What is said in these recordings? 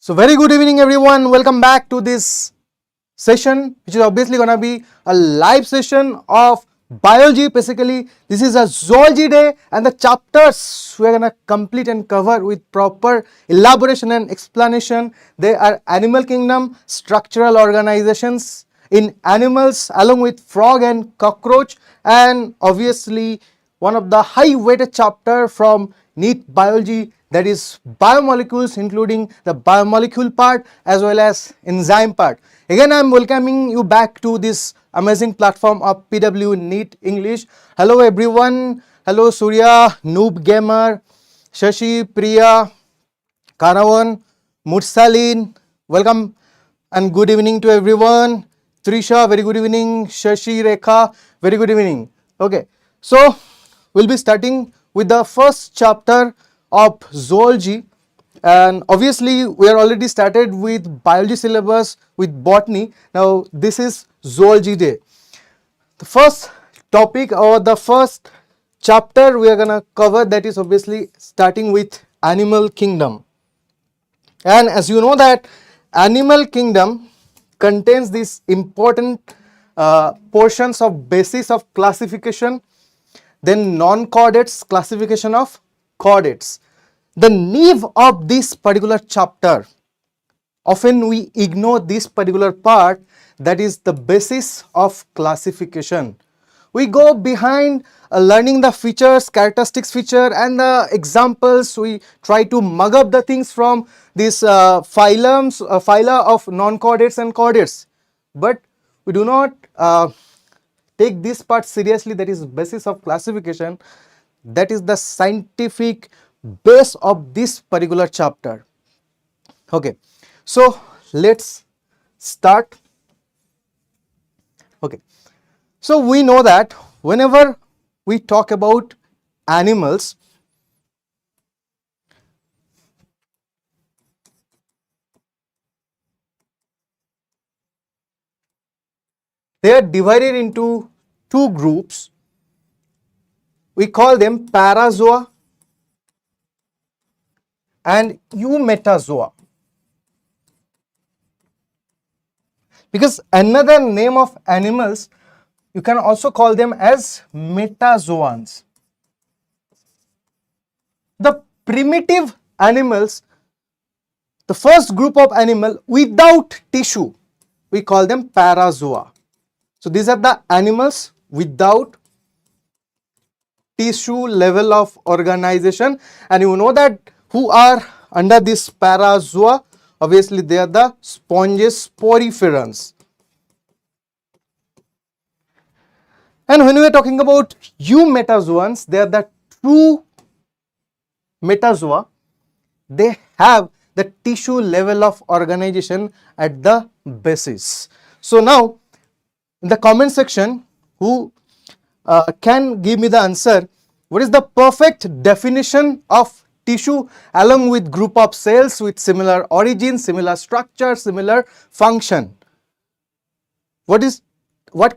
So very good evening everyone, welcome back to this session which is obviously going to be a live session of biology. Basically this is a zoology day and the chapters we are going to complete and cover with proper elaboration and explanation. They are animal kingdom, structural organizations in animals along with frog and cockroach, and obviously one of the high weighted chapter from NEET biology, that is biomolecules, including the biomolecule part as well as enzyme part. Again I am welcoming you back to this amazing platform of PW NEET English. Hello everyone, hello Surya, Noob Gamer, Shashi, Priya, Karawan, Mursalin, welcome and good evening to everyone. Trisha, very good evening. Shashi, Rekha, very good evening. Okay, so we'll be starting with the first chapter of zoology, and obviously we are already started with biology syllabus with botany. Now this is zoology day. The first topic or the first chapter we are gonna cover, that is obviously starting with animal kingdom. And as you know that animal kingdom contains these important portions of basis of classification, then non-chordates, classification of chordates. The nave of this particular chapter, often we ignore this particular part, that is the basis of classification. We go behind learning the features, characteristics feature and the examples. We try to mug up the things from these phyla of non-chordates and chordates, but we do not take this part seriously, that is basis of classification. That is the scientific base of this particular chapter. Okay, so let's start. Okay, so we know that whenever we talk about animals, they are divided into two groups. We call them parazoa and eumetazoa, because another name of animals, you can also call them as metazoans. The primitive animals, the first group of animal without tissue, we call them parazoa. So these are the animals without tissue level of organization, and you know that who are under this parazoa, obviously they are the sponges, poriferans. And when we are talking about eumetazoans, they are the true metazoa. They have the tissue level of organization at the basis. So now in the comment section, who can give me the answer, what is the perfect definition of tissue along with group of cells with similar origin, similar structure, similar function? What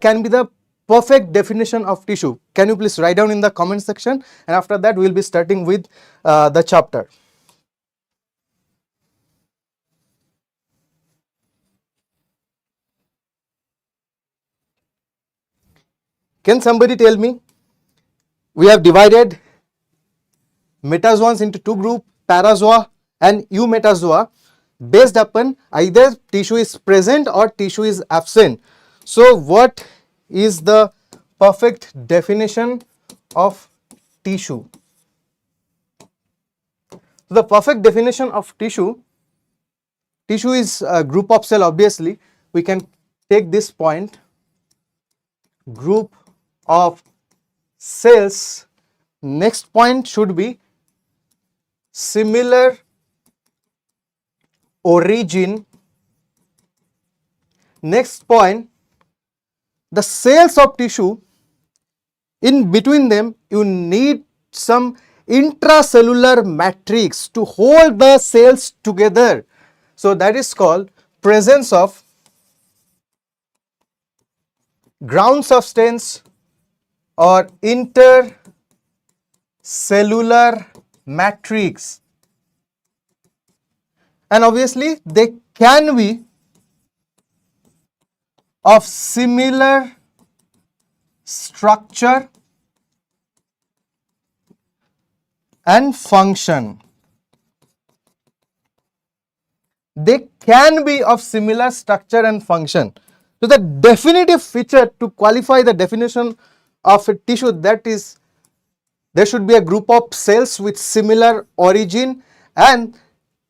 can be the perfect definition of tissue? Can you please write down in the comment section, and after that we will be starting with the chapter. Can somebody tell me? We have divided metazoans into two groups, parazoa and eumetazoa, based upon either tissue is present or tissue is absent. So what is the perfect definition of tissue? The perfect definition of tissue is a group of cell. Obviously we can take this point, group of cells. Next point should be similar origin. Next point, the cells of tissue, in between them you need some intracellular matrix to hold the cells together. So that is called presence of ground substance or intercellular matrix. and obviously they can be of similar structure and function. They can be of similar structure and function. So the definitive feature to qualify the definition of a tissue, that is, there should be a group of cells with similar origin and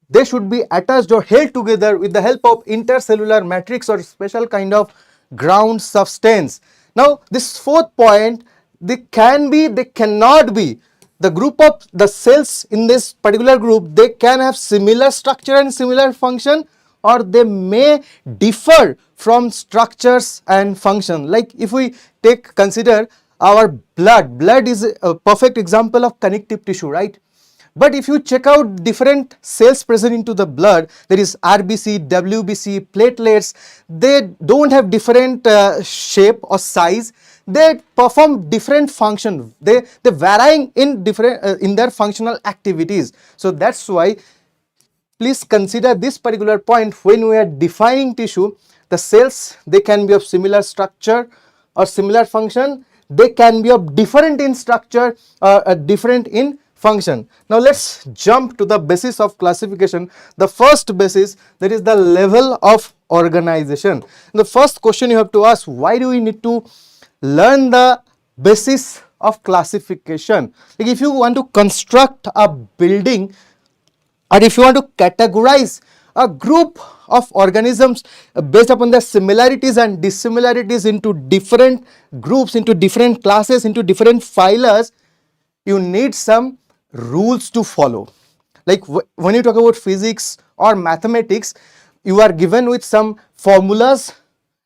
they should be attached or held together with the help of intercellular matrix or special kind of ground substance. Now this fourth point, they can be, they cannot be. The group of the cells in this particular group, they can have similar structure and similar function, or they may differ from structures and function. Like if we consider our blood is a perfect example of connective tissue, right? But if you check out different cells present into the blood, there is RBC, WBC, platelets, they don't have different shape or size. They perform different function. They varying in different in their functional activities. So that's why please consider this particular point when we are defining tissue. The cells, they can be of similar structure or similar function. They can be of different in structure or different in function. Now let's jump to the basis of classification. The first basis, that is the level of organization. The first question you have to ask, why do we need to learn the basis of classification? Like if you want to construct a building, or if you want to categorize a group of organisms based upon their similarities and dissimilarities into different groups, into different classes, into different phyla, you need some rules to follow. Like when you talk about physics or mathematics, you are given with some formulas,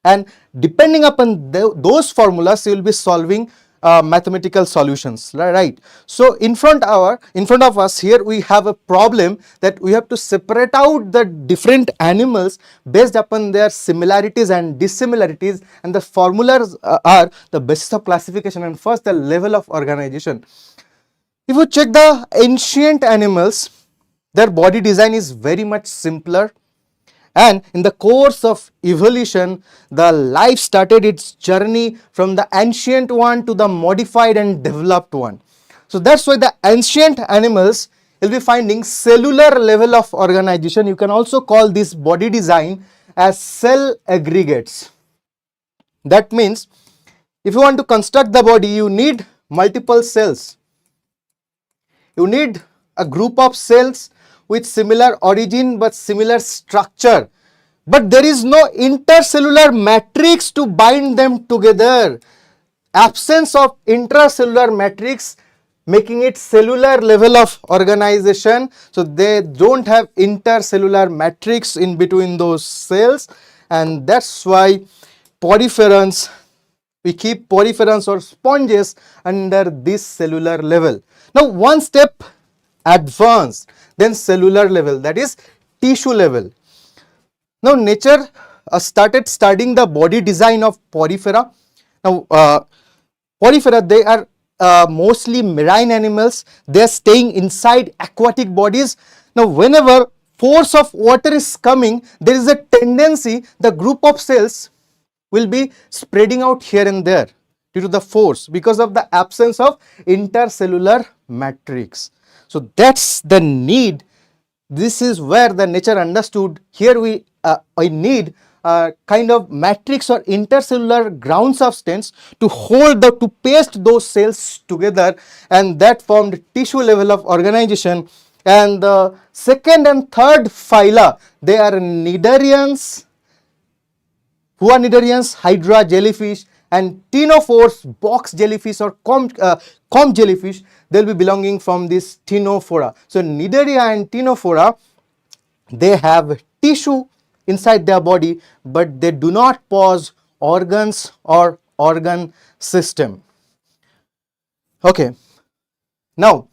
and depending upon those formulas, you will be solving mathematical solutions, right? So in front of us here, we have a problem that we have to separate out the different animals based upon their similarities and dissimilarities, and the formulas are the basis of classification. And first, the level of organization. If you check the ancient animals, their body design is very much simpler, and in the course of evolution, the life started its journey from the ancient one to the modified and developed one. So that's why the ancient animals will be finding cellular level of organization. You can also call this body design as cell aggregates. That means if you want to construct the body, you need multiple cells. You need a group of cells with similar origin but similar structure, but there is no intercellular matrix to bind them together. Absence of intracellular matrix making it cellular level of organization. So they don't have intercellular matrix in between those cells, and that's why poriferans, we keep poriferans or sponges under this cellular level. Now one step advanced, then cellular level, that is tissue level. Now nature started studying the body design of porifera. Now porifera, they are mostly marine animals. They are staying inside aquatic bodies. Now whenever force of water is coming, there is a tendency the group of cells will be spreading out here and there due to the force because of the absence of intercellular matrix. So that's the need. This is where the nature understood here we need a kind of matrix or intercellular ground substance to hold to paste those cells together, and that formed tissue level of organization. And the second and third phyla, they are cnidarians, who are cnidarians, hydra jellyfish, and ctenophores, box jellyfish or comb jellyfish, they will be belonging from this Ctenophora. So cnidaria and Ctenophora, they have tissue inside their body, but they do not possess organs or organ system. Okay, now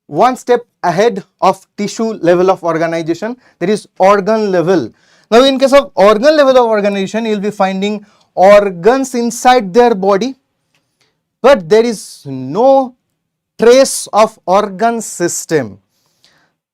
one step ahead of tissue level of organization, there is organ level. Now in case of organ level of organization, you will be finding organs inside their body, but there is no trace of organ system.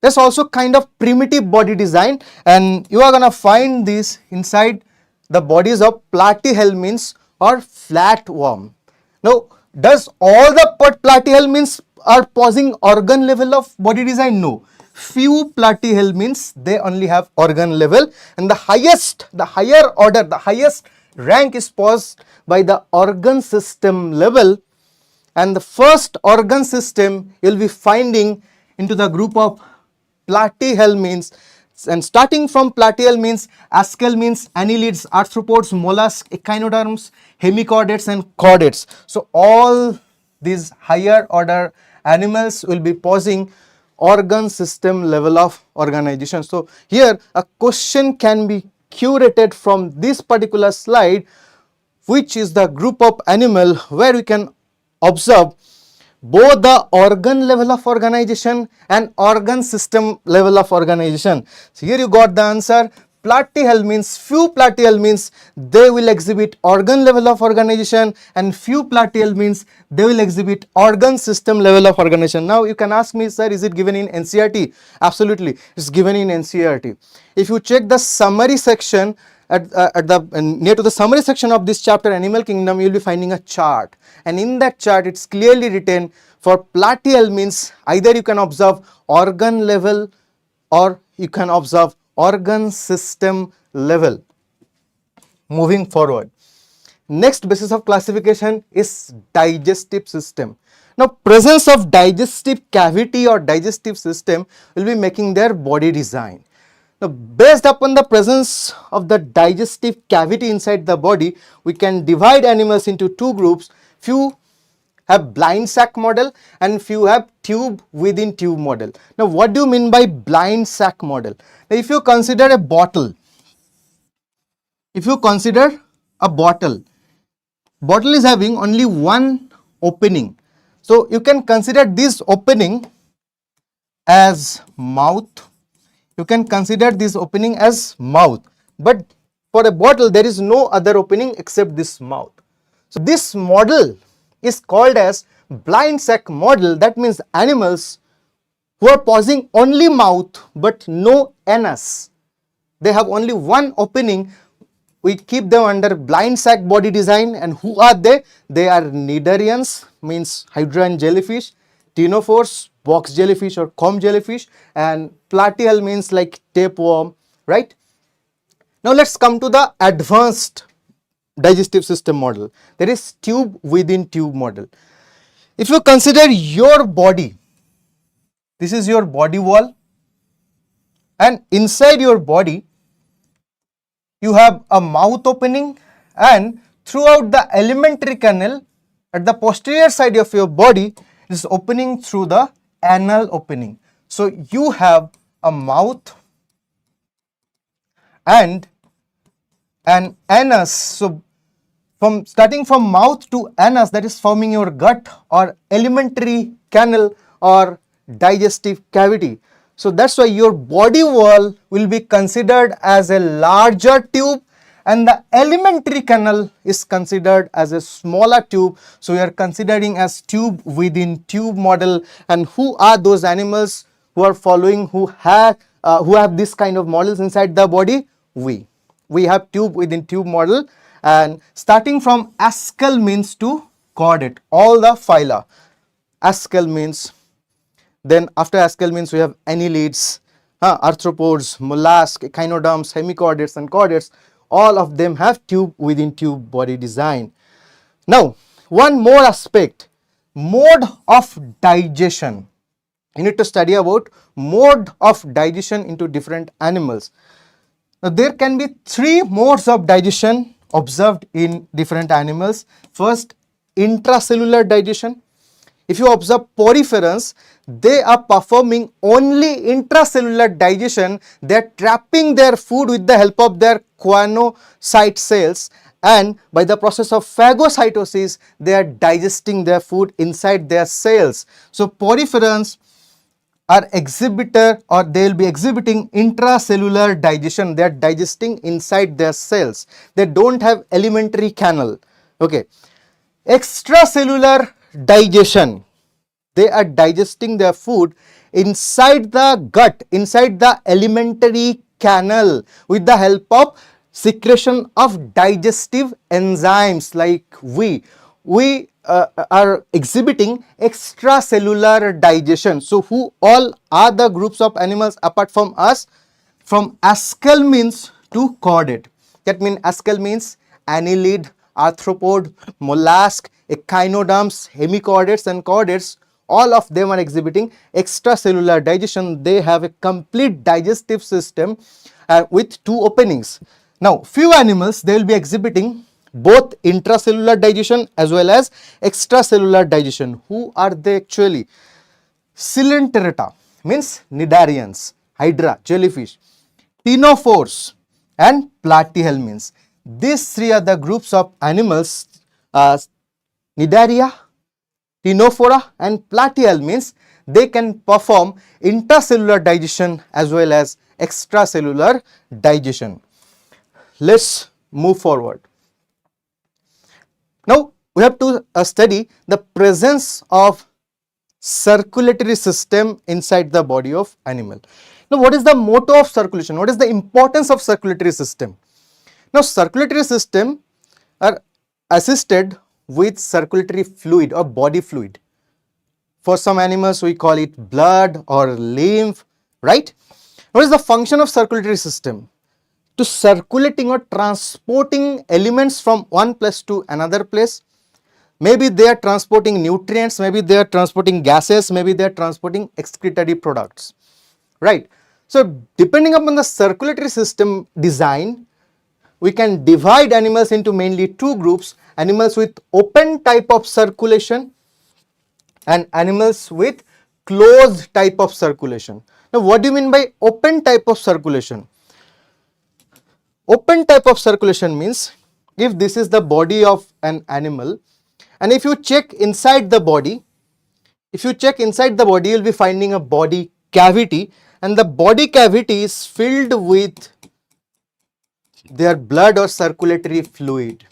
That's also kind of primitive body design, and you are gonna find this inside the bodies of platyhelminths or flatworm. Now, does all the platyhelminths are possessing organ level of body design? No. Few platyhelminths, they only have organ level, and the higher order, the highest rank is possessed by the organ system level. And the first organ system you will be finding into the group of platyhelminths, and starting from platyhelminths, Aschelminthes, Annelids, Arthropods, Molluscs, Echinoderms, Hemichordates and Chordates. So all these higher order animals will be possessing organ system level of organization. So here a question can be curated from this particular slide, which is the group of animal where we can observe both the organ level of organization and organ system level of organization. So here you got the answer. Platyhelminths, few platyhelminths, they will exhibit organ level of organization, and few platyhelminths, they will exhibit organ system level of organization. Now you can ask me, sir, is it given in NCERT? Absolutely, it's given in NCERT. If you check the summary section, near to the summary section of this chapter, Animal Kingdom, you will be finding a chart, and in that chart it's clearly written for platyhelminths either you can observe organ level or you can observe organ system level. Moving forward, next basis of classification is digestive system. Now, presence of digestive cavity or digestive system will be making their body design. Now, based upon the presence of the digestive cavity inside the body, we can divide animals into two groups. Few have blind sac model and few have tube within tube model. Now, what do you mean by blind sac model? Now, if you consider a bottle, bottle is having only one opening. So, you can consider this opening as mouth. You can consider this opening as mouth, but for a bottle there is no other opening except this mouth. So this model is called as blind sac model. That means animals who are possessing only mouth but no anus. They have only one opening. We keep them under blind sac body design. And who are they? They are cnidarians, means hydra jellyfish, ctenophores, box jellyfish or comb jellyfish, and platyhelminths like tapeworm, right? Now let's come to the advanced digestive system model. There is tube within tube model. If you consider your body, this is your body wall, and inside your body you have a mouth opening, and throughout the alimentary canal at the posterior side of your body is opening through the anal opening. So you have a mouth and an anus. So starting from mouth to anus, that is forming your gut or alimentary canal or digestive cavity. So that's why your body wall will be considered as a larger tube and the alimentary canal is considered as a smaller tube. So we are considering as tube within tube model. And who are those animals who are following, who have this kind of models inside the body? We have tube within tube model, and starting from Aschelminthes to Chordate, all the phyla. Aschelminthes, then after Aschelminthes we have Annelids, Arthropods, Molluscs, Echinoderms, Hemichordates and Chordates. All of them have tube within tube body design. Now, one more aspect, mode of digestion. You need to study about mode of digestion into different animals. Now, there can be three modes of digestion observed in different animals. First, intracellular digestion. If you observe poriferans, they are performing only intracellular digestion. They are trapping their food with the help of their choanocyte cells, and by the process of phagocytosis, they are digesting their food inside their cells. So poriferans are exhibitor, or they will be exhibiting intracellular digestion. They are digesting inside their cells. They don't have alimentary canal. Okay. Extracellular digestion, they are digesting their food inside the gut, inside the alimentary canal with the help of secretion of digestive enzymes. Like we are exhibiting extracellular digestion. So who all are the groups of animals apart from us? From Aschelminthes to chordate. That means Aschelminthes, Annelid, Arthropod, Mollusc, Echinoderms, Hemichordates and chordates, all of them are exhibiting extracellular digestion. They have a complete digestive system with two openings. Now, few animals, they will be exhibiting both intracellular digestion as well as extracellular digestion. Who are they actually? Coelenterata means Cnidarians, Hydra, jellyfish, Ctenophores and Platyhelminthes. These three are the groups of animals, Cnidaria, Ctenophora and Platyhelminthes. They can perform intracellular digestion as well as extracellular digestion. Let's move forward. Now we have to study the presence of circulatory system inside the body of animal. Now what is the motto of circulation? What is the importance of circulatory system? Now circulatory system are assisted with circulatory fluid or body fluid. For some animals we call it blood or lymph, right? What is the function of circulatory system? To circulating or transporting elements from one place to another place. Maybe they are transporting nutrients, maybe they are transporting gases, maybe they are transporting excretory products, right? So depending upon the circulatory system design, we can divide animals into mainly two groups: animals with open type of circulation and animals with closed type of circulation. Now what do you mean by open type of circulation? Open type of circulation means if this is the body of an animal, and if you check inside the body, you will be finding a body cavity, and the body cavity is filled with their blood or circulatory fluid.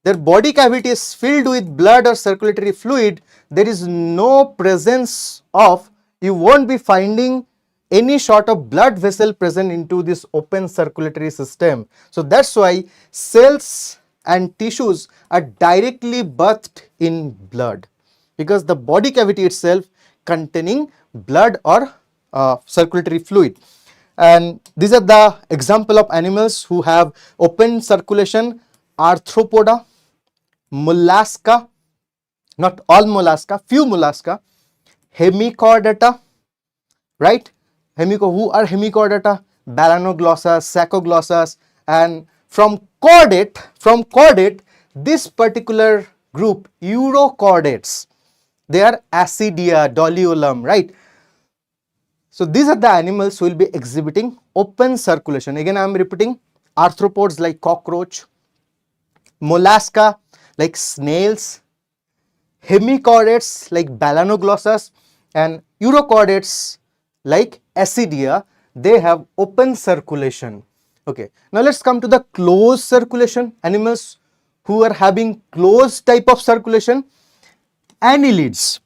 Their body cavity is filled with blood or circulatory fluid. There is no presence of, you won't be finding any sort of blood vessel present into this open circulatory system. So that's why cells and tissues are directly bathed in blood, because the body cavity itself containing blood or circulatory fluid. And these are the example of animals who have open circulation: Arthropoda, Mollusca, not all Mollusca, few Mollusca, Hemichordata, right? Who are Hemichordata? Balanoglossus, Sacoglossas, and from chordate, this particular group, Urochordates, they are Acidia, Doliolum, right? So these are the animals who will be exhibiting open circulation. Again I am repeating: arthropods like cockroach, Mollusca like snails, Hemichordates like Balanoglossus, and Urochordates like Acidia. They have open circulation. Okay, now let's come to the closed circulation. Animals who are having closed type of circulation: annelids.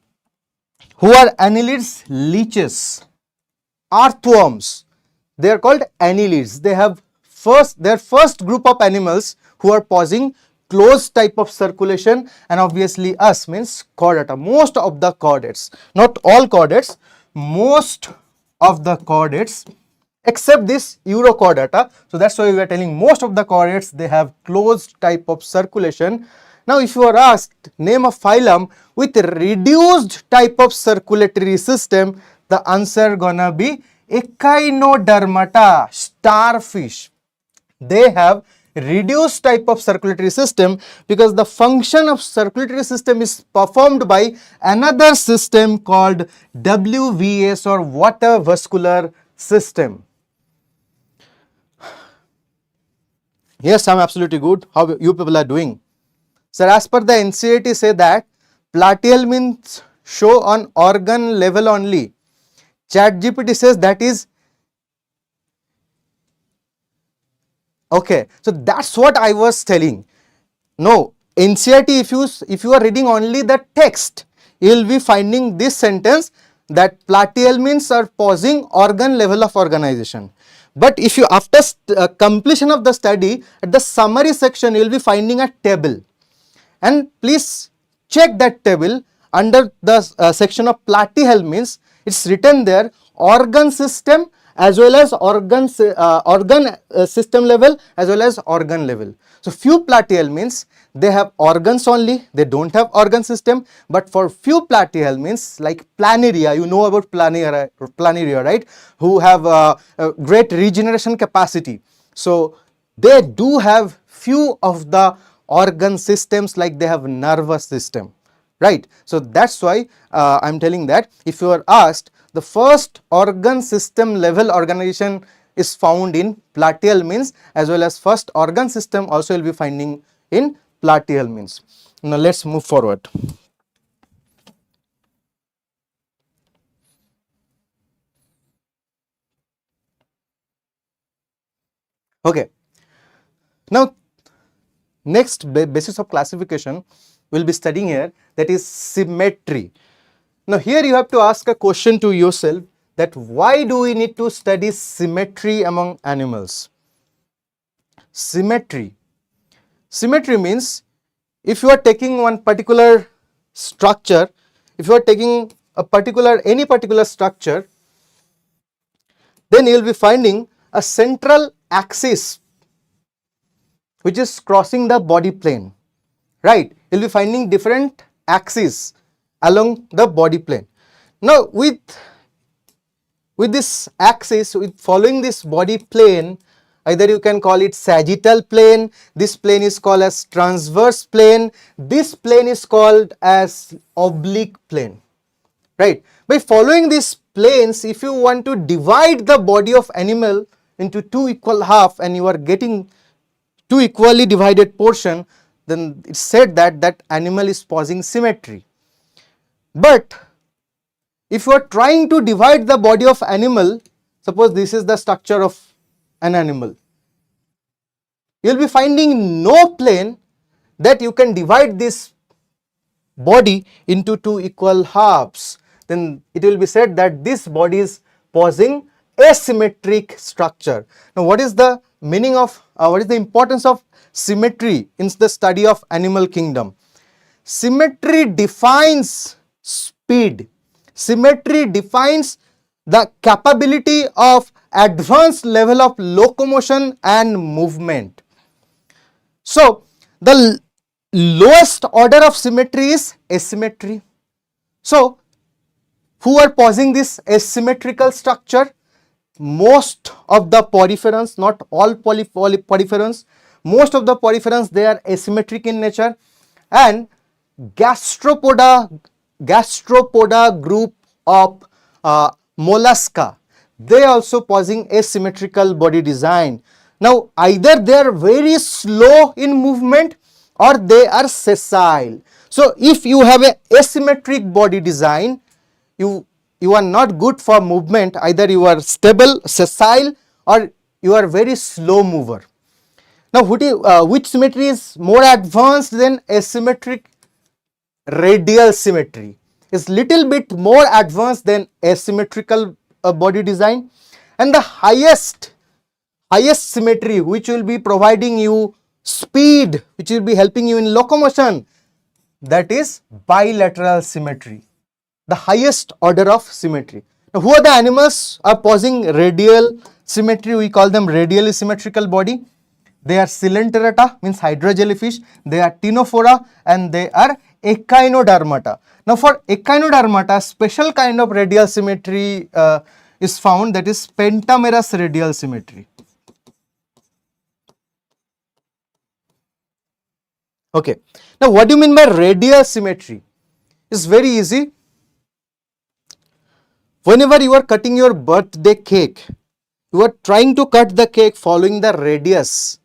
Who are annelids? Leeches, earthworms. They are called annelids. They have their first group of animals who are possessing closed type of circulation, and obviously us means chordata. Most of the chordates, not all chordates, most of the chordates except this Urochordata. So that's why we are telling most of the chordates, they have closed type of circulation. Now if you are asked name a phylum with reduced type of circulatory system, the answer gonna be Echinodermata, starfish. They have reduced type of circulatory system because the function of circulatory system is performed by another system called WVS or water vascular system. Yes, I'm absolutely good. How you people are doing? Sir, as per the NCERT say that platyhelminthes show on organ level only. ChatGPT says that is okay. So that's what I was telling. No, NCERT, if you are reading only the text, you will be finding this sentence that platyhelminths are posing organ level of organization. But if you after completion of the study, at the summary section you will be finding a table, and please check that table under the section of platyhelminths. It's written there organ system as well as organ system level as well as organ level. So few platyhelminths, they have organs only, they don't have organ system. But for few platyhelminths like planaria, you know about planaria, right, who have a great regeneration capacity. So they do have few of the organ systems, like they have nervous system, right. So that's why I am telling that if you are asked, the first organ system level organization is found in platyhelminths, as well as first organ system also will be finding in platyhelminths. Now let's move forward. Okay. Now next basis of classification we will be studying here, that is symmetry. Now here you have to ask a question to yourself, that why do we need to study symmetry among animals? Symmetry means if you are taking one particular structure, if you are taking any particular structure, then you will be finding a central axis which is crossing the body plane, right. You will be finding different axes along the body plane. Now with this axis, with following this body plane, either you can call it sagittal plane, this plane is called as transverse plane, this plane is called as oblique plane, right. By following these planes, if you want to divide the body of animal into two equal half and you are getting two equally divided portion, then it's said that that animal is posing symmetry. But if you are trying to divide the body of animal, suppose this is the structure of an animal, you will be finding no plane that you can divide this body into two equal halves. Then it will be said that this body is posing asymmetric structure. Now what is the meaning of, what is the importance of symmetry in the study of animal kingdom? Symmetry defines speed. Symmetry defines the capability of advanced level of locomotion and movement. So the lowest order of symmetry is asymmetry. So who are posing this asymmetrical structure? Most of the poriferans, not all poriferans, most of the poriferans, they are asymmetric in nature. And gastropoda group of mollusca, they also posing asymmetrical body design. Now either they are very slow in movement or they are sessile. So if you have a asymmetric body design, you are not good for movement, either you are stable, sessile, or you are very slow mover. Now which symmetry is more advanced than asymmetric? Radial symmetry is little bit more advanced than asymmetrical body design. And the highest symmetry which will be providing you speed, which will be helping you in locomotion, that is bilateral symmetry, the highest order of symmetry. Now who are the animals are posing radial symmetry? We call them radially symmetrical body. They are Coelenterata, means hydra jellyfish, they are Ctenophora, and they are Echinodermata. Now for Echinodermata, special kind of radial symmetry is found, that is pentamerous radial symmetry. Okay. Now what do you mean by radial symmetry? It's very easy. Whenever you are cutting your birthday cake, you are trying to cut the cake following the radius.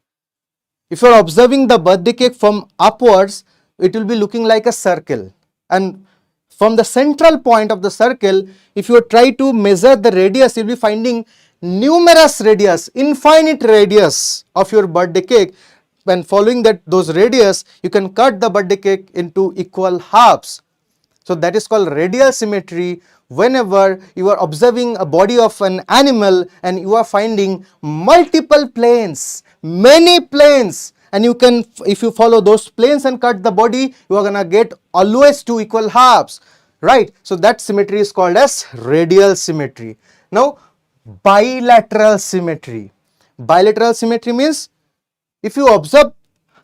If you are observing the birthday cake from upwards, it will be looking like a circle, and from the central point of the circle, if you try to measure the radius, you will be finding numerous radius, infinite radius of your birthday cake. When following those radius, you can cut the birthday cake into equal halves. So that is called radial symmetry. Whenever you are observing a body of an animal and you are finding multiple planes, many planes, and you can, if you follow those planes and cut the body, you are gonna get always two equal halves, right? So that symmetry is called as radial symmetry. Now bilateral symmetry. Bilateral symmetry means if you observe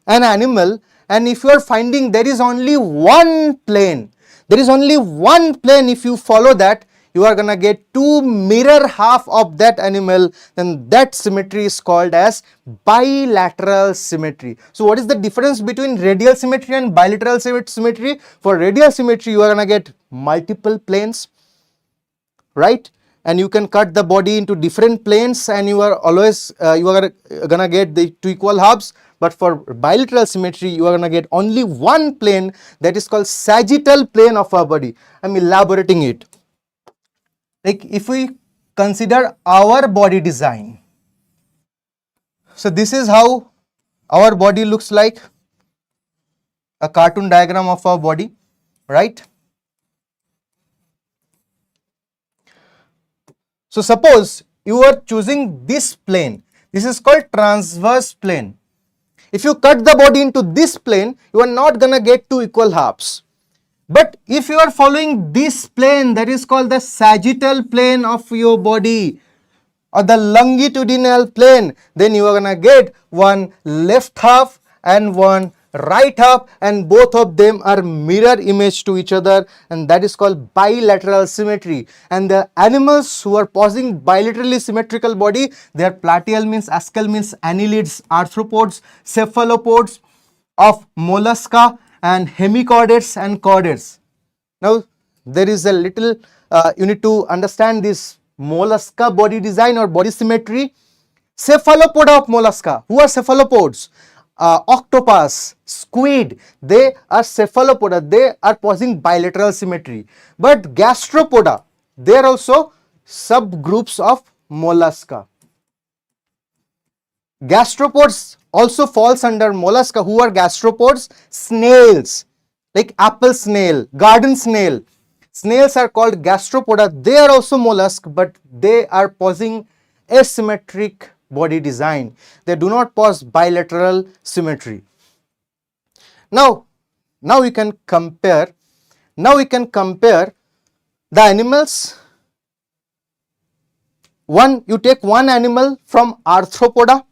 an animal and if you are finding there is only one plane, if you follow that, you are gonna get two mirror half of that animal, then that symmetry is called as bilateral symmetry. So what is the difference between radial symmetry and bilateral symmetry? For radial symmetry, you are gonna get multiple planes, right? And you can cut the body into different planes and you are always you are gonna get the two equal halves. But for bilateral symmetry, you are gonna get only one plane, that is called sagittal plane of our body. I'm elaborating it. Like if we consider our body design, so this is how our body looks like, a cartoon diagram of our body, right? So suppose you are choosing this plane, this is called transverse plane. If you cut the body into this plane, you are not gonna get two equal halves. But if you are following this plane, that is called the sagittal plane of your body or the longitudinal plane, then you are gonna get one left half and one right half, and both of them are mirror image to each other, and that is called bilateral symmetry. And the animals who are possessing bilaterally symmetrical body, they are platyhelminthes, aschelminthes, annelids, arthropods, cephalopods of mollusca, and hemichordates and chordates. Now there is a little you need to understand this mollusca body design or body symmetry. Cephalopoda of mollusca. Who are cephalopods? Octopus, squid, they are cephalopoda, they are possessing bilateral symmetry. But gastropoda, they are also subgroups of mollusca. Gastropods also falls under mollusca. Who are gastropods? Snails, like apple snail, garden snail. Snails are called gastropoda. They are also mollusk, but they are possessing asymmetric body design. They do not possess bilateral symmetry. Now we can compare the animals. You take one animal from arthropoda,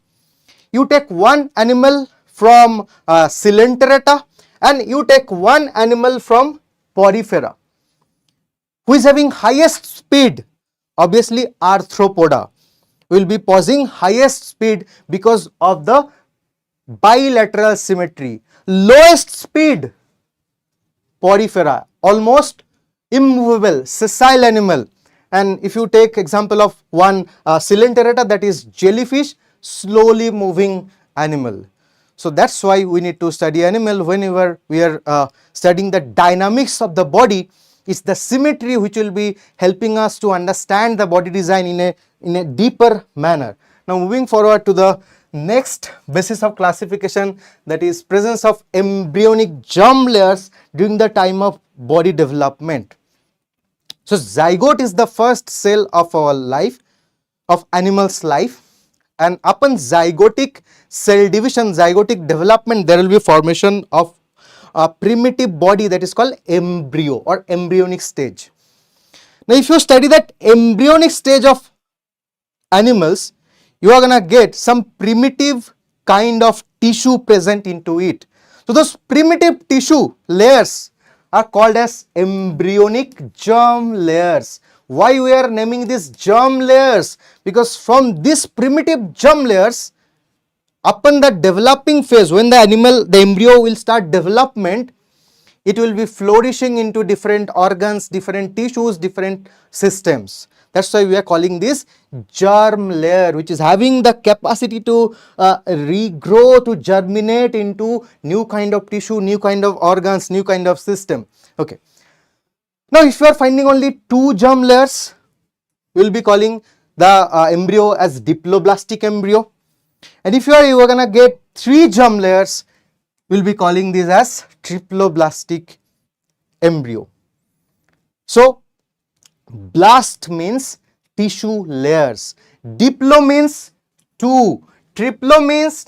you take one animal from Coelenterata, and you take one animal from Porifera. Who is having highest speed? Obviously arthropoda will be possessing highest speed because of the bilateral symmetry. Lowest speed, Porifera, almost immovable, sessile animal. And if you take example of one Coelenterata, that is jellyfish, slowly moving animal. So that's why we need to study animal. Whenever we are studying the dynamics of the body, it's the symmetry which will be helping us to understand the body design in a deeper manner. Now moving forward to the next basis of classification, that is presence of embryonic germ layers during the time of body development. So zygote is the first cell of our life, of animal's life, and upon zygotic cell division, zygotic development, there will be formation of a primitive body, that is called embryo or embryonic stage. Now if you study that embryonic stage of animals, you are gonna get some primitive kind of tissue present into it. So those primitive tissue layers are called as embryonic germ layers. Why we are naming these germ layers? Because from this primitive germ layers, upon the developing phase, when the embryo will start development, it will be flourishing into different organs, different tissues, different systems. That's why we are calling this germ layer, which is having the capacity to regrow, to germinate into new kind of tissue, new kind of organs, new kind of system. Okay. Now if you are finding only two germ layers, we will be calling the embryo as diploblastic embryo. And if you are gonna get three germ layers, we will be calling this as triploblastic embryo. So blast means tissue layers, diplo means 2, triplo means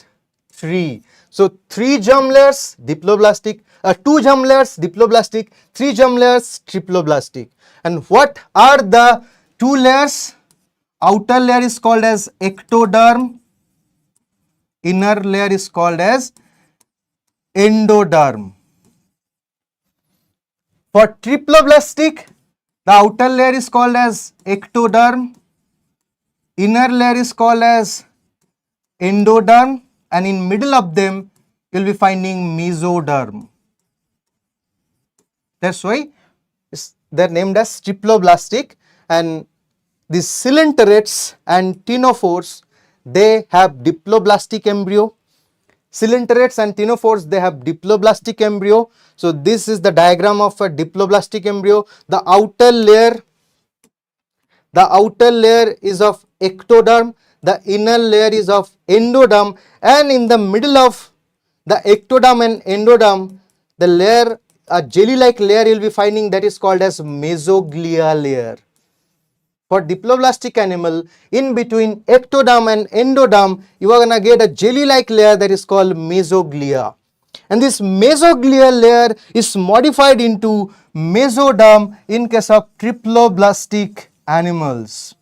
3. So 3 germ layers diploblastic, 2 germ layers diploblastic, 3 germ layers triploblastic. And what are the 2 layers? Outer layer is called as ectoderm, inner layer is called as endoderm. For triploblastic, the outer layer is called as ectoderm, inner layer is called as endoderm, and in middle of them you will be finding mesoderm. That's why they're named as triploblastic. And these cylinderates and ctenophores, they have diploblastic embryo. Cylinderates and ctenophores, they have diploblastic embryo. So this is the diagram of a diploblastic embryo. The outer layer is of ectoderm, the inner layer is of endoderm, and in the middle of the ectoderm and endoderm, the layer, a jelly-like layer you will be finding, that is called as mesoglia layer. For diploblastic animal, in between ectoderm and endoderm, you are gonna get a jelly-like layer that is called mesoglia. And this mesoglia layer is modified into mesoderm in case of triploblastic animals.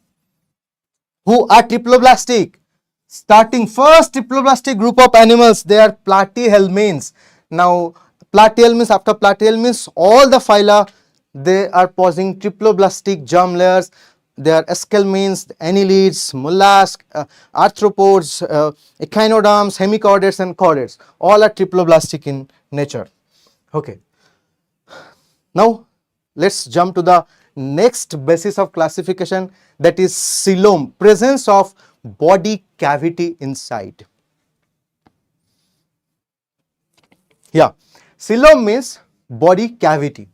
Who are triploblastic? Starting first triploblastic group of animals, they are Platyhelminthes. Now Platyhelminthes, after Platyhelminthes, all the phyla, they are possessing triploblastic germ layers. They are Aschelminthes, Annelids, Mollusca, Arthropods, Echinoderms, Hemichordats and Chordates. All are triploblastic in nature. Okay. Now let's jump to the next basis of classification, that is coelom, presence of body cavity inside. Yeah, coelom means body cavity.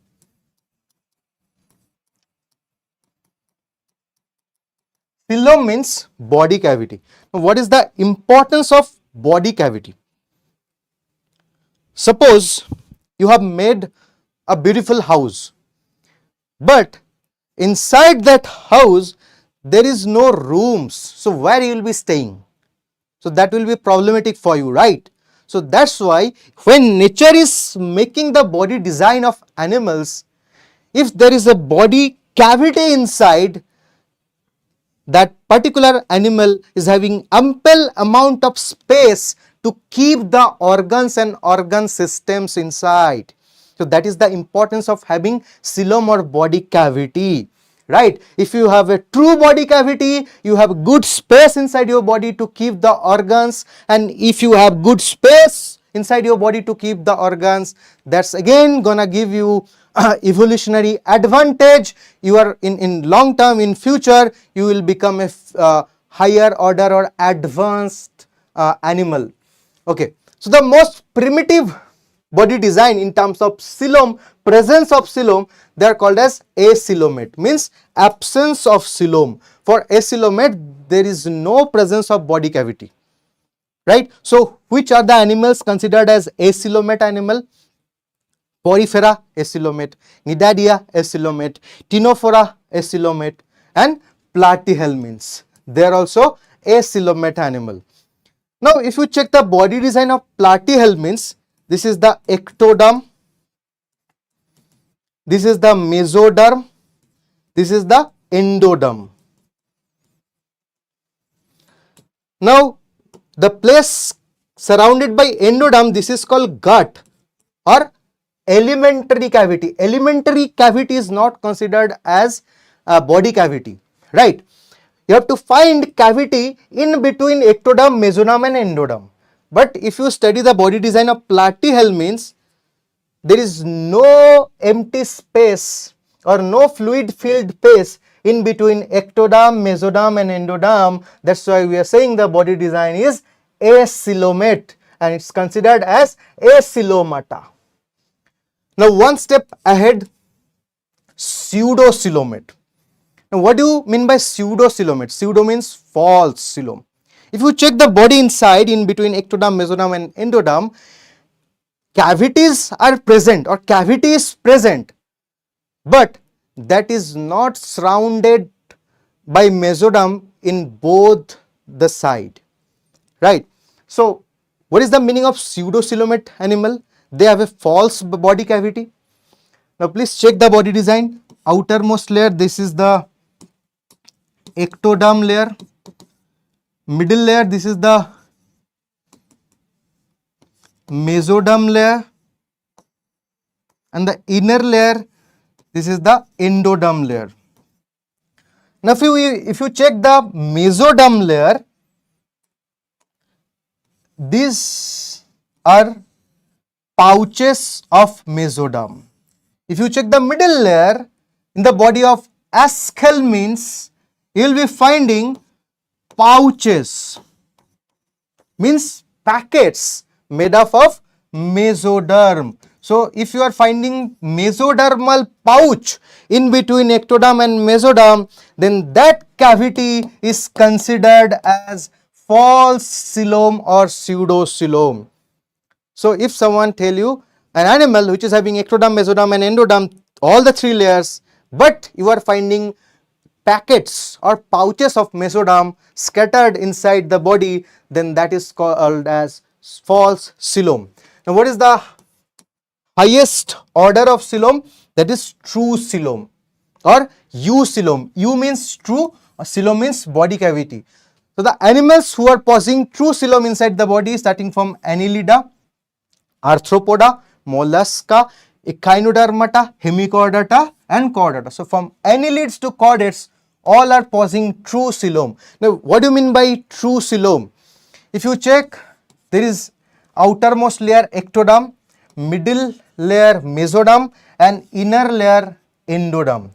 Phylum means body cavity. Now, what is the importance of body cavity? Suppose you have made a beautiful house, but inside that house there is no rooms. So where you will be staying? So that will be problematic for you, right? So that's why when nature is making the body design of animals, if there is a body cavity inside, that particular animal is having ample amount of space to keep the organs and organ systems inside. So that is the importance of having coelom or body cavity, right? If you have a true body cavity, you have good space inside your body to keep the organs, and if you have good space inside your body to keep the organs, that's again gonna give you evolutionary advantage. You are in long term, in future, you will become a higher order or advanced animal. Okay, so the most primitive body design in terms of coelom, presence of coelom, they are called as acoelomate, means absence of coelom. For acoelomate, there is no presence of body cavity, right? So which are the animals considered as acoelomate animal? Porifera, acoelomate; Cnidaria, acoelomate; Ctenophora, acoelomate; and Platyhelminthes, they are also acoelomate animal. Now if you check the body design of Platyhelminthes, this is the ectoderm, this is the mesoderm, this is the endoderm. Now the place surrounded by endoderm, this is called gut or elementary cavity. Elementary cavity is not considered as a body cavity, right? You have to find cavity in between ectoderm, mesoderm and endoderm. But if you study the body design of Platyhelminthes, there is no empty space or no fluid filled space in between ectoderm, mesoderm and endoderm. That's why we are saying the body design is acoelomate and it's considered as acoelomata. Now one step ahead, pseudocoelomate. Now what do you mean by pseudocoelomate? Pseudo means false coelom. If you check the body inside, in between ectoderm, mesoderm and endoderm, cavities are present or cavity is present, but that is not surrounded by mesoderm in both the side, right? So what is the meaning of pseudocoelomate animal? They have a false body cavity. Now please check the body design. Outermost layer, this is the ectoderm layer. Middle layer, this is the mesoderm layer, and the inner layer, this is the endoderm layer. Now if you check the mesoderm layer, these are pouches of mesoderm. If you check the middle layer, in the body of Aschelminthes, you will be finding pouches, means packets made up of mesoderm. So if you are finding mesodermal pouch in between ectoderm and mesoderm, then that cavity is considered as false coelom or pseudocoelom. So if someone tell you an animal which is having ectoderm, mesoderm and endoderm, all the three layers, but you are finding packets or pouches of mesoderm scattered inside the body, then that is called as false coelom. Now what is the highest order of coelom? That is true coelom or eucoelom. Eu means true, coelom means body cavity. So the animals who are possessing true coelom inside the body, starting from Annelida, Arthropoda, Mollusca, Echinodermata, Hemichordata and Chordata. So from annelids to chordates, all are possessing true coelom. Now what do you mean by true coelom? If you check, there is outermost layer ectoderm, middle layer mesoderm and inner layer endoderm.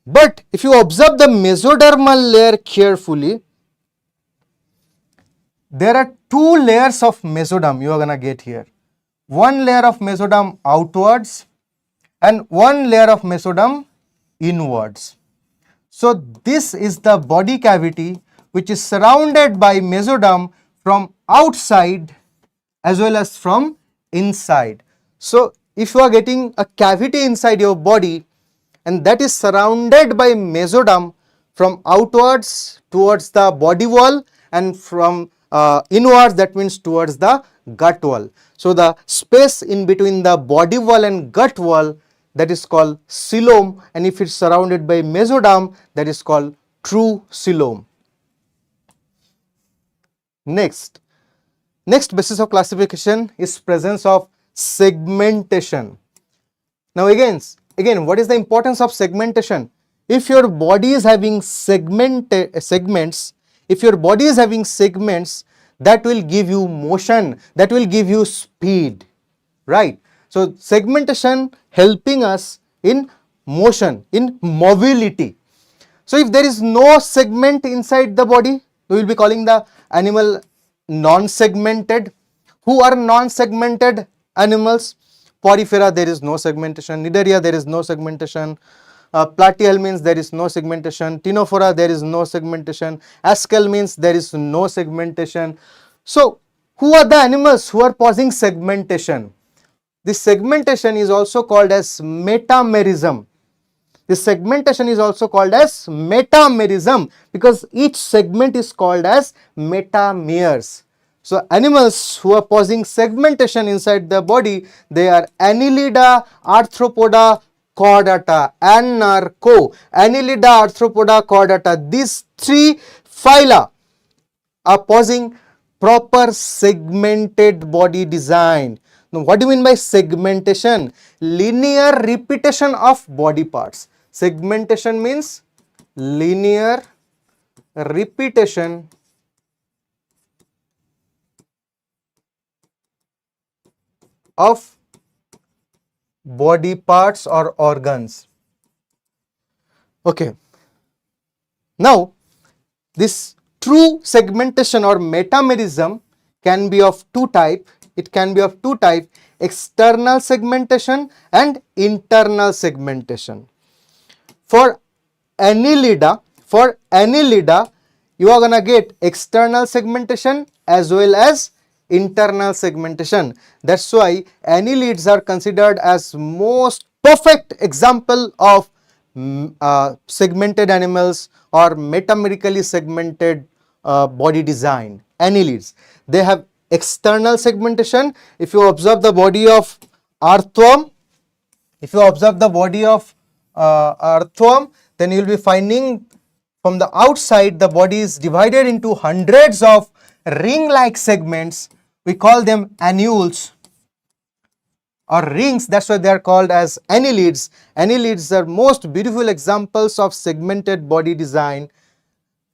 But if you observe the mesodermal layer carefully, there are two layers of mesoderm you are going to get here. One layer of mesoderm outwards and one layer of mesoderm inwards. So this is the body cavity which is surrounded by mesoderm from outside as well as from inside. So if you are getting a cavity inside your body and that is surrounded by mesoderm from outwards towards the body wall and from inwards, that means towards the gut wall. So the space in between the body wall and gut wall, that is called coelom, and if it's surrounded by mesoderm, that is called true coelom. Next basis of classification is presence of segmentation. Now again, what is the importance of segmentation? If your body is having segments, that will give you motion, that will give you speed, right? So segmentation helping us in motion, in mobility. So if there is no segment inside the body, we will be calling the animal non-segmented. Who are non-segmented animals? Porifera, there is no segmentation. Cnidaria, there is no segmentation. Platyhelminthes, there is no segmentation. Ctenophora, there is no segmentation. Aschelminthes, there is no segmentation. So who are the animals who are possessing segmentation? This segmentation is also called as metamerism. This segmentation is also called as metamerism because each segment is called as metameres. So animals who are possessing segmentation inside the body, they are Annelida, Arthropoda, Chordata, Annelida, Arthropoda, Chordata. These three phyla are possessing proper segmented body design. Now what do you mean by segmentation? Linear repetition of body parts. Segmentation means linear repetition of body parts or organs. Okay. Now this true segmentation or metamerism can be of two types. It can be of two types: external segmentation and internal segmentation. For Annelida, you are gonna get external segmentation as well as internal segmentation. That's why annelids are considered as most perfect example of segmented animals or metamerically segmented body design, annelids. They have external segmentation. If you observe the body of earthworm, if you observe the body of earthworm, then you will be finding from the outside the body is divided into hundreds of ring-like segments. We call them annules or rings. That's why they are called as annelids. Annelids are most beautiful examples of segmented body design,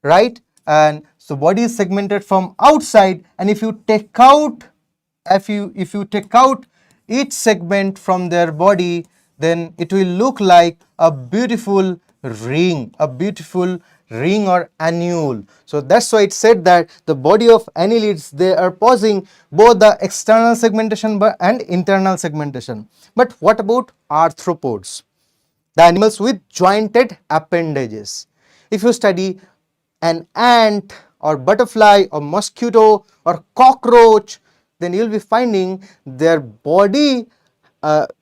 right? And so body is segmented from outside, and if you take out each segment from their body, then it will look like a beautiful ring, or annule. So that's why it said that the body of annelids, they are possessing both the external segmentation and internal segmentation. But what about arthropods, the animals with jointed appendages? If you study an ant or butterfly or mosquito or cockroach, then you will be finding their body,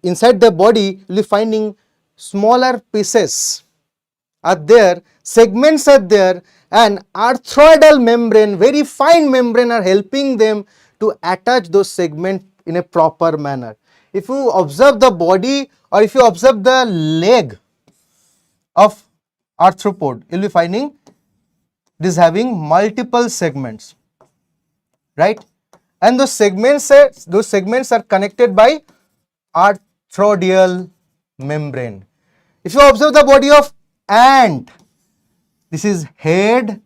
inside the body you will be finding smaller pieces are there, segments are there, and arthroidal membrane, very fine membrane, are helping them to attach those segments in a proper manner. If you observe the body or if you observe the leg of arthropod, you will be finding it is having multiple segments, right? And those segments are connected by arthroidal membrane. If you observe the body of ant, this is head,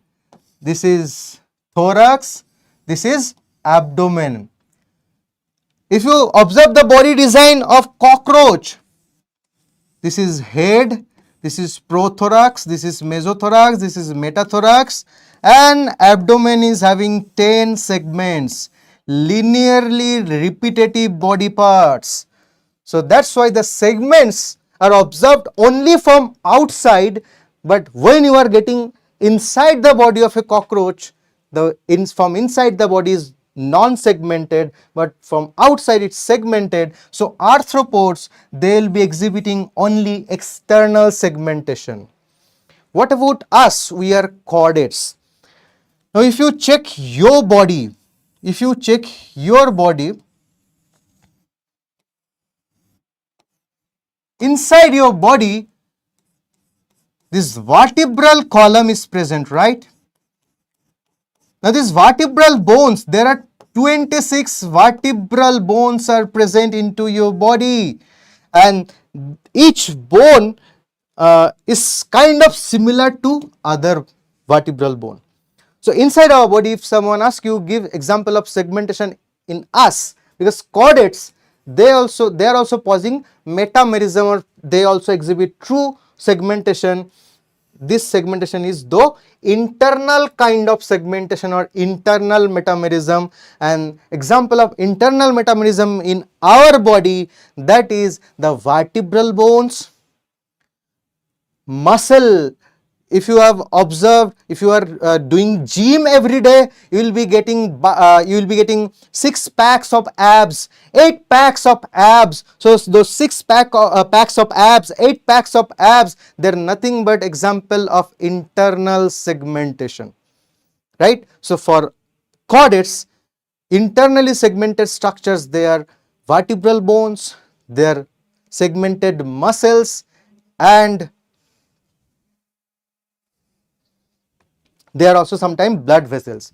this is thorax, this is abdomen. If you observe the body design of cockroach, this is head, this is prothorax, this is mesothorax, this is metathorax, and abdomen is having 10 segments, linearly repetitive body parts. So that's why the segments are observed only from outside, but when you are getting inside the body of a cockroach, from inside the body is non-segmented, but from outside it's segmented. So arthropods, they will be exhibiting only external segmentation. What about us? We are chordates. Now if you check your body, inside your body, this vertebral column is present, right? Now these vertebral bones, there are 26 vertebral bones are present into your body, and each bone is kind of similar to other vertebral bone. So inside our body, if someone asks you, give example of segmentation in us, because chordates, they are also possessing metamerism, or they also exhibit true segmentation. This segmentation is though internal kind of segmentation or internal metamerism. And example of internal metamerism in our body, that is the vertebral bones, muscle. If you have observed, if you are doing gym every day, you will be getting 6 packs of abs, 8 packs of abs. So those 6 packs of abs, 8 packs of abs, they are nothing but example of internal segmentation, right? So for chordates, internally segmented structures, they are vertebral bones, they are segmented muscles, and they are also sometimes blood vessels.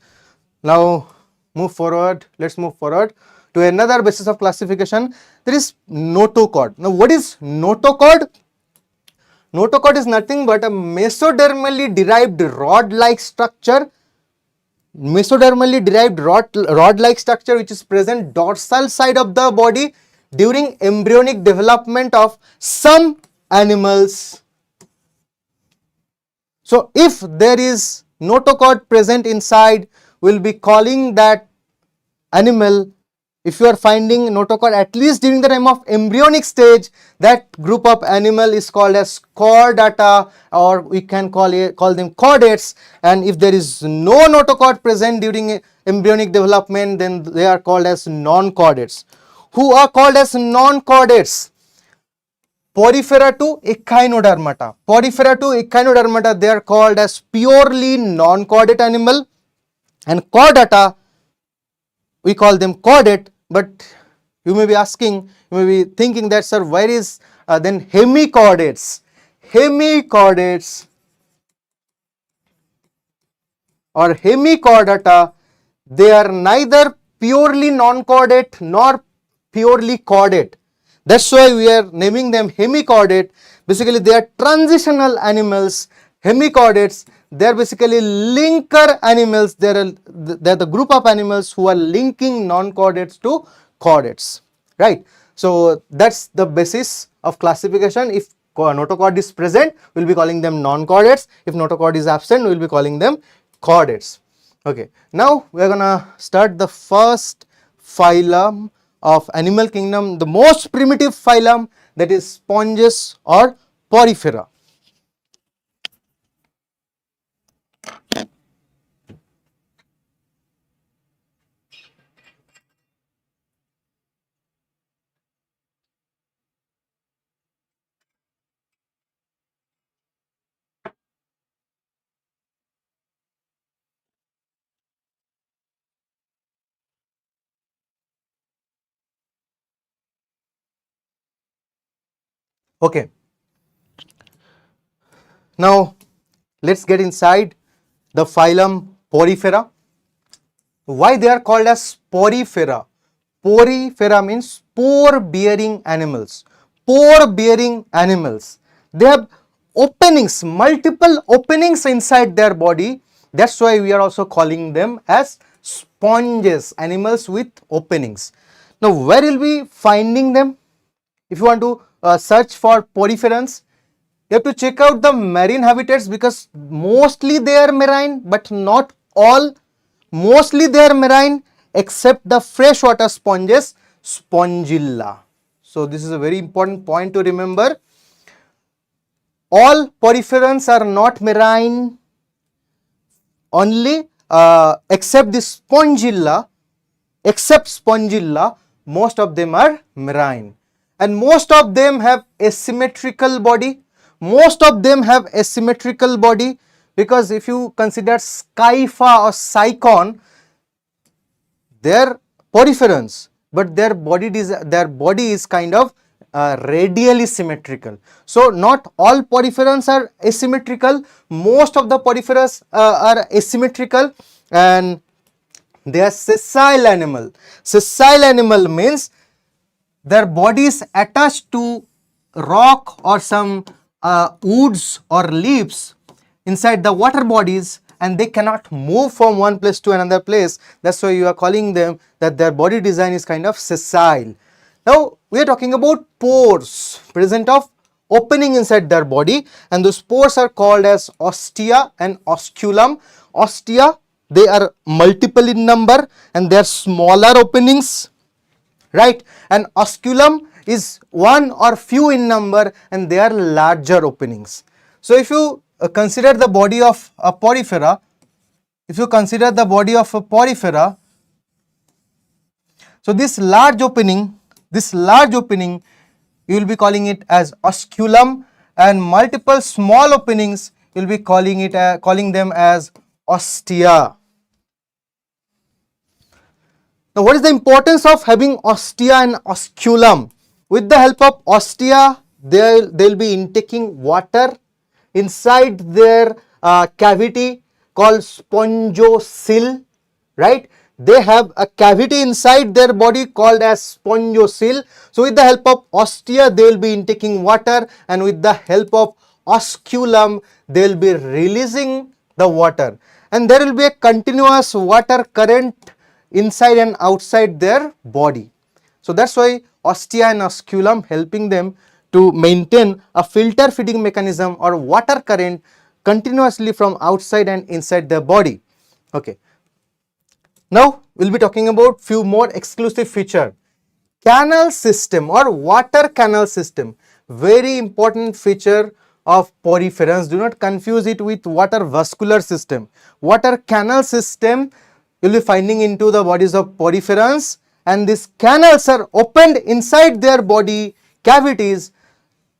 Now let's move forward to another basis of classification. There is notochord. Now what is notochord? Notochord is nothing but a mesodermally derived rod-like structure. Rod-like structure which is present dorsal side of the body during embryonic development of some animals. So if there is notochord present inside, we will be calling that animal, if you are finding notochord at least during the time of embryonic stage, that group of animal is called as chordata, or we can call them chordates. And if there is no notochord present during embryonic development, then they are called as non-chordates. Who are called as non-chordates? Porifera to Echinodermata. Porifera to Echinodermata, they are called as purely non-chordate animal, and Chordata, we call them chordate. But you may be asking, you may be thinking that, sir, where is then hemichordates? Hemichordates or hemichordata, they are neither purely non-chordate nor purely chordate. That's why we are naming them hemichordate. Basically, they are transitional animals. Hemichordates, they are basically linker animals. They are the group of animals who are linking non-chordates to chordates, right? So that's the basis of classification. If notochord is present, we'll be calling them non-chordates. If notochord is absent, we'll be calling them chordates. Okay, now we are gonna start the first phylum of animal kingdom, the most primitive phylum, that is sponges or porifera. Okay, now let's get inside the phylum Porifera. Why they are called as Porifera? Porifera means spore bearing animals. Pore bearing animals. They have openings, multiple openings inside their body. That's why we are also calling them as sponges, animals with openings. Now, where will we finding them? If you want to search for poriferans, you have to check out the marine habitats, because mostly they are marine, but not all. Mostly they are marine except the freshwater sponges, Spongilla. So this is a very important point to remember. All poriferans are not marine, only except the Spongilla. Except Spongilla, most of them are marine, and most of them have asymmetrical body. Most of them have asymmetrical body, because if you consider Scypha or Cycon, they're poriferans, but their body is kind of radially symmetrical. So not all poriferans are asymmetrical. Most of the poriferans are asymmetrical, and they are sessile animal. Sessile animal means their body is attached to rock or some woods or leaves inside the water bodies, and they cannot move from one place to another place. That's why you are calling them that their body design is kind of sessile. Now we are talking about pores present of opening inside their body, and those pores are called as ostia and osculum. Ostia, they are multiple in number and they are smaller openings, right? And osculum is one or few in number and they are larger openings. So if you consider the body of a porifera, so this large opening, you will be calling it as osculum, and multiple small openings you will be calling them as ostia. Now, what is the importance of having ostia and osculum? With the help of ostia, they will be intaking water inside their cavity called spongocoel, right? They have a cavity inside their body called as spongocoel. So with the help of ostia, they will be intaking water, and with the help of osculum, they will be releasing the water, and there will be a continuous water current inside and outside their body. So that's why ostia and osculum helping them to maintain a filter feeding mechanism or water current continuously from outside and inside their body. Okay. Now we'll be talking about few more exclusive feature. Canal system or water canal system, very important feature of poriferans. Do not confuse it with water vascular system. Water canal system you will be finding into the bodies of poriferans, and these canals are opened inside their body cavities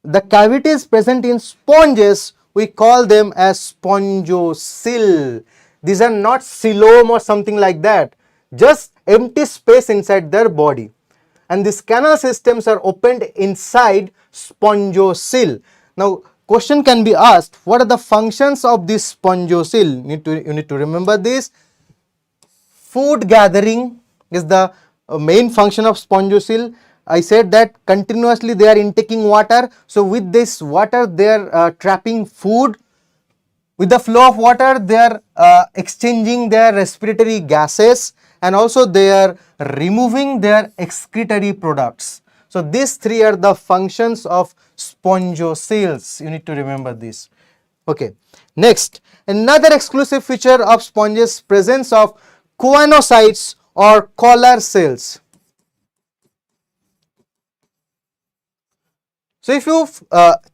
the cavities present in sponges, we call them as spongocyl. These are not coelom or something like that, just empty space inside their body. And these canal systems are opened inside spongocyl. Now, question can be asked, what are the functions of this spongocyl? You need to remember this. Food gathering is the main function of spongocyl. I said that continuously they are intaking water. So with this water they are trapping food. With the flow of water they are exchanging their respiratory gases, and also they are removing their excretory products. So these three are the functions of spongocyls. You need to remember this. Okay. Next, another exclusive feature of sponges, presence of choanocytes or collar cells. So if you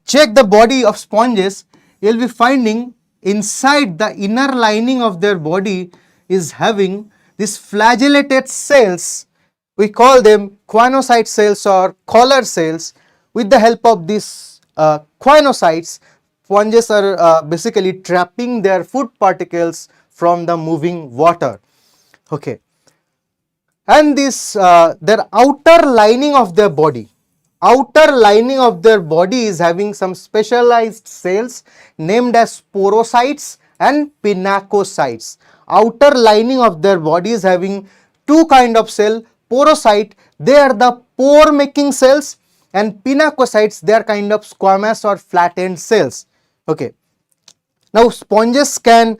check the body of sponges, you will be finding inside the inner lining of their body is having these flagellated cells. We call them choanocyte cells or collar cells. With the help of these choanocytes, sponges are basically trapping their food particles from the moving water. Okay. And this their outer lining of their body. Outer lining of their body is having some specialized cells named as porocytes and pinacocytes. Outer lining of their body is having two kind of cell. Porocyte, they are the pore making cells, and pinacocytes, they are kind of squamous or flattened cells. Okay. Now sponges can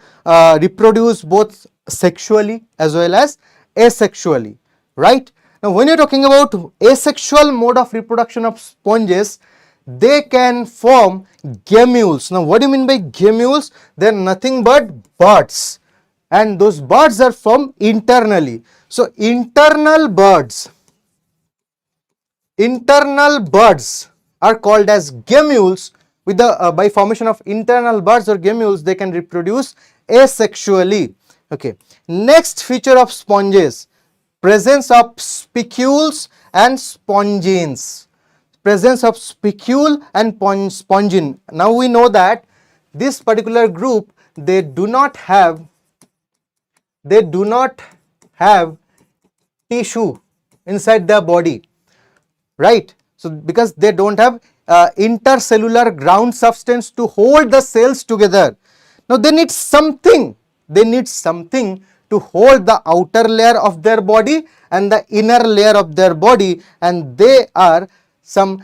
reproduce both sexually as well as asexually, right? Now when you are talking about asexual mode of reproduction of sponges, they can form gamules. Now what do you mean by gamules? They are nothing but buds, and those buds are formed internally. So internal buds are called as gamules. With the by formation of internal buds or gamules, they can reproduce asexually. Okay. Next feature of sponges, presence of spicules and spongins. Presence of spicule and spongin. Now we know that this particular group, they do not have tissue inside their body, right? So because they don't have intercellular ground substance to hold the cells together. Now they need something to hold the outer layer of their body and the inner layer of their body, and they are some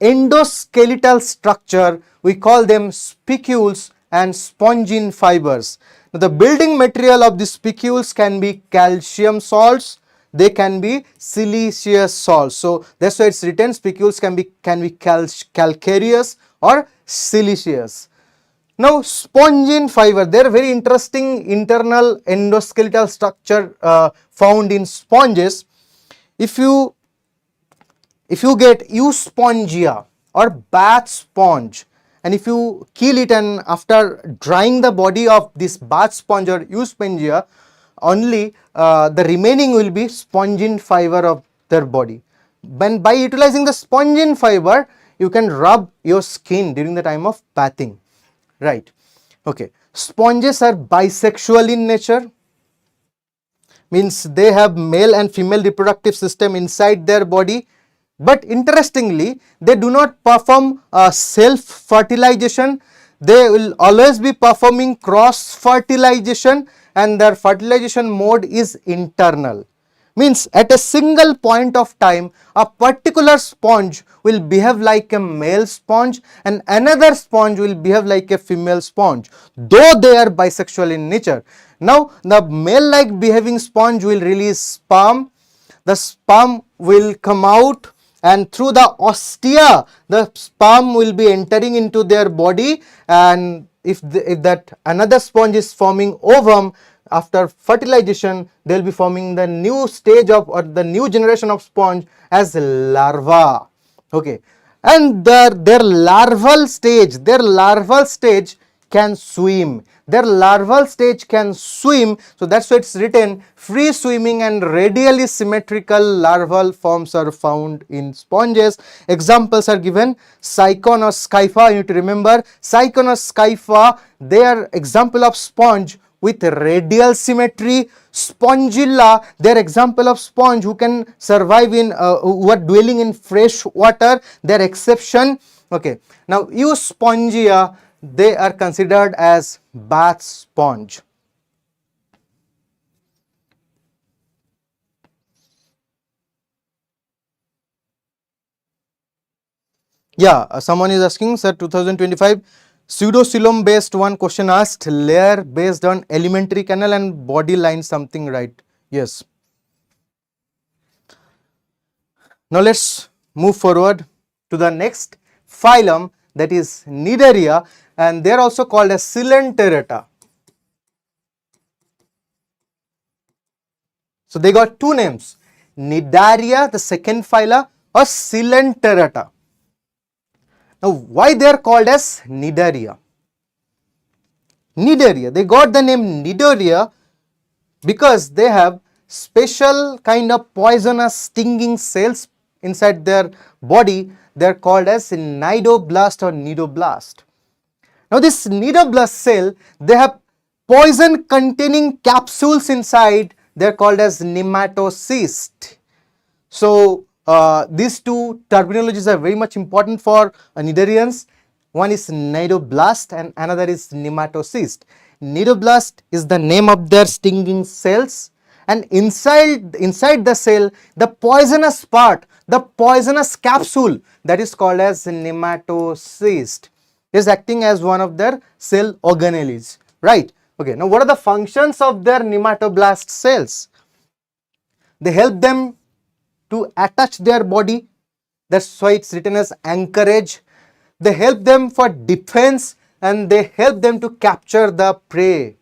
endoskeletal structure. We call them spicules and spongin fibers. Now the building material of the spicules can be calcium salts, they can be siliceous salts. So that's why it's written spicules can be calcareous or siliceous. Now spongin fiber, they are very interesting internal endoskeletal structure found in sponges. If you get euspongia or bath sponge, and if you kill it, and after drying the body of this bath sponge or euspongia, only the remaining will be spongin fiber of their body. When by utilizing the spongin fiber, you can rub your skin during the time of bathing, right? Okay. Sponges are bisexual in nature, means they have male and female reproductive system inside their body. But interestingly, they do not perform self-fertilization. They will always be performing cross-fertilization, and their fertilization mode is internal. Means at a single point of time, a particular sponge will behave like a male sponge and another sponge will behave like a female sponge, though they are bisexual in nature. Now the male-like behaving sponge will release sperm. The sperm will come out, and through the ostia the sperm will be entering into their body, and if that another sponge is forming ovum, after fertilization they will be forming the new stage of, or the new generation of sponge as larva. Okay. And their larval stage can swim. Their larval stage can swim. So that's why it's written free swimming and radially symmetrical larval forms are found in sponges. Examples are given. Cycon or Scypha, you need to remember. Cycon or Scypha, they are example of sponge with radial symmetry. Spongilla, they are example of sponge who can survive in, who are dwelling in fresh water. They are exception. Okay, now Euspongia, they are considered as bath sponge. Yeah, someone is asking, sir, 2025 pseudocoelom based one question asked, layer based on alimentary canal and body line something, right? Yes. Now let's move forward to the next phylum, that is Cnidaria, and they are also called as Coelenterata. So they got two names, Cnidaria, the second phyla, or Coelenterata. Now why they are called as Cnidaria? Cnidaria, they got the name Cnidaria because they have special kind of poisonous stinging cells inside their body. They are called as cnidoblast or cnidoblast. Now this cnidoblast cell, they have poison containing capsules inside. They are called as nematocyst. So these two terminologies are very much important for cnidarians. One is cnidoblast and another is nematocyst. Cnidoblast is the name of their stinging cells, and inside the cell, the poisonous part, the poisonous capsule, that is called as nematocyst, is acting as one of their cell organelles, right? Okay, now what are the functions of their nematoblast cells? They help them to attach their body. That's why it's written as anchorage. They help them for defense and they help them to capture the prey.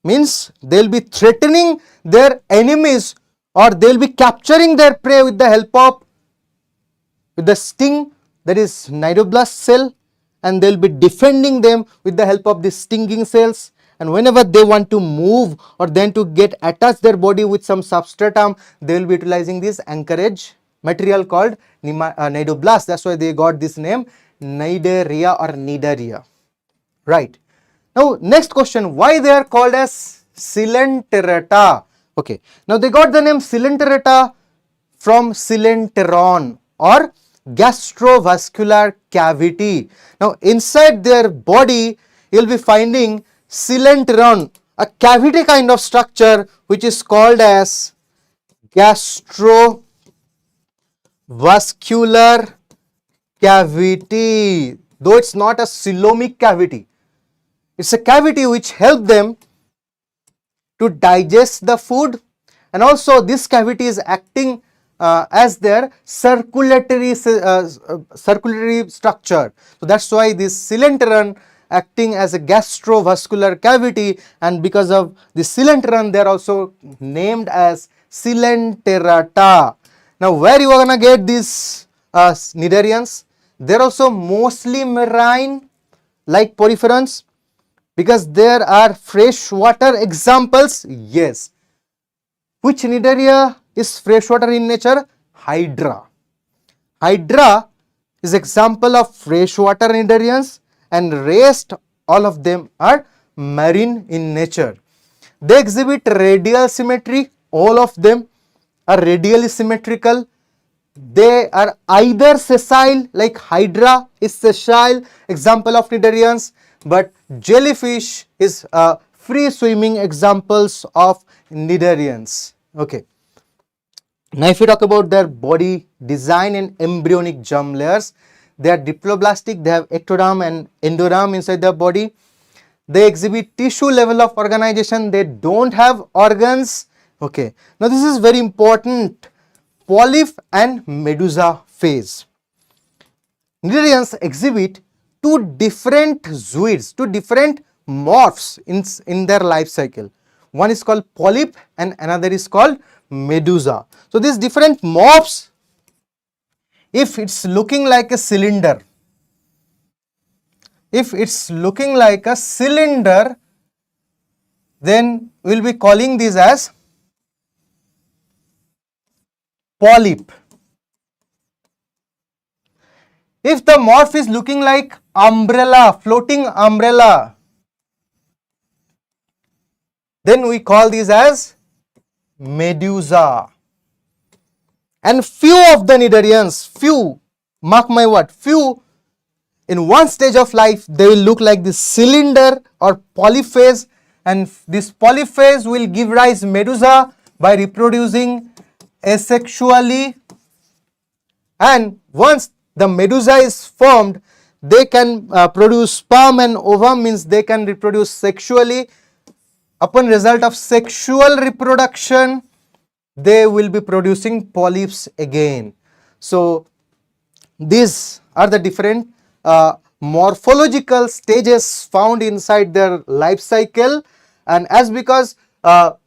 Means they'll be threatening their enemies or they'll be capturing their prey with the help of, with the sting, that is cnidoblast cell, and they'll be defending them with the help of the stinging cells. And whenever they want to move or then to get attach their body with some substratum, they will be utilizing this anchorage material called cnidoblast. That's why they got this name Cnidaria or Cnidaria, right? Now next question, why they are called as Coelenterata? Okay, now they got the name Coelenterata from coelenteron or gastrovascular cavity. Now inside their body you will be finding coelenteron, a cavity kind of structure which is called as gastrovascular cavity. Though it's not a coelomic cavity, it's a cavity which helps them to digest the food, and also this cavity is acting as their circulatory structure. So that's why this coelenteron acting as a gastrovascular cavity, and because of the coelenteron they are also named as Coelenterata. Now where you are gonna get these cnidarians? They are also mostly marine like poriferans, because there are freshwater examples. Yes. Which cnidaria is freshwater in nature? Hydra. Hydra is example of freshwater cnidarians, and rest all of them are marine in nature. They exhibit radial symmetry. All of them are radially symmetrical. They are either sessile, like Hydra is sessile, example of cnidarians, but jellyfish is free swimming examples of cnidarians. Okay. Now if you talk about their body design and embryonic germ layers, they are diploblastic, they have ectoderm and endoderm inside their body. They exhibit tissue level of organization, they don't have organs. Okay. Now this is very important, polyp and medusa phase. Cnidarians exhibit two different zooids, two different morphs in their life cycle. One is called polyp and another is called medusa. So these different morphs, if it's looking like a cylinder, if it's looking like a cylinder, then we'll be calling this as polyp. If the morph is looking like umbrella, floating umbrella, then we call these as medusa. And few of the cnidarians, few, mark my word, few, in one stage of life, they will look like this cylinder or polyphase, and this polyphase will give rise medusa by reproducing asexually, and once the medusa is formed, they can produce sperm and ovum, means they can reproduce sexually. Upon result of sexual reproduction, they will be producing polyps again. So these are the different morphological stages found inside their life cycle, and as because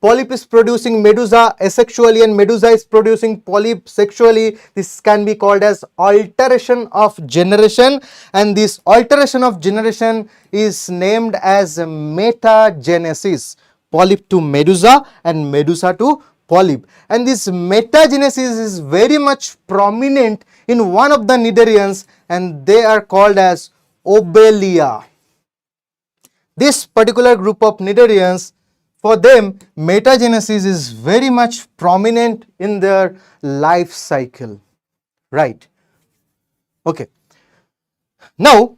polyp is producing medusa asexually and medusa is producing polyp sexually, this can be called as alteration of generation, and this alteration of generation is named as metagenesis. Polyp to medusa and medusa to polyp, and this metagenesis is very much prominent in one of the cnidarians, and they are called as obelia. This particular group of cnidarians, for them metagenesis is very much prominent in their life cycle, right? Okay. Now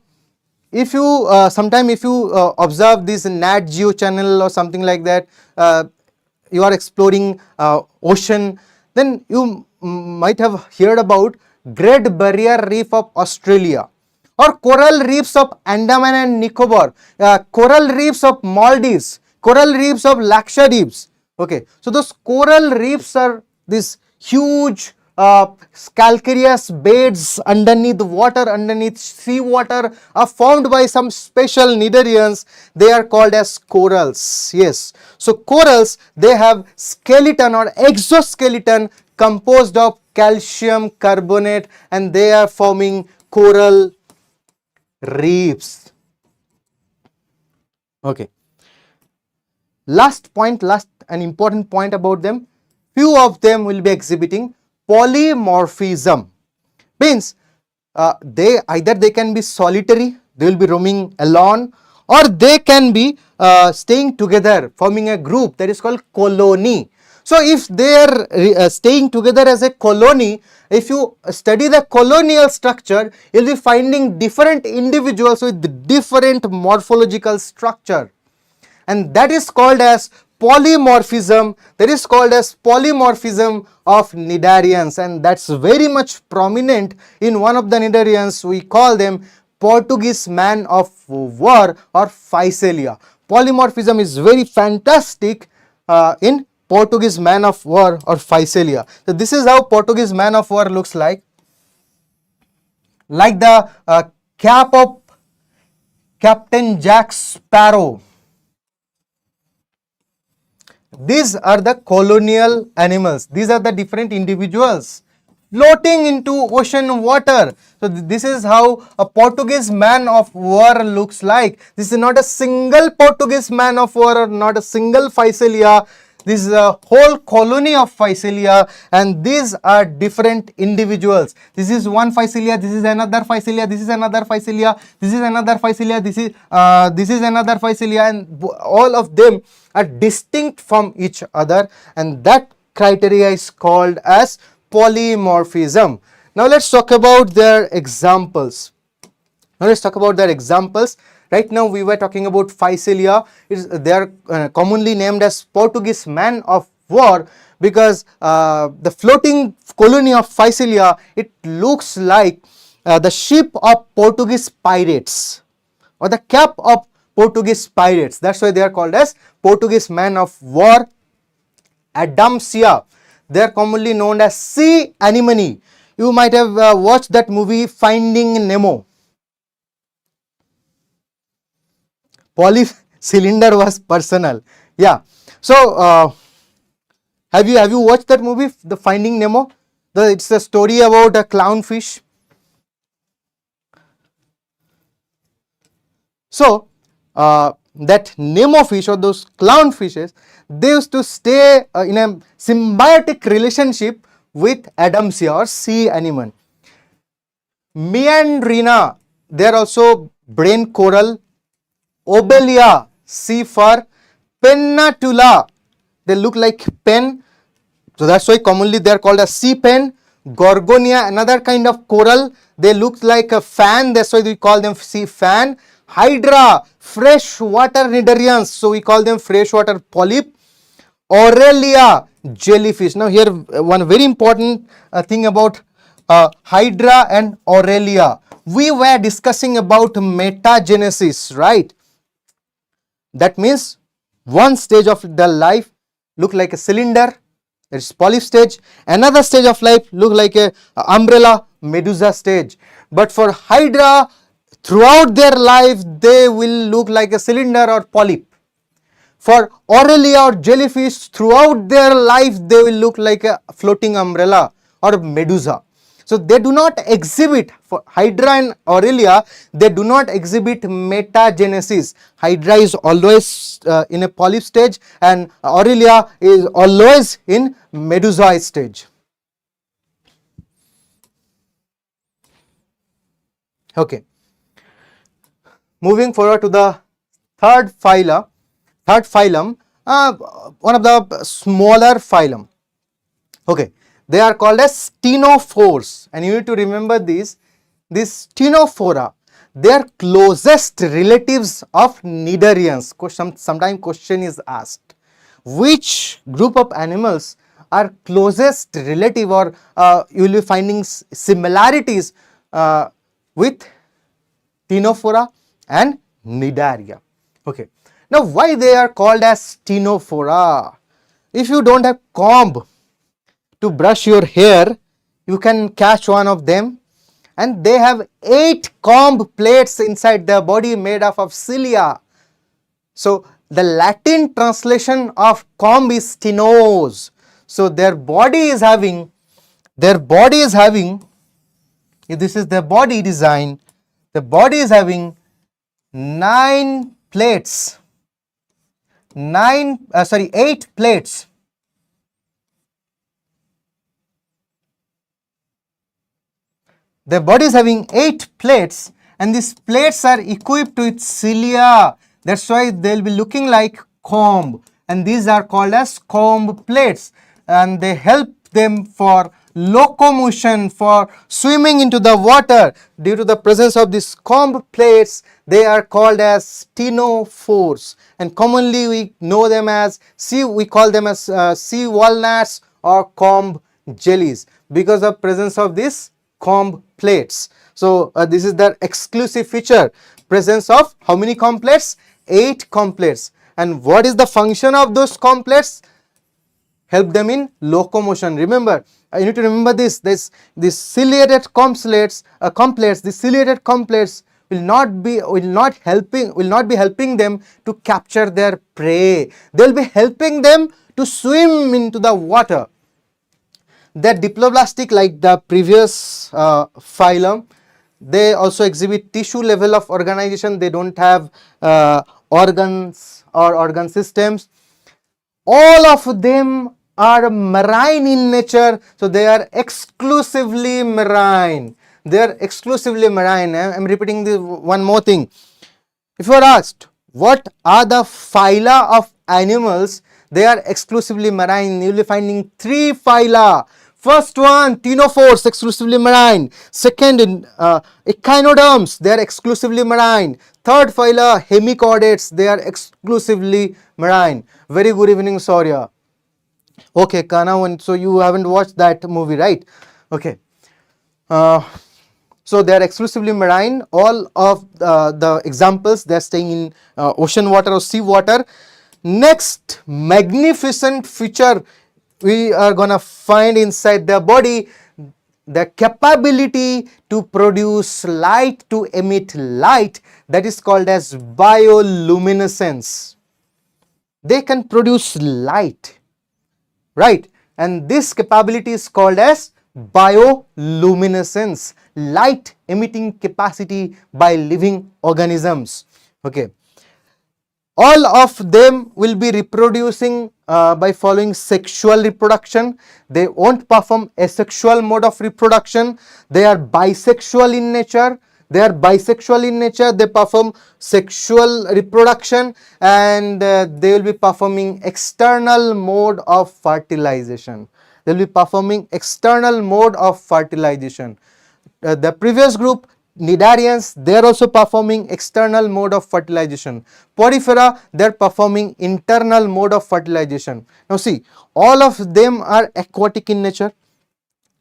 if you sometime if you observe this Nat Geo channel or something like that, you are exploring ocean, then you might have heard about Great Barrier Reef of Australia, or coral reefs of Andaman and Nicobar, coral reefs of Maldives, coral reefs of Lakshadweeps. Okay, so those coral reefs are these huge calcareous beds underneath water, underneath sea water, are formed by some special cnidarians. They are called as corals. Yes, so corals, they have skeleton or exoskeleton composed of calcium carbonate, and they are forming coral reefs. Okay, last and important point about them, few of them will be exhibiting polymorphism, means they can be solitary, they will be roaming alone, or they can be staying together forming a group, that is called colony. So if they are staying together as a colony, if you study the colonial structure, you will be finding different individuals with different morphological structure, and that is called as polymorphism. That is called as polymorphism of cnidarians, and that's very much prominent in one of the cnidarians. We call them Portuguese man of war or Physalia. Polymorphism is very fantastic in Portuguese man of war or Physalia. So this is how Portuguese man of war looks like the cap of Captain Jack Sparrow. These are the colonial animals. These are the different individuals floating into ocean water. So this is how a Portuguese man of war looks like. This is not a single Portuguese man of war, or not a single Physalia. This is a whole colony of Physalia, and these are different individuals. This is one Physalia, this is another Physalia, this is another Physalia, this is another Physalia, this is another Physalia, and all of them are distinct from each other, and that criteria is called as polymorphism. Now let's talk about their examples. Right now we were talking about Physalia. They are commonly named as Portuguese man of war because the floating colony of Physalia, it looks like the ship of Portuguese pirates or the cap of Portuguese pirates. That's why they are called as Portuguese man of war. Adamsia, they are commonly known as sea anemone. You might have watched that movie Finding Nemo. Polycylinder was personal. Yeah. So have you watched that movie, the Finding Nemo? It's a story about a clownfish. So that Nemo fish or those clownfishes, they used to stay in a symbiotic relationship with Adamsia or sea anemone. Meandrina, they are also brain coral. Obelia, sea fur. Pennatula, they look like pen, so that's why commonly they are called as sea pen. Gorgonia, another kind of coral, they look like a fan, that's why we call them sea fan. Hydra, freshwater cnidarians, so we call them freshwater polyp. Aurelia, jellyfish. Now here one very important thing about Hydra and Aurelia. We were discussing about metagenesis, right? That means one stage of the life look like a cylinder, it's polyp stage. Another stage of life look like a umbrella, medusa stage. But for Hydra, throughout their life they will look like a cylinder or polyp. For Aurelia or jellyfish, throughout their life they will look like a floating umbrella or medusa. So they do not exhibit, for Hydra and Aurelia, they do not exhibit metagenesis. Hydra is always in a polyp stage and Aurelia is always in medusa stage. Okay. Moving forward to the third phylum, one of the smaller phylum. Okay, they are called as ctenophores, and you need to remember these ctenophora, they are closest relatives of cnidarians. Sometimes question is asked, which group of animals are closest relative, or you will be finding similarities with ctenophora and cnidaria. Okay, now why they are called as ctenophora? If you don't have comb to brush your hair, you can catch one of them, and they have 8 comb plates inside their body made up of cilia. So the Latin translation of comb is stenos. So their body is having, if this is their body design, the body is having 8 plates. The body is having 8 plates, and these plates are equipped with cilia. That's why they will be looking like comb, and these are called as comb plates, and they help them for locomotion, for swimming into the water. Due to the presence of these comb plates, they are called as ctenophores, and commonly we know them as sea walnuts or comb jellies because of presence of this comb plates. So this is the exclusive feature, presence of how many comb plates? 8 comb plates. And what is the function of those comb plates? Help them in locomotion. Remember, you need to remember this ciliated comb plates, the ciliated comb plates will not be helping them to capture their prey. They will be helping them to swim into the water. They're diploblastic like the previous phylum. They also exhibit tissue level of organization. They don't have organs or organ systems. All of them are marine in nature, so they are exclusively marine. They are exclusively marine. I am repeating this one more thing. If you are asked what are the phyla of animals, they are exclusively marine. You will be finding 3 phyla. First one, ctenophores, exclusively marine. Second, echinoderms, they are exclusively marine. Third phyla, hemichordates, they are exclusively marine. Very good evening, Saurya. Okay, Kana, so you haven't watched that movie, right? Okay. So they are exclusively marine. All of the examples, they are staying in ocean water or sea water. Next magnificent feature we are gonna find inside their body, the capability to produce light, to emit light, that is called as bioluminescence. They can produce light, right? And this capability is called as bioluminescence, light emitting capacity by living organisms. Okay, all of them will be reproducing by following sexual reproduction. They won't perform asexual mode of reproduction. They are bisexual in nature. They perform sexual reproduction, and they will be performing external mode of fertilization. They will be performing external mode of fertilization. The previous group, Cnidarians, they are also performing external mode of fertilization. Porifera, they are performing internal mode of fertilization. Now see, all of them are aquatic in nature.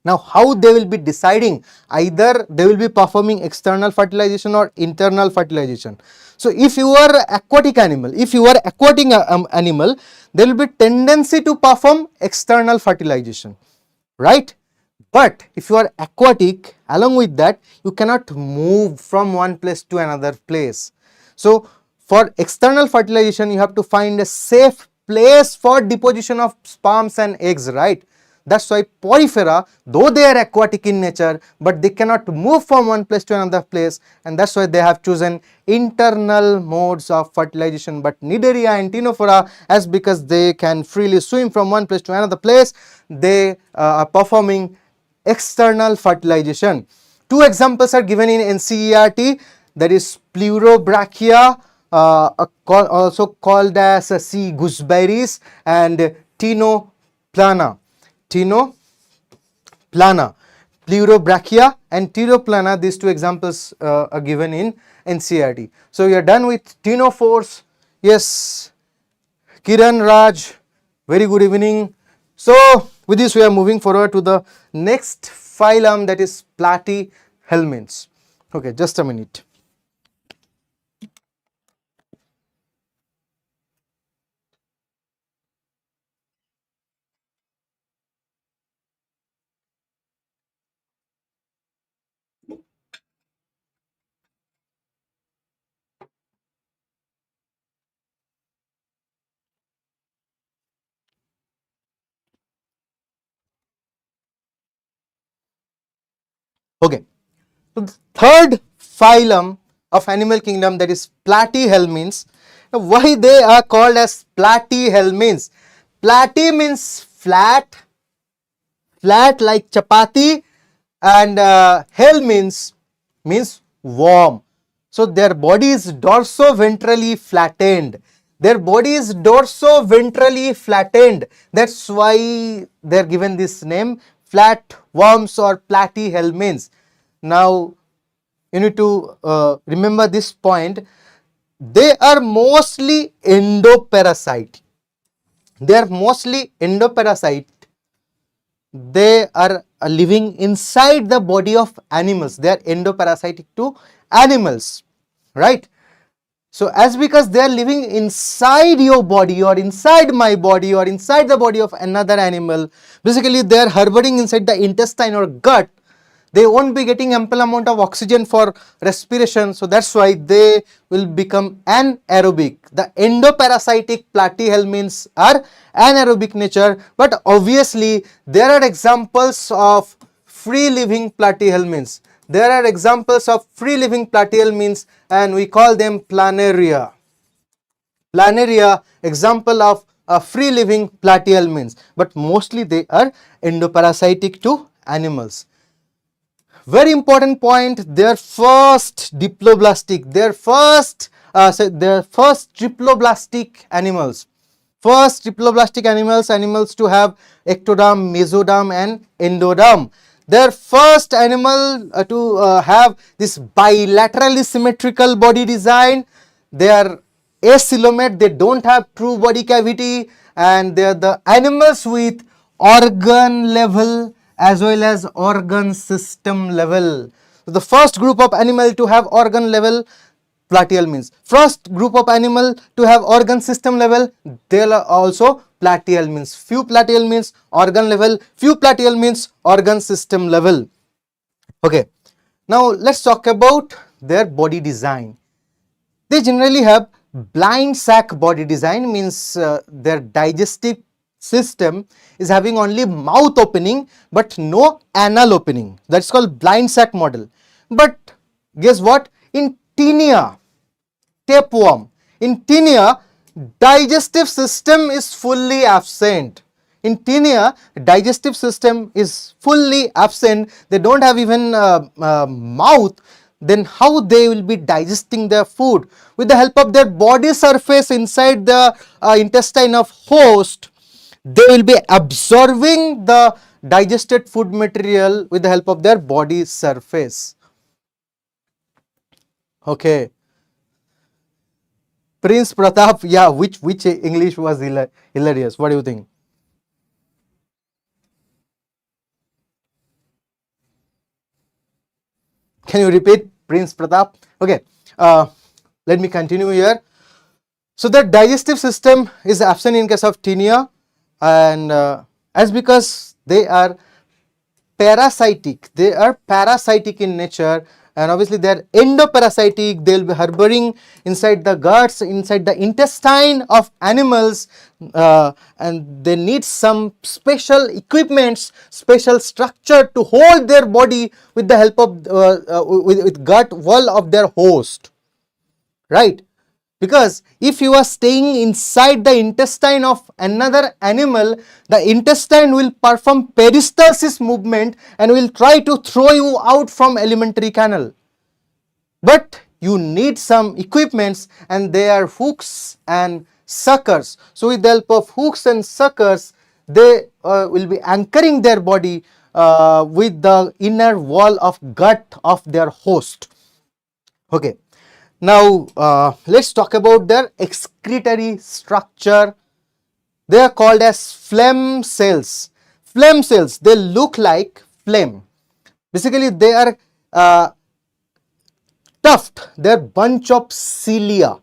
Now how they will be deciding? Either they will be performing external fertilization or internal fertilization. So if you are aquatic animal, animal, there will be tendency to perform external fertilization, right? But if you are aquatic, along with that, you cannot move from one place to another place. So for external fertilization, you have to find a safe place for deposition of sperms and eggs, right? That's why Porifera, though they are aquatic in nature, but they cannot move from one place to another place, and that's why they have chosen internal modes of fertilization. But Cnidaria and Ctenophora, as because they can freely swim from one place to another place, they are performing external fertilization. Two examples are given in NCERT, that is Pleurobrachia, also called as sea gooseberries, and Tinoplana. Pleurobrachia and Tinoplana, these two examples are given in NCERT. So we are done with ctenophores. Yes, Kiran, Raj, very good evening. So with this we are moving forward to the next phylum, that is Platyhelminthes. Okay, just a minute. Okay, so the third phylum of animal kingdom, that is Platyhelminthes. Now why they are called as Platyhelminthes? Platy means flat like chapati, and hell means warm. So their body is dorso-ventrally flattened. That's why they are given this name, flatworms or platyhelminths. Now you need to remember this point. They are mostly endoparasite. They are living inside the body of animals. They are endoparasitic to animals, right? So as because they are living inside your body or inside my body or inside the body of another animal, basically they are harboring inside the intestine or gut. They won't be getting ample amount of oxygen for respiration, so that's why they will become anaerobic. The endoparasitic platyhelminths are anaerobic nature, but obviously there are examples of free living platyhelminths. And we call them planaria. Example of a free living platyhelminths, but mostly they are endoparasitic to animals. Very important point, their first diploblastic, triploblastic animals. Animals to have ectoderm, mesoderm and endoderm. Their first animal to have this bilaterally symmetrical body design. They are acoelomate, they don't have true body cavity, and they are the animals with organ level as well as organ system level. So the first group of animal to have organ level, platyhelminths. First group of animal to have organ system level, they are also platyhelminths. Few platyhelminths organ level, few platyhelminths organ system level. Okay, now let's talk about their body design. They generally have blind sac body design, means their digestive system is having only mouth opening but no anal opening. That's called blind sac model. But guess what? In Taenia, tapeworm. In Taenia, digestive system is fully absent. In Taenia, digestive system is fully absent. They don't have even mouth. Then how they will be digesting their food? With the help of their body surface inside the intestine of host, they will be absorbing the digested food material with the help of their body surface. Okay. Prince Pratap, yeah, which English was hilarious? What do you think? Can you repeat, Prince Pratap? Okay, let me continue here. So the digestive system is absent in case of Taenia, and as because they are parasitic, they are parasitic in nature, and obviously they are endoparasitic. They will be harboring inside the guts, inside the intestine of animals, and they need some special equipments, special structure to hold their body with the help of with gut wall of their host, right? Because if you are staying inside the intestine of another animal, the intestine will perform peristalsis movement and will try to throw you out from alimentary canal. But you need some equipments, and they are hooks and suckers. So with the help of hooks and suckers, they will be anchoring their body with the inner wall of gut of their host. Okay. Now, let's talk about their excretory structure. They are called as phlegm cells. Phlegm cells, they look like phlegm. Basically, they are tuft, they are bunch of cilia.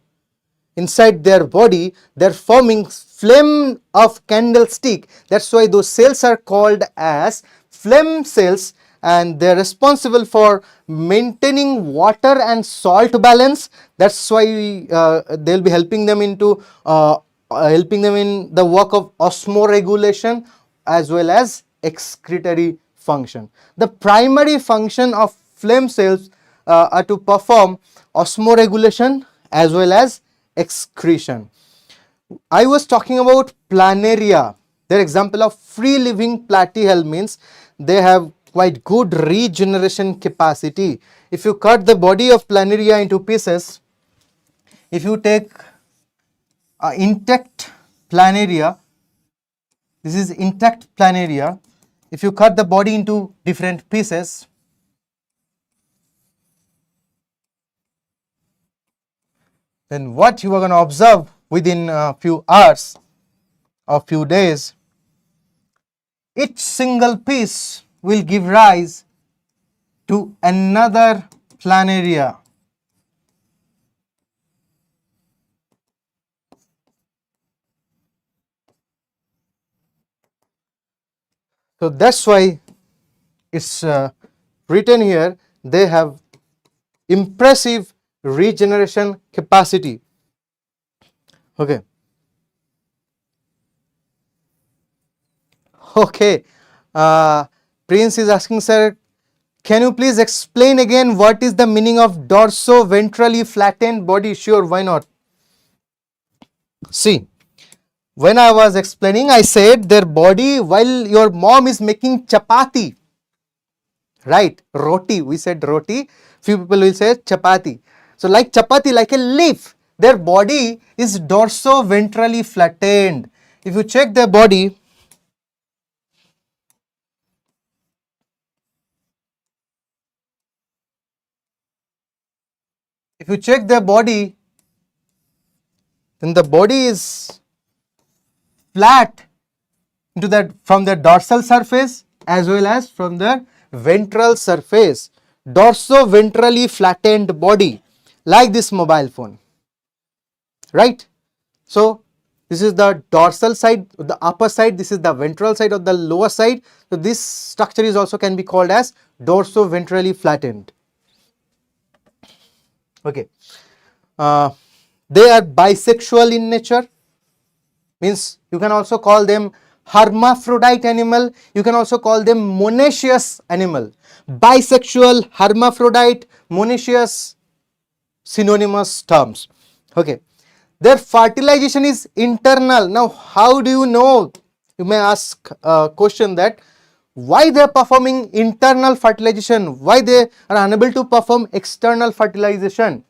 Inside their body, they are forming phlegm of candlestick. That's why those cells are called as phlegm cells, and they are responsible for maintaining water and salt balance. That's why they will be helping them into helping them in the work of osmoregulation as well as excretory function. The primary function of phlegm cells are to perform osmoregulation as well as excretion. I was talking about planaria. They're example of free living platyhelminthes. They have quite good regeneration capacity. If you cut the body of planaria into pieces, if you take intact planaria, this is intact planaria. If you cut the body into different pieces, then what you are going to observe within a few hours or few days, each single piece will give rise to another planaria. So that's why it's written here, they have impressive regeneration capacity. Okay. Okay. Prince is asking, sir, can you please explain again what is the meaning of dorso-ventrally flattened body? Sure, why not? See, when I was explaining, I said their body, while your mom is making chapati, right? Roti, we said roti. Few people will say chapati. So like chapati, like a leaf, their body is dorso-ventrally flattened. If you check their body, then the body is flat into that from the dorsal surface as well as from the ventral surface. Dorso-ventrally flattened body, like this mobile phone, right? So this is the dorsal side, the upper side, this is the ventral side of the lower side. So this structure is also can be called as dorso-ventrally flattened. Okay. They are bisexual in nature, means you can also call them hermaphrodite animal, you can also call them monoecious animal. Bisexual, hermaphrodite, monoecious, synonymous terms. Okay, their fertilization is internal. Now how do you know? You may ask a question that why they are performing internal fertilization, why they are unable to perform external fertilization.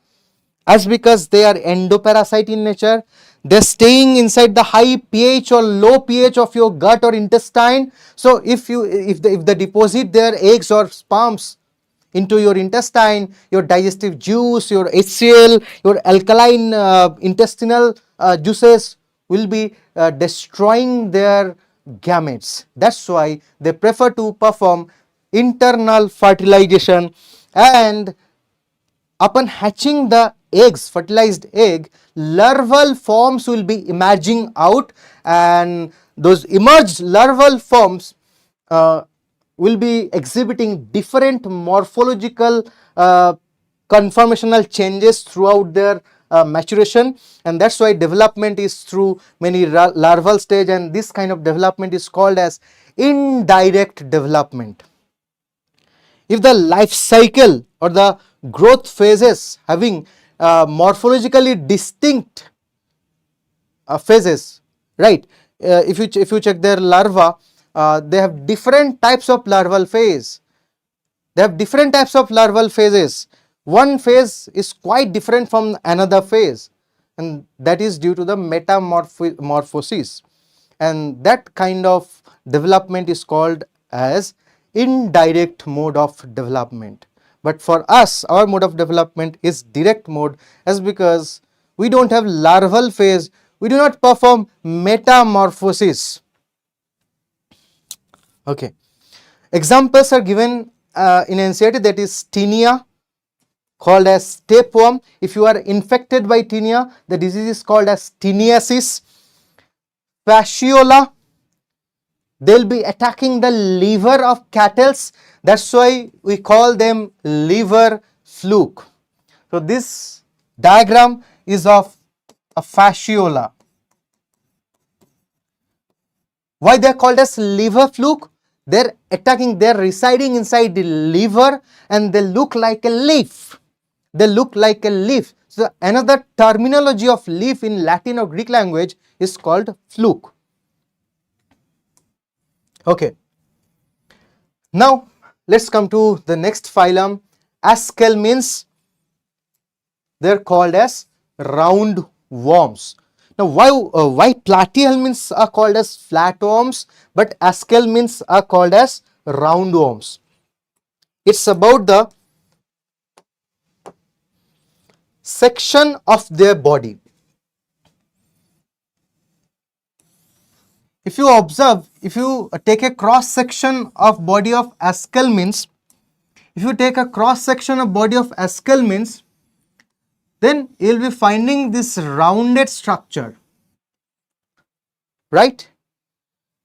As because they are endoparasite in nature, they're staying inside the high pH or low pH of your gut or intestine. So if they deposit their eggs or sperms into your intestine, your digestive juice, your HCl, your alkaline intestinal juices will be destroying their gametes. That's why they prefer to perform internal fertilization. And upon hatching the eggs, fertilized egg, larval forms will be emerging out, and those emerged larval forms will be exhibiting different morphological conformational changes throughout their maturation, and that's why development is through many larval stage, and this kind of development is called as indirect development. If the life cycle or the growth phases having morphologically distinct phases, right? If you check their larva, they have different types of larval phase. They have different types of larval phases. One phase is quite different from another phase, and that is due to the metamorphosis, and that kind of development is called as indirect mode of development. But for us, our mode of development is direct mode, as because we don't have larval phase, we do not perform metamorphosis. Okay, examples are given in NCERT, that is tinea, called as tapeworm. If you are infected by tinea, the disease is called as tiniasis. Fasciola, they'll be attacking the liver of cattle. That's why we call them liver fluke. So this diagram is of a fasciola. Why they are called as liver fluke? They're attacking, they're residing inside the liver, and they look like a leaf. They look like a leaf. So another terminology of leaf in Latin or Greek language is called fluke. Okay. Now let's come to the next phylum, Aschelminthes. They're called as round worms. Now why Platyhelminthes are called as flatworms, but Aschelminthes are called as roundworms? It's about the section of their body. If you observe, if you take a cross section of body of Aschelminthes, if you take a cross section of body of Aschelminthes, then you will be finding this rounded structure, right?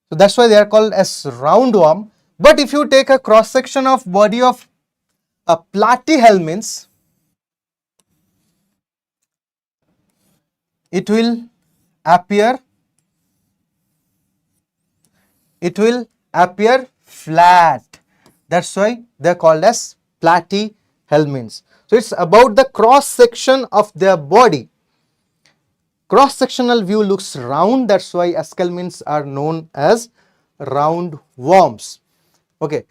So that's why they are called as roundworm. But if you take a cross section of body of a Platyhelminthes, it will appear flat. That's why they are called as Platyhelminthes. So it's about the cross section of their body. Cross sectional view looks round, that's why Aschelminthes are known as round worms. Okay,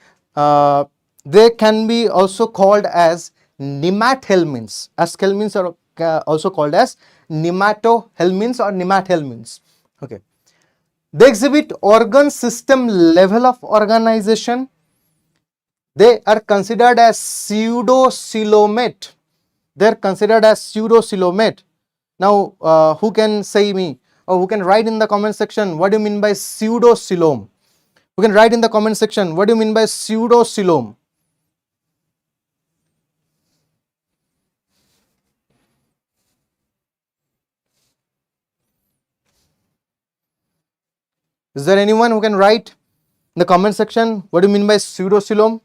they can be also called as nemathelminths. Aschelminthes are also called as nematohelminths or nemathelminths. Okay, they exhibit organ system level of organization. They are considered as pseudocoelomate. They are considered as pseudocoelomate. Now, who can say me, or who can write in the comment section, what do you mean by pseudocoelom? Who can write in the comment section, what do you mean by pseudocoelom? Is there anyone who can write in the comment section, what do you mean by pseudocoelom?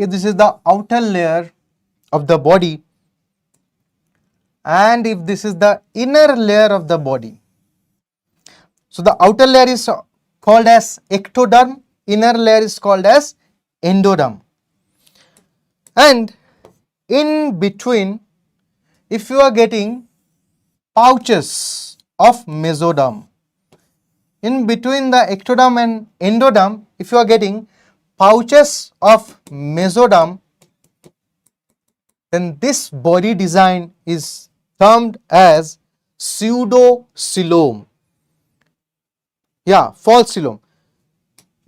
if this is the outer layer of the body and if this is the inner layer of the body. So the outer layer is called as ectoderm, inner layer is called as endoderm. And in between, if you are getting pouches of mesoderm, in between the ectoderm and endoderm, if you are getting pouches of mesoderm, then this body design is termed as pseudocoelom. Yeah, false coelom.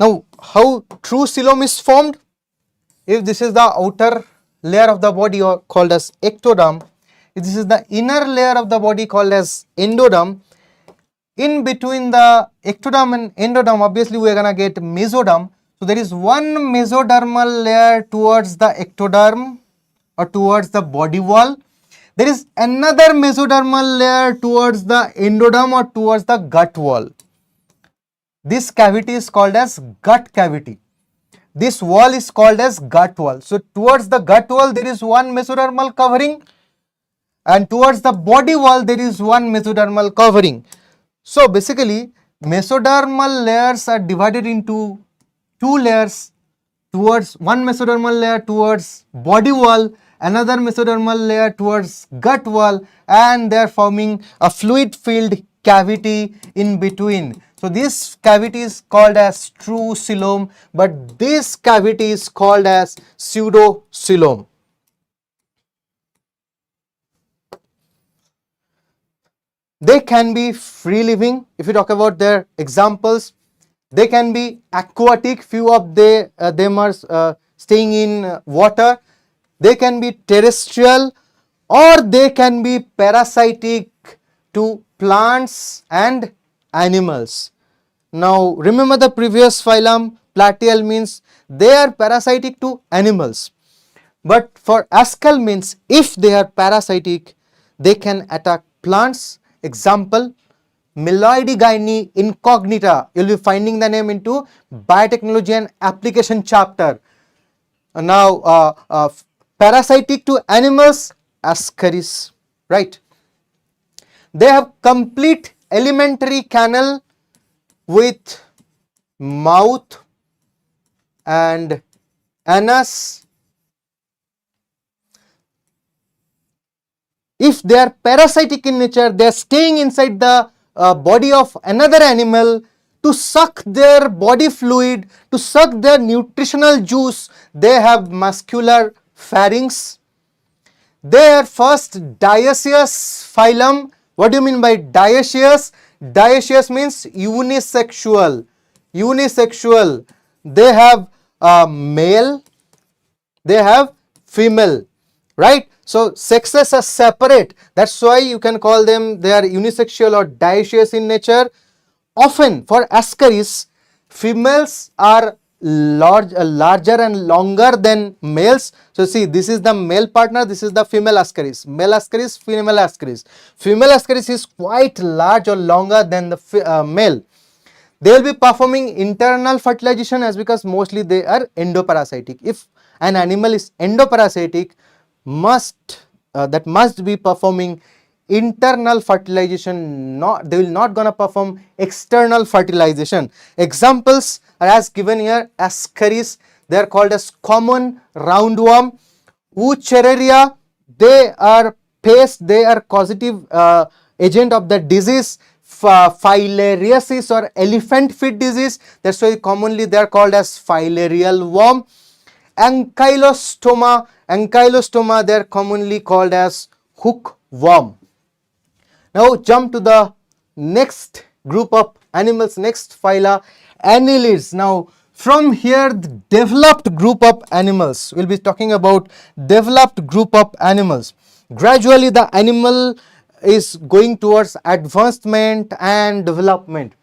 Now, how true coelom is formed? If this is the outer layer of the body or called as ectoderm, if this is the inner layer of the body called as endoderm, in between the ectoderm and endoderm, obviously we are going to get mesoderm. So there is one mesodermal layer towards the ectoderm or towards the body wall. There is another mesodermal layer towards the endoderm or towards the gut wall. This cavity is called as gut cavity. This wall is called as gut wall. So towards the gut wall there is one mesodermal covering and towards the body wall there is one mesodermal covering. So basically mesodermal layers are divided into two layers, towards one mesodermal layer towards body wall, another mesodermal layer towards gut wall, and they are forming a fluid filled cavity in between. So this cavity is called as true coelom, but this cavity is called as pseudocoelom. They can be free living. If you talk about their examples, they can be aquatic, few of them are staying in water. They can be terrestrial or they can be parasitic to plants and animals. Now remember the previous phylum Platyhelminthes, they are parasitic to animals. But for Aschelminthes, if they are parasitic, they can attack plants. Example, Meloidigyne incognita. You will be finding the name into biotechnology and application chapter. Now, parasitic to animals, Ascaris, right? They have complete alimentary canal with mouth and anus. If they are parasitic in nature, they are staying inside the body of another animal to suck their body fluid, to suck their nutritional juice. They have muscular pharynx. They are first dioecious phylum. What do you mean by dioecious? Dioecious means unisexual. Unisexual. They have male, they have female, right? So sexes are separate. That's why you can call them, they are unisexual or dioecious in nature. Often for Ascaris, females are larger and longer than males. So see, this is the male partner, this is the female Ascaris. Male Ascaris, female Ascaris. Female Ascaris is quite large or longer than the male. They will be performing internal fertilization as because mostly they are endoparasitic. If an animal is endoparasitic, that must be performing internal fertilization. They will not gonna perform external fertilization. Examples are as given here. Ascaris, they are called as common roundworm. Wuchereria, they are pest, they are causative agent of the disease. Filariasis or elephant feet disease, that's why commonly they are called as filarial worm. Ankylostoma, they are commonly called as hookworm. Now jump to the next group of animals, next phyla, annelids. Now from here, the developed group of animals, we'll be talking about developed group of animals. Gradually the animal is going towards advancement and development.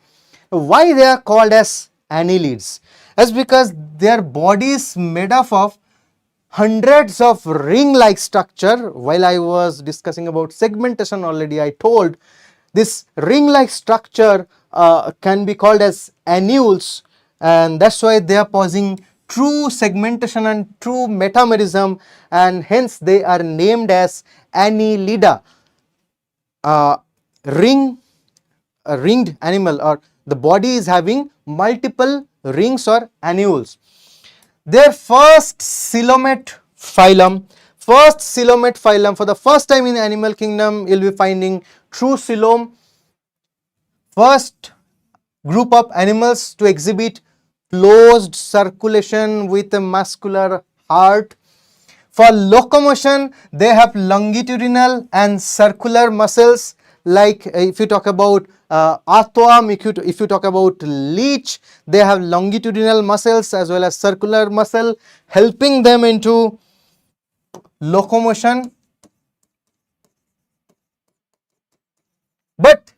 Why they are called as annelids? As because their body is made up of hundreds of ring-like structure. While I was discussing about segmentation already, I told this ring-like structure can be called as annules, and that's why they are posing true segmentation and true metamerism, and hence they are named as Annelida. Ring, a ringed animal, or the body is having multiple rings or annules. Their first coelomate phylum, for the first time in the animal kingdom, you will be finding true coelom. First group of animals to exhibit closed circulation with a muscular heart. For locomotion, they have longitudinal and circular muscles, like if you talk about earthworm, if you talk about leech, they have longitudinal muscles as well as circular muscle, helping them into locomotion. But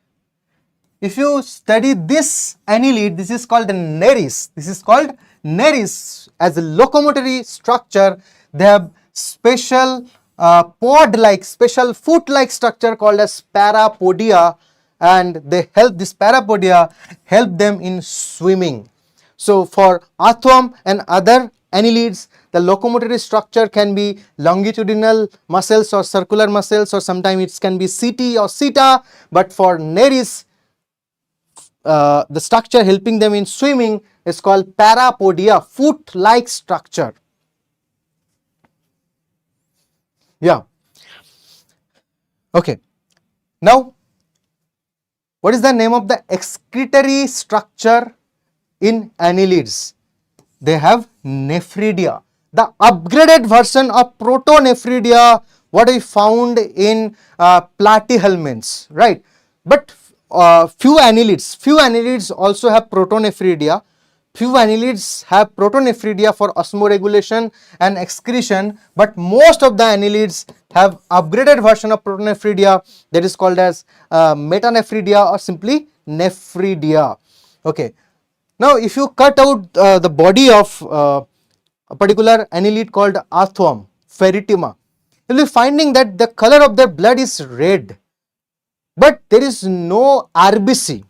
if you study this annelid, this is called Neris. This is called Neris as a locomotory structure. They have special pod-like, special foot-like structure called as parapodia, and they help, this parapodia help them in swimming. So for earthworm and other annelids, the locomotory structure can be longitudinal muscles or circular muscles, or sometimes it can be CT or CETA, but for Neris, the structure helping them in swimming is called parapodia, foot-like structure. Yeah. Okay. Now, what is the name of the excretory structure in annelids? They have nephridia, the upgraded version of protonephridia, what we found in platyhelminthes, right? But few annelids also have protonephridia. Few annelids have protonephridia for osmoregulation and excretion, but most of the annelids have upgraded version of protonephridia, that is called as metanephridia or simply nephridia. Okay. Now, if you cut out the body of a particular annelid called earthworm, Ferritima, you will be finding that the color of their blood is red, but there is no RBC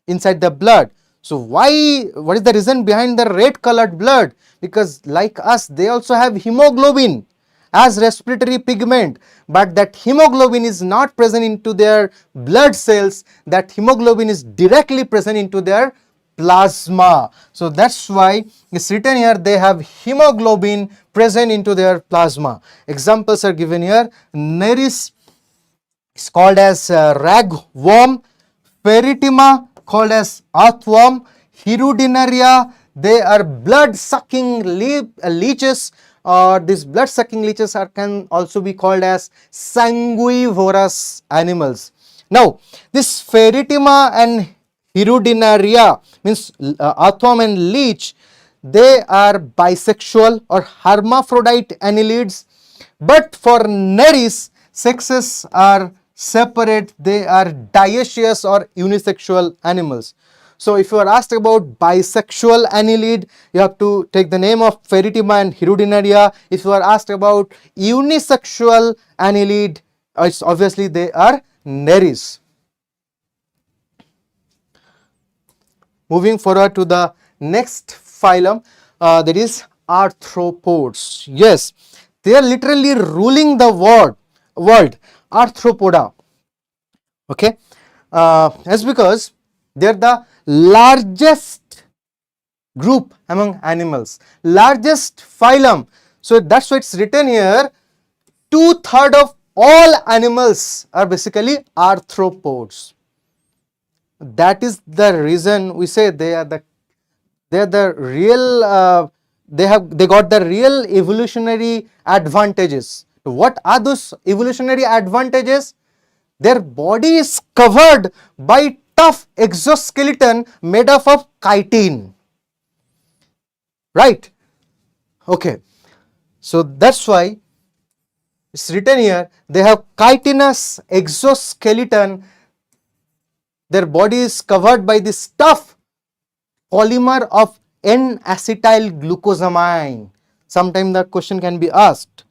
inside the blood. So what is the reason behind the red colored blood? Because like us, they also have hemoglobin as respiratory pigment, but that hemoglobin is not present into their blood cells. That hemoglobin is directly present into their plasma. So that's why it's written here, they have hemoglobin present into their plasma. Examples are given here. Neris is called as ragworm, Ferritima called as earthworm, Hirudinaria, they are blood sucking leeches, or these blood sucking leeches can also be called as sanguivorous animals. Now, this Ferritima and Hirudinaria, means earthworm and leech, they are bisexual or hermaphrodite annelids, but for Neris, sexes are separate, they are dioecious or unisexual animals. So if you are asked about bisexual annelid, you have to take the name of Ferritima and Hirudinaria. If you are asked about unisexual annelid, it's obviously they are Neris. Moving forward to the next phylum, that is arthropods. Yes, they are literally ruling the world, arthropoda. Okay, that's because they are the largest group among animals, largest phylum. So that's why it's written here, 2/3 of all animals are basically arthropods. That is the reason we say they are the real they got the real evolutionary advantages. What are those evolutionary advantages? Their body is covered by tough exoskeleton made up of chitin, right? Okay, so that's why it's written here, they have chitinous exoskeleton. Their body is covered by this tough polymer of N-acetyl glucosamine. Sometimes the question can be asked.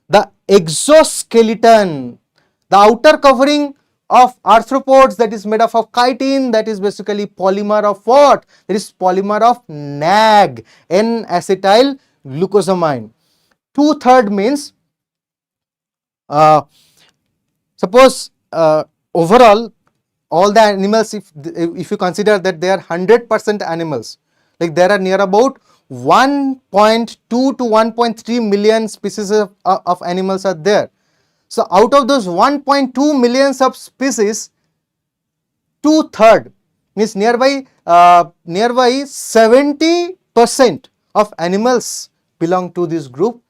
The exoskeleton, the outer covering of arthropods that is made up of chitin, that is basically polymer of what? That is polymer of NAG, N-acetyl glucosamine. 2/3 means suppose overall all the animals, if you consider that they are 100% animals, like there are near about 1.2 to 1.3 million species of animals are there. So out of those 1.2 millions of species, 2/3 means nearby 70% of animals belong to this group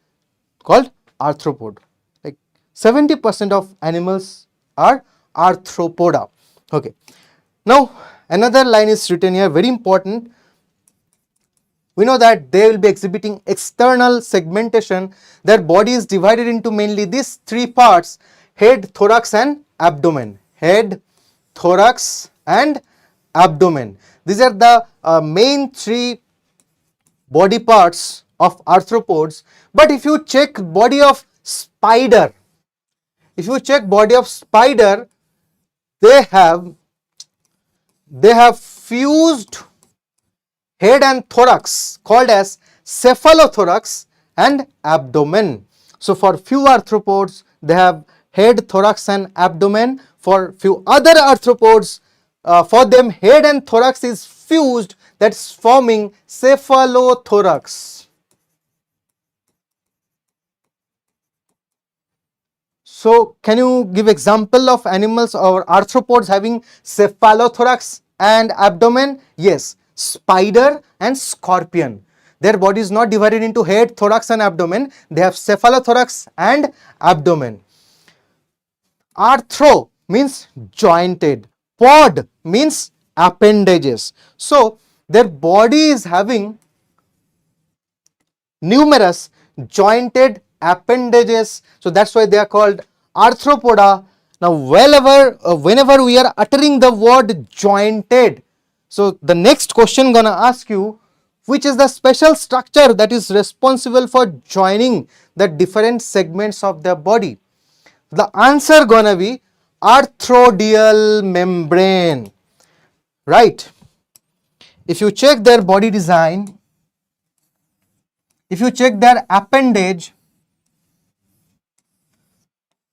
called arthropod. Like 70% of animals are arthropoda. Okay. Now another line is written here, very important. We know that they will be exhibiting external segmentation. Their body is divided into mainly these three parts: head, thorax and abdomen. Head, thorax and abdomen. These are the main three body parts of arthropods. But if you check body of spider, they have fused head and thorax called as cephalothorax and abdomen. So for few arthropods they have head, thorax and abdomen. For few other arthropods, for them head and thorax is fused, that's forming cephalothorax. So can you give example of animals or arthropods having cephalothorax and abdomen? Yes, spider and scorpion. Their body is not divided into head, thorax and abdomen. They have cephalothorax and abdomen. Arthro means jointed. Pod means appendages. So their body is having numerous jointed appendages. So that's why they are called arthropoda. Now whenever we are uttering the word jointed, so the next question gonna ask you, which is the special structure that is responsible for joining the different segments of the body? The answer gonna be arthrodial membrane, right? If you check their body design, if you check their appendage,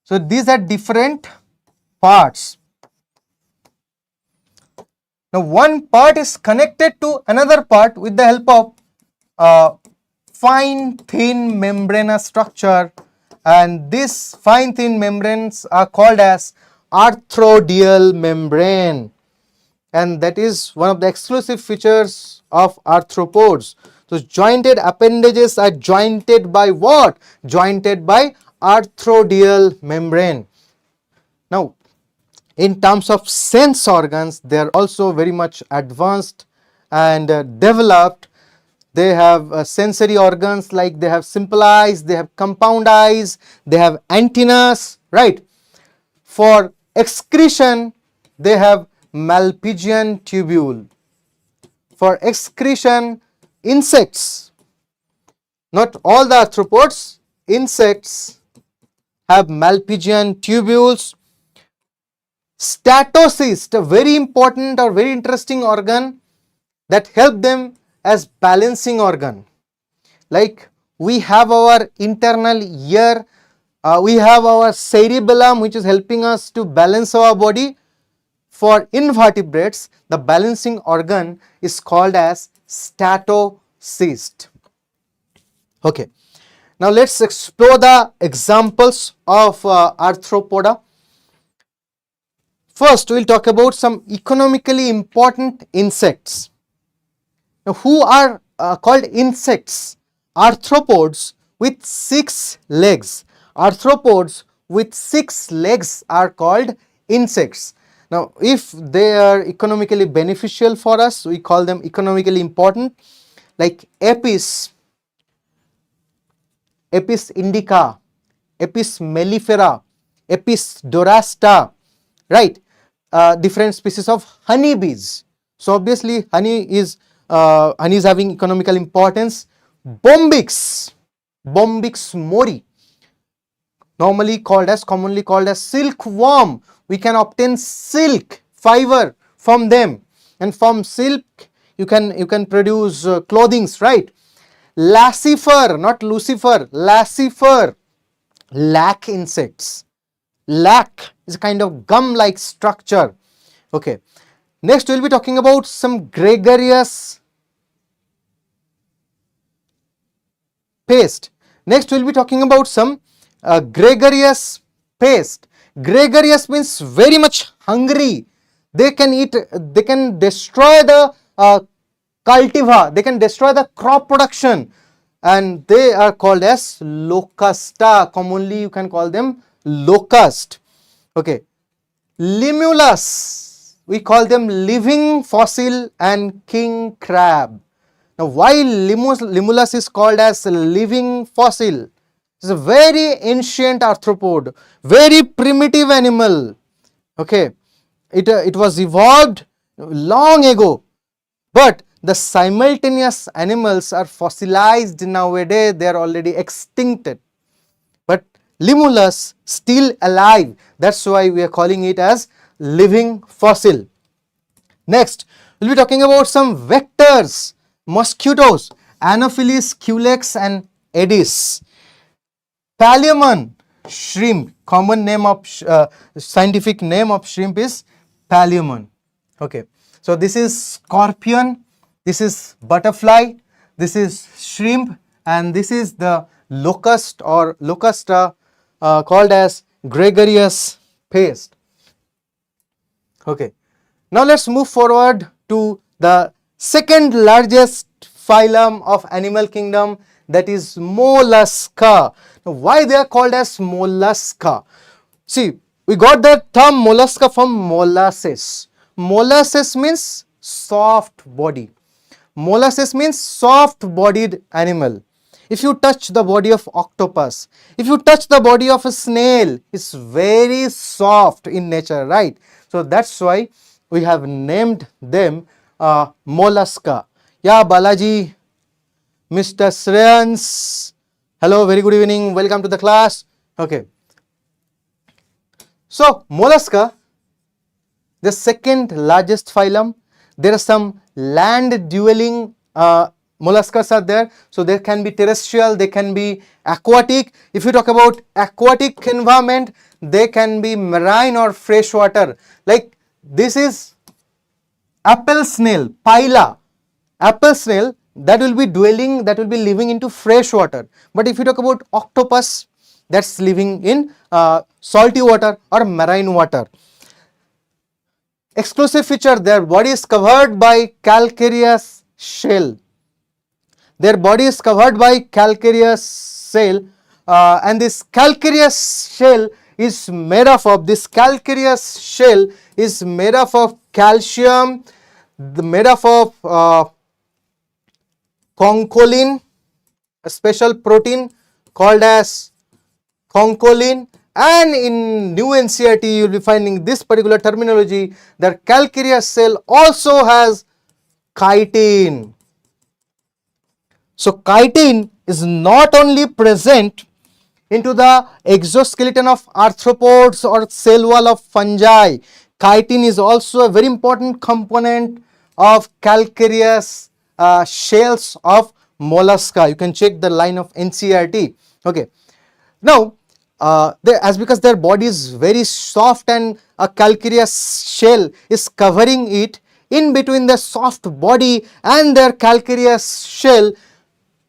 so these are different parts. Now one part is connected to another part with the help of fine thin membranous structure, and these fine thin membranes are called as arthrodial membrane, and that is one of the exclusive features of arthropods. So jointed appendages are jointed by what? Jointed by arthrodial membrane. Now in terms of sense organs, they are also very much advanced and developed. They have sensory organs, like they have simple eyes, they have compound eyes, they have antennas, right? For excretion, they have Malpighian tubule. For excretion, insects, not all the arthropods, insects have Malpighian tubules. Statocyst, a very important or very interesting organ that help them as balancing organ. Like we have our internal ear, we have our cerebellum which is helping us to balance our body. For invertebrates, the balancing organ is called as statocyst. Okay, now let's explore the examples of arthropoda. First, we will talk about some economically important insects. Now, who are called insects? Arthropods with 6 legs. Arthropods with 6 legs are called insects. Now, if they are economically beneficial for us, we call them economically important, like Apis, Apis indica, Apis mellifera, Apis dorasta, right? Different species of honeybees. So obviously honey is having economical importance. Bombyx, Bombyx mori, commonly called as silkworm, we can obtain silk fiber from them, and from silk you can produce clothings, right? Lacifer, not Lucifer, Lacifer, lac insects. Lac is a kind of gum-like structure. Okay. Next, we will be talking about some gregarious paste. Next, we will be talking about some gregarious paste. Gregarious means very much hungry. They can eat, they can destroy the cultiva, they can destroy the crop production, and they are called as locusta. Commonly, you can call them locust. Okay. Limulus, we call them living fossil and king crab. Now, why Limulus is called as living fossil? It's a very ancient arthropod, very primitive animal. Okay, it was evolved long ago, but the simultaneous animals are fossilized nowadays. They are already extincted, but Limulus still alive. That's why we are calling it as living fossil. Next, we'll be talking about some vectors, mosquitoes, Anopheles, Culex and Aedes. Palaemon, shrimp, common name of scientific name of shrimp is Palaemon. Okay, so this is scorpion, this is butterfly, this is shrimp, and this is the locust or locusta called as gregarious paste. Okay, now let's move forward to the second largest phylum of animal kingdom, that is Mollusca. Now, why they are called as Mollusca? See, we got the term Mollusca from molasses. Molasses means soft body. Molasses means soft bodied animal. If you touch the body of octopus, if you touch the body of a snail, it's very soft in nature, right? So that's why we have named them Mollusca. Yeah, Balaji, Mr. Shreyans, hello, very good evening, welcome to the class. Okay. So, Mollusca, the second largest phylum. There are some land dwelling molluscas are there. So, there can be terrestrial, they can be aquatic. If you talk about aquatic environment, they can be marine or freshwater. Like this is apple snail, Pila, apple snail, that will be dwelling, that will be living into fresh water. But if you talk about octopus, that's living in salty water or marine water. Exclusive feature, their body is covered by calcareous shell. Their body is covered by calcareous shell, and this calcareous shell is made up of, this calcareous shell is made up of calcium, made up of concholine, a special protein called as concholine, and in new NCERT you will be finding this particular terminology, that calcareous cell also has chitin. So chitin is not only present into the exoskeleton of arthropods or cell wall of fungi, chitin is also a very important component of calcareous shells of mollusca. You can check the line of NCERT. Okay. Now, because their body is very soft and a calcareous shell is covering it, in between the soft body and their calcareous shell,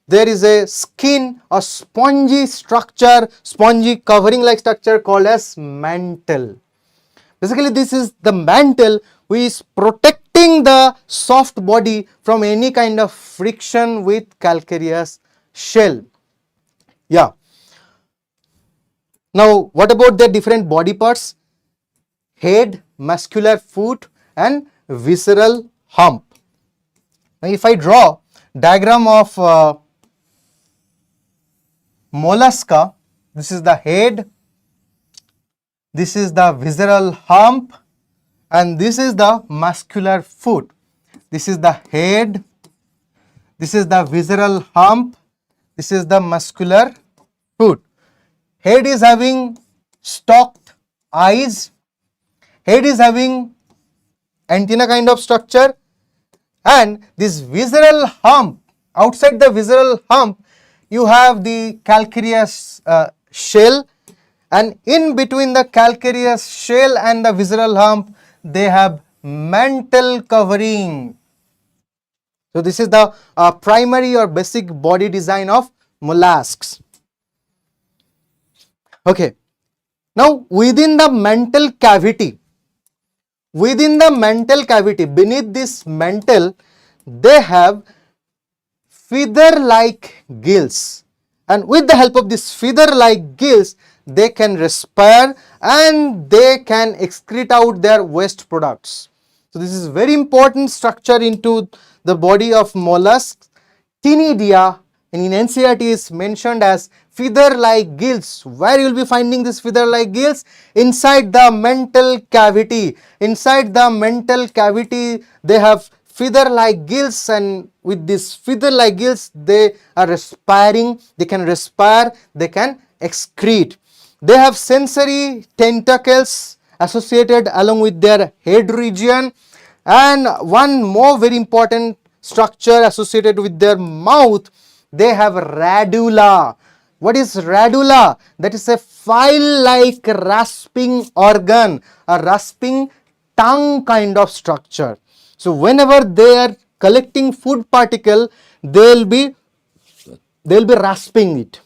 there is a skin or spongy structure, spongy covering like structure called as mantle. Basically, this is the mantle which is protecting the soft body from any kind of friction with calcareous shell. Yeah. Now, what about their different body parts? Head, muscular foot and visceral hump. Now, if I draw diagram of mollusca, this is the head, this is the visceral hump, and this is the muscular foot. This is the head, this is the visceral hump, this is the muscular foot. Head is having stalked eyes, Head is having antenna kind of structure, and this visceral hump, outside the visceral hump you have the calcareous shell, and in between the calcareous shell and the visceral hump they have mantle covering. So this is the primary or basic body design of mollusks. Okay, now within the mantle cavity, beneath this mantle, they have feather-like gills, and with the help of these feather-like gills, they can respire and they can excrete out their waste products. So this is very important structure into the body of mollusks. Cnidaria in NCERT is mentioned as feather-like gills. Where you will be finding this feather-like gills? Inside the mantle cavity. Inside the mantle cavity they have feather-like gills, and with these feather-like gills they are respiring, they can respire, they can excrete. They have sensory tentacles associated along with their head region, and one more very important structure associated with their mouth, they have radula. What is radula? That is a file-like rasping organ, a rasping tongue kind of structure. So whenever they are collecting food particle, they will be rasping it.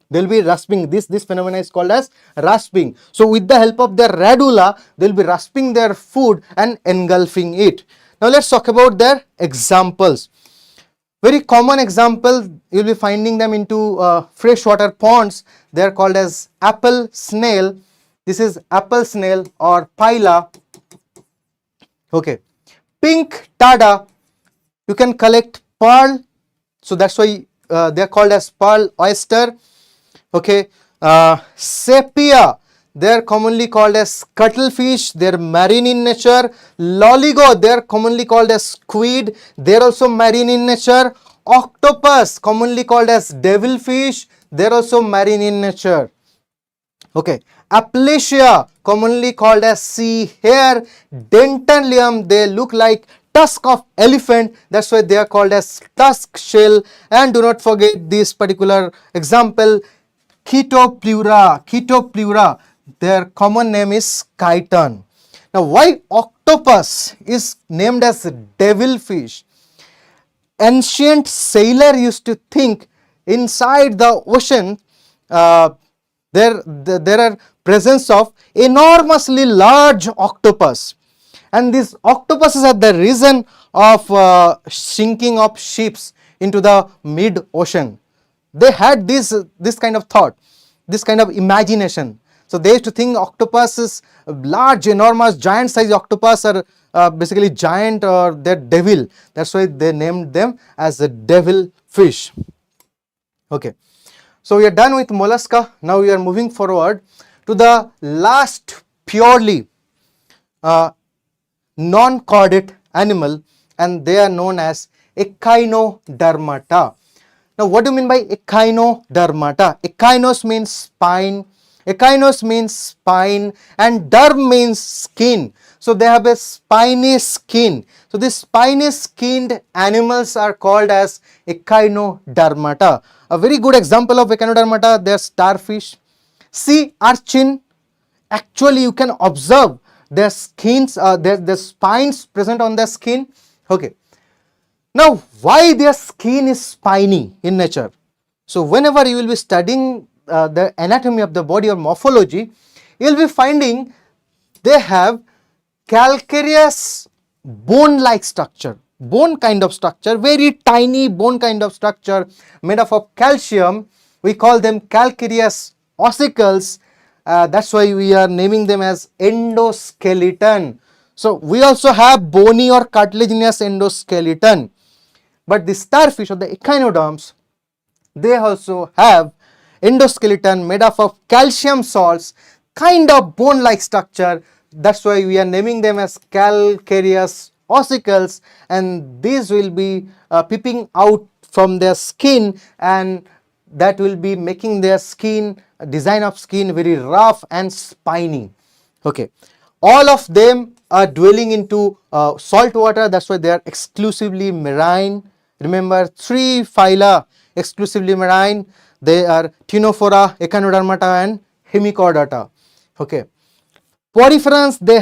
They will be rasping. This phenomena is called as rasping. So with the help of their radula, they will be rasping their food and engulfing it. Now let's talk about their examples. Very common example, you will be finding them into freshwater ponds. They are called as apple snail. This is apple snail or pila. Okay. Pink tada, you can collect pearl, so that's why they are called as pearl oyster. Okay, sepia, they are commonly called as cuttlefish, they are marine in nature. Loligo, they are commonly called as squid, they are also marine in nature. Octopus, commonly called as devilfish, they are also marine in nature. Okay, Aplysia, commonly called as sea hare. Dentalium, they look like tusk of elephant, that's why they are called as tusk shell. And do not forget this particular example, Chaetopleura, their common name is chiton. Now why octopus is named as devilfish? Ancient sailor used to think inside the ocean there are presence of enormously large octopus, and these octopuses are the reason of sinking of ships into the mid ocean. They had this kind of thought, this kind of imagination. So they used to think octopus is large, enormous, giant size octopus are basically giant or they're devil. That's why they named them as the devil fish. Okay. So we are done with mollusca. Now we are moving forward to the last purely non-chordate animal, and they are known as Echinodermata. Now what do you mean by Echinodermata? Echinos means spine, and derm means skin. So they have a spiny skin. So these spiny skinned animals are called as Echinodermata. A very good example of Echinodermata, they are starfish, sea urchin. Actually you can observe their skins, their spines present on their skin. Okay. Now why their skin is spiny in nature? So whenever you will be studying the anatomy of the body or morphology, you will be finding they have calcareous bone-like structure, bone kind of structure, very tiny bone kind of structure made up of calcium. We call them calcareous ossicles. That's why we are naming them as endoskeleton. So we also have bony or cartilaginous endoskeleton. But the starfish or the echinoderms, they also have endoskeleton made up of calcium salts, kind of bone-like structure. That's why we are naming them as calcareous ossicles, and these will be peeping out from their skin, and that will be making their skin, design of skin, very rough and spiny. Okay. All of them are dwelling into salt water. That's why they are exclusively marine. Remember, 3 phyla exclusively marine. They are Ctenophora, Echinodermata and Hemichordata. Okay. Poriferans, they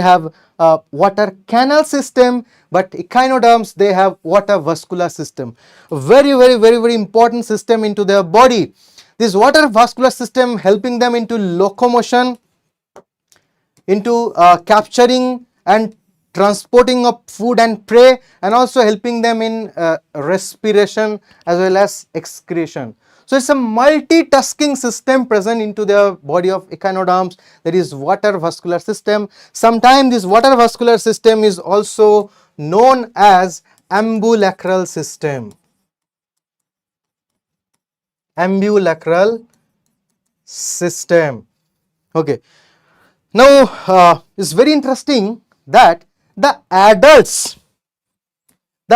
have water canal system, but echinoderms, they have water vascular system. A very important system into their body. This water vascular system helping them into locomotion, into capturing and transporting of food and prey, and also helping them in respiration as well as excretion. So it's a multitasking system present into the body of echinoderms, that is water vascular system. Sometimes this water vascular system is also known as ambulacral system. Ambulacral system. Okay. Now it's very interesting that the adults they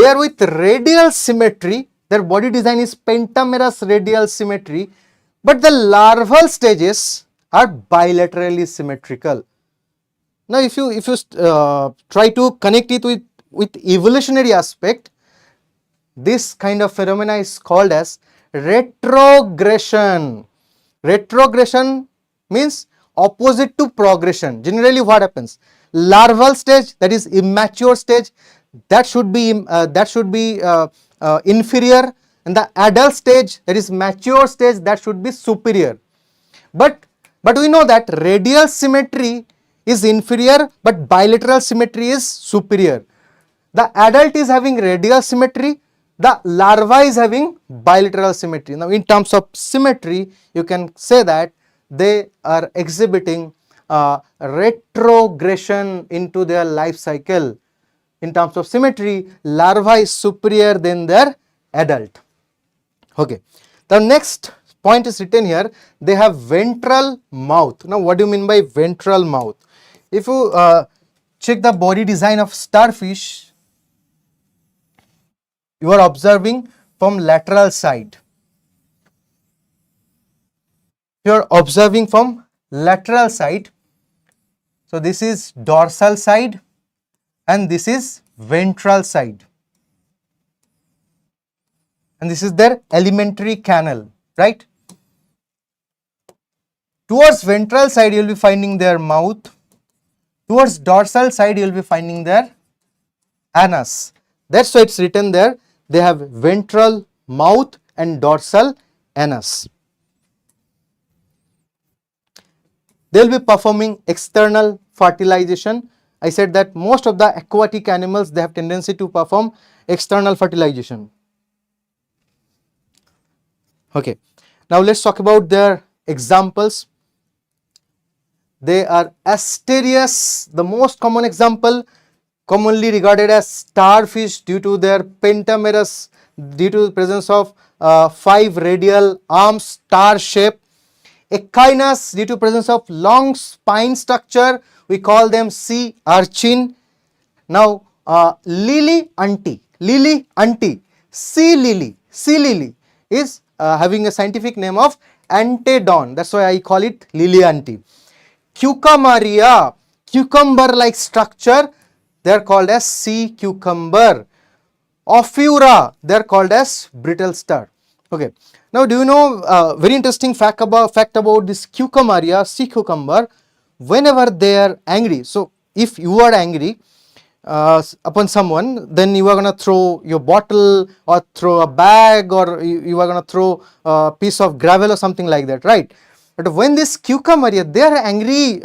are with radial symmetry. Their body design is pentamerous radial symmetry, but the larval stages are bilaterally symmetrical. Now if you try to connect it with evolutionary aspect, this kind of phenomena is called as retrogression. Retrogression means opposite to progression. Generally what happens? Larval stage, that is immature stage, that should be inferior, and the adult stage, that is mature stage, that should be superior. But we know that radial symmetry is inferior, but bilateral symmetry is superior. The adult is having radial symmetry, the larva is having bilateral symmetry. Now in terms of symmetry, you can say that they are exhibiting retrogression into their life cycle. In terms of symmetry, larva is superior than their adult. Okay. The next point is written here, they have ventral mouth. Now what do you mean by ventral mouth? If you check the body design of starfish, you are observing from lateral side. You are observing from lateral side. So this is dorsal side and this is ventral side. And this is their alimentary canal, right? Towards ventral side you will be finding their mouth. Towards dorsal side you will be finding their anus. That's why it's written there, they have ventral mouth and dorsal anus. They will be performing external fertilization. I said that most of the aquatic animals, they have tendency to perform external fertilization. Okay. Now let's talk about their examples. They are Asterias, the most common example, commonly regarded as starfish due to their pentamerous, due to the presence of 5 radial arms, star shape. Echinus, due to presence of long spine structure, we call them sea urchin. Now lily anti, sea lily is having a scientific name of Antedon. That's why I call it lily anti. Cucamaria, cucumber like structure, they are called as sea cucumber. Ophiura, they are called as brittle star. Okay. Now do you know very interesting fact about this cucamaria, sea cucumber? Whenever they are angry, so if you are angry upon someone, then you are going to throw your bottle or throw a bag, or you are going to throw a piece of gravel or something like that, right? But when this cucamaria, they are angry,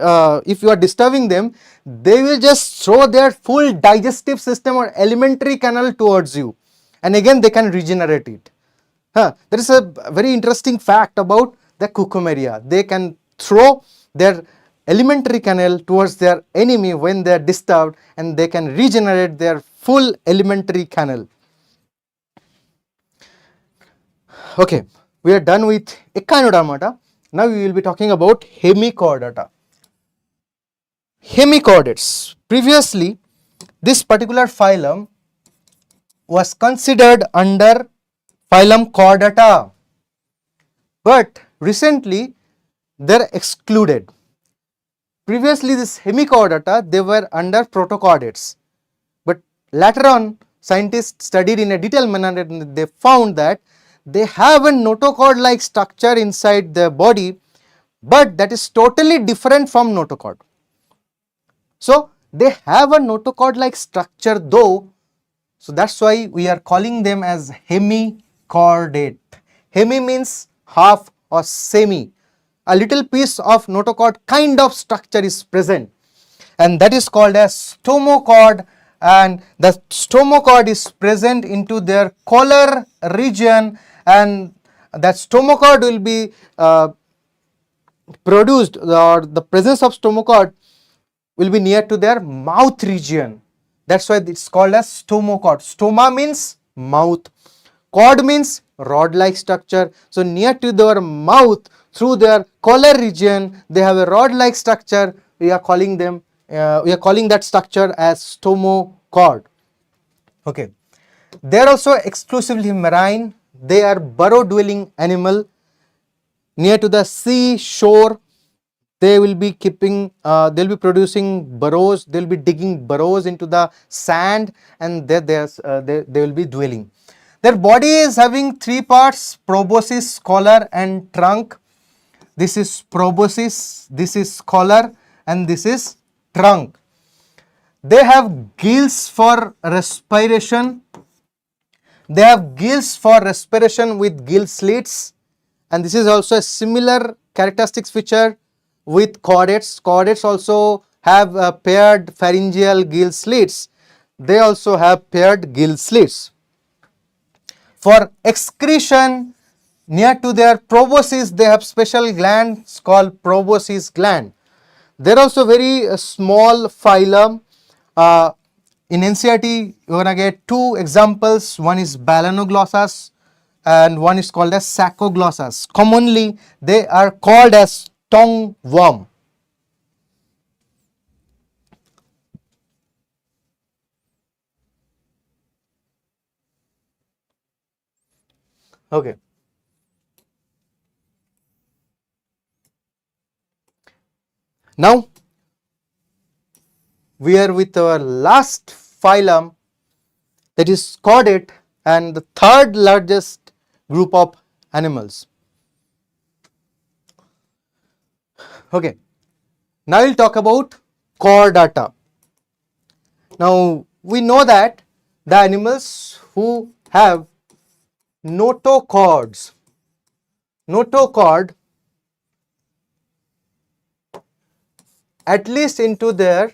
if you are disturbing them, they will just throw their full digestive system or alimentary canal towards you, and again they can regenerate it. There is a very interesting fact about the cucamaria. They can throw their alimentary canal towards their enemy when they are disturbed, and they can regenerate their full alimentary canal. Okay, we are done with Echinodermata. Now we will be talking about Hemichordata. Hemichordates. Previously, this particular phylum was considered under Phylum Chordata, but recently they're excluded. Previously, this Hemichordata, they were under Protochordates, but later on, scientists studied in a detailed manner and they found that they have a notochord-like structure inside their body, but that is totally different from notochord. So, they have a notochord-like structure though, so that's why we are calling them as hemichordate. Hemi means half or semi. A little piece of notochord kind of structure is present, and that is called as stomochord, and the stomochord is present into their collar region, and that stomochord will be produced, or the presence of stomochord will be near to their mouth region. That's why it's called as stomochord. Stoma means mouth, chord means rod-like structure. So near to their mouth, through their collar region, they have a rod-like structure. We are calling that structure as stomochord. Okay. They are also exclusively marine. They are burrow-dwelling animal. Near to the sea shore, they will be they'll be producing burrows, they'll be digging burrows into the sand, and there they will be dwelling. Their body is having three parts: proboscis, collar and trunk. This is proboscis, this is collar, and this is trunk. They have gills for respiration. They have gills for respiration with gill slits, and this is also a similar characteristics feature with chordates. Chordates also have paired pharyngeal gill slits. They also have paired gill slits. For excretion, near to their proboscis, they have special glands called proboscis gland. They're also very small phylum. In NCERT, you're gonna get two examples. One is Balanoglossus and one is called as Saccoglossus. Commonly, they are called as tongue worm. Okay. Now, we are with our last phylum, that is chordate, and the third largest group of animals. Okay. Now we'll talk about chordata. Now we know that the animals who have notochords, notochord at least into their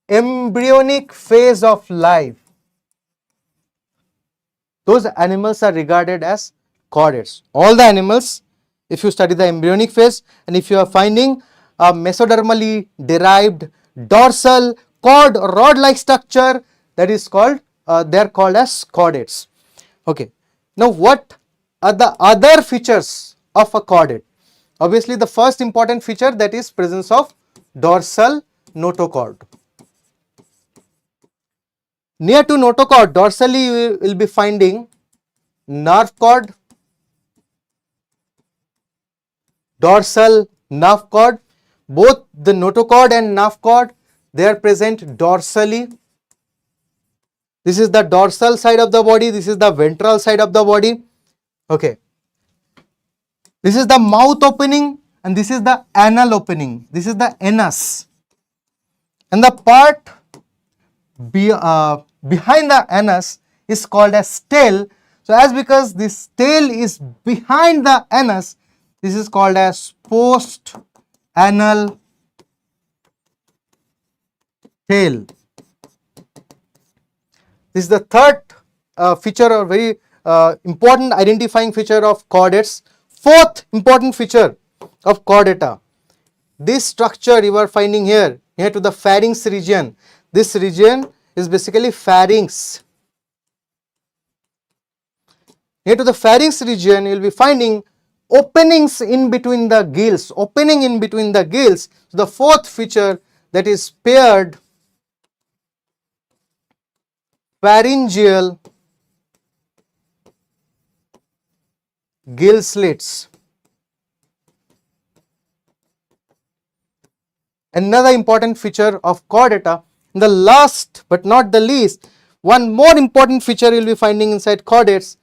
embryonic phase of life, those animals are regarded as chordates. All the animals, if you study the embryonic phase and if you are finding a mesodermally derived dorsal cord rod like structure, that is called, they are called as chordates. Okay. Now what are the other features of a chordate? Obviously the first important feature, that is presence of dorsal notochord. Near to notochord, dorsally you will be finding nerve cord, dorsal nerve cord. Both the notochord and nerve cord, they are present dorsally. This is the dorsal side of the body, this is the ventral side of the body. Okay. This is the mouth opening and this is the anal opening. This is the anus. And the part behind the anus is called as tail. So as because this tail is behind the anus, this is called as post anal tail. This is the third feature, or very important identifying feature of chordates. Fourth important feature of chordata, this structure you are finding here, near to the pharynx region. This region is basically pharynx. Near to the pharynx region, you will be finding openings in between the gills, opening in between the gills. So the fourth feature, that is paired pharyngeal gill slits. another important feature of chordata. And the last but not the least, one more important feature you will be finding inside chordates,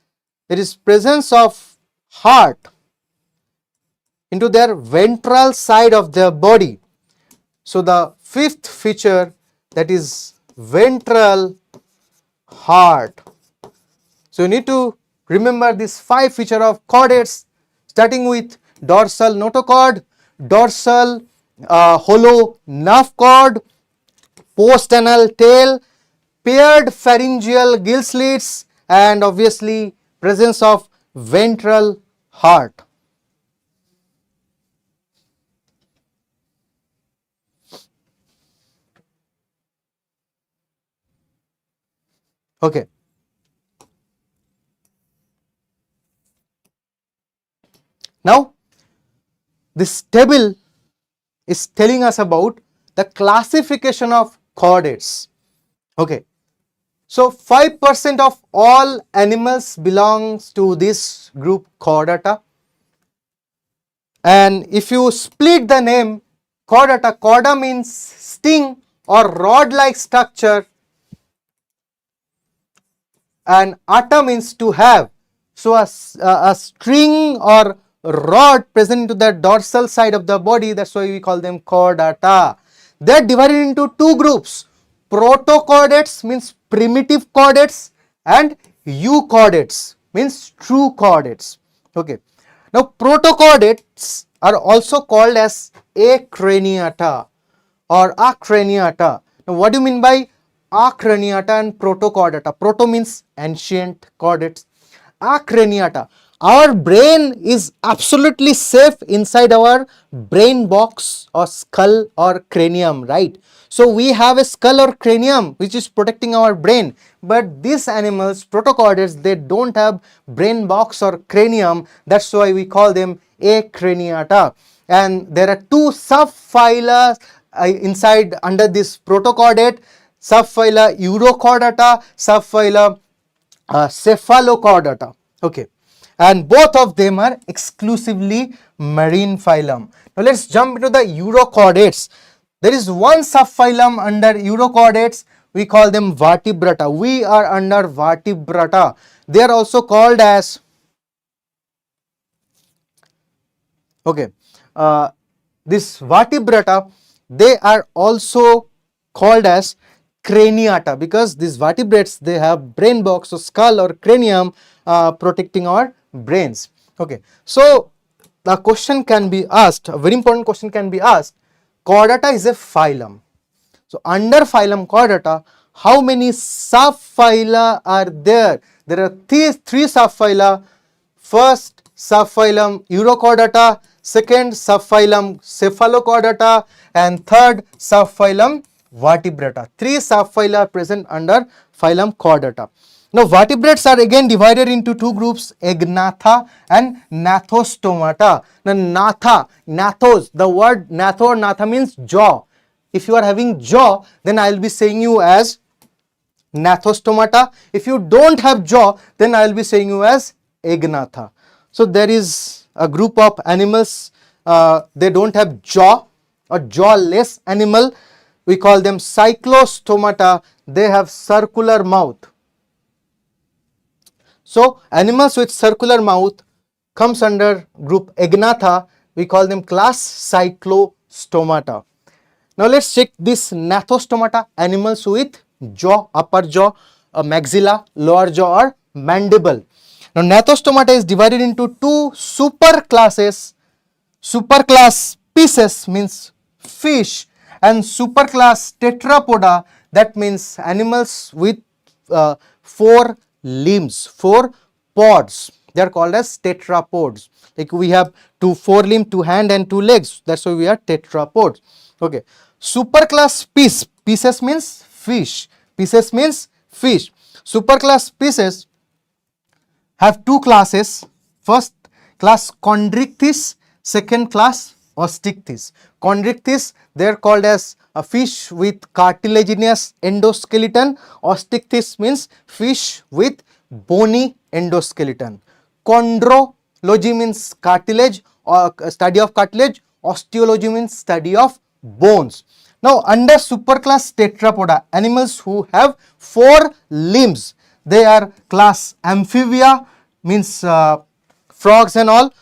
there is presence of heart into their ventral side of their body. So the fifth feature, that is ventral heart. So you need to remember these 5 features of chordates, starting with dorsal notochord, dorsal hollow nerve cord, post-anal tail, paired pharyngeal gill slits, and obviously presence of ventral heart. Okay. Now, this table is telling us about the classification of chordates. Okay. So 5% of all animals belongs to this group chordata. And if you split the name chordata, chorda means sting or rod-like structure, and ata means to have. So a string or rod present to the dorsal side of the body, that's why we call them chordata. They are divided into 2 groups. Protochordates means primitive chordates, and euchordates means true chordates. Okay. Now protochordates are also called as acraniata or acraniata. Now what do you mean by acraniata and protochordata? Proto means ancient chordates. Acraniata. Our brain is absolutely safe inside our brain box or skull or cranium, right? So we have a skull or cranium which is protecting our brain, but these animals, protochordates, they don't have brain box or cranium. That's why we call them acraniata. And there are 2 subphyla inside under this protochordate, subphyla Urochordata, subphyla Cephalochordata. Okay, and both of them are exclusively marine phylum. Now let's jump into the Urochordates. There is one subphylum under Urochordates. We call them Vertebrata. We are under Vertebrata. They are also called as, okay, this Vertebrata, they are also called as craniata, because these vertebrates, they have brain box or skull or cranium protecting our brains. Okay, so the question can be asked, a very important question can be asked, chordata is a phylum. So under phylum chordata, how many subphyla are there? There are three subphyla. First subphylum Urochordata, second subphylum Cephalochordata, and third subphylum Vertebrata. 3 subphyla are present under phylum Chordata. Now vertebrates are again divided into 2 groups, Agnatha and Gnathostomata. Now gnathos, the word gnatho or gnatha means jaw. If you are having jaw, then I will be saying you as Gnathostomata. If you don't have jaw, then I will be saying you as Agnatha. So there is a group of animals, they don't have jaw or jawless animal. We call them Cyclostomata. They have circular mouth. So animals with circular mouth comes under group Agnatha. We call them class Cyclostomata. Now let's check this Gnathostomata, animals with jaw, upper jaw, maxilla, lower jaw or mandible. Now Gnathostomata is divided into 2 superclasses. Superclass Pisces means fish, and superclass Tetrapoda, that means animals with 4 limbs, 4 pods. They are called as tetrapods. Like we have 2 4-limb, 2 hand and 2 legs. That's why we are tetrapods. Okay. Superclass Pisces means fish. Pisces means fish. Superclass Pisces have 2 classes. First class Chondrichthyes, second class Osteichthyes. Chondrichthyes, they are called as a fish with cartilaginous endoskeleton. Osteichthyes means fish with bony endoskeleton. Chondrology means cartilage or study of cartilage. Osteology means study of bones. Now under superclass Tetrapoda, animals who have 4 limbs, they are class Amphibia, means frogs and all,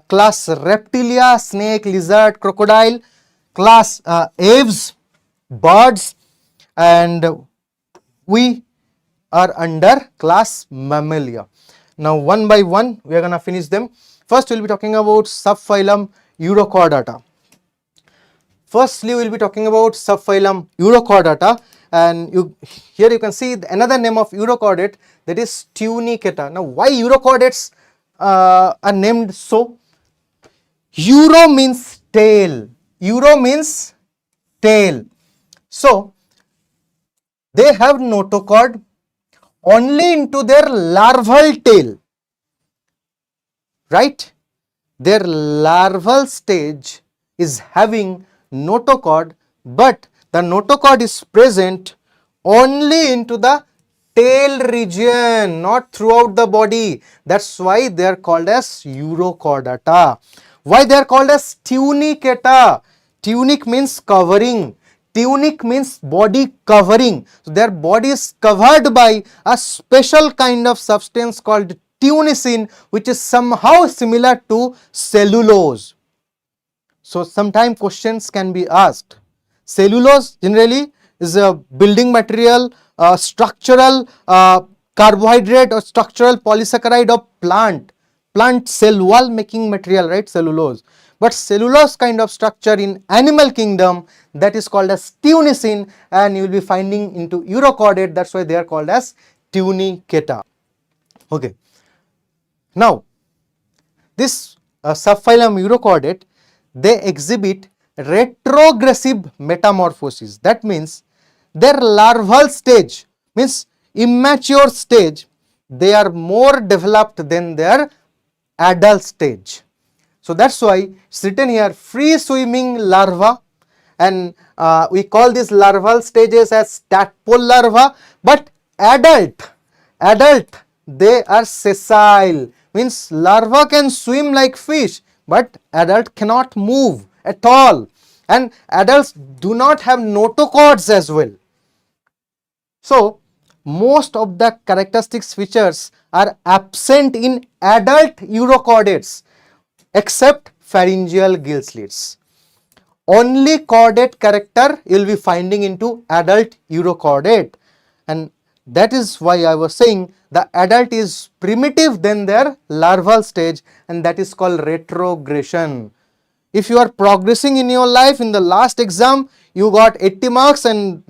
class Reptilia, snake, lizard, crocodile, class aves, birds, and we are under class Mammalia. Now one by one we are going to finish them. First we will be talking about subphylum Eurochordata. Firstly, we will be talking about subphylum Eurochordata, and here you can see another name of Eurochordate, that is Tunicata. Now why Eurochordates are named so? Euro means tail. Euro means tail. So they have notochord only into their larval tail, right? Their larval stage is having notochord, but the notochord is present only into the tail region, not throughout the body. That's why they are called as Eurochordata. Why they are called as Tunicata? Tunic means covering. Tunic means body covering. So their body is covered by a special kind of substance called tunicin, which is somehow similar to cellulose. So sometimes questions can be asked. Cellulose generally is a building material, structural carbohydrate or structural polysaccharide of plant cell wall making material, right? Cellulose. But cellulose kind of structure in animal kingdom, that is called as tunicin, and you will be finding into Eurochordate. That's why they are called as Tunicata. Okay. Now this subphylum Eurochordate, they exhibit retrogressive metamorphosis. That means their larval stage, means immature stage, they are more developed than their adult stage. So that's why it's written here free swimming larva, and we call these larval stages as tadpole larva. But adult they are sessile, means larva can swim like fish, but adult cannot move at all, and adults do not have notochords as well. So most of the characteristics features are absent in adult Eurochordates except pharyngeal gill slits. Only chordate character you will be finding into adult Eurochordate, and that is why I was saying the adult is primitive than their larval stage, and that is called retrogression. If you are progressing in your life, in the last exam you got 80 marks, and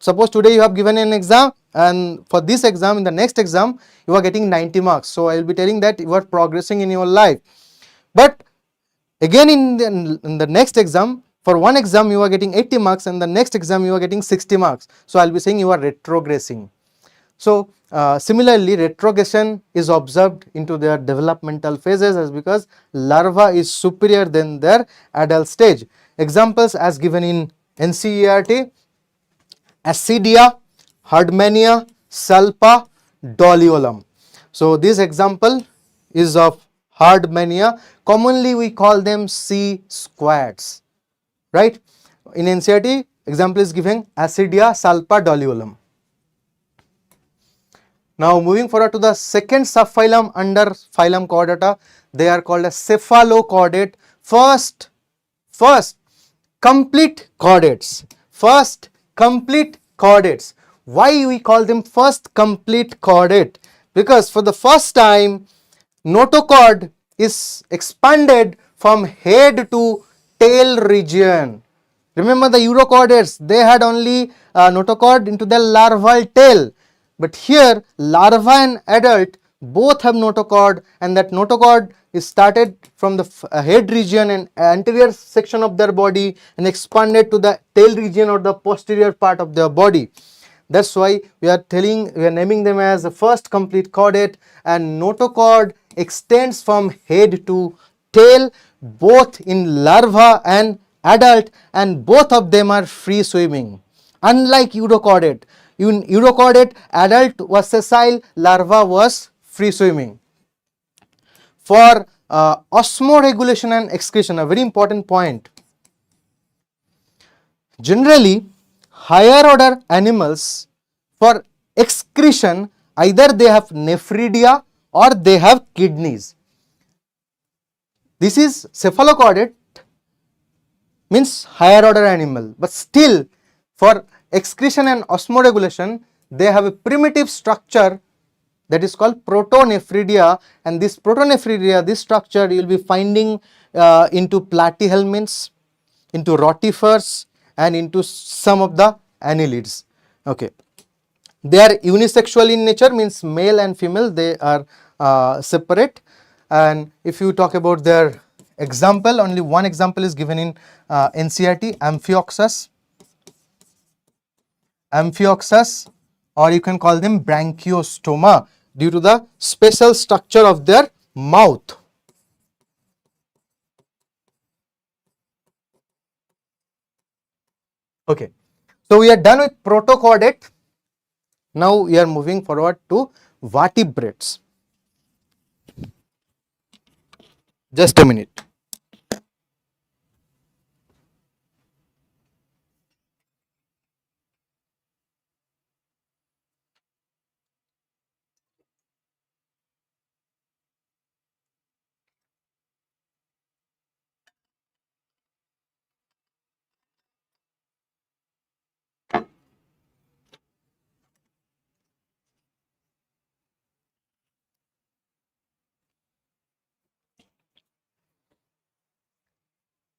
suppose today you have given an exam, and for this exam, in the next exam you are getting 90 marks. So I will be telling that you are progressing in your life. But again in the next exam, for one exam you are getting 80 marks, and the next exam you are getting 60 marks. So I will be saying you are retrogressing. So similarly, retrogression is observed into their developmental phases, as because larva is superior than their adult stage. Examples as given in NCERT: Acidia, Herdmania, Salpa, Doliolum. So this example is of Herdmania. Commonly we call them sea squads, right? In NCERT, example is given Acidia, Salpa, Doliolum. Now moving forward to the second subphylum under phylum Chordata, they are called as cephalochordate. First complete chordates. First complete chordates. Why we call them first complete chordate? Because for the first time notochord is expanded from head to tail region. Remember the Eurochordates, they had only notochord into the larval tail. But here larva and adult both have notochord, and that notochord is started from the head region and anterior section of their body and expanded to the tail region or the posterior part of their body. That's why we are naming them as the first complete chordate, and notochord extends from head to tail both in larva and adult, and both of them are free swimming. Unlike Eurochordate, in Eurochordate adult was sessile, larva was free swimming. For osmoregulation and excretion, a very important point. Generally, higher order animals for excretion, either they have nephridia or they have kidneys. This is cephalochordate, means higher order animal, but still for excretion and osmoregulation they have a primitive structure that is called protonephridia, and this protonephridia, this structure you will be finding into platyhelminths, into rotifers and into some of the annelids. Okay. They are unisexual in nature, means male and female they are separate. And if you talk about their example, only one example is given in NCERT, Amphioxus, or you can call them branchiostoma due to the special structure of their mouth. Okay, so we are done with protochordate. Now we are moving forward to vertebrates. Just a minute.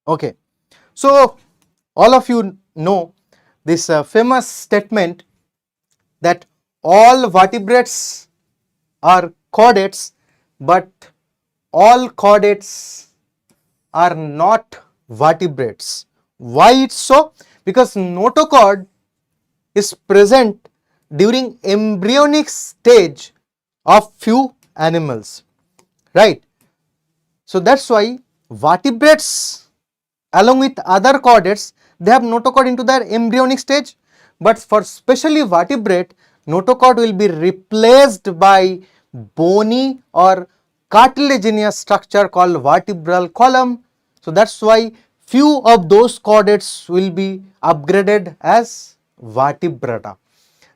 Okay, so all of you know this famous statement that all vertebrates are chordates, but all chordates are not vertebrates. Why it's so? Because notochord is present during embryonic stage of few animals, right? So that's why vertebrates along with other chordates they have notochord into their embryonic stage, but for specially vertebrate notochord will be replaced by bony or cartilaginous structure called vertebral column. So that's why few of those chordates will be upgraded as vertebrata.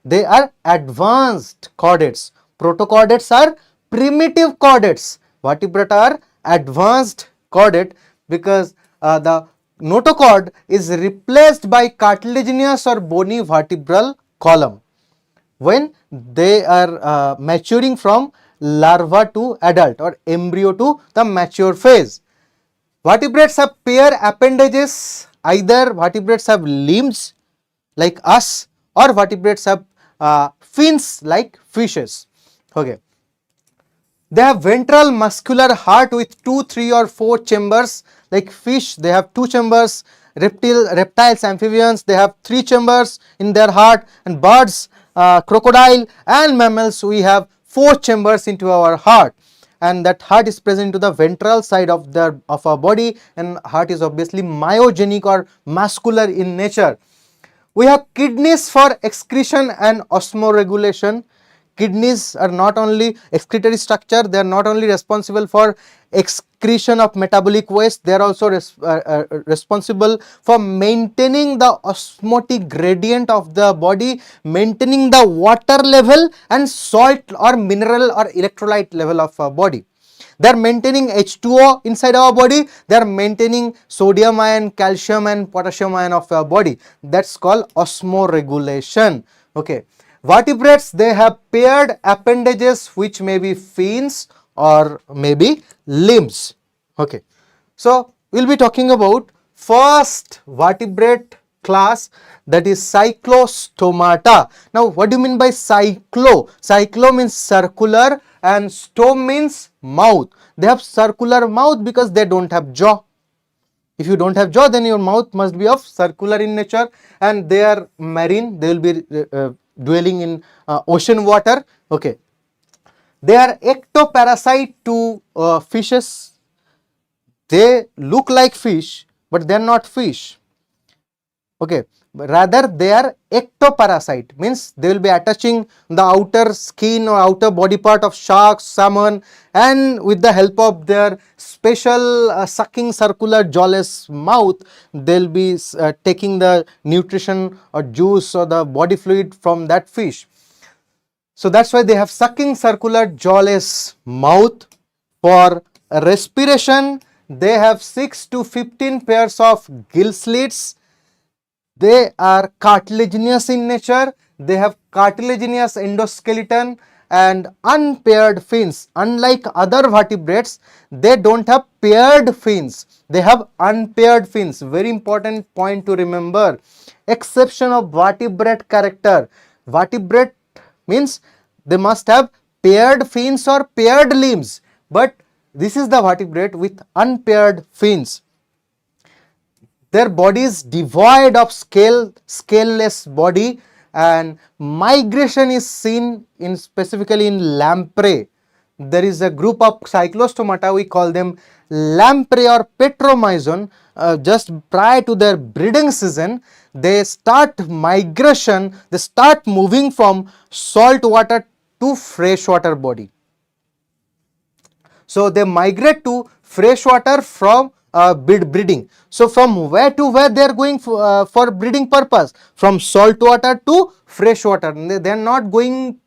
They are advanced chordates. Protochordates are primitive chordates. Vertebrata are advanced chordate because the notochord is replaced by cartilaginous or bony vertebral column when they are maturing from larva to adult or embryo to the mature phase. Vertebrates have pair appendages, either vertebrates have limbs like us or vertebrates have fins like fishes. Okay. They have ventral muscular heart with 2, 3 or 4 chambers. Like fish they have 2 chambers, reptiles, amphibians they have 3 chambers in their heart, and birds, crocodile and mammals we have 4 chambers into our heart, and that heart is present to the ventral side of our body, and heart is obviously myogenic or muscular in nature. We have kidneys for excretion and osmoregulation. Kidneys are not only excretory structure, they are not only responsible for excretion of metabolic waste, they are also responsible for maintaining the osmotic gradient of the body, maintaining the water level and salt or mineral or electrolyte level of our body. They are maintaining H2O inside our body, they are maintaining sodium ion, calcium and potassium ion of our body. That's called osmoregulation. Okay. Vertebrates they have paired appendages which may be fins or maybe limbs. Okay. So we'll be talking about first vertebrate class, that is cyclostomata. Now what do you mean by cyclo? Cyclo means circular and stome means mouth. They have circular mouth because they don't have jaw. If you don't have jaw, then your mouth must be of circular in nature, and they are marine, they will be dwelling in ocean water. Okay. They are ectoparasite to fishes. They look like fish, but they are not fish. Okay. Rather they are ectoparasite, means they will be attaching the outer skin or outer body part of sharks, salmon, and with the help of their special sucking circular jawless mouth, they will be taking the nutrition or juice or the body fluid from that fish. So that's why they have sucking circular jawless mouth. For respiration, they have 6 to 15 pairs of gill slits. They are cartilaginous in nature. They have cartilaginous endoskeleton and unpaired fins. Unlike other vertebrates, they don't have paired fins. They have unpaired fins. Very important point to remember. Exception of vertebrate character. Vertebrate means they must have paired fins or paired limbs. But this is the vertebrate with unpaired fins. Their body is devoid of scaleless body, and migration is seen in specifically in lamprey. There is a group of cyclostomata, we call them lamprey or petromyzon. Just prior to their breeding season, they start migration, they start moving from salt water to freshwater body. So they migrate to freshwater from breeding. So from where to where they are going for breeding purpose? From salt water to freshwater. They are not going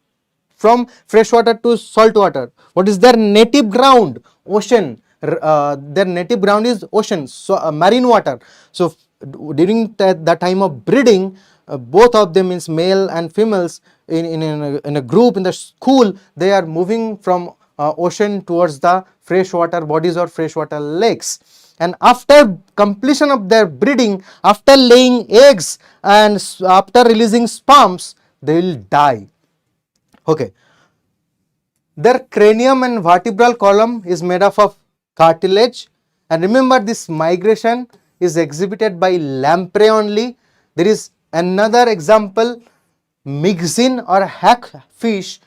from freshwater to saltwater. What is their native ground? Ocean. Their native ground is ocean, so marine water. So during the time of breeding, both of them, means male and females, in a group in the school, they are moving from ocean towards the freshwater bodies or freshwater lakes. And after completion of their breeding, after laying eggs and after releasing sperms, they will die. Okay. Their cranium and vertebral column is made up of cartilage. And remember, this migration is exhibited by lamprey only. There is another example, myxine or hackfish.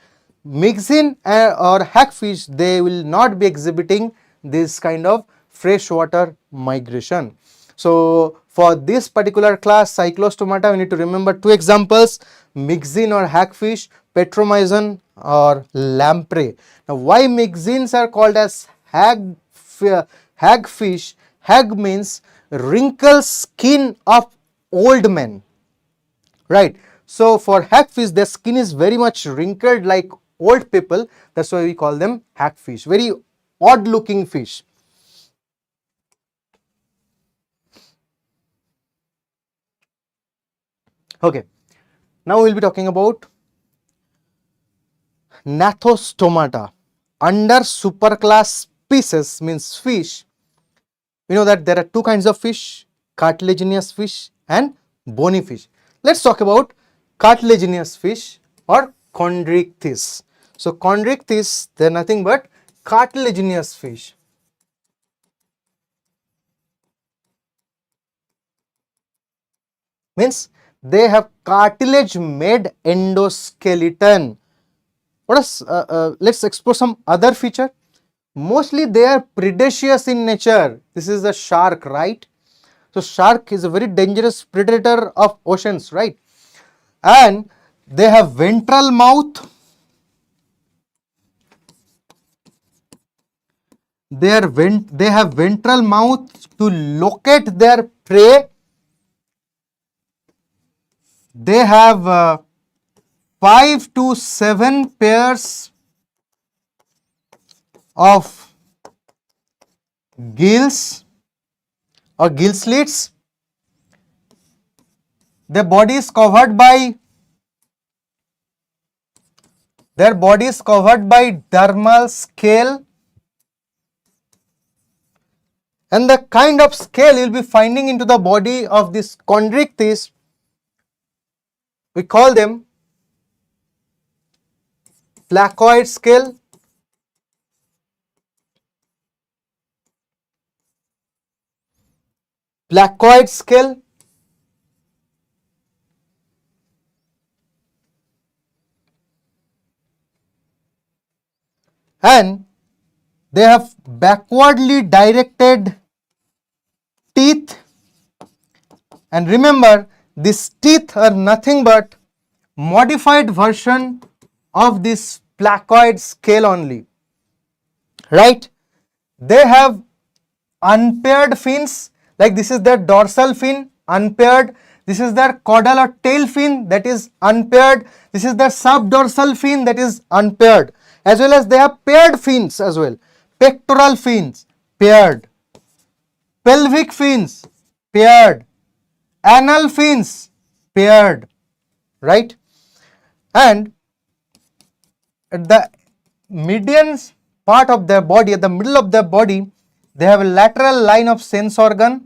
Myxine or hackfish, they will not be exhibiting this kind of freshwater migration. So for this particular class, cyclostomata, we need to remember two examples, myxine or hackfish, petromyzon or lamprey. Now why myxines are called as hagfish? Hag means wrinkled skin of old men, right? So for hagfish, their skin is very much wrinkled like old people. That's why we call them hagfish. Very odd looking fish. Okay, now we will be talking about Gnathostomata. Under superclass species, means fish, we know that there are two kinds of fish, cartilaginous fish and bony fish. Let's talk about cartilaginous fish or chondrichthyes. So chondrichthyes, they are nothing but cartilaginous fish. Means they have cartilage made endoskeleton. What is let's explore some other feature. Mostly they are predaceous in nature. This is a shark, right? So shark is a very dangerous predator of oceans, right? And they have ventral mouth. They have ventral mouth to locate their prey. They have 5 to 7 pairs of gills or gill slits. Their body is covered by dermal scale, and the kind of scale you will be finding into the body of this chondrichthyes, we call them placoid scale, and they have backwardly directed teeth. And remember, these teeth are nothing but modified version of this placoid scale only, right? They have unpaired fins, like this is their dorsal fin, unpaired. This is their caudal or tail fin, that is unpaired. This is their subdorsal fin, that is unpaired. As well as they have paired fins as well. Pectoral fins, paired. Pelvic fins, paired. Anal fins, paired, right? And at the median part of their body, at the middle of their body, they have a lateral line of sense organ,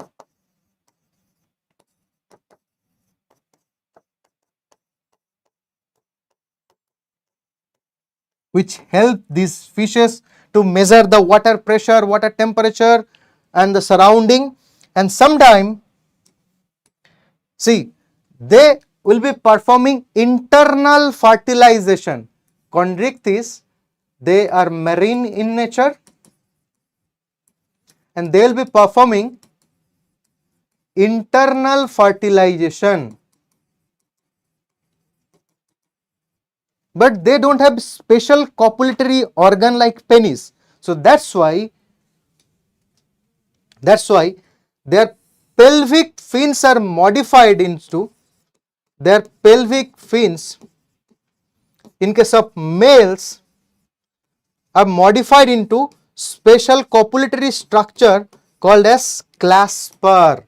which help these fishes to measure the water pressure, water temperature and the surrounding. And sometime, see, they will be performing internal fertilization. Chondrichthyes, they are marine in nature and they will be performing internal fertilization. But they don't have special copulatory organ like penis. So that's why their pelvic fins are modified into, their pelvic fins in case of males are modified into special copulatory structure called as clasper.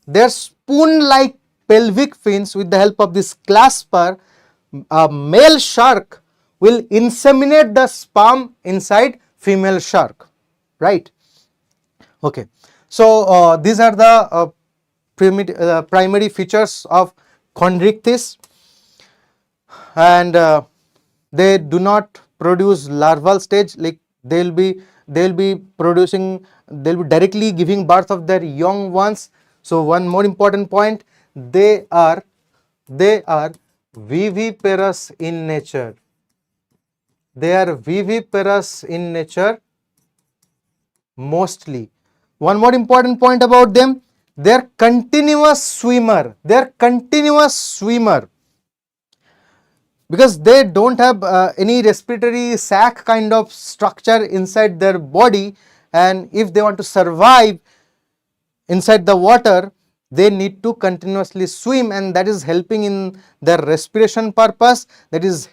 Their spoon-like pelvic fins, with the help of this clasper, a male shark will inseminate the sperm inside female shark, right? Okay, so these are the primary features of chondrichthyes, and they do not produce larval stage, like they'll be directly giving birth of their young ones. So one more important point, they are viviparous in nature. They are viviparous in nature mostly. One more important point about them, they are continuous swimmer. They are continuous swimmer because they don't have any respiratory sac kind of structure inside their body, and if they want to survive inside the water, they need to continuously swim, and that is helping in their respiration purpose, that is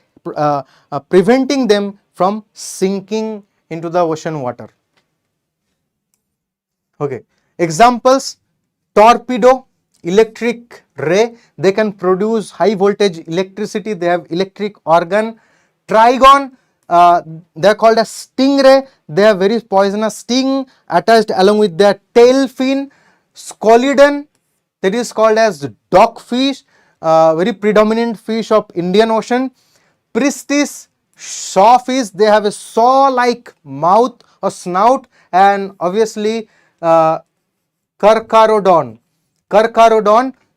preventing them from sinking into the ocean water. Okay, examples: torpedo, electric ray, they can produce high voltage electricity, they have electric organ. Trigon, they are called as stingray, they have very poisonous sting attached along with their tail fin. Scolidan, that is called as dogfish, very predominant fish of Indian Ocean. Pristis, sawfish, they have a saw-like mouth or snout. And obviously Carcharodon,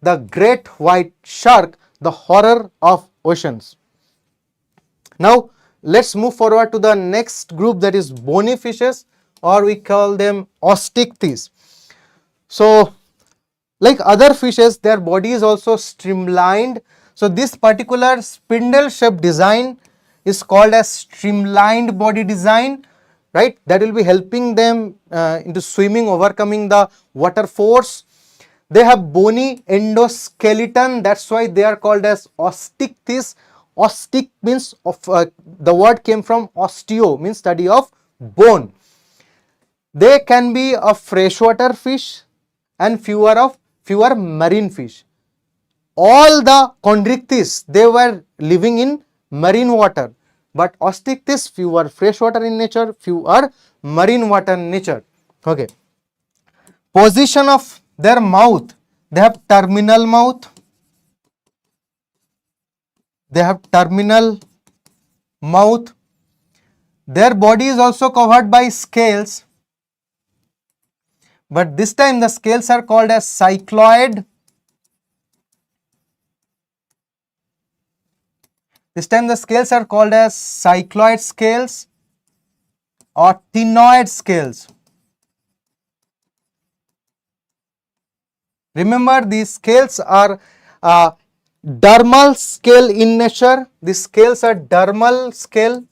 the great white shark, the horror of oceans. Now let's move forward to the next group, that is bony fishes, or we call them osteichthyes. So like other fishes, their body is also streamlined. So this particular spindle shaped design is called as streamlined body design, right? That will be helping them into swimming, overcoming the water force. They have bony endoskeleton, that's why they are called as osteichthyes. Osteich means the word came from osteo, means study of bone. They can be a freshwater fish and fewer marine fish. All the chondrichthyes, they were living in marine water, but osteichthyes, few are freshwater in nature, few are marine water in nature. Okay. Position of their mouth, they have terminal mouth, their body is also covered by scales, but this time the scales are called as cycloid. This time the scales are called as cycloid scales or ctenoid scales. Remember, these scales are Uh, Dermal scale in nature, the scales are dermal scale,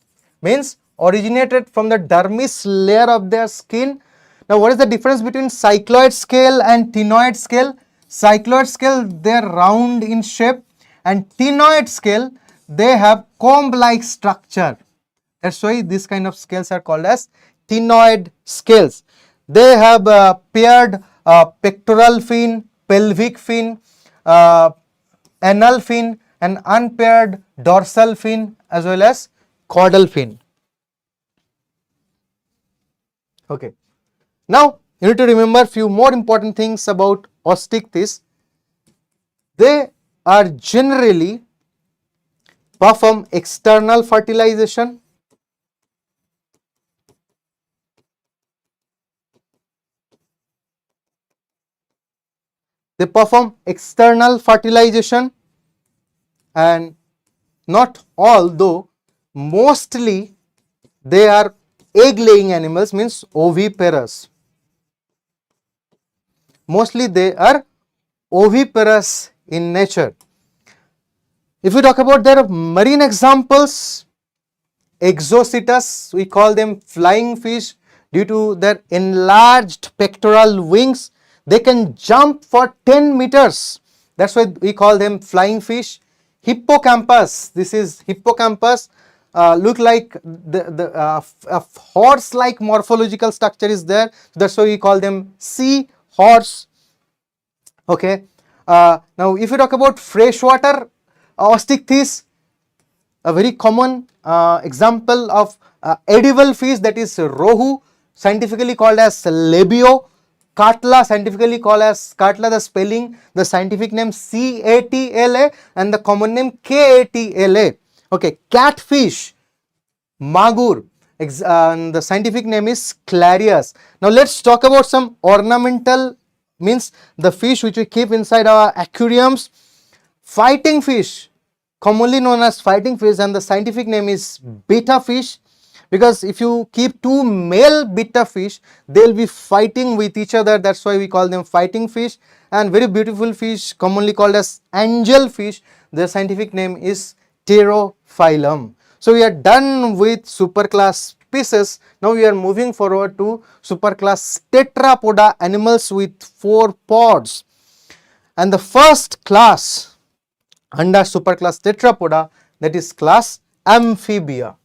means originated from the dermis layer of their skin. Now what is the difference between cycloid scale and ctenoid scale? Cycloid scale, they are round in shape, and ctenoid scale, they have comb like structure. That's why this kind of scales are called as ctenoid scales. They have paired pectoral fin, pelvic fin, uh, anal fin, and unpaired dorsal fin, as well as caudal fin. Okay. Now you need to remember few more important things about osteichthyes. They are generally perform external fertilization. They perform external fertilization, and not all, though mostly they are egg laying animals, means oviparous. Mostly they are oviparous in nature. If we talk about their marine examples, Exocetus, we call them flying fish due to their enlarged pectoral wings. They can jump for 10 meters. That's why we call them flying fish. Hippocampus, this is hippocampus, look like a horse-like morphological structure is there. That's why we call them sea horse. Okay. Now, if you talk about freshwater osteichthyes, a very common example of edible fish, that is rohu, scientifically called as labio. Katla, scientifically called as katla, the spelling, the scientific name Catla and the common name Katla. Okay, catfish, magur, and the scientific name is clarias. Now let's talk about some ornamental, means the fish which we keep inside our aquariums. Fighting fish, commonly known as fighting fish, and the scientific name is betta fish, because if you keep two male betta fish, they will be fighting with each other. That's why we call them fighting fish. And very beautiful fish, commonly called as angel fish, the scientific name is Pterophyllum. So we are done with superclass species. Now we are moving forward to superclass tetrapoda, animals with 4 pods. And the first class under superclass tetrapoda, that is class amphibia.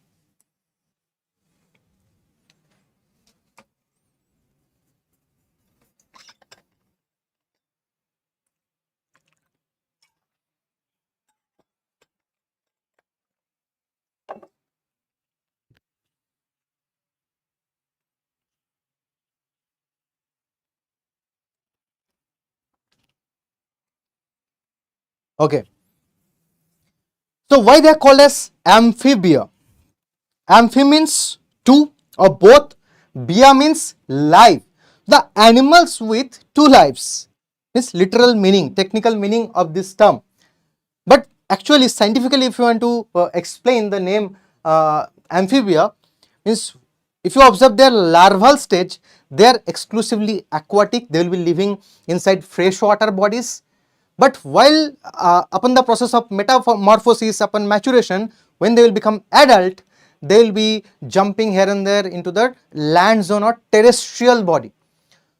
Okay. So why they are called as amphibia? Amphi means two or both, bia means life. The animals with 2 lives is literal meaning, technical meaning of this term. But actually scientifically, if you want to explain the name amphibia, means if you observe their larval stage, they are exclusively aquatic. They will be living inside freshwater bodies. But while upon the process of metamorphosis, upon maturation, when they will become adult, they will be jumping here and there into the land zone or terrestrial body.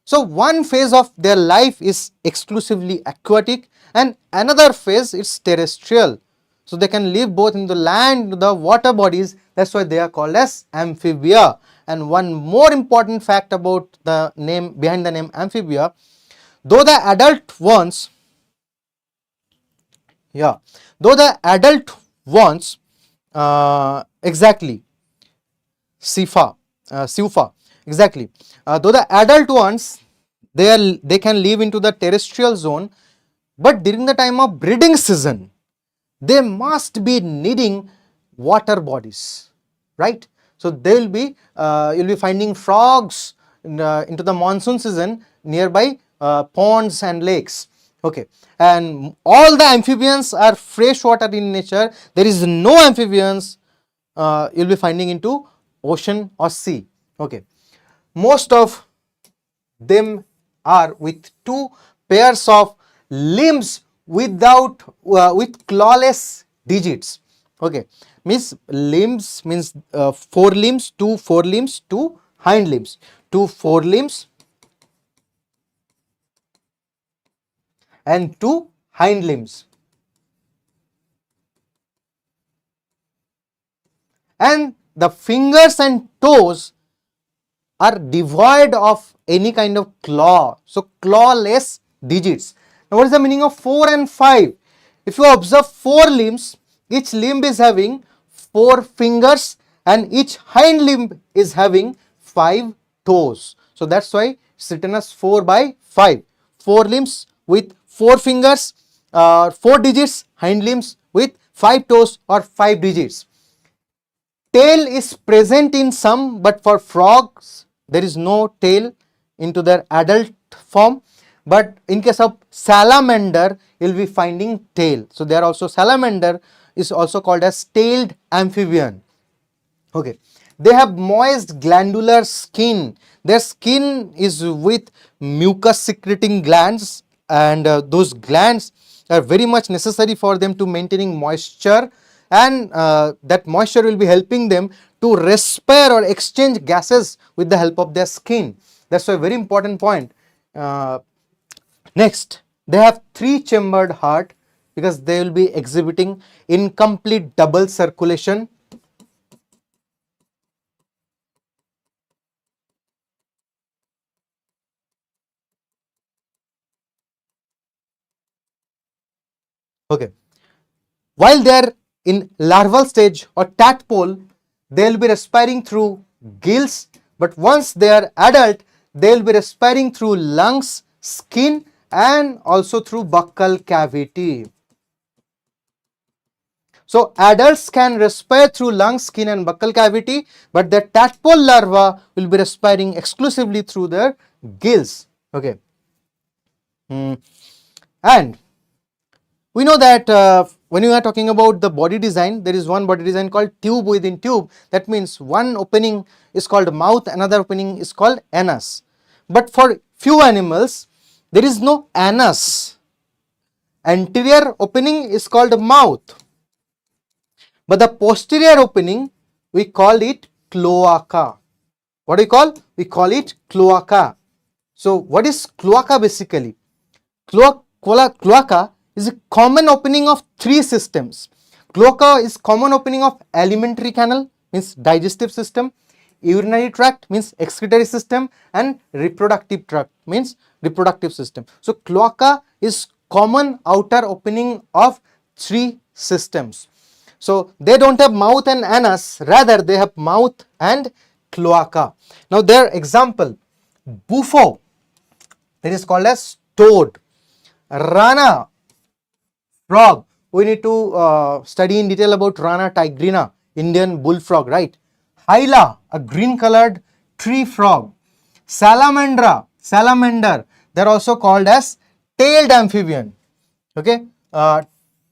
So one phase of their life is exclusively aquatic, and another phase is terrestrial. So they can live both in the land, the water bodies. That's why they are called as amphibia. And one more important fact about the name, behind the name amphibia, though the adult ones, though the adult ones, exactly, Sifa, exactly. Though the adult ones, they can live into the terrestrial zone, but during the time of breeding season, they must be needing water bodies, right? So they will be, you'll be finding frogs into the monsoon season nearby ponds and lakes. Okay, and all the amphibians are freshwater in nature. There is no amphibians you'll be finding into ocean or sea. Okay, most of them are with 2 pairs of limbs without with clawless digits. Okay, means limbs means forelimbs, two forelimbs, two hind limbs, two forelimbs and two hind limbs, and the fingers and toes are devoid of any kind of claw, so clawless digits. Now what is the meaning of 4 and 5? If you observe 4 limbs, each limb is having 4 fingers and each hind limb is having 5 toes. So that's why it's written as 4 by 5. 4 limbs with 4 fingers, 4 digits, hind limbs with 5 toes or 5 digits. Tail is present in some, but for frogs there is no tail into their adult form. But in case of salamander, you will be finding tail. So there also salamander is also called as tailed amphibian. Okay, they have moist glandular skin. Their skin is with mucus secreting glands, and those glands are very much necessary for them to maintaining moisture, and that moisture will be helping them to respire or exchange gases with the help of their skin. That's a very important point. Next, they have 3-chambered heart because they will be exhibiting incomplete double circulation. Okay, while they are in larval stage or tadpole, they will be respiring through gills, but once they are adult, they will be respiring through lungs, skin and also through buccal cavity. So adults can respire through lungs, skin and buccal cavity, but the tadpole larva will be respiring exclusively through their gills. Okay. And we know that when you are talking about the body design, there is one body design called tube within tube. That means one opening is called mouth, another opening is called anus. But for few animals, there is no anus. Anterior opening is called mouth, but the posterior opening we call it cloaca. What do we call? We call it cloaca. So what is cloaca basically? Cloaca is a common opening of 3 systems. Cloaca is common opening of alimentary canal, means digestive system, urinary tract means excretory system, and reproductive tract means reproductive system. So cloaca is common outer opening of 3 systems. So they don't have mouth and anus, rather they have mouth and cloaca. Now their example, bufo, that is called as toad. Rana, frog. We need to study in detail about Rana tigrina, Indian bullfrog, right? Hyla, a green colored tree frog. Salamandra, salamander, they are also called as tailed amphibian. Okay,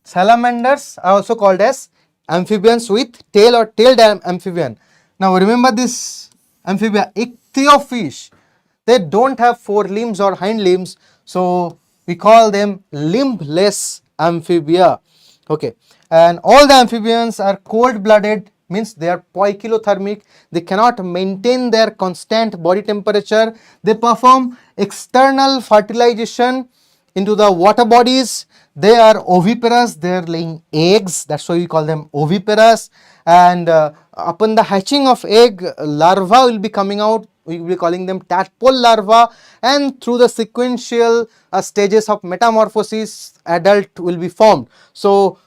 salamanders are also called as amphibians with tail or tailed amphibian. Now remember this amphibia, ichthyofish, they don't have 4 limbs or hind limbs, so we call them limbless amphibia. Okay, and all the amphibians are cold blooded, means they are poikilothermic, they cannot maintain their constant body temperature, they perform external fertilization into the water bodies, they are oviparous, they are laying eggs, that's why we call them oviparous, and upon the hatching of egg, larva will be coming out, we will be calling them tadpole larva, and through the sequential stages of metamorphosis, adult will be formed. So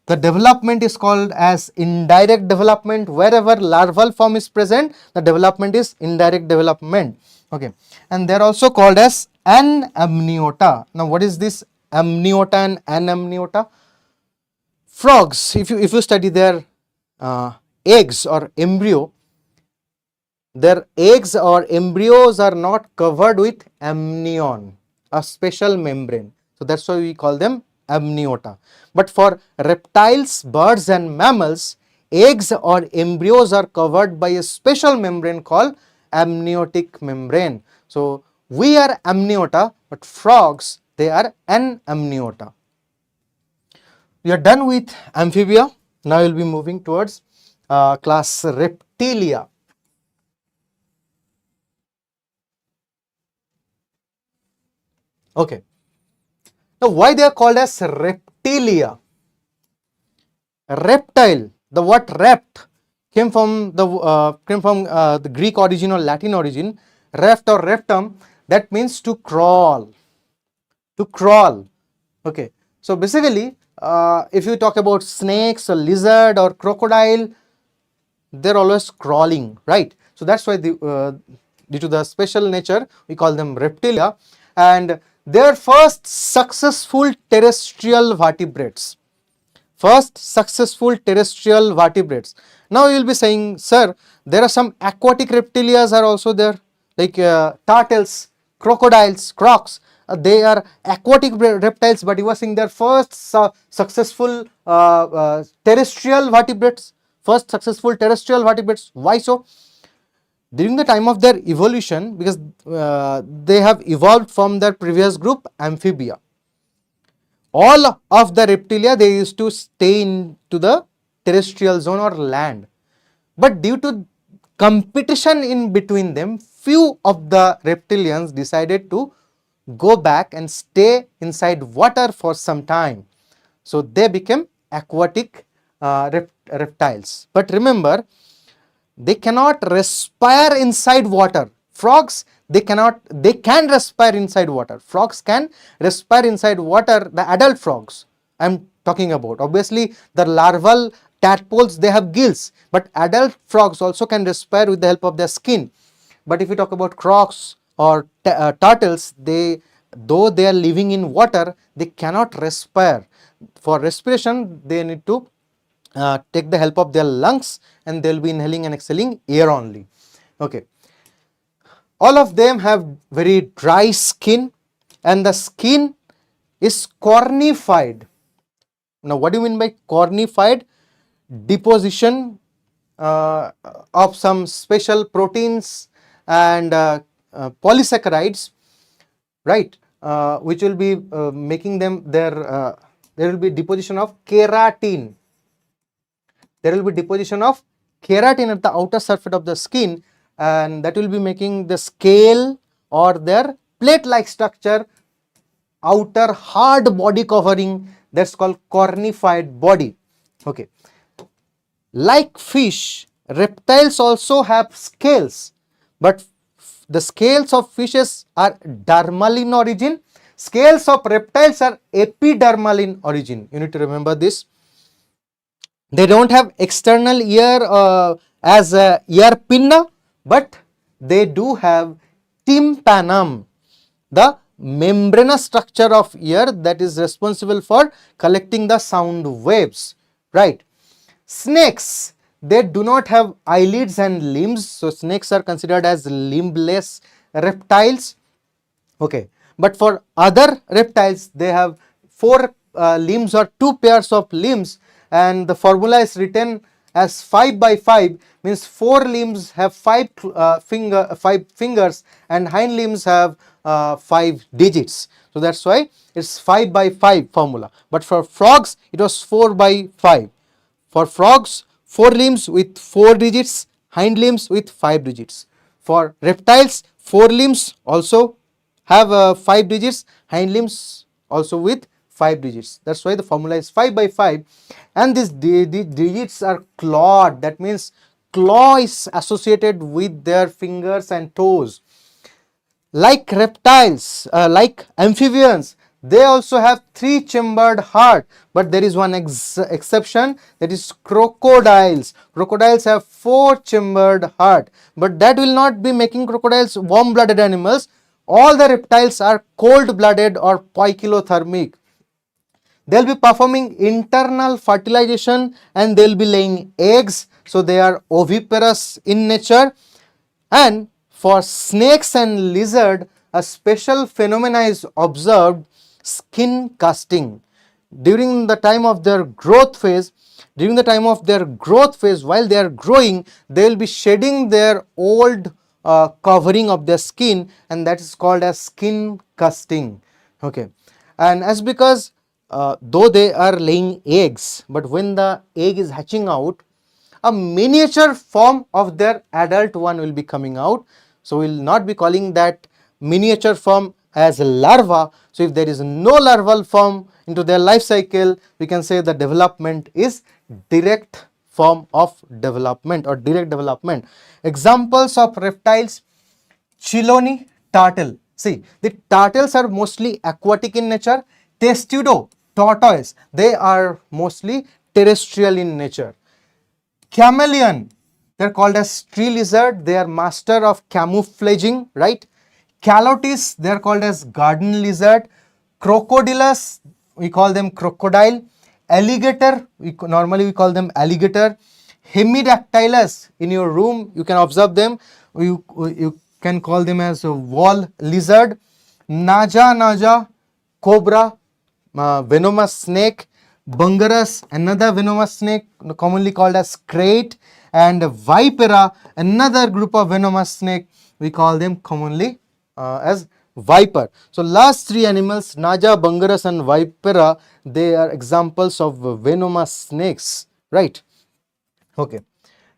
the development is called as indirect development. Wherever larval form is present, the development is indirect development. Okay, and they are also called as anamniota. Now what is this amniota and anamniota? Frogs, if you study their eggs or embryo, their eggs or embryos are not covered with amnion, a special membrane. So that's why we call them amniota. But for reptiles, birds and mammals, eggs or embryos are covered by a special membrane called amniotic membrane. So we are amniota, but frogs, they are anamniota. We are done with amphibia. Now we will be moving towards class reptilia. Okay. Now, why they are called as reptilia? Reptile. The word rept came from the Greek origin or Latin origin. Rept or reptum, that means to crawl. To crawl. Okay. So basically, if you talk about snakes or lizard or crocodile, they're always crawling, right? So that's why due to the special nature we call them reptilia, and their first successful terrestrial vertebrates. First successful terrestrial vertebrates. Now you will be saying, sir, there are some aquatic reptilias are also there, like turtles, crocodiles, crocs. They are aquatic reptiles, but you are saying their first successful terrestrial vertebrates. First successful terrestrial vertebrates. Why so? During the time of their evolution, because they have evolved from their previous group, amphibia. All of the reptilia, they used to stay into the terrestrial zone or land, but due to competition in between them, few of the reptilians decided to go back and stay inside water for some time. So they became aquatic reptiles. But remember, they cannot respire inside water. Frogs, they can respire inside water. Frogs can respire inside water, the adult frogs I am talking about. Obviously, the larval tadpoles, they have gills, but adult frogs also can respire with the help of their skin. But if you talk about crocs or turtles, though they are living in water, they cannot respire. For respiration, they need to take the help of their lungs, and they will be inhaling and exhaling air only. Okay. All of them have very dry skin, and the skin is cornified. Now, what do you mean by cornified? Deposition of some special proteins and polysaccharides, right, which will be making them there will be deposition of keratin. There will be deposition of keratin at the outer surface of the skin, and that will be making the scale or their plate-like structure, outer hard body covering, that's called cornified body. Okay. Like fish, reptiles also have scales, but the scales of fishes are dermal in origin. Scales of reptiles are epidermal in origin. You need to remember this. They don't have external ear as a ear pinna, but they do have tympanum, the membranous structure of ear that is responsible for collecting the sound waves, right? Snakes, they do not have eyelids and limbs, so snakes are considered as limbless reptiles. Okay, but for other reptiles, they have four limbs or two pairs of limbs, and the formula is written as 5 by 5, means four limbs have five fingers and hind limbs have 5 digits. So that's why it's 5 by 5 formula. But for frogs, it was 4 by 5. For frogs, 4 limbs with 4 digits, hind limbs with 5 digits. For reptiles, 4 limbs also have 5 digits, hind limbs also with 5 digits. That's why the formula is 5 by 5, and these digits are clawed. That means claw is associated with their fingers and toes. Like reptiles, like amphibians, they also have 3-chambered heart, but there is one exception, that is crocodiles. Crocodiles have 4-chambered heart, but that will not be making crocodiles warm-blooded animals. All the reptiles are cold-blooded or poikilothermic. They will be performing internal fertilization and they will be laying eggs, so they are oviparous in nature. And for snakes and lizard, a special phenomena is observed, skin casting. During the time of their growth phase, while they are growing, they will be shedding their old covering of their skin, and that is called as skin casting. Okay, and as because though they are laying eggs, but when the egg is hatching out, a miniature form of their adult one will be coming out. So we will not be calling that miniature form as a larva. So if there is no larval form into their life cycle, we can say the development is direct form of development or direct development. Examples of reptiles: Chiloni turtle. See, the turtles are mostly aquatic in nature. Testudo, tortoise, they are mostly terrestrial in nature. Chameleon, they are called as tree lizard. They are master of camouflaging, right? Calotis, they are called as garden lizard. Crocodilus, we call them crocodile. Alligator, normally we call them alligator. Hemidactylus, in your room you can observe them. You can call them as a wall lizard. Naja, cobra, venomous snake. Bungarus, another venomous snake commonly called as krait, and vipera, another group of venomous snake, we call them commonly as viper. So last three animals, Naja, Bungarus and vipera, they are examples of venomous snakes, right? Okay.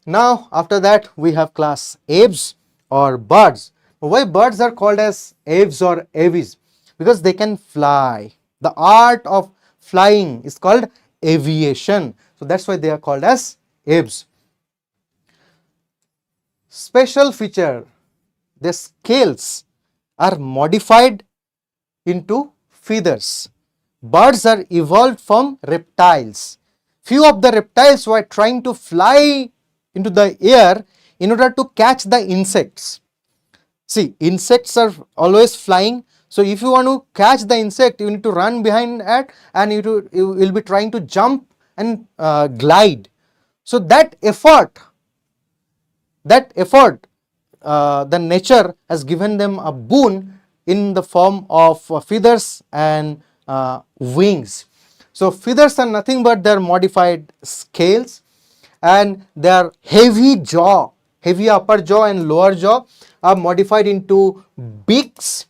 Now after that we have class aves or birds. Why birds are called as aves or aves? Because they can fly. The art of flying is called aviation. So that's why they are called as aves. Special feature: the scales are modified into feathers. Birds are evolved from reptiles. Few of the reptiles were trying to fly into the air in order to catch the insects. See, insects are always flying. So if you want to catch the insect, you need to run behind it, and you will be trying to jump and glide. So that effort, the nature has given them a boon in the form of feathers and wings. So feathers are nothing but their modified scales, and their heavy jaw, heavy upper jaw and lower jaw are modified into beaks,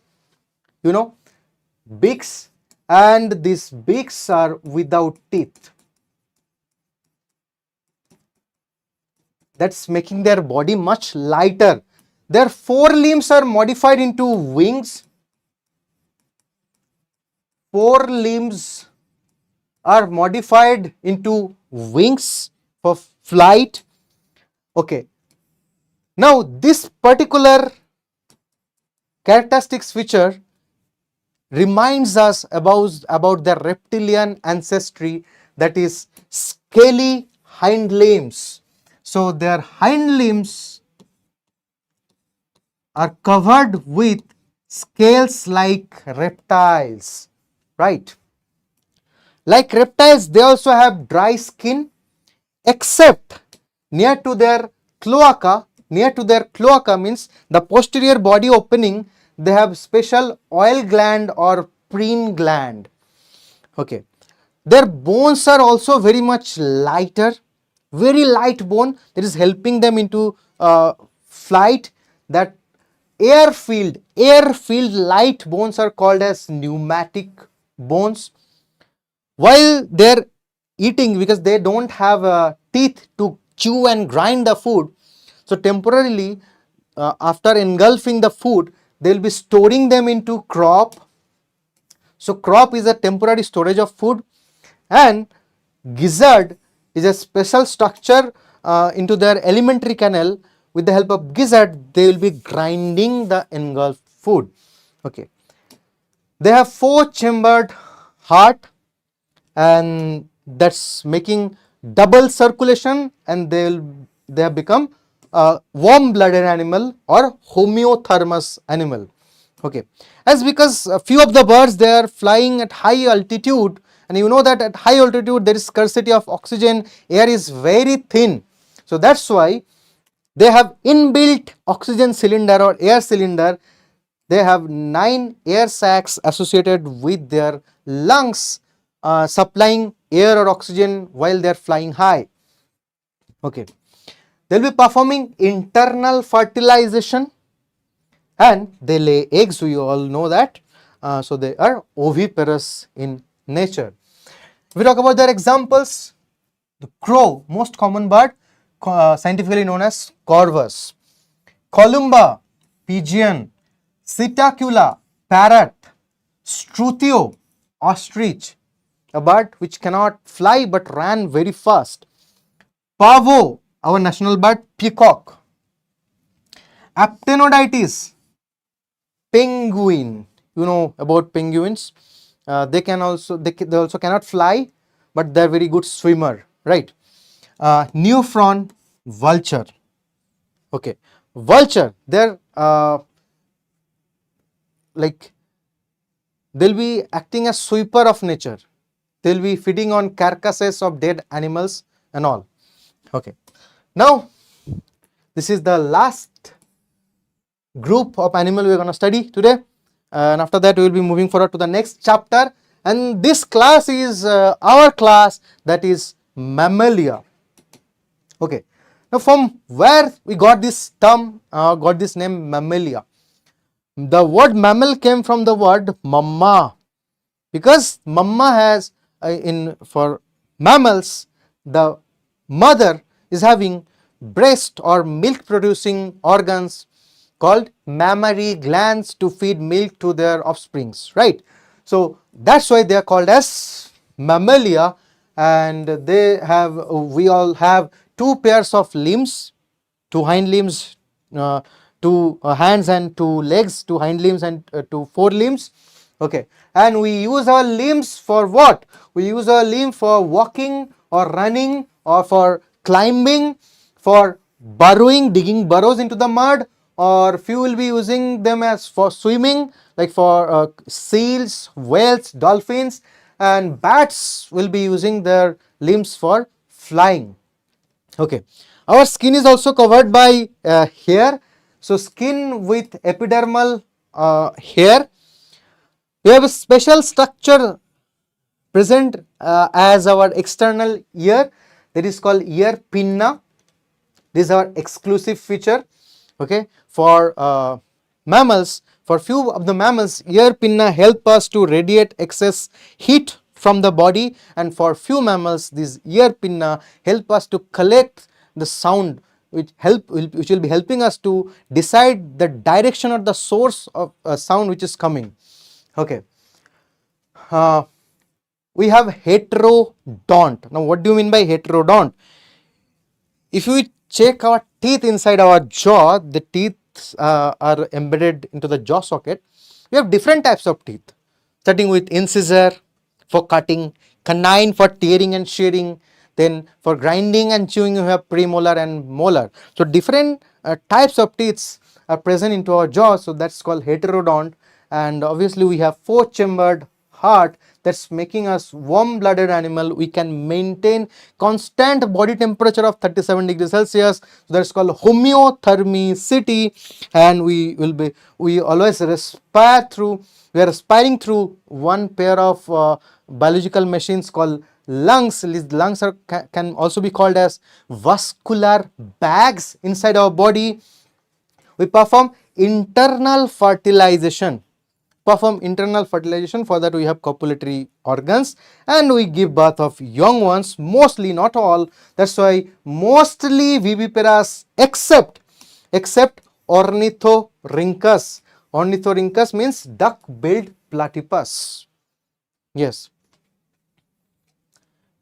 beaks, and these beaks are without teeth. That's making their body much lighter. Their forelimbs are modified into wings. Forelimbs are modified into wings for flight. Okay. Now this particular characteristics feature reminds us about their reptilian ancestry, that is scaly hind limbs. So their hind limbs are covered with scales like reptiles, right? Like reptiles, they also have dry skin, except near to their cloaca. Near to their cloaca means the posterior body opening, they have special oil gland or preen gland. Okay. Their bones are also very much lighter, very light bone, that is helping them into flight. That air-filled light bones are called as pneumatic bones. While they are eating, because they don't have teeth to chew and grind the food, so temporarily after engulfing the food, they will be storing them into crop. So crop is a temporary storage of food, and gizzard is a special structure into their alimentary canal. With the help of gizzard, they will be grinding the engulfed food. Okay. They have 4-chambered heart, and that's making double circulation, and they have become a warm-blooded animal or homeothermous animal. Okay, as because a few of the birds, they are flying at high altitude, and you know that at high altitude there is scarcity of oxygen, air is very thin. So that's why they have inbuilt oxygen cylinder or air cylinder. They have 9 air sacs associated with their lungs, supplying air or oxygen while they are flying high. Okay, they will be performing internal fertilization, and they lay eggs, we all know that. So they are oviparous in nature. If we talk about their examples, the crow, most common bird, scientifically known as corvus. Columba, pigeon. Sitacula, parrot. Struthio, ostrich, a bird which cannot fly but ran very fast. Pavo, our national bird, peacock. Aptenodytes, penguin. You know about penguins. They also cannot fly, but they're very good swimmer, right? Neophron, vulture. Okay, vulture. They're like they'll be acting as sweeper of nature. They'll be feeding on carcasses of dead animals and all. Okay. Now, this is the last group of animal we're going to study today. And after that, we will be moving forward to the next chapter. And this class is our class, that is Mammalia. Okay. Now, from where we got this term, got this name Mammalia? The word mammal came from the word mamma, because mamma has for mammals, the mother is having breast or milk producing organs called mammary glands to feed milk to their offsprings, right? So that's why they are called as mammalia, and we all have two pairs of limbs, two hind limbs, two hands and two legs, two hind limbs and two forelimbs. Okay, and we use our limbs for what? We use our limb for walking or running or for climbing, for burrowing, digging burrows into the mud, or few will be using them as for swimming, like for seals, whales, dolphins, and bats will be using their limbs for flying. Okay, our skin is also covered by hair. So skin with epidermal hair. We have a special structure present as our external ear, that is called ear pinna. This is our exclusive feature. Okay, for mammals, for few of the mammals, ear pinna help us to radiate excess heat from the body, and for few mammals, this ear pinna help us to collect the sound, which will be helping us to decide the direction or the source of sound which is coming. Okay. We have heterodont. Now, what do you mean by heterodont? If you check our teeth inside our jaw, the teeth are embedded into the jaw socket. We have different types of teeth, starting with incisor for cutting, canine for tearing and shearing, then for grinding and chewing you have premolar and molar. So different types of teeth are present into our jaw, so that's called heterodont. And obviously we have four-chambered heart, that's making us warm-blooded animal. We can maintain constant body temperature of 37 degrees Celsius. So that's called homeothermicity, and we always respire through. We are respiring through one pair of biological machines called lungs. These lungs can also be called as vascular bags inside our body. We perform internal fertilization. For that we have copulatory organs, and we give birth of young ones, mostly, not all. That's why mostly viviparous except Ornithorhynchus. Ornithorhynchus means duck-billed platypus. Yes.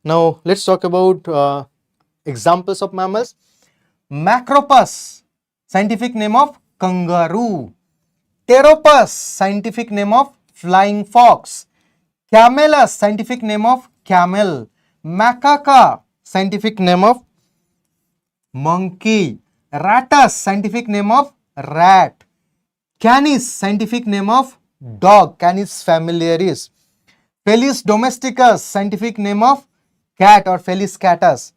Now let's talk about examples of mammals. Macropus, scientific name of kangaroo. Pteropus, scientific name of flying fox. Camelus, scientific name of camel. Macaca, scientific name of monkey. Rattus, scientific name of rat. Canis, scientific name of dog, Canis familiaris. Felis domesticus, scientific name of cat or Felis catus.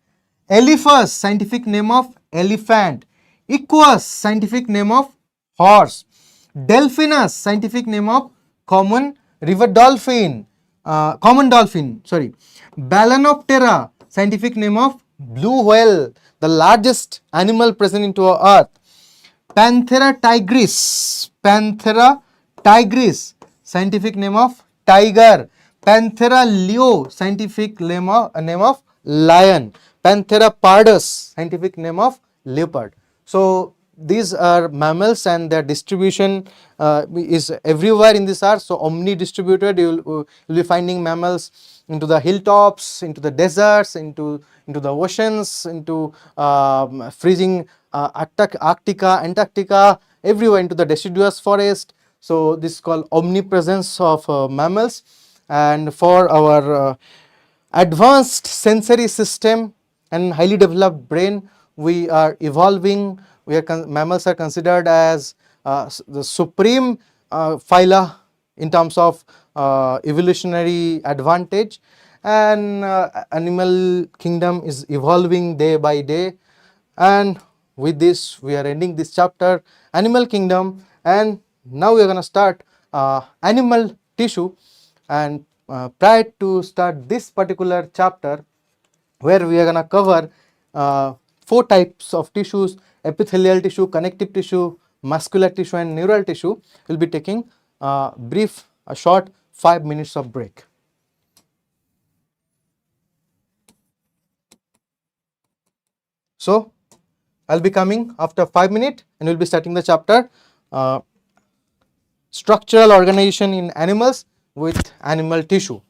Elephas, scientific name of elephant. Equus, scientific name of horse. Delphinus, scientific name of common river dolphin, common dolphin, sorry. Balanoptera, scientific name of blue whale, the largest animal present into our earth. Panthera tigris, scientific name of tiger. Panthera leo, scientific name of lion. Panthera pardus, scientific name of leopard. So these are mammals and their distribution is everywhere in this earth. So omni distributed. You'll be finding mammals into the hilltops, into the deserts, into the oceans, into freezing Arctica, Antarctica, everywhere, into the deciduous forest. So this is called omnipresence of mammals. And for our advanced sensory system and highly developed brain, we are evolving. Mammals are considered as the supreme phyla in terms of evolutionary advantage, and animal kingdom is evolving day by day. And with this we are ending this chapter, animal kingdom, and now we are going to start animal tissue. And prior to start this particular chapter, where we are going to cover four types of tissues: epithelial tissue, connective tissue, muscular tissue, and neural tissue, we'll be taking a short 5 minutes of break. So I'll be coming after 5 minutes and we'll be starting the chapter uh, structural organization in animals with animal tissue.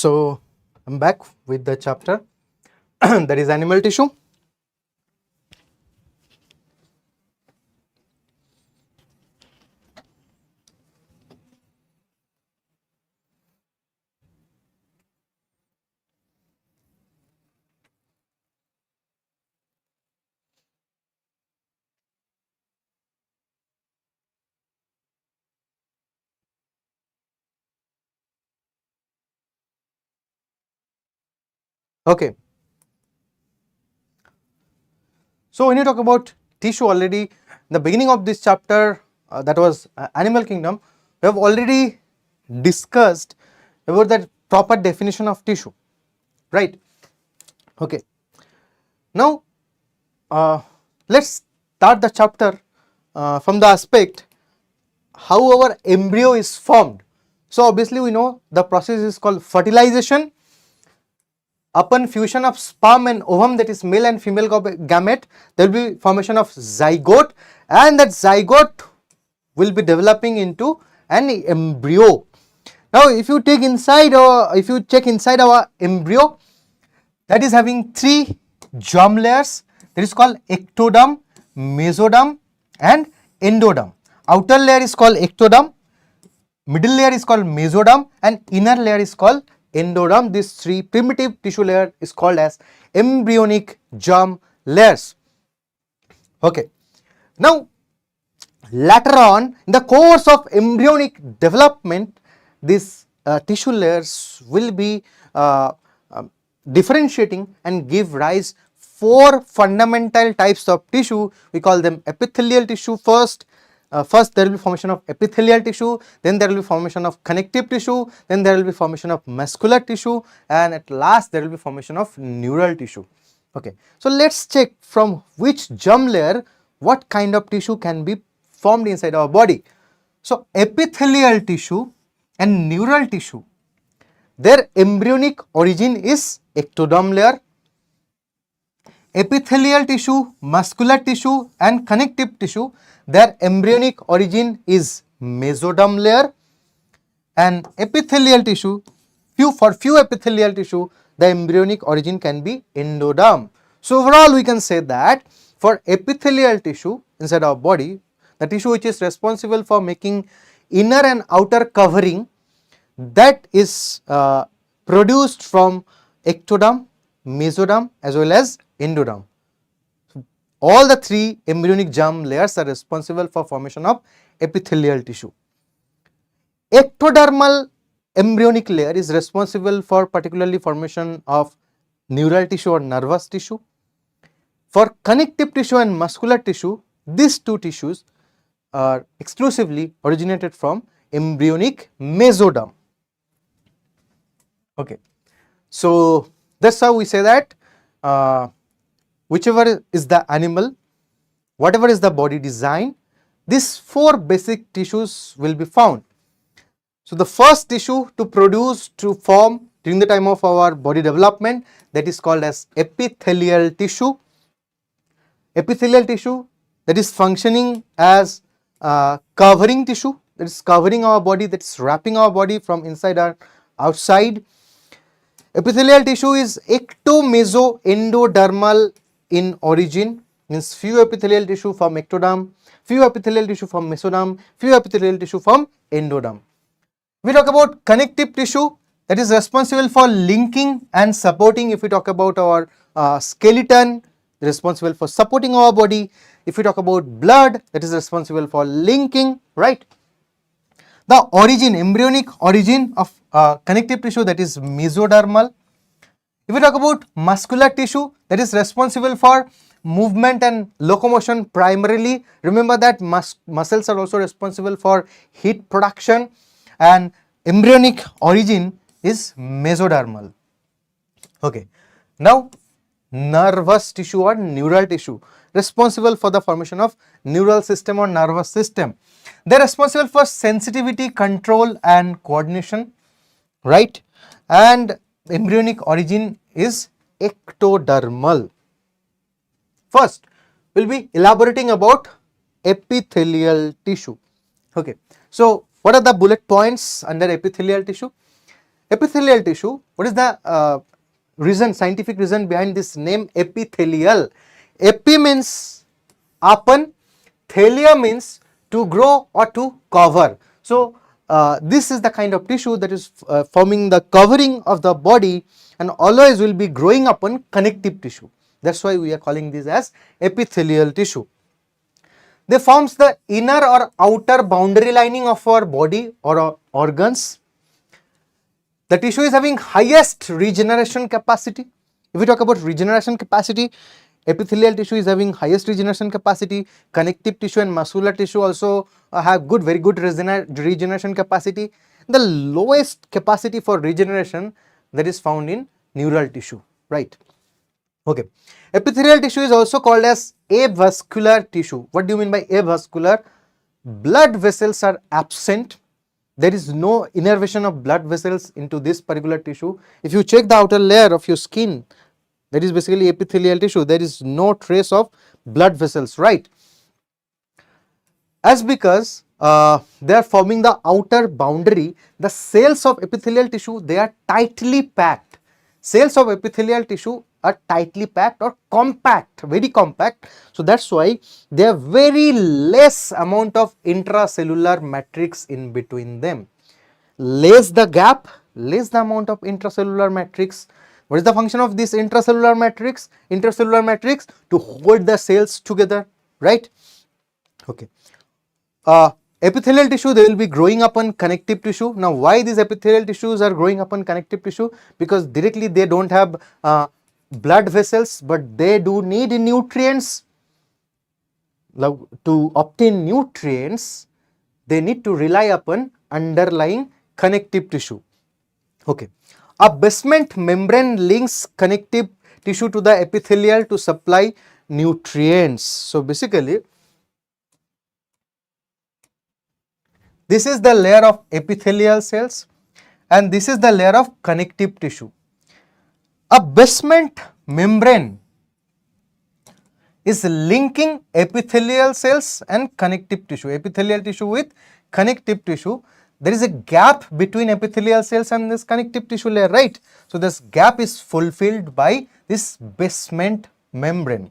So I'm back with the chapter that is animal tissue. Okay. So when you talk about tissue, already in the beginning of this chapter, that was animal kingdom, we have already discussed about the proper definition of tissue, right? Okay. Now let's start the chapter from the aspect how our embryo is formed. So obviously we know the process is called fertilization. Upon fusion of sperm and ovum, that is male and female gamete, there will be formation of zygote, and that zygote will be developing into an embryo. Now if you take inside or if you check inside our embryo, that is having three germ layers, that is called ectoderm, mesoderm and endoderm. Outer layer is called ectoderm, middle layer is called mesoderm and inner layer is called endoderm. These three primitive tissue layer is called as embryonic germ layers. Okay. Now later on in the course of embryonic development, these tissue layers will be differentiating and give rise four fundamental types of tissue. We call them epithelial tissue first. First there will be formation of epithelial tissue, then there will be formation of connective tissue, then there will be formation of muscular tissue, and at last there will be formation of neural tissue. Okay. So let's check from which germ layer what kind of tissue can be formed inside our body. So epithelial tissue and neural tissue, their embryonic origin is ectoderm layer. Epithelial tissue, muscular tissue and connective tissue, their embryonic origin is mesoderm layer, and epithelial tissue, for few epithelial tissue, the embryonic origin can be endoderm. So overall we can say that for epithelial tissue inside our body, the tissue which is responsible for making inner and outer covering, that is produced from ectoderm, mesoderm as well as endoderm. All the three embryonic germ layers are responsible for formation of epithelial tissue. Ectodermal embryonic layer is responsible for particularly formation of neural tissue or nervous tissue. For connective tissue and muscular tissue, these two tissues are exclusively originated from embryonic mesoderm. Okay. So that's how we say that whichever is the animal, whatever is the body design, these four basic tissues will be found. So the first tissue to form during the time of our body development, that is called as epithelial tissue. Epithelial tissue, that is functioning as covering tissue, that is covering our body, that is wrapping our body from inside or outside. Epithelial tissue is ecto-meso-endodermal in origin, means few epithelial tissue from ectoderm, few epithelial tissue from mesoderm, few epithelial tissue from endoderm. We talk about connective tissue, that is responsible for linking and supporting. If we talk about our skeleton, responsible for supporting our body. If we talk about blood, that is responsible for linking, right? The origin, embryonic origin of connective tissue, that is mesodermal. If we talk about muscular tissue, that is responsible for movement and locomotion primarily. Remember that muscles are also responsible for heat production, and embryonic origin is mesodermal. Okay. Now nervous tissue or neural tissue, responsible for the formation of neural system or nervous system. They are responsible for sensitivity, control and coordination, right? And embryonic origin is ectodermal. First, we will be elaborating about epithelial tissue. Okay. So what are the bullet points under epithelial tissue? epithelial tissue, what is the scientific reason behind this name epithelial? Epi means upon, thelia means to grow or to cover. So this is the kind of tissue that is forming the covering of the body and always will be growing upon connective tissue. That's why we are calling this as epithelial tissue. They forms the inner or outer boundary lining of our body or our organs. The tissue is having highest regeneration capacity. If we talk about regeneration capacity, epithelial tissue is having highest regeneration capacity. Connective tissue and muscular tissue also have very good regeneration capacity. The lowest capacity for regeneration that is found in neural tissue, right? Okay. Epithelial tissue is also called as avascular tissue. What do you mean by avascular? Blood vessels are absent. There is no innervation of blood vessels into this particular tissue. If you check the outer layer of your skin, that is basically epithelial tissue, there is no trace of blood vessels, right? As because they are forming the outer boundary, the cells of epithelial tissue, they are tightly packed. Cells of epithelial tissue are tightly packed or compact, very compact. So that's why they have very less amount of intracellular matrix in between them. Less the gap, less the amount of intracellular matrix. What is the function of this intracellular matrix? Intracellular matrix to hold the cells together, right? Okay. Epithelial tissue, they will be growing upon connective tissue. Now, why these epithelial tissues are growing upon connective tissue? Because directly they don't have blood vessels, but they do need nutrients. Now, to obtain nutrients, they need to rely upon underlying connective tissue. Okay. A basement membrane links connective tissue to the epithelial to supply nutrients. So, basically, this is the layer of epithelial cells and this is the layer of connective tissue. A basement membrane is linking epithelial cells and connective tissue, epithelial tissue with connective tissue. There is a gap between epithelial cells and this connective tissue layer, right? So, this gap is fulfilled by this basement membrane.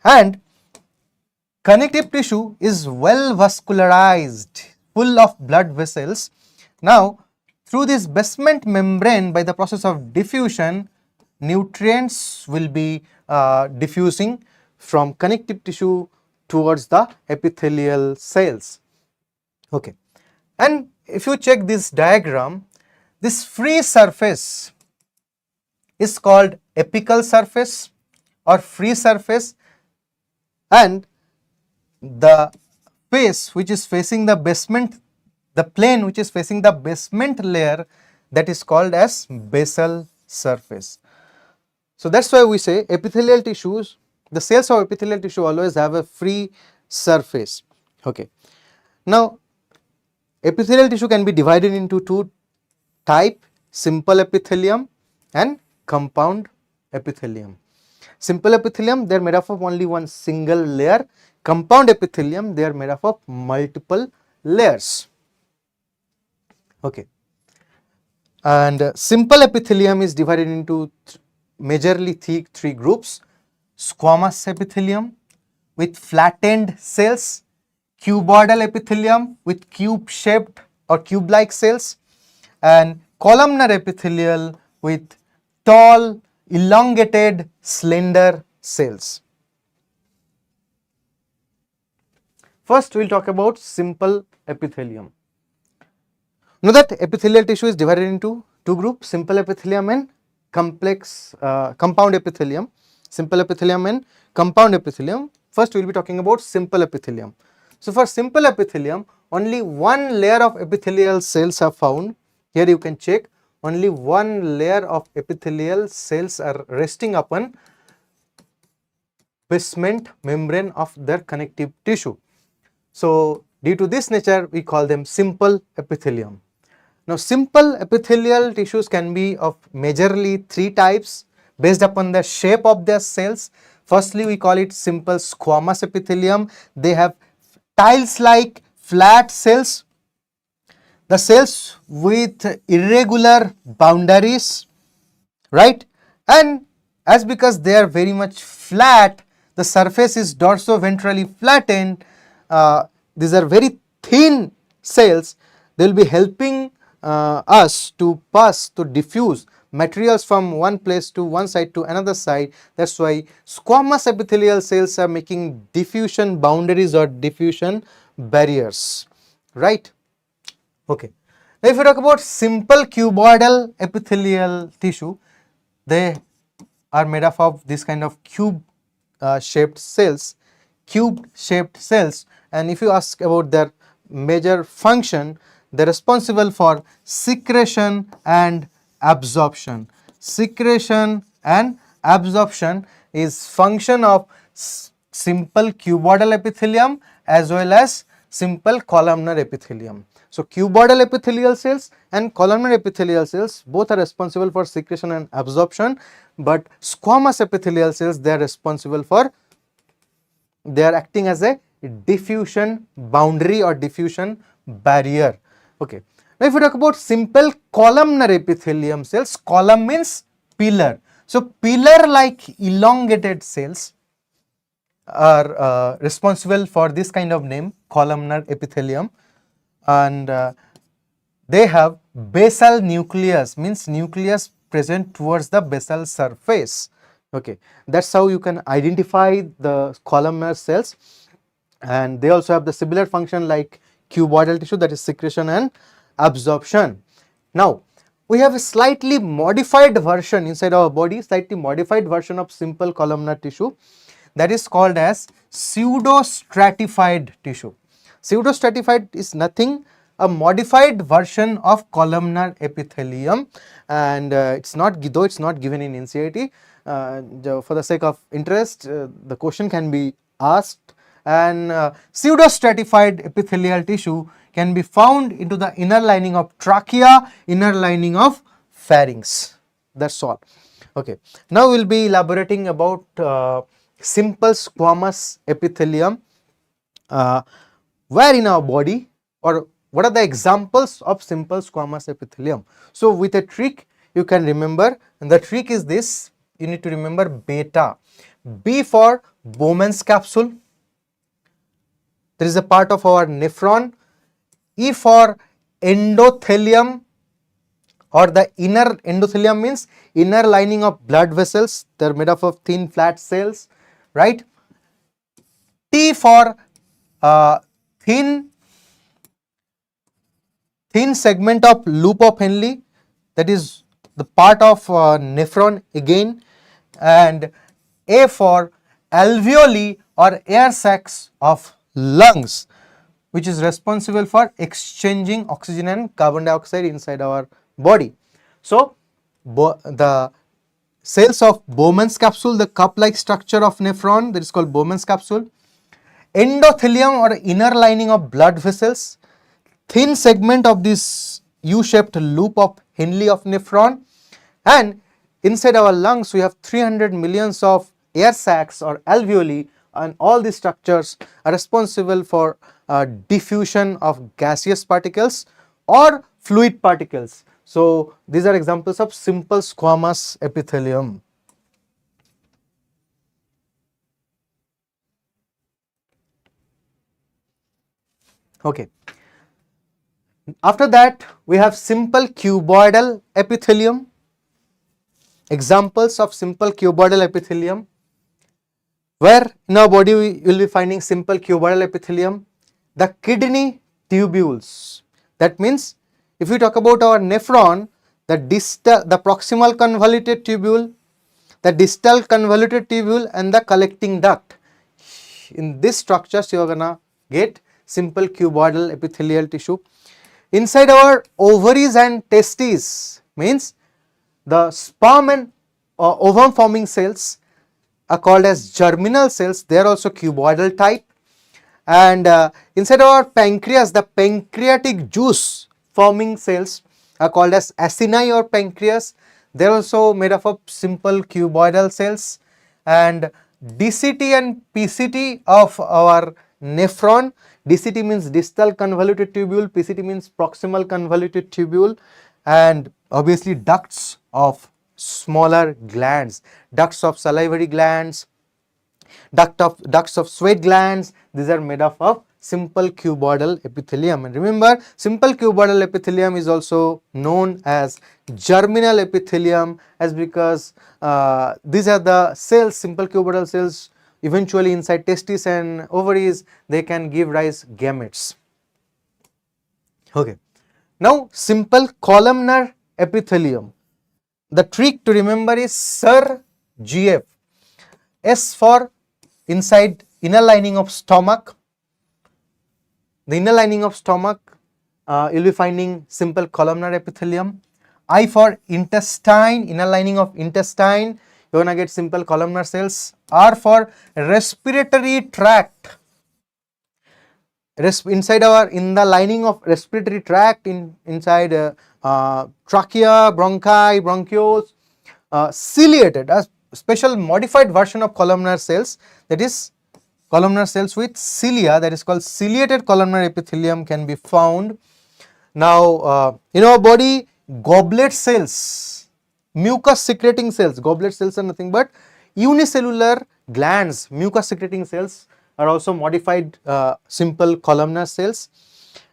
And connective tissue is well vascularized, full of blood vessels. Now, through this basement membrane, by the process of diffusion, nutrients will be diffusing from connective tissue towards the epithelial cells. Okay. And if you check this diagram, this free surface is called apical surface or free surface, and the face which is facing the basement, the plane which is facing the basement layer, that is called as basal surface. So that's why we say epithelial tissues, the cells of epithelial tissue always have a free surface. Okay. Now, epithelial tissue can be divided into two types, simple epithelium and compound epithelium. Simple epithelium, they are made up of only one single layer. Compound epithelium, they are made up of multiple layers. Okay. And simple epithelium is divided into majorly three groups: squamous epithelium with flattened cells, cuboidal epithelium with cube-shaped or cube-like cells, and columnar epithelial with tall, elongated, slender cells. First, we will talk about simple epithelium. Know that epithelial tissue is divided into two groups: simple epithelium and compound epithelium. Simple epithelium and compound epithelium. First, we will be talking about simple epithelium. So, for simple epithelium, only one layer of epithelial cells are found. Here you can check, only one layer of epithelial cells are resting upon basement membrane of their connective tissue. So, due to this nature, we call them simple epithelium. Now, simple epithelial tissues can be of majorly three types based upon the shape of their cells. Firstly, we call it simple squamous epithelium. They have tiles-like flat cells. the cells with irregular boundaries, right? And as because they are very much flat, the surface is dorsoventrally flattened. These are very thin cells. They will be helping us to pass, to diffuse materials from one place to one side to another side. That's why squamous epithelial cells are making diffusion boundaries or diffusion barriers, right? Okay. Now, if you talk about simple cuboidal epithelial tissue, they are made up of this kind of cube shaped cells, and if you ask about their major function, they are responsible for secretion and absorption. Secretion and absorption is function of simple cuboidal epithelium as well as simple columnar epithelium. So, cuboidal epithelial cells and columnar epithelial cells both are responsible for secretion and absorption, but squamous epithelial cells, they are responsible for, they are acting as a diffusion boundary or diffusion barrier. Okay. Now, if we talk about simple columnar epithelium cells, column means pillar. So, pillar like elongated cells are responsible for this kind of name, columnar epithelium, and they have basal nucleus, means nucleus present towards the basal surface. Okay, that's how you can identify the columnar cells, and they also have the similar function like cuboidal tissue, that is secretion and absorption. Now, we have a slightly modified version inside our body, slightly modified version of simple columnar tissue, that is called as pseudostratified tissue. Pseudostratified is nothing, a modified version of columnar epithelium, and it's not, though it's not given in NCERT, for the sake of interest, the question can be asked, and pseudostratified epithelial tissue can be found into the inner lining of trachea, inner lining of pharynx. That's all. Okay. Now we will be elaborating about simple squamous epithelium. Where in our body, or what are the examples of simple squamous epithelium? So, with a trick you can remember, and the trick is this: you need to remember beta. B for Bowman's capsule, there is a part of our nephron. E for endothelium, or the inner endothelium means inner lining of blood vessels, they are made up of thin flat cells, right? T for thin segment of loop of Henle, that is the part of nephron again, and A for alveoli or air sacs of lungs, which is responsible for exchanging oxygen and carbon dioxide inside our body. So, the cells of Bowman's capsule, the cup-like structure of nephron, that is called Bowman's capsule. Endothelium or inner lining of blood vessels, thin segment of this U-shaped loop of Henle of nephron, and inside our lungs we have 300 millions of air sacs or alveoli, and all these structures are responsible for diffusion of gaseous particles or fluid particles. So, these are examples of simple squamous epithelium. Okay. After that, we have simple cuboidal epithelium. Examples of simple cuboidal epithelium. Where in our body we will be finding simple cuboidal epithelium? The kidney tubules. That means, if we talk about our nephron, the proximal convoluted tubule, the distal convoluted tubule, and the collecting duct. In these structures, you are gonna get simple cuboidal epithelial tissue. Inside our ovaries and testes, means the sperm and ovum forming cells are called as germinal cells. They are also cuboidal type. And inside our pancreas, the pancreatic juice forming cells are called as acini or pancreas. They are also made up of simple cuboidal cells. And DCT and PCT of our nephron, DCT means distal convoluted tubule, PCT means proximal convoluted tubule, and obviously ducts of smaller glands, ducts of salivary glands, ducts of sweat glands. These are made up of simple cuboidal epithelium. And remember, simple cuboidal epithelium is also known as germinal epithelium, as because these are the cells, simple cuboidal cells, eventually inside testes and ovaries, they can give rise gametes. Okay. Now, simple columnar epithelium. The trick to remember is Sir GF. S for inside inner lining of stomach. The inner lining of stomach, you'll be finding simple columnar epithelium. I for intestine, inner lining of intestine, you're gonna get simple columnar cells. R for respiratory tract. In the lining of respiratory tract, inside trachea, bronchi, bronchioles, ciliated, a special modified version of columnar cells, that is columnar cells with cilia, that is called ciliated columnar epithelium, can be found. Now, in our body, goblet cells, mucus secreting cells, goblet cells are nothing but unicellular glands, mucus secreting cells are also modified simple columnar cells.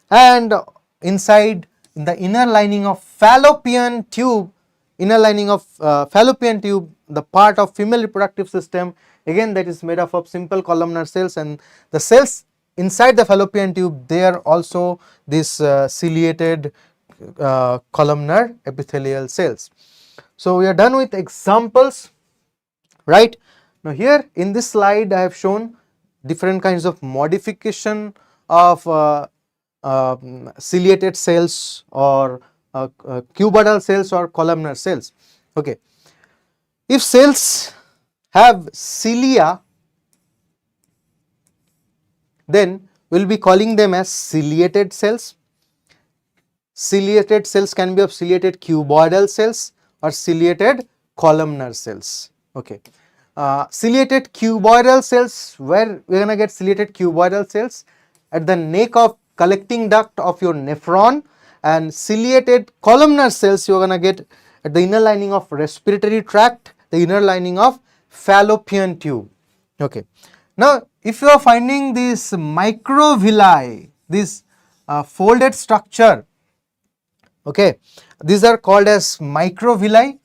And inside, in the inner lining of fallopian tube, the part of female reproductive system, again that is made up of simple columnar cells, and the cells inside the fallopian tube, they are also these ciliated columnar epithelial cells. So we are done with examples, right? Now here in this slide I have shown different kinds of modification of ciliated cells or cuboidal cells or columnar cells. Okay. If cells have cilia, then we will be calling them as ciliated cells. Ciliated cells can be of ciliated cuboidal cells or ciliated columnar cells. Okay. Ciliated cuboidal cells, where we are going to get ciliated cuboidal cells? At the neck of collecting duct of your nephron. And ciliated columnar cells you are going to get at the inner lining of respiratory tract, the inner lining of fallopian tube. Okay. Now, if you are finding this microvilli, this folded structure, okay, these are called as microvilli.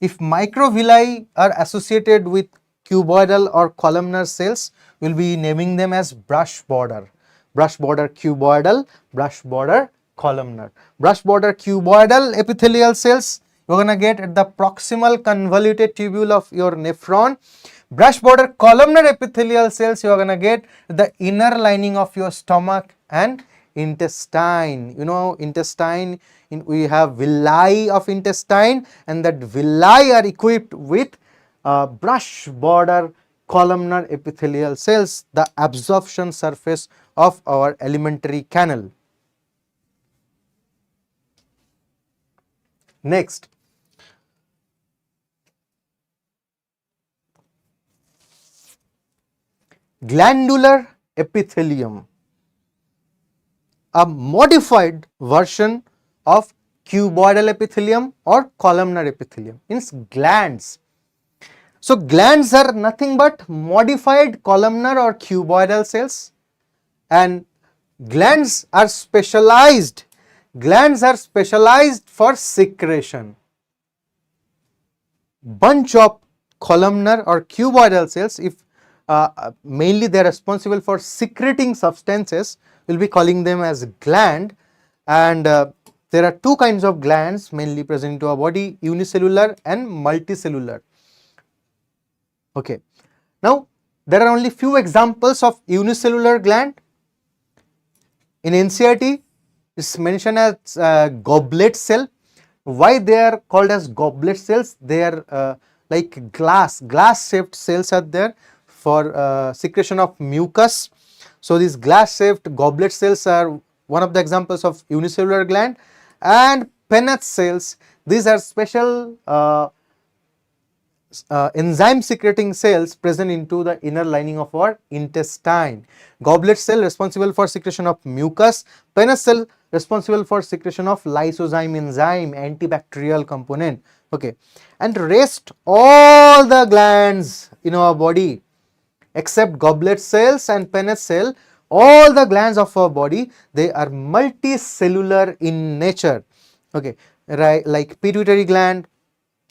If microvilli are associated with cuboidal or columnar cells, we will be naming them as brush border cuboidal, brush border columnar. Brush border cuboidal epithelial cells you are going to get at the proximal convoluted tubule of your nephron. Brush border columnar epithelial cells you are going to get the inner lining of your stomach and intestine. You know, intestine, we have villi of intestine, and that villi are equipped with brush border columnar epithelial cells, the absorption surface of our alimentary canal. Next, glandular epithelium, a modified version of cuboidal epithelium or columnar epithelium, means glands. So, glands are nothing but modified columnar or cuboidal cells, and glands are specialized for secretion. Bunch of columnar or cuboidal cells, if mainly they are responsible for secreting substances, we will be calling them as gland. And there are two kinds of glands mainly present in our body, unicellular and multicellular. Okay. Now, there are only few examples of unicellular gland. In NCERT, it's mentioned as goblet cell. Why they are called as goblet cells? They are like glass shaped cells are there for secretion of mucus. So, these glass shaped goblet cells are one of the examples of unicellular gland. And Penneth cells, these are special enzyme secreting cells present into the inner lining of our intestine. Goblet cell responsible for secretion of mucus, penis cell responsible for secretion of lysozyme enzyme, antibacterial component. Okay, and rest all the glands in our body except goblet cells and penis cell, all the glands of our body, they are multicellular in nature. Okay, right, like pituitary gland,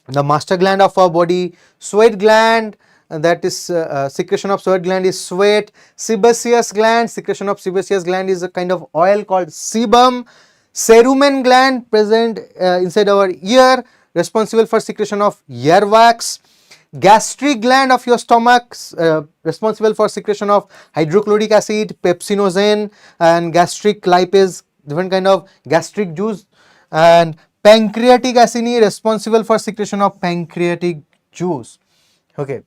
the master gland of our body, sweat gland, that is secretion of sweat gland is sweat, sebaceous gland, secretion of sebaceous gland is a kind of oil called sebum, cerumen gland present inside our ear, responsible for secretion of earwax, gastric gland of your stomach responsible for secretion of hydrochloric acid, pepsinogen and gastric lipase, different kind of gastric juice, and pancreatic acini responsible for secretion of pancreatic juice. Okay,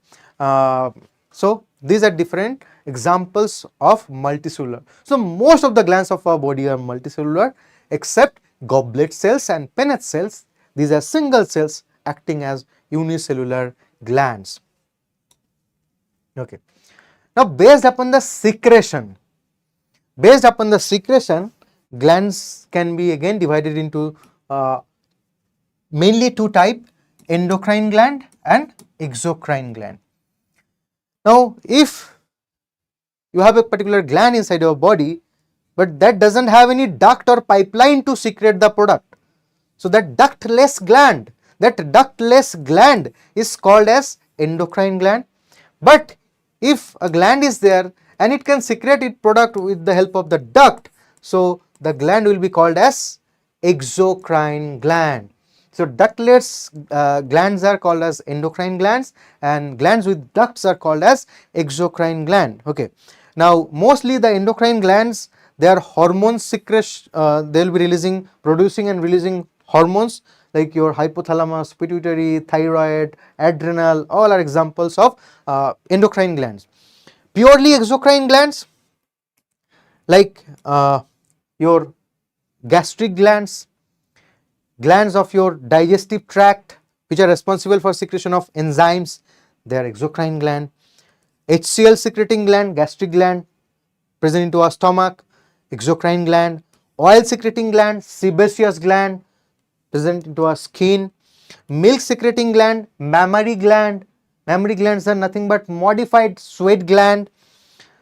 so these are different examples of multicellular. So most of the glands of our body are multicellular except goblet cells and Paneth cells. These are single cells acting as unicellular glands. Okay. Now based upon the secretion, glands can be again divided into mainly two types, endocrine gland and exocrine gland. Now if you have a particular gland inside your body, but that doesn't have any duct or pipeline to secrete the product, so that ductless gland is called as endocrine gland. But if a gland is there and it can secrete its product with the help of the duct, so the gland will be called as exocrine gland. So ductless glands are called as endocrine glands and glands with ducts are called as exocrine gland. Okay. Now mostly the endocrine glands, they are hormone secretion, they will be producing and releasing hormones like your hypothalamus, pituitary, thyroid, adrenal, all are examples of endocrine glands. Purely exocrine glands like your gastric glands, glands of your digestive tract which are responsible for secretion of enzymes, they are exocrine gland. HCl secreting gland, gastric gland present into our stomach, exocrine gland. Oil secreting gland, sebaceous gland present into our skin. Milk secreting gland, mammary gland. Mammary glands are nothing but modified sweat gland.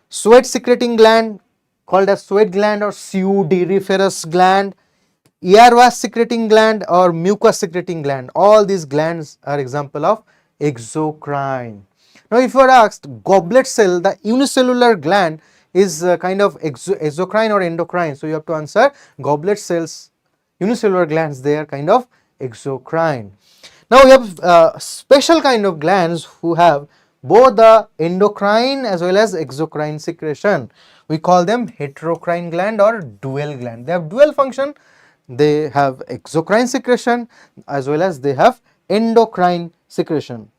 Sweat secreting gland called as sweat gland or pseudoryferous gland. Earwax secreting gland or mucus secreting gland. All these glands are example of exocrine. Now if you are asked goblet cell, the unicellular gland is kind of exocrine or endocrine, so you have to answer goblet cells, unicellular glands, they are kind of exocrine. Now we have special kind of glands who have both the endocrine as well as exocrine secretion. We call them heterocrine gland or dual gland. They have dual function. They have exocrine secretion as well as they have endocrine secretion.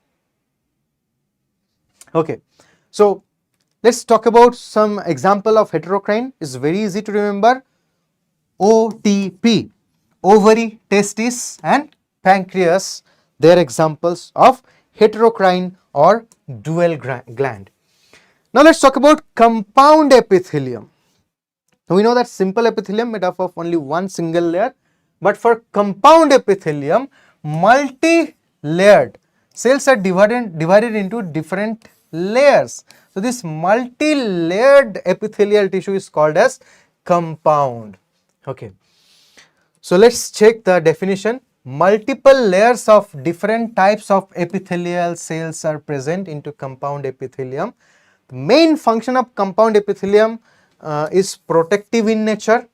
Okay, so let's talk about some example of heterocrine. It's very easy to remember. OTP, ovary, testis and pancreas, they are examples of heterocrine or dual gland. Now let's talk about compound epithelium. We know that simple epithelium made up of only one single layer, but for compound epithelium, multi-layered cells are divided into different layers. So this multi-layered epithelial tissue is called as compound. Okay. So let's check the definition. Multiple layers of different types of epithelial cells are present into compound epithelium. The main function of compound epithelium is protective in nature.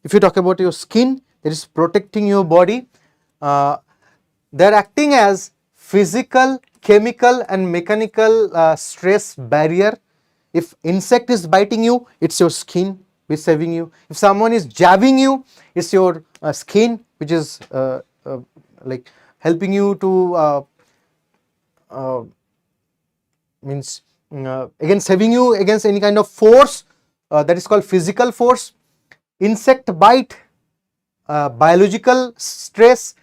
If you talk about your skin, it is protecting your body. They are acting as physical, chemical and mechanical stress barrier. If insect is biting you, it's your skin which is saving you. If someone is jabbing you, it's your skin which is like helping you to against saving you against any kind of force that is called physical force. Insect bite, biological stress,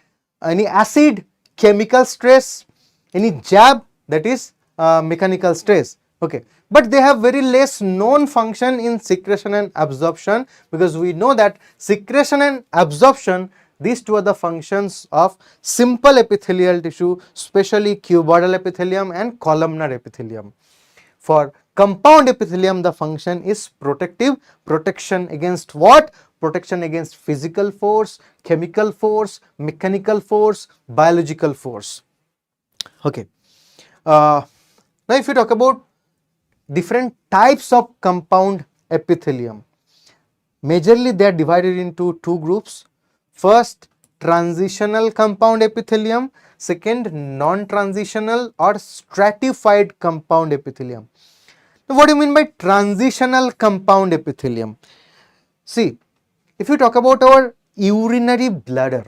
any acid, chemical stress, any jab, that is mechanical stress. Okay, but they have very less known function in secretion and absorption, because we know that secretion and absorption, these two are the functions of simple epithelial tissue, especially cuboidal epithelium and columnar epithelium. For compound epithelium, the function is protective, protection against what? Protection against physical force, chemical force, mechanical force, biological force. Okay. Now if you talk about different types of compound epithelium, majorly they are divided into two groups. First, transitional compound epithelium. Second, non-transitional or stratified compound epithelium. Now, what do you mean by transitional compound epithelium? See, if you talk about our urinary bladder,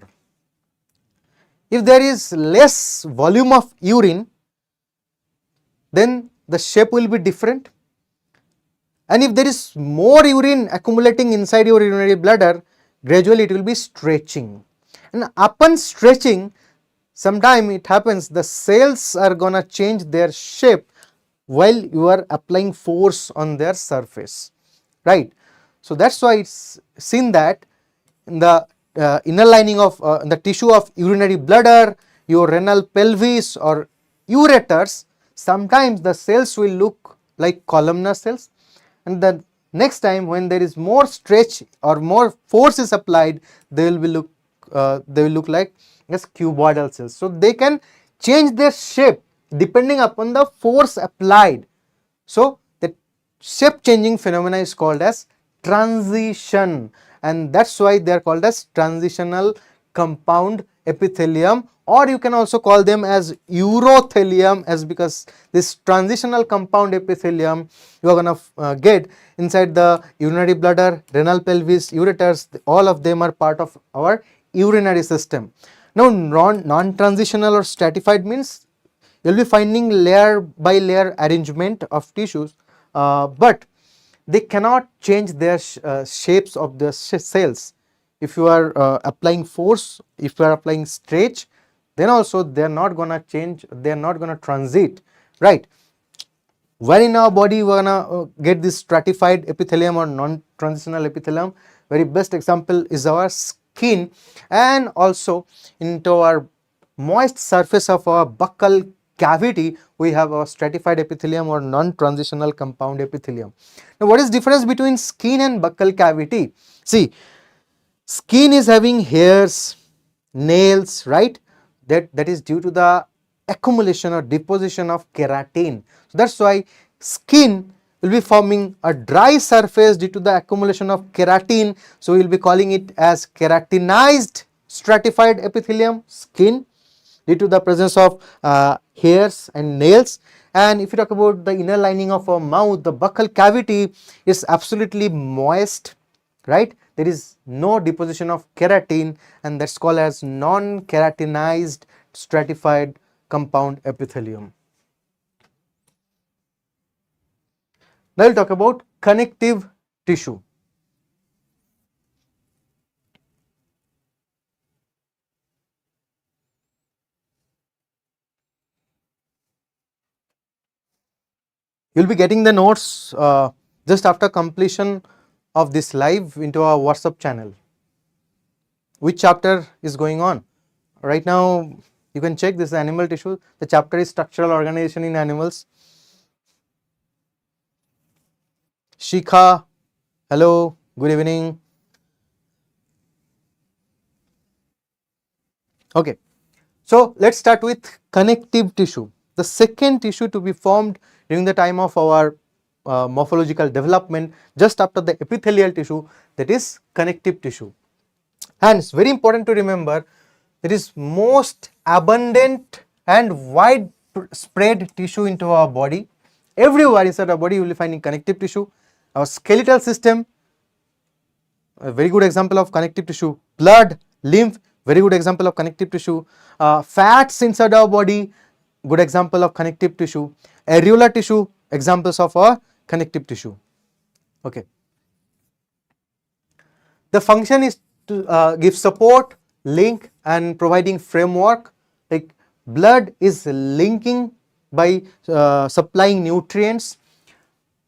if there is less volume of urine, then the shape will be different. And if there is more urine accumulating inside your urinary bladder, gradually it will be stretching. And upon stretching, sometime it happens the cells are gonna change their shape while you are applying force on their surface, right? So that's why it's seen that in the inner lining of the tissue of urinary bladder, your renal pelvis or ureters, sometimes the cells will look like columnar cells, and the next time when there is more stretch or more force is applied, they will look like as cuboidal cells. So they can change their shape depending upon the force applied. So the shape changing phenomena is called as transition, and that's why they are called as transitional compound epithelium, or you can also call them as urothelium, as because this transitional compound epithelium you are going to get inside the urinary bladder, renal pelvis, ureters, all of them are part of our urinary system. Now non-transitional or stratified means you will be finding layer by layer arrangement of tissues, but they cannot change their shapes of the cells. If you are applying force, if you are applying stretch, then also they are not going to change, they are not going to transit, right? Where in our body we are going to get this stratified epithelium or non-transitional epithelium? Very best example is our skin, and also into our moist surface of our buccal cavity we have a stratified epithelium or non-transitional compound epithelium. Now what is difference between skin and buccal cavity? See, skin is having hairs, nails, right? That is due to the accumulation or deposition of keratin. So that's why skin will be forming a dry surface due to the accumulation of keratin. So we will be calling it as keratinized stratified epithelium, skin, due to the presence of hairs and nails. And if you talk about the inner lining of our mouth, the buccal cavity is absolutely moist, right? There is no deposition of keratin, and that's called as non-keratinized stratified compound epithelium. Now we'll talk about connective tissue. You'll be getting the notes just after completion of this live into our WhatsApp channel. Which chapter is going on? Right now you can check, this is animal tissue. The chapter is structural organization in animals. Shikha, hello, good evening. Okay, so let's start with connective tissue, the second tissue to be formed during the time of our morphological development, just after the epithelial tissue, that is connective tissue. And it's very important to remember, it is most abundant and widespread tissue into our body. Everywhere inside our body you will be finding connective tissue. Our skeletal system, a very good example of connective tissue. Blood, lymph, very good example of connective tissue. Fats inside our body, good example of connective tissue. Areolar tissue, examples of our connective tissue. Okay. The function is to give support, link, and providing framework, like blood is linking by supplying nutrients,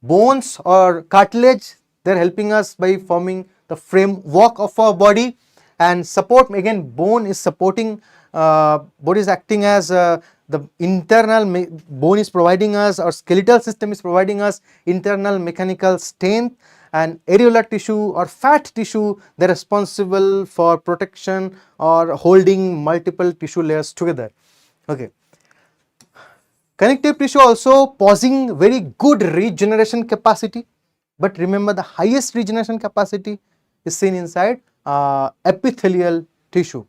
bones or cartilage, they are helping us by forming the framework of our body, and support, again bone is supporting, bone is acting as the internal bone is providing us, or skeletal system is providing us internal mechanical strength, and areolar tissue or fat tissue, they are responsible for protection or holding multiple tissue layers together. Okay. Connective tissue also possessing very good regeneration capacity, but remember the highest regeneration capacity is seen inside epithelial tissue.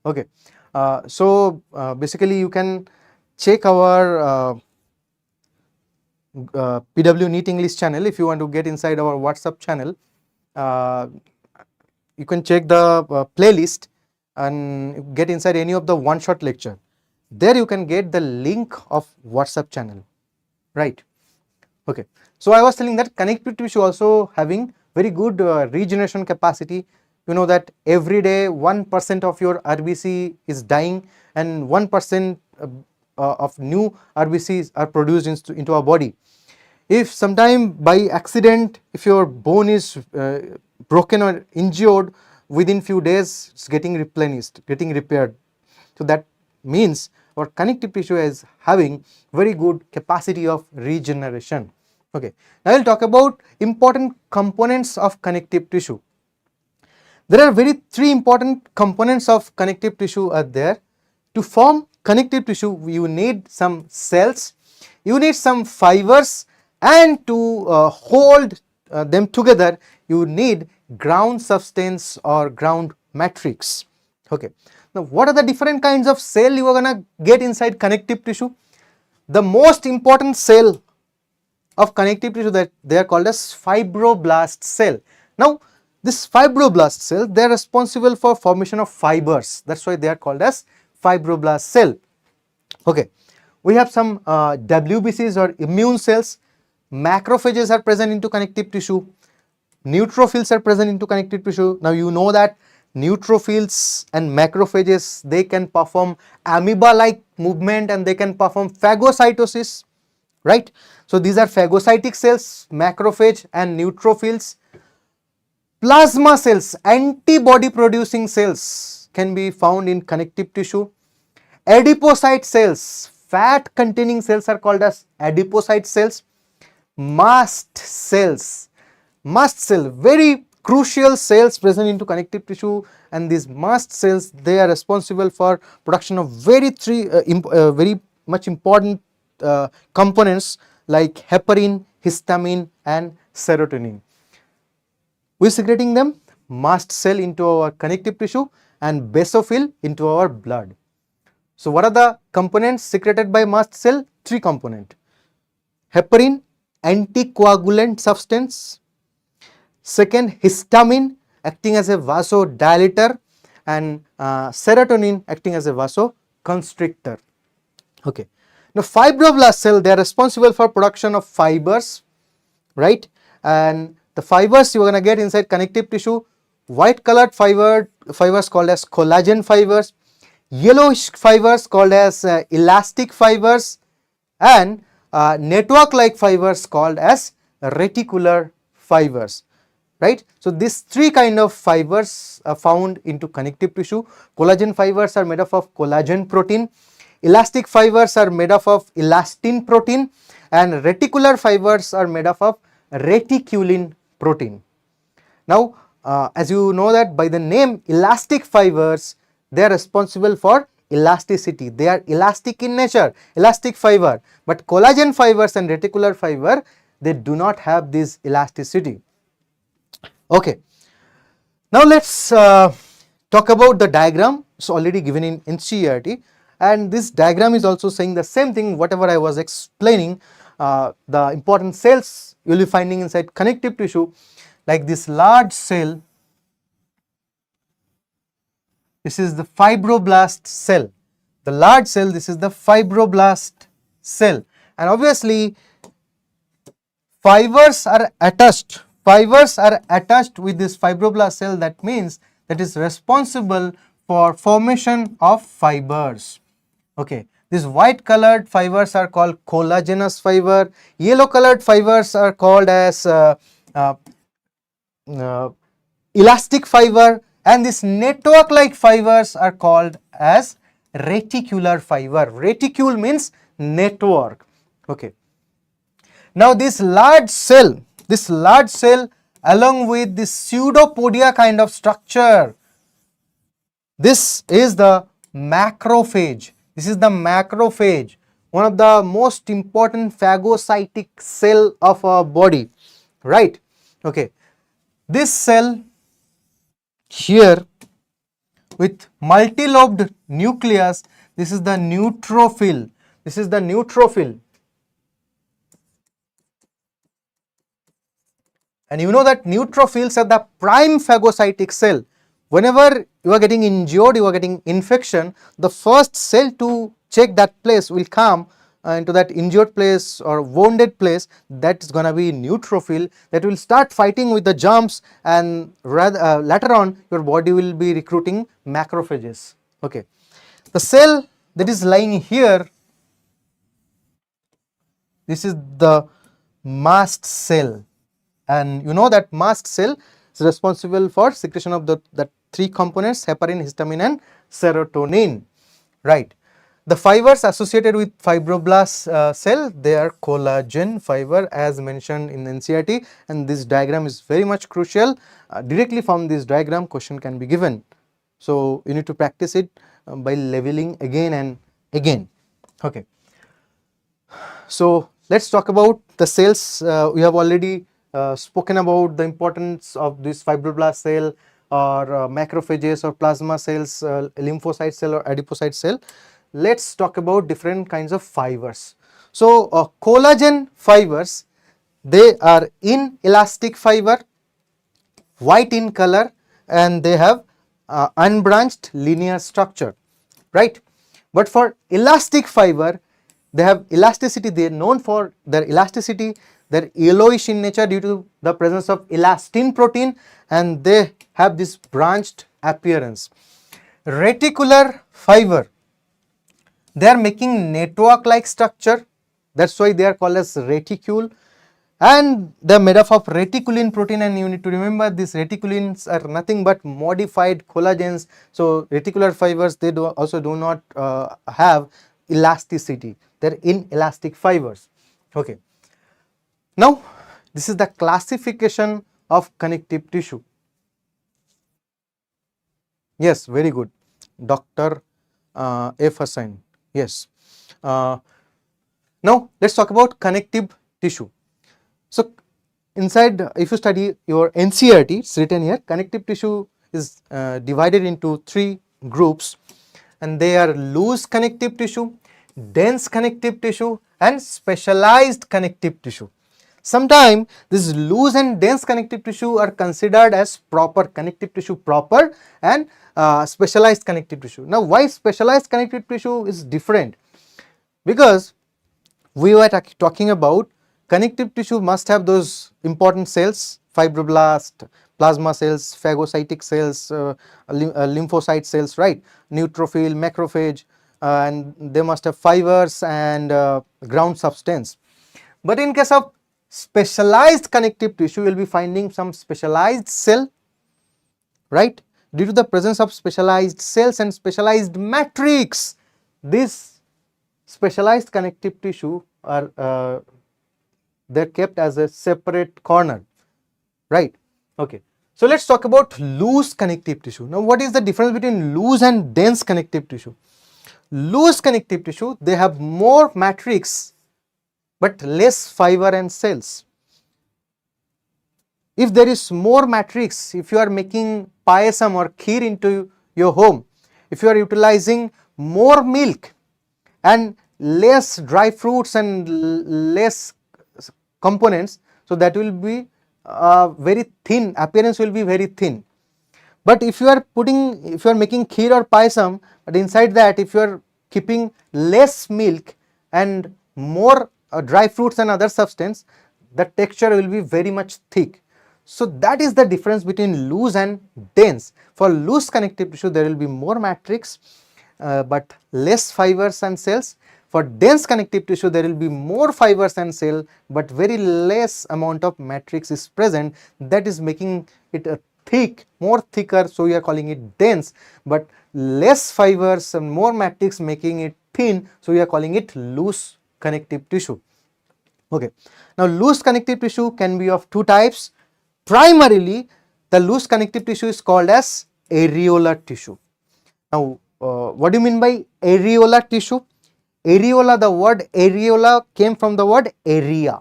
Okay, so basically you can check our PW NEET English channel. If you want to get inside our WhatsApp channel, you can check the playlist and get inside any of the one-shot lecture. There you can get the link of WhatsApp channel, right? Okay, so I was telling that connective tissue also having very good regeneration capacity. You know that every day 1% of your RBC is dying and 1% of new RBCs are produced into our body. If sometime by accident, if your bone is broken or injured, within few days it's getting replenished, getting repaired. So that means our connective tissue is having very good capacity of regeneration. Okay, now I will talk about important components of connective tissue. There are three important components of connective tissue are there. To form connective tissue, you need some cells, you need some fibers, and to hold them together, you need ground substance or ground matrix. Okay. Now, what are the different kinds of cell you are gonna get inside connective tissue? The most important cell of connective tissue, that they are called as fibroblast cell. Now, this fibroblast cell, they are responsible for formation of fibers. That's why they are called as fibroblast cell. Okay, we have some WBCs or immune cells. Macrophages are present into connective tissue. Neutrophils are present into connective tissue. Now you know that neutrophils and macrophages, they can perform amoeba-like movement and they can perform phagocytosis, right? So these are phagocytic cells, macrophage and neutrophils. Plasma cells, antibody producing cells, can be found in connective tissue. Adipocyte cells, fat containing cells, are called as adipocyte cells. Mast cells, mast cell, very crucial cells present into connective tissue, and these mast cells, they are responsible for production of very much important components like heparin, histamine and serotonin. We are secreting them, mast cell into our connective tissue and basophil into our blood. So what are the components secreted by mast cell? Three components. Heparin, anticoagulant substance. Second, histamine, acting as a vasodilator, and serotonin, acting as a vasoconstrictor. Okay. Now fibroblast cell, they are responsible for production of fibers, right? And the fibers you are going to get inside connective tissue, white colored fibers called as collagen fibers, yellowish fibers called as elastic fibers, and network like fibers called as reticular fibers, right? So these three kind of fibers are found into connective tissue. Collagen fibers are made up of collagen protein, elastic fibers are made up of elastin protein, and reticular fibers are made up of reticulin protein. Now as you know that by the name elastic fibers, they are responsible for elasticity, they are elastic in nature, elastic fiber, but collagen fibers and reticular fiber, they do not have this elasticity. Okay, now let's talk about the diagram. It's already given in NCERT, and this diagram is also saying the same thing whatever I was explaining. The important cells you will be finding inside connective tissue, like this large cell. This is the fibroblast cell. The large cell, this is the fibroblast cell, and obviously fibers are attached. Fibers are attached with this fibroblast cell. That means that is responsible for formation of fibers. Okay, these white colored fibers are called collagenous fiber, yellow colored fibers are called as uh, uh, elastic fiber, and these network like fibers are called as reticular fiber. Reticule means network. Okay. Now this large cell along with this pseudopodia kind of structure, this is the macrophage. This is the macrophage, one of the most important phagocytic cell of our body, right? Okay, this cell here with multilobed nucleus, this is the neutrophil. This is the neutrophil. And you know that neutrophils are the prime phagocytic cell. Whenever you are getting injured, you are getting infection, the first cell to check that place will come into that injured place or wounded place. That is going to be neutrophil that will start fighting with the germs, and later on your body will be recruiting macrophages. Okay, the cell that is lying here, this is the mast cell, and you know that mast cell is responsible for secretion of the three components, heparin, histamine and serotonin, right? The fibers associated with fibroblast cell, they are collagen fiber as mentioned in NCERT, and this diagram is very much crucial. Directly from this diagram question can be given, so you need to practice it by leveling again and again. Okay, so let's talk about the cells. We have already spoken about the importance of this fibroblast cell or macrophages or plasma cells, lymphocyte cell or adipocyte cell. Let's talk about different kinds of fibers. So collagen fibers, they are inelastic fiber, white in color, and they have unbranched linear structure, right? But for elastic fiber, they have elasticity. They are known for their elasticity. They are yellowish in nature due to the presence of elastin protein, and they have this branched appearance. Reticular fiber, they are making network like structure, that's why they are called as reticule, and they are made up of reticulin protein, and you need to remember these reticulins are nothing but modified collagens. So reticular fibers, they also do not have elasticity, they are inelastic fibers. Okay, now this is the classification of connective tissue. Yes, very good, Dr. F. Hassan. Yes. Now let's talk about connective tissue. So inside, if you study your NCERT, it's written here, connective tissue is divided into three groups, and they are loose connective tissue, dense connective tissue and specialized connective tissue. Sometimes this loose and dense connective tissue are considered as proper connective tissue proper and specialized connective tissue. Now why specialized connective tissue is different? Because we were talking about connective tissue must have those important cells, fibroblast, plasma cells, phagocytic cells, lymphocyte cells, right? Neutrophil, macrophage, and they must have fibers and ground substance. But in case of specialized connective tissue, you will be finding some specialized cell, right? Due to the presence of specialized cells and specialized matrix, this specialized connective tissue are they're kept as a separate corner, right? Okay, so let's talk about loose connective tissue. Now what is the difference between loose and dense connective tissue? Loose connective tissue, they have more matrix but less fiber and cells. If there is more matrix, if you are making payasam or kheer into your home, if you are utilizing more milk and less dry fruits and less components, so that will be very thin, appearance will be very thin. But if you are making kheer or payasam, but inside that if you are keeping less milk and more dry fruits and other substance, the texture will be very much thick. So that is the difference between loose and dense. For loose connective tissue, there will be more matrix but less fibers and cells. For dense connective tissue, there will be more fibers and cell but very less amount of matrix is present. That is making it a thick, more thicker, so we are calling it dense, but less fibers and more matrix making it thin, so we are calling it loose connective tissue. Okay. Now loose connective tissue can be of two types. Primarily, the loose connective tissue is called as areolar tissue. Now, what do you mean by areolar tissue? Areola, the word areola came from the word area,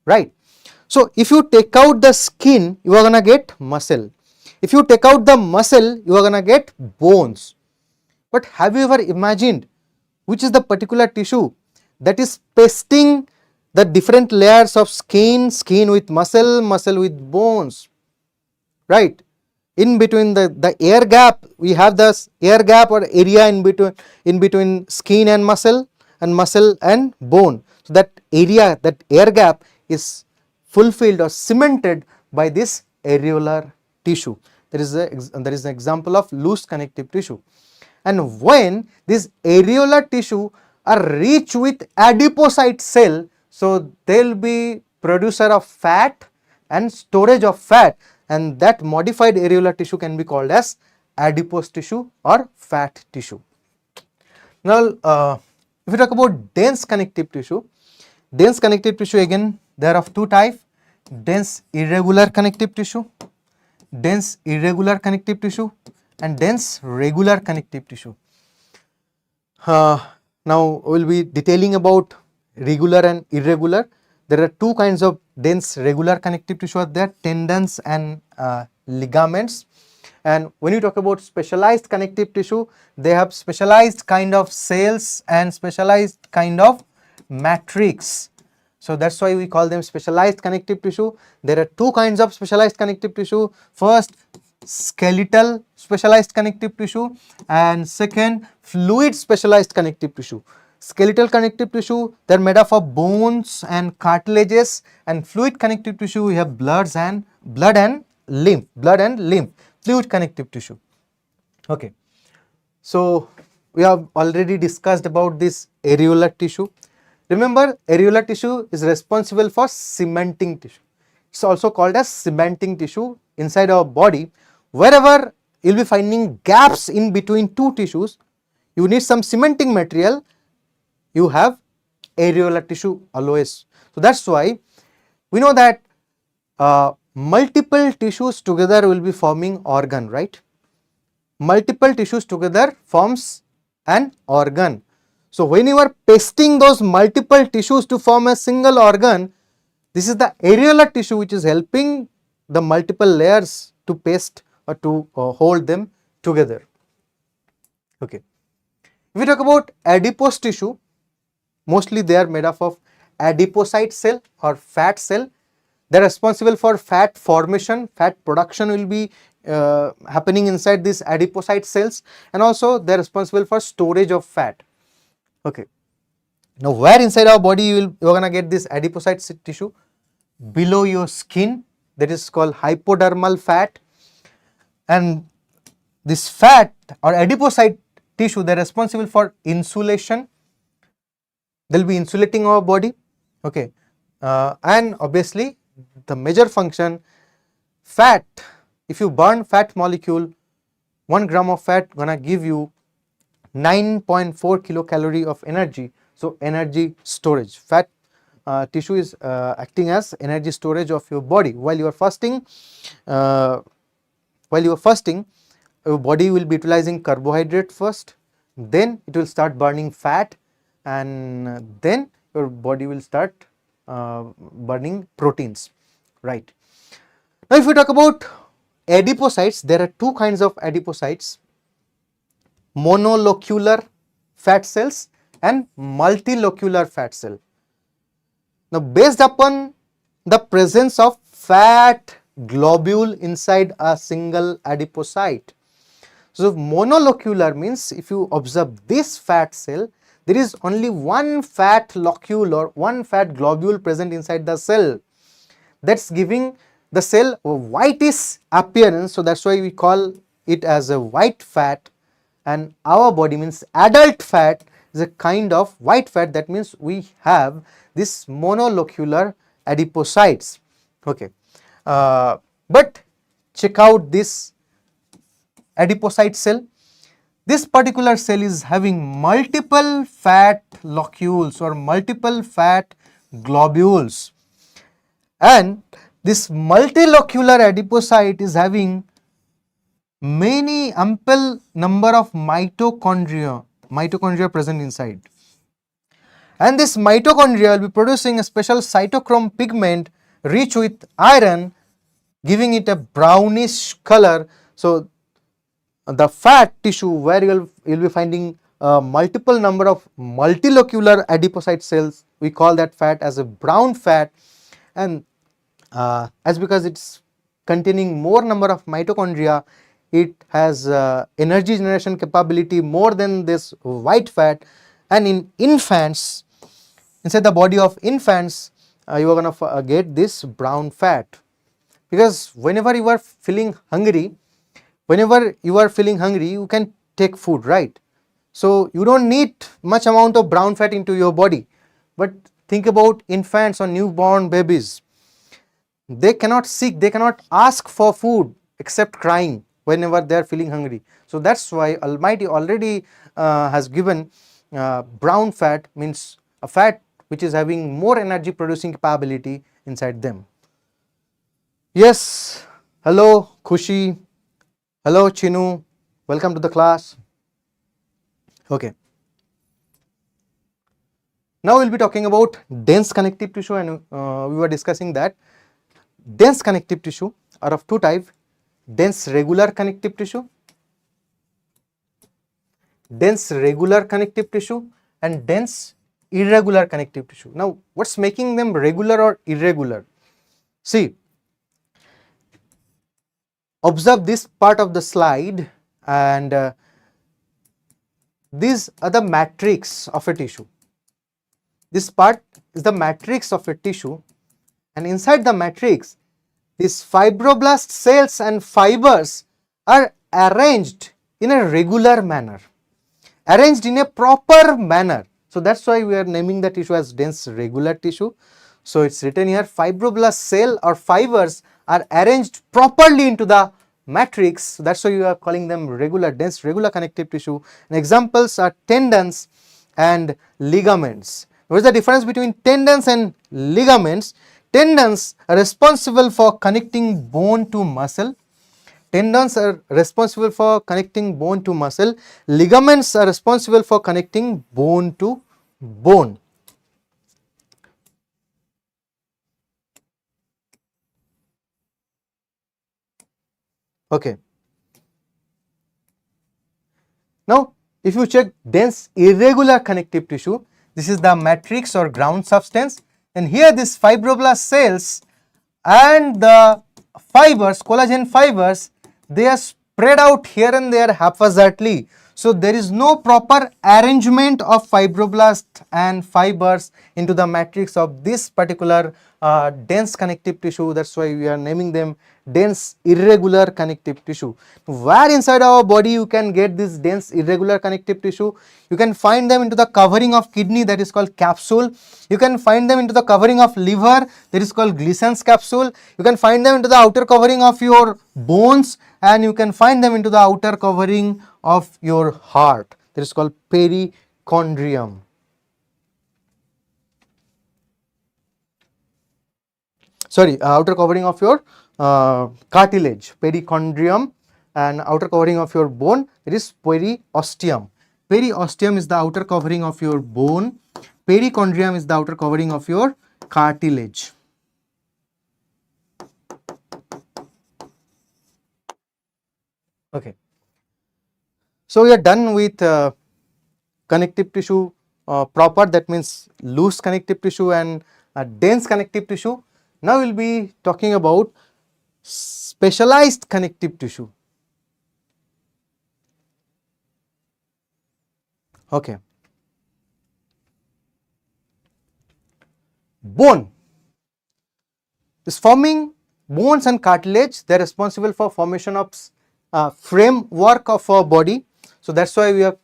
right? So, if you take out the skin, you are gonna get muscle. If you take out the muscle, you are gonna get bones. But have you ever imagined which is the particular tissue that is pasting the different layers of skin, skin with muscle, muscle with bones, right? In between the air gap, we have the air gap or area in between skin and muscle and bone. So that area, that air gap is fulfilled or cemented by this areolar tissue. There is an example of loose connective tissue. And when this areolar tissue are rich with adipocyte cell, so they will be producer of fat and storage of fat, and that modified areolar tissue can be called as adipose tissue or fat tissue. Now, if we talk about dense connective tissue again there are of two types: dense irregular connective tissue and dense regular connective tissue. Now we will be detailing about regular and irregular. There are two kinds of dense regular connective tissue are there: tendons and ligaments. And when you talk about specialized connective tissue, they have specialized kind of cells and specialized kind of matrix. So that's why we call them specialized connective tissue. There are two kinds of specialized connective tissue. First, skeletal specialized connective tissue, and second, fluid specialized connective tissue. Skeletal connective tissue, they are made up of bones and cartilages, and fluid connective tissue, we have blood and lymph, fluid connective tissue. Okay. So we have already discussed about this areolar tissue. Remember, areolar tissue is responsible for cementing tissue. It's also called as cementing tissue inside our body. Wherever you will be finding gaps in between two tissues, you need some cementing material, you have areolar tissue always. So that's why we know that multiple tissues together will be forming organ, right? Multiple tissues together forms an organ. So when you are pasting those multiple tissues to form a single organ, this is the areolar tissue which is helping the multiple layers to paste or to hold them together. Okay. If we talk about adipose tissue, mostly they are made up of adipocyte cell or fat cell. They are responsible for fat formation, fat production will be happening inside these adipocyte cells, and also they are responsible for storage of fat. Okay. Now, where inside our body you are gonna get this adipocyte tissue? Below your skin, that is called hypodermal fat, and this fat or adipocyte tissue, they are responsible for insulation. They will be insulating our body. Okay, and obviously the major function, fat, if you burn fat molecule, 1 gram of fat gonna give you 9.4 kilocalorie of energy. So energy storage, fat tissue is acting as energy storage of your body. While you are fasting, your body will be utilizing carbohydrate first, then it will start burning fat, and then your body will start burning proteins, right? Now if we talk about adipocytes, there are two kinds of adipocytes: monolocular fat cells and multilocular fat cell. Now based upon the presence of fat globule inside a single adipocyte, so monolocular means if you observe this fat cell, there is only one fat locule or one fat globule present inside the cell. That's giving the cell whitish appearance, so that's why we call it as a white fat, and our body means adult fat is a kind of white fat, that means we have this monolocular adipocytes. Okay, but check out this adipocyte cell. This particular cell is having multiple fat locules or multiple fat globules, and this multilocular adipocyte is having many ample number of mitochondria present inside, and this mitochondria will be producing a special cytochrome pigment rich with iron, giving it a brownish color. So the fat tissue where you will be finding multiple number of multilocular adipocyte cells, we call that fat as a brown fat, and as because it's containing more number of mitochondria, it has energy generation capability more than this white fat. And in infants, inside the body of infants, you are going to get this brown fat, because whenever you are feeling hungry, you can take food, right? So you don't need much amount of brown fat into your body. But think about infants or newborn babies. They cannot seek, they cannot ask for food except crying whenever they are feeling hungry. So that's why Almighty already has given brown fat, means a fat which is having more energy producing capability inside them. Yes, hello Khushi, hello Chinu, welcome to the class. Okay. Now we will be talking about dense connective tissue, and we were discussing that dense connective tissue are of two types: dense regular connective tissue, and dense irregular connective tissue. Now what's making them regular or irregular? See, observe this part of the slide, and these are the matrix of a tissue. This part is the matrix of a tissue, and inside the matrix, these fibroblast cells and fibers are arranged in a regular manner, arranged in a proper manner. So that's why we are naming the tissue as dense regular tissue. So it's written here, fibroblast cell or fibers are arranged properly into the matrix. So that's why you are calling them regular, dense regular connective tissue. And examples are tendons and ligaments. What is the difference between tendons and ligaments? Tendons are responsible for connecting bone to muscle. Tendons are responsible for connecting bone to muscle. Ligaments are responsible for connecting bone to bone. Okay. Now, if you check dense irregular connective tissue, this is the matrix or ground substance, and here this fibroblast cells and the fibers, collagen fibers, they are spread out here and there haphazardly. So there is no proper arrangement of fibroblast and fibers into the matrix of this particular dense connective tissue. That's why we are naming them dense irregular connective tissue. Where inside our body you can get this dense irregular connective tissue? You can find them into the covering of kidney, that is called capsule. You can find them into the covering of liver, that is called Gleason's capsule. You can find them into the outer covering of your bones, and you can find them into the outer covering of your heart, that is called perichondrium. Sorry, outer covering of your cartilage, perichondrium, and outer covering of your bone, it is periosteum. Periosteum is the outer covering of your bone, perichondrium is the outer covering of your cartilage. Okay. So we are done with connective tissue proper, that means loose connective tissue and dense connective tissue. Now we will be talking about specialized connective tissue. Okay. Bone is forming bones and cartilage, they are responsible for formation of framework of our body. So that's why we are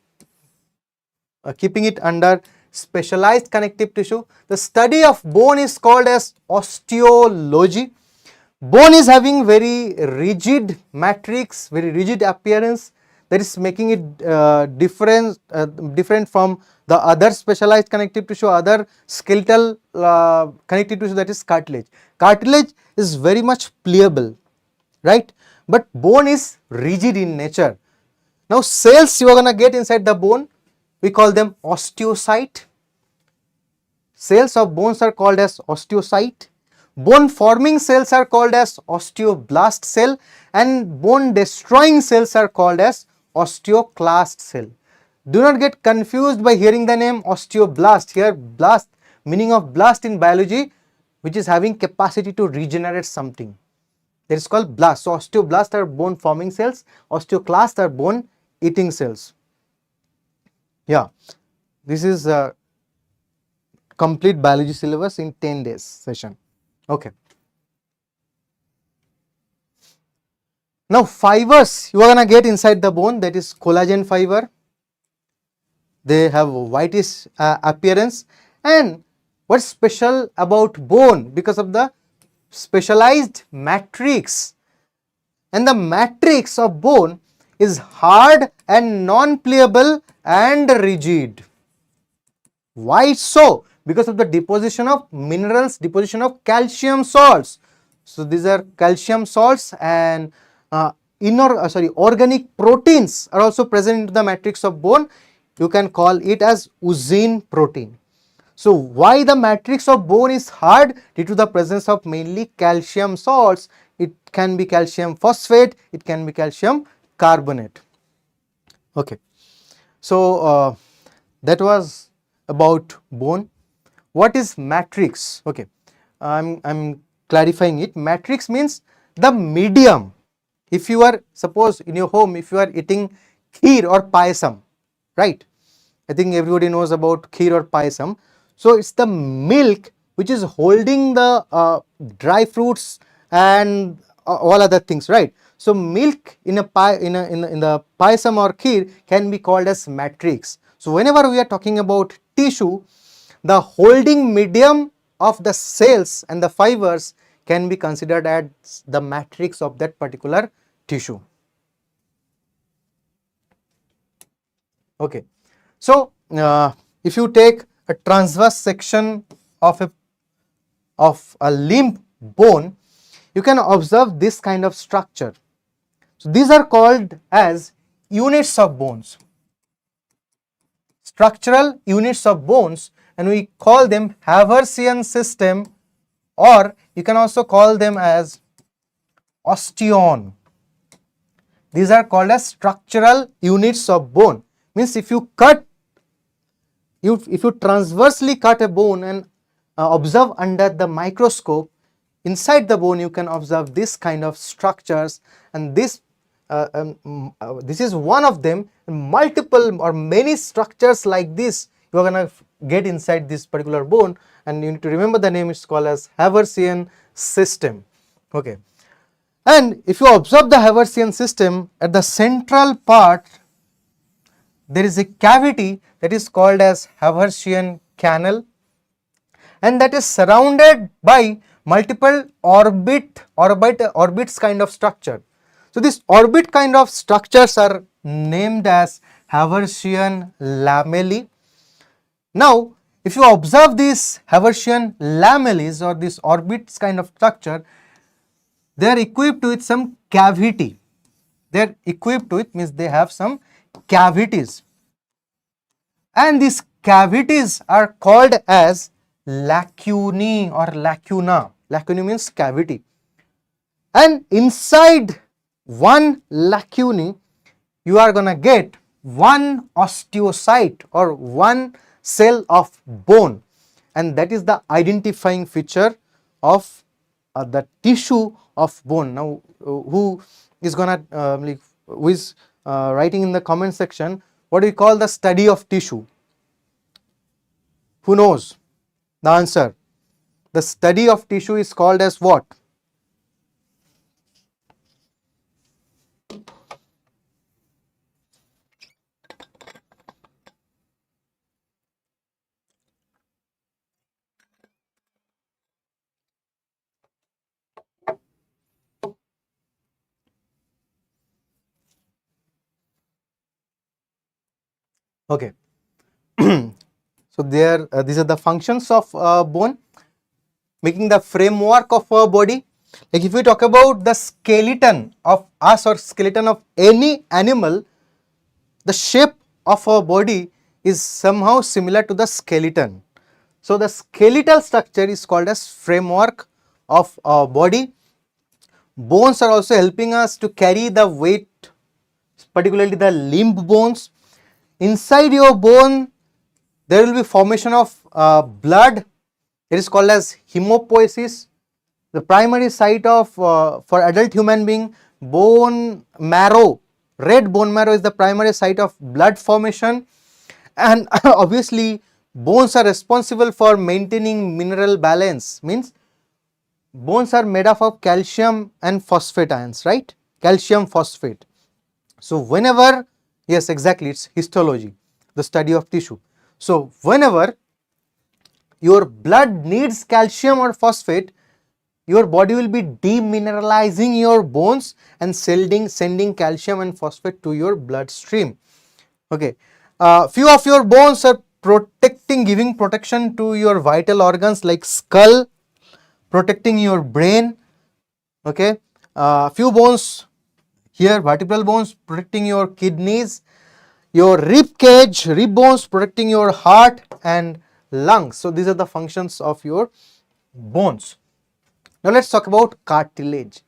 keeping it under specialized connective tissue. The study of bone is called as osteology. Bone is having very rigid matrix, very rigid appearance, that is making it different from the other specialized connective tissue, other skeletal connective tissue, that is cartilage. Cartilage is very much pliable, right, but bone is rigid in nature. Now cells you are going to get inside the bone, we call them osteocyte. Cells of bones are called as osteocyte. Bone forming cells are called as osteoblast cell, and bone destroying cells are called as osteoclast cell. Do not get confused by hearing the name osteoblast. Here blast, meaning of blast in biology, which is having capacity to regenerate something, that is called blast. So osteoblast are bone forming cells, osteoclast are bone eating cells. Yeah, this is a complete biology syllabus in 10 days session. Okay. Now fibers you are going to get inside the bone, that is collagen fiber. They have whitish appearance. And what's special about bone? Because of the specialized matrix, and the matrix of bone is hard and non-pliable and rigid. Why so? Because of the deposition of minerals, deposition of calcium salts. So these are calcium salts, and organic proteins are also present in the matrix of bone. You can call it as usine protein. So why the matrix of bone is hard? Due to the presence of mainly calcium salts. It can be calcium phosphate, it can be calcium carbonate. Okay. So that was about bone. What is matrix? Okay, I'm clarifying it. Matrix means the medium. If you are, suppose in your home, if you are eating kheer or payasam, right? I think everybody knows about kheer or payasam. So it's the milk which is holding the dry fruits and all other things, right? So milk in a in the payasam or kheer can be called as matrix. So whenever we are talking about tissue, the holding medium of the cells and the fibers can be considered as the matrix of that particular tissue. Okay. So if you take a transverse section of a limb bone, you can observe this kind of structure. So these are called as units of bones, structural units of bones, and we call them Haversian system, or you can also call them as osteon. These are called as structural units of bone. Means if you transversely cut a bone and observe under the microscope, inside the bone you can observe this kind of structures, and this is one of them. Multiple or many structures like this you are going to get inside this particular bone, and you need to remember the name is called as Haversian system. Okay. And if you observe the Haversian system, at the central part there is a cavity that is called as Haversian canal, and that is surrounded by multiple orbits kind of structure. So these orbit kind of structures are named as Haversian lamellae. Now if you observe these Haversian lamellae or this orbits kind of structure, they are equipped with some cavity. They are equipped with means they have some cavities, and these cavities are called as lacunae or lacuna. Lacunae means cavity, and inside one lacunae you are going to get one osteocyte or one cell of bone, and that is the identifying feature of the tissue of bone. Now who is gonna who is writing in the comment section, what do we call the study of tissue? Who knows the answer? The study of tissue is called as what? Okay. So there, these are the functions of bone, making the framework of our body. Like if we talk about the skeleton of us or skeleton of any animal, the shape of our body is somehow similar to the skeleton. So the skeletal structure is called as framework of our body. Bones are also helping us to carry the weight, particularly the limb bones. Inside your bone, there will be formation of blood. It is called as hemopoiesis. The primary site of for adult human being, bone marrow, red bone marrow is the primary site of blood formation, and obviously bones are responsible for maintaining mineral balance. Means bones are made up of calcium and phosphate ions, right? Calcium phosphate. So whenever, yes, exactly, it's histology, the study of tissue. So whenever your blood needs calcium or phosphate, your body will be demineralizing your bones and sending calcium and phosphate to your bloodstream. Okay, few of your bones are giving protection to your vital organs like skull, protecting your brain. Okay, few bones here, vertebral bones protecting your kidneys, your rib cage, rib bones protecting your heart and lungs. So these are the functions of your bones. Now let's talk about cartilage.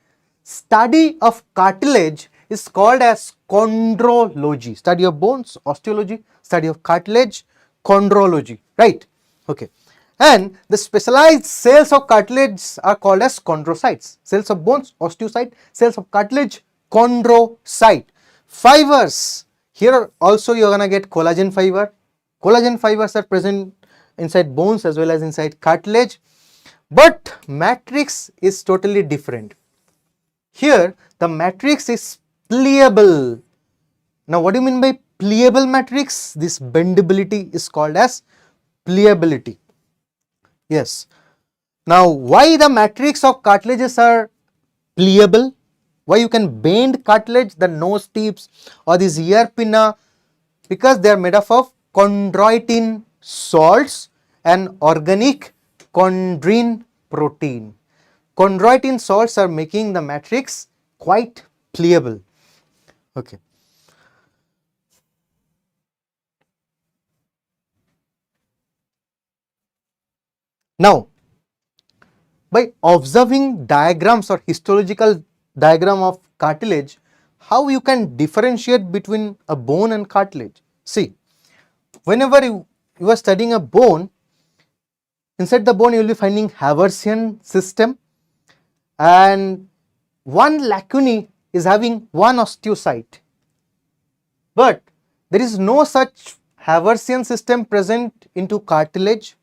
Study of cartilage is called as chondrology. Study of bones, osteology. Study of cartilage, chondrology, right? Okay. And the specialized cells of cartilage are called as chondrocytes. Cells of bones, osteocyte. Cells of cartilage, chondrocyte. Fibers. Here also you are going to get collagen fiber. Collagen fibers are present inside bones as well as inside cartilage. But matrix is totally different. Here the matrix is pliable. Now what do you mean by pliable matrix? This bendability is called as pliability. Yes. Now why the matrix of cartilages are pliable? Why you can bend cartilage, the nose tips or this ear pinna? Because they are made up of chondroitin salts and organic chondrine protein. Chondroitin salts are making the matrix quite pliable. Okay. Now, by observing diagrams or histological diagram of cartilage, how you can differentiate between a bone and cartilage? See, whenever you are studying a bone, inside the bone you will be finding Haversian system, and one lacunae is having one osteocyte, but there is no such Haversian system present into cartilage.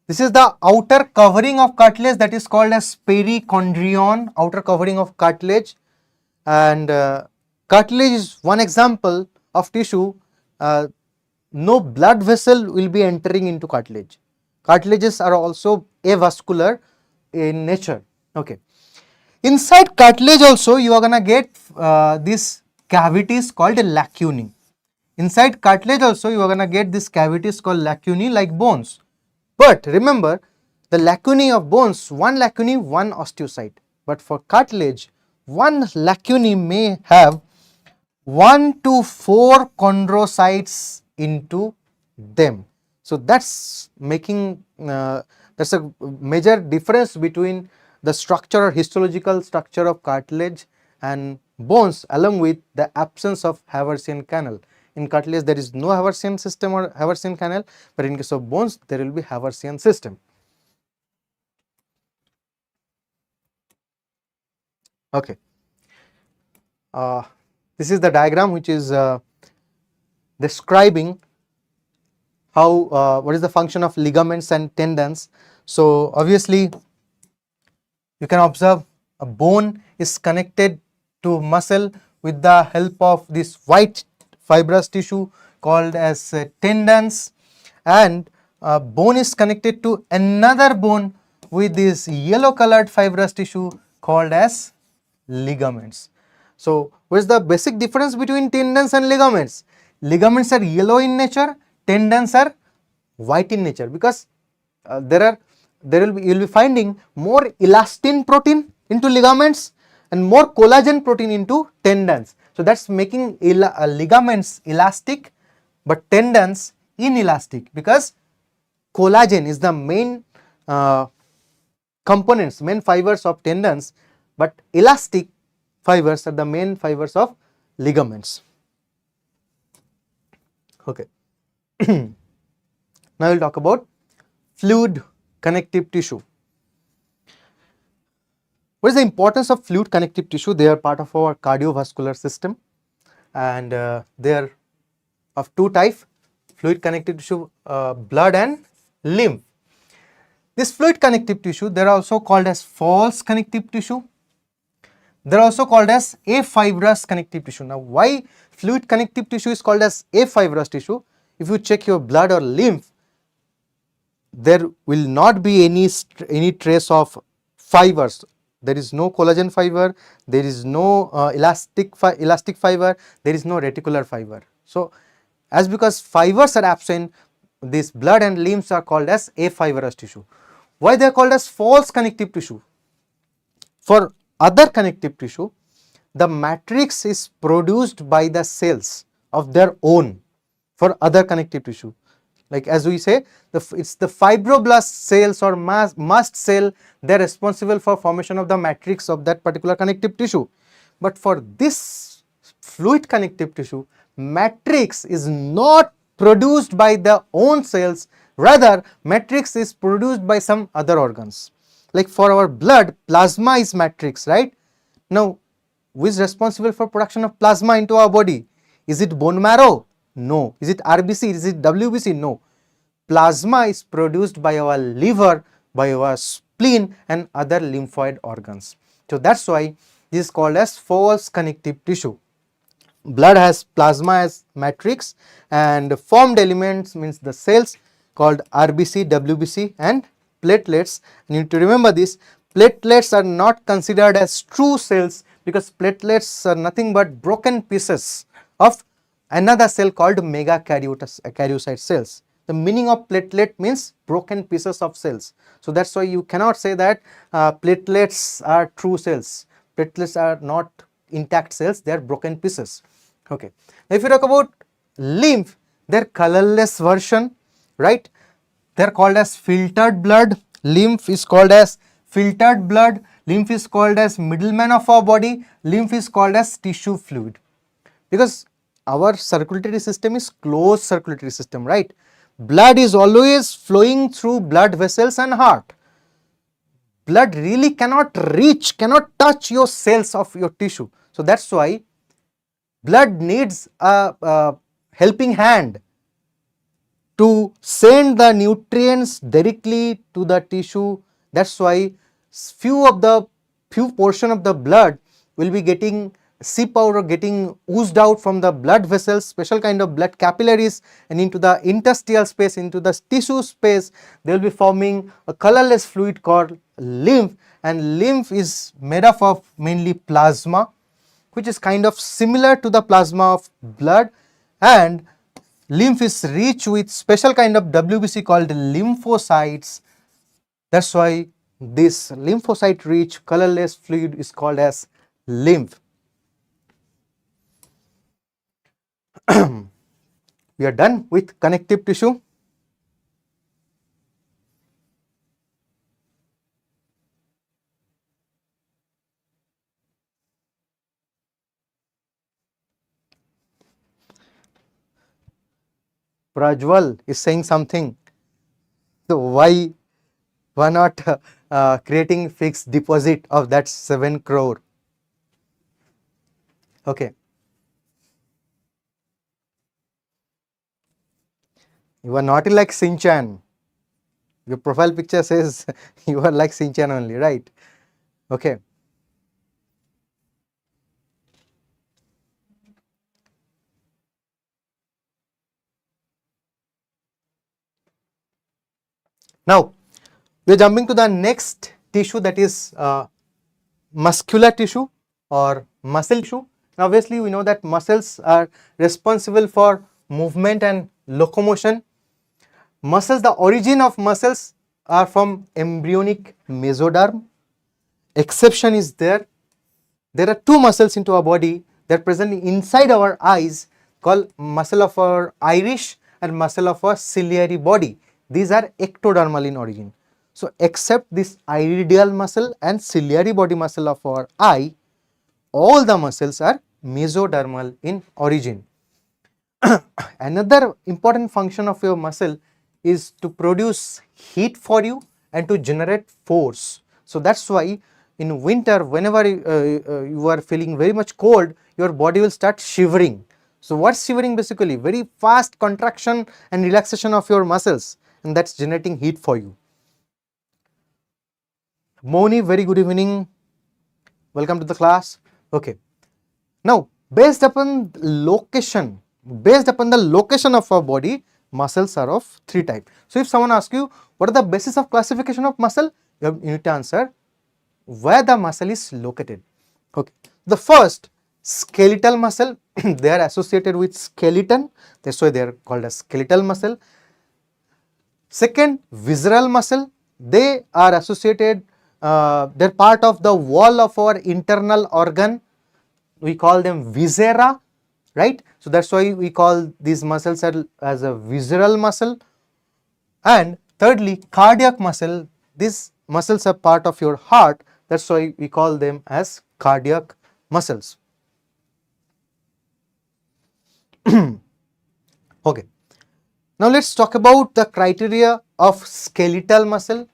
This is the outer covering of cartilage, that is called as perichondrion, outer covering of cartilage, and cartilage is one example of tissue. No blood vessel will be entering into cartilage. Cartilages are also avascular in nature. Okay. Inside cartilage also you are gonna get these cavities called lacunae. Inside cartilage also you are gonna get these cavities called lacunae like bones. But remember, the lacunae of bones, one lacunae, one osteocyte. But for cartilage, one lacunae may have 1 to 4 chondrocytes into them. So that's making that's a major difference between the structure or histological structure of cartilage and bones, along with the absence of Haversian canal. In cartilage there is no Haversian system or Haversian canal, but in case of bones there will be Haversian system. Okay. This is the diagram which is describing how what is the function of ligaments and tendons. So obviously you can observe a bone is connected to muscle with the help of this white fibrous tissue called as tendons, and bone is connected to another bone with this yellow colored fibrous tissue called as ligaments. So what is the basic difference between tendons and ligaments? ligaments are yellow in nature, tendons are white in nature, because you'll be finding more elastin protein into ligaments and more collagen protein into tendons. So that's making ligaments elastic but tendons inelastic, because collagen is the main components, main fibers of tendons, but elastic fibers are the main fibers of ligaments. Okay. Now we'll talk about fluid connective tissue. What is the importance of fluid connective tissue? They are part of our cardiovascular system, and they are of two types: fluid connective tissue, blood and lymph. This fluid connective tissue, they are also called as false connective tissue. They are also called as afibrous connective tissue. Now, why fluid connective tissue is called as afibrous tissue? If you check your blood or lymph, there will not be any trace of fibers. There is no collagen fiber, there is no elastic fiber, there is no reticular fiber. So, as because fibers are absent, this blood and limbs are called as afibrous tissue. Why they are called as false connective tissue? For other connective tissue, the matrix is produced by the cells of their own. For other connective tissue, like as we say, it's the fibroblast cells or mast cell, they are responsible for formation of the matrix of that particular connective tissue. But for this fluid connective tissue, matrix is not produced by the own cells, rather matrix is produced by some other organs. Like for our blood, plasma is matrix, right? Now, who is responsible for production of plasma into our body? Is it bone marrow? No. Is it RBC? Is it WBC? No. Plasma is produced by our liver, by our spleen and other lymphoid organs. So that's why this is called as false connective tissue. Blood has plasma as matrix, and formed elements means the cells called RBC, WBC and platelets. You need to remember this, platelets are not considered as true cells, because platelets are nothing but broken pieces of another cell called megakaryocyte cells. The meaning of platelet means broken pieces of cells. So that's why you cannot say that platelets are true cells. Platelets are not intact cells, they are broken pieces. Okay. Now if you talk about lymph, their colorless version, right? They are called as filtered blood. Lymph is called as filtered blood. Lymph is called as middleman of our body. Lymph is called as tissue fluid, because our circulatory system is closed circulatory system, right? Blood is always flowing through blood vessels and heart. Blood really cannot reach, cannot touch your cells of your tissue. So that's why blood needs a helping hand to send the nutrients directly to the tissue. That's why few portion of the blood will be getting seep out or getting oozed out from the blood vessels, special kind of blood capillaries, and into the interstitial space, into the tissue space, they will be forming a colorless fluid called lymph. And lymph is made up of mainly plasma, which is kind of similar to the plasma of blood, and lymph is rich with special kind of WBC called lymphocytes. That's why this lymphocyte rich colorless fluid is called as lymph. We are done with connective tissue. Prajwal is saying something. So why not creating fixed deposit of that 7 crore? Okay. You are not like Sinchan. Your profile picture says you are like Sinchan only, right? Okay. Now, we are jumping to the next tissue, that is muscular tissue or muscle tissue. Obviously, we know that muscles are responsible for movement and locomotion. Muscles, the origin of muscles are from embryonic mesoderm. Exception is there. There are two muscles into our body that are present inside our eyes called muscle of our iris and muscle of our ciliary body. These are ectodermal in origin. So, except this iridial muscle and ciliary body muscle of our eye, all the muscles are mesodermal in origin. Another important function of your muscle is to produce heat for you and to generate force. So that's why in winter, whenever you are feeling very much cold, your body will start shivering. So what's shivering basically? Very fast contraction and relaxation of your muscles, and that's generating heat for you. Moni, very good evening. Welcome to the class. Okay. Now, based upon the location of our body, muscles are of three types. So, if someone asks you what are the basis of classification of muscle, you need to answer where the muscle is located. Okay. The first, skeletal muscle, they are associated with skeleton, that's why they are called as skeletal muscle. Second, visceral muscle, they are associated, they are part of the wall of our internal organ. We call them viscera, right? So that's why we call these muscles as a visceral muscle. And thirdly, cardiac muscle, these muscles are part of your heart, that's why we call them as cardiac muscles. Okay. Now let's talk about the criteria of skeletal muscle.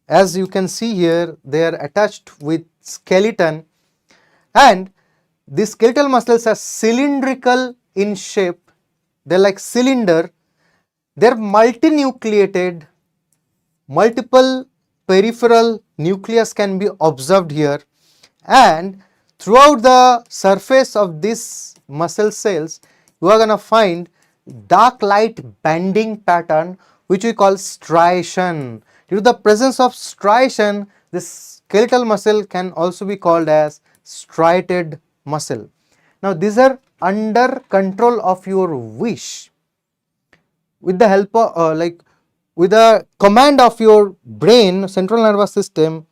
As you can see here, they are attached with skeleton, and the skeletal muscles are cylindrical in shape. They are like cylinder. They are multinucleated. Multiple peripheral nucleus can be observed here, and throughout the surface of these muscle cells, you are going to find dark light banding pattern, which we call striation. Due to the presence of striation, this skeletal muscle can also be called as striated muscle. Now, these are under control of your wish. With the help of with the command of your brain, central nervous system,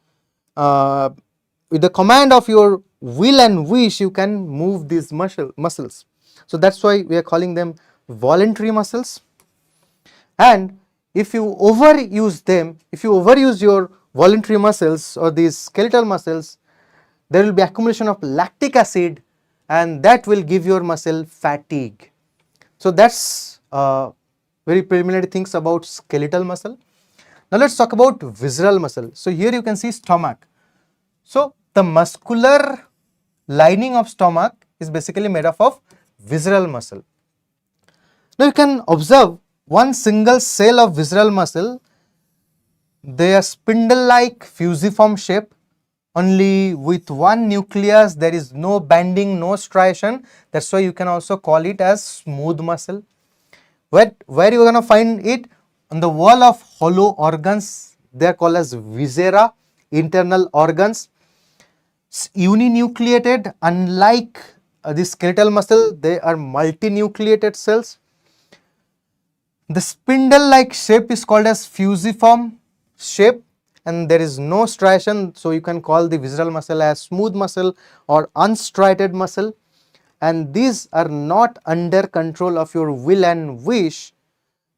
with the command of your will and wish, you can move these muscles. So that's why we are calling them voluntary muscles. And if you overuse them, if you overuse your voluntary muscles or these skeletal muscles, there will be accumulation of lactic acid, and that will give your muscle fatigue. So that's very preliminary things about skeletal muscle. Now let's talk about visceral muscle. So here you can see stomach. So the muscular lining of stomach is basically made up of visceral muscle. Now you can observe one single cell of visceral muscle. They are spindle-like fusiform shape. Only with one nucleus, there is no banding, no striation. That's why you can also call it as smooth muscle. Where you are going to find it? On the wall of hollow organs, they are called as viscera, internal organs. Uninucleated, unlike the skeletal muscle, they are multinucleated cells. The spindle-like shape is called as fusiform shape, and there is no striation, so you can call the visceral muscle as smooth muscle or unstriated muscle. And these are not under control of your will and wish.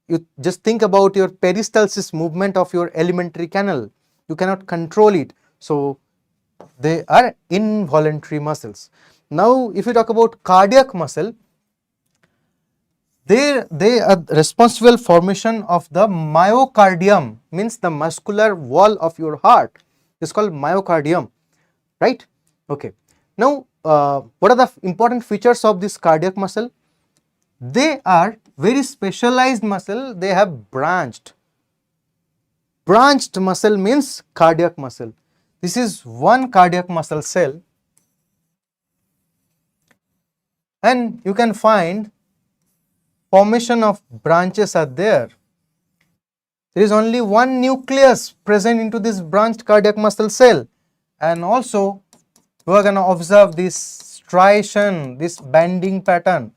You just think about your peristalsis movement of your alimentary canal. You cannot control it. So they are involuntary muscles. Now if you talk about cardiac muscle, they are responsible formation of the myocardium, means the muscular wall of your heart is called myocardium, right? Okay. Now what are the important features of this cardiac muscle? They are very specialized muscle. They have branched muscle means cardiac muscle. This is one cardiac muscle cell, and you can find formation of branches are there. There is only one nucleus present into this branched cardiac muscle cell, and also we are going to observe this striation, this banding pattern.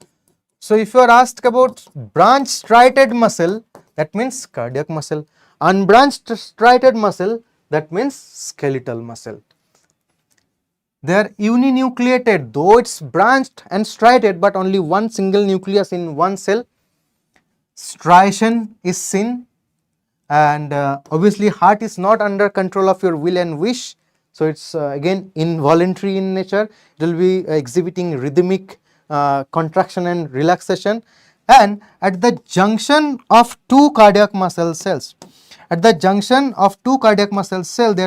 So if you are asked about branched striated muscle, that means cardiac muscle. Unbranched striated muscle, that means skeletal muscle. They are uninucleated, though it's branched and striated, but only one single nucleus in one cell. Striation is seen, and obviously heart is not under control of your will and wish, so it's again involuntary in nature. It will be exhibiting rhythmic contraction and relaxation. And at the junction of two cardiac muscle cells, there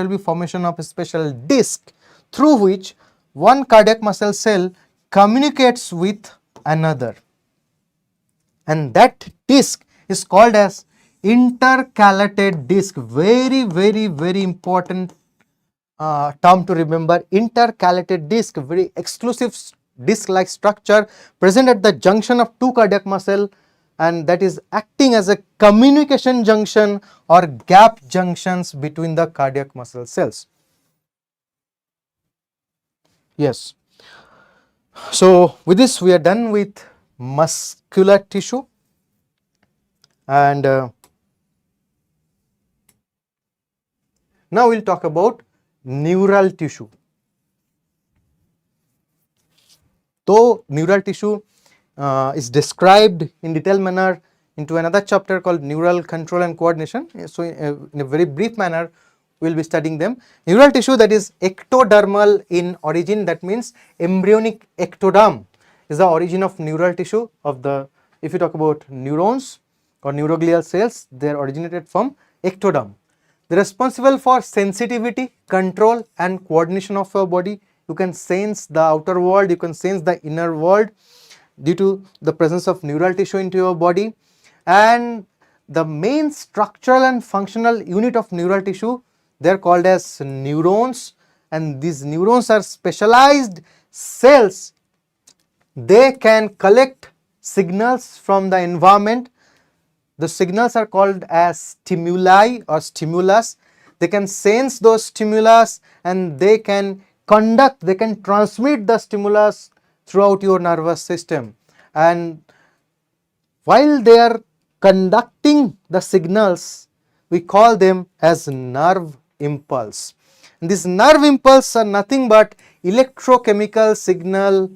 will be formation of a special disc through which one cardiac muscle cell communicates with another, and that disc is called as intercalated disc. Very important term to remember. Intercalated disc, very exclusive disc like structure present at the junction of two cardiac muscle, and that is acting as a communication junction or gap junctions between the cardiac muscle cells. Yes. So with this we are done with muscular tissue, and now we will talk about neural tissue. Though neural tissue is described in detailed manner into another chapter called neural control and coordination, so in a very brief manner we will be studying them. Neural tissue, that is ectodermal in origin, that means embryonic ectoderm is the origin of neural tissue of the, if you talk about neurons or neuroglial cells, they are originated from ectoderm. They are responsible for sensitivity, control and coordination of your body. You can sense the outer world, you can sense the inner world due to the presence of neural tissue into your body. And the main structural and functional unit of neural tissue, they are called as neurons, and these neurons are specialized cells. They can collect signals from the environment. The signals are called as stimuli or stimulus. They can sense those stimulus and they can conduct, they can transmit the stimulus throughout your nervous system. And while they are conducting the signals, we call them as nerve impulse. And these nerve impulse are nothing but electrochemical signal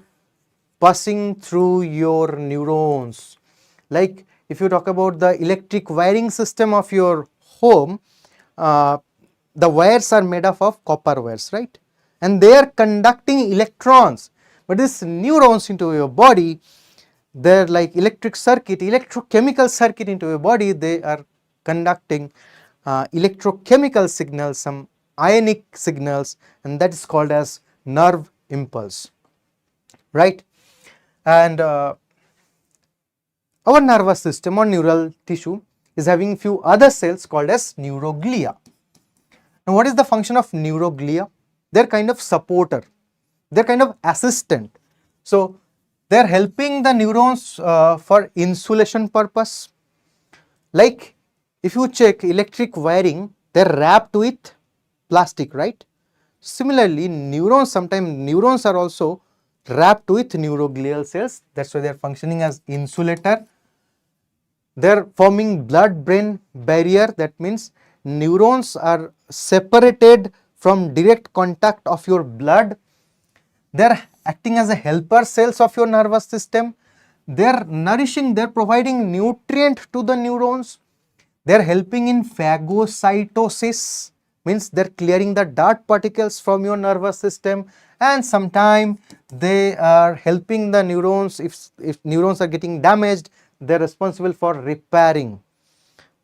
passing through your neurons. Like if you talk about the electric wiring system of your home, the wires are made up of copper wires, right? And they are conducting electrons. But these neurons into your body, they are like electric circuit, electrochemical circuit into your body. They are conducting electrochemical signals, some ionic signals, and that is called as nerve impulse, right? And our nervous system or neural tissue is having few other cells called as neuroglia. Now what is the function of neuroglia? They are kind of supporter, they are kind of assistant. So they are helping the neurons for insulation purpose. Like if you check electric wiring, they are wrapped with plastic, right? Similarly, neurons, sometimes neurons are also wrapped with neuroglial cells. That's why they are functioning as insulator. They are forming blood-brain barrier. That means neurons are separated from direct contact of your blood. They are acting as a helper cells of your nervous system. They are nourishing, they are providing nutrient to the neurons. They are helping in phagocytosis, means they are clearing the dirt particles from your nervous system, and sometimes they are helping the neurons. If neurons are getting damaged, they are responsible for repairing,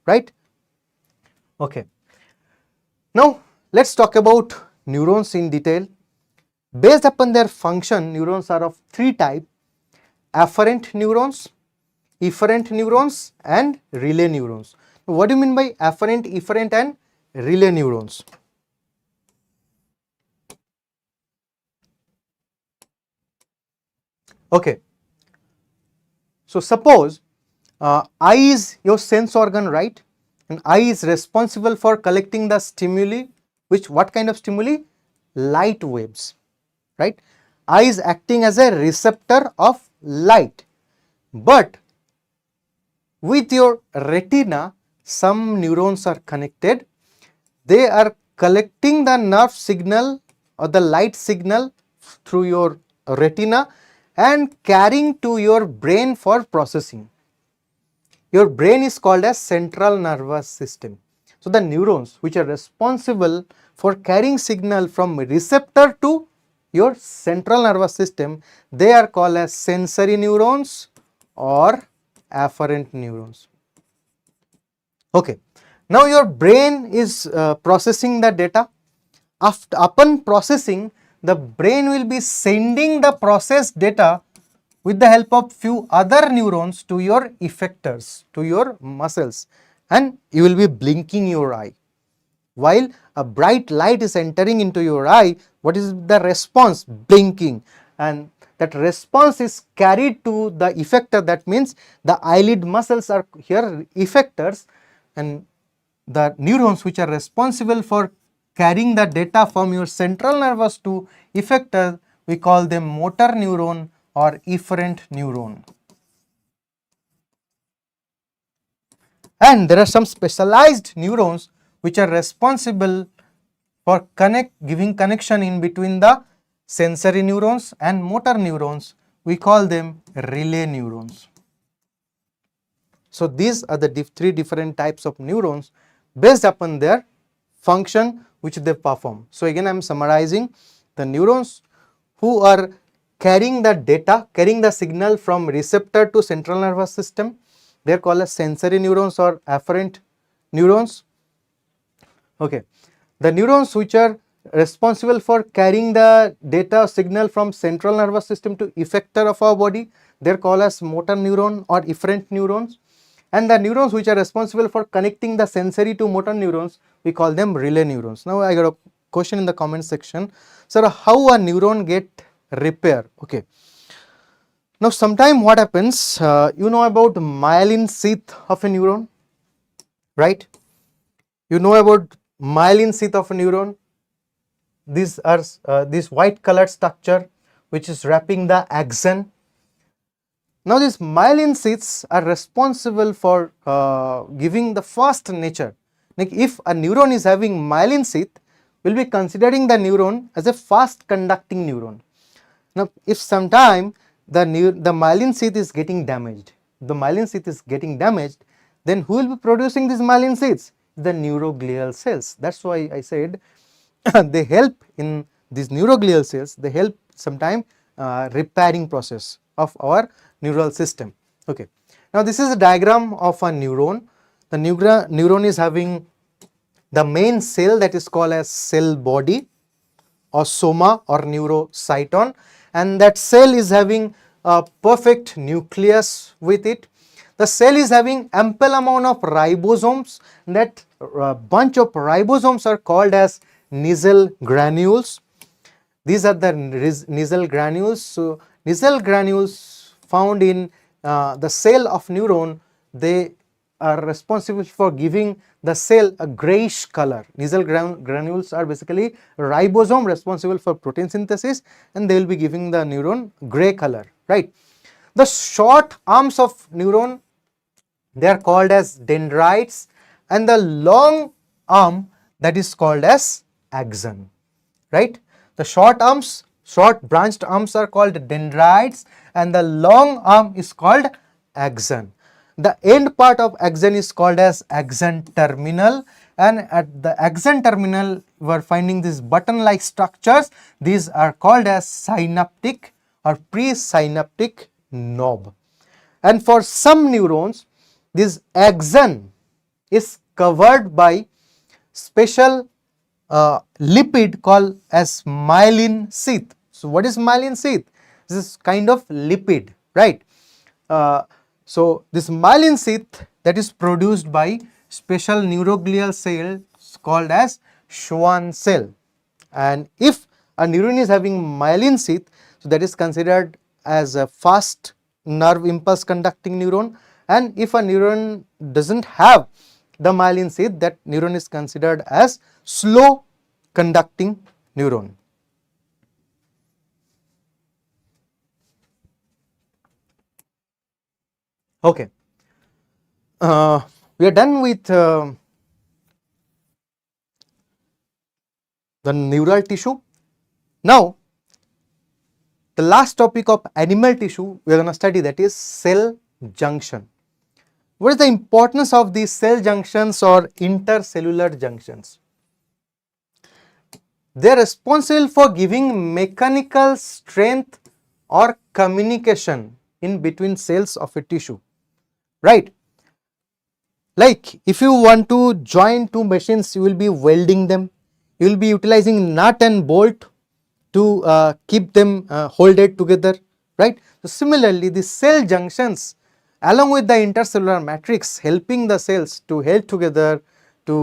right? Okay. Now let us talk about neurons in detail. Based upon their function, neurons are of three types: afferent neurons, efferent neurons and relay neurons. What do you mean by afferent, efferent and relay neurons? Okay. So suppose eye is your sense organ, right? And eye is responsible for collecting the stimuli. What kind of stimuli? Light waves, right? eye is acting as a receptor of light, but with your retina some neurons are connected. They are collecting the nerve signal or the light signal through your retina and carrying to your brain for processing. Your brain is called as central nervous system. So the neurons which are responsible for carrying signal from receptor to your central nervous system, they are called as sensory neurons or afferent neurons. Okay. Now your brain is processing the data. Upon processing, the brain will be sending the processed data with the help of few other neurons to your effectors, to your muscles, and you will be blinking your eye. While a bright light is entering into your eye, what is the response? Blinking. And that response is carried to the effector. That means the eyelid muscles are here effectors, and the neurons which are responsible for carrying the data from your central nervous to effector, we call them motor neuron or efferent neuron. And there are some specialized neurons which are responsible for giving connection in between the sensory neurons and motor neurons. We call them relay neurons. So these are the three different types of neurons based upon their function which they perform. So again I am summarizing the neurons who are carrying the data, carrying the signal from receptor to central nervous system. They are called as sensory neurons or afferent neurons. Okay. The neurons which are responsible for carrying the data signal from central nervous system to effector of our body, they are called as motor neuron or efferent neurons. And the neurons which are responsible for connecting the sensory to motor neurons, we call them relay neurons. Now I got a question in the comment section, sir, how a neuron get repair? Okay. Now sometime what happens, you know about myelin sheath of a neuron, right? You know about myelin sheath of a neuron. These are this white colored structure which is wrapping the axon. Now these myelin sheaths are responsible for giving the fast nature. Like if a neuron is having myelin sheath, we will be considering the neuron as a fast conducting neuron. Now if sometime the myelin sheath is getting damaged, then who will be producing these myelin sheaths? The neuroglial cells. That's why I said they help in these neuroglial cells, they help sometime repairing process of our neural system. Okay. Now this is a diagram of a neuron. The neuron is having the main cell that is called as cell body or soma or neurocyton, and that cell is having a perfect nucleus with it. The cell is having ample amount of ribosomes. That bunch of ribosomes are called as Nissl granules. These are the Nissl granules. So Nissl granules found in the cell of neuron, they are responsible for giving the cell a grayish color. Nissl granules are basically ribosome responsible for protein synthesis, and they will be giving the neuron gray color, right? The short arms of neuron, they are called as dendrites, and the long arm, that is called as axon, right? The short branched arms are called dendrites, and the long arm is called axon. The end part of axon is called as axon terminal, and at the axon terminal we are finding these button like structures. These are called as synaptic or presynaptic knob. And for some neurons, this axon is covered by special lipid called as myelin sheath. So what is myelin sheath? This is kind of lipid, right? So this myelin sheath that is produced by special neuroglial cells called as Schwann cell. And if a neuron is having myelin sheath, so that is considered as a fast nerve impulse conducting neuron, and if a neuron doesn't have the myelin sheath, that neuron is considered as slow conducting neuron. Okay, we are done with the neural tissue. Now, the last topic of animal tissue we are going to study, that is cell junction. What is the importance of these cell junctions or intercellular junctions? They are responsible for giving mechanical strength or communication in between cells of a tissue, right? Like if you want to join two machines, you will be welding them, you will be utilizing nut and bolt to keep them hold it together, right? So similarly, the cell junctions along with the intercellular matrix helping the cells to hold together to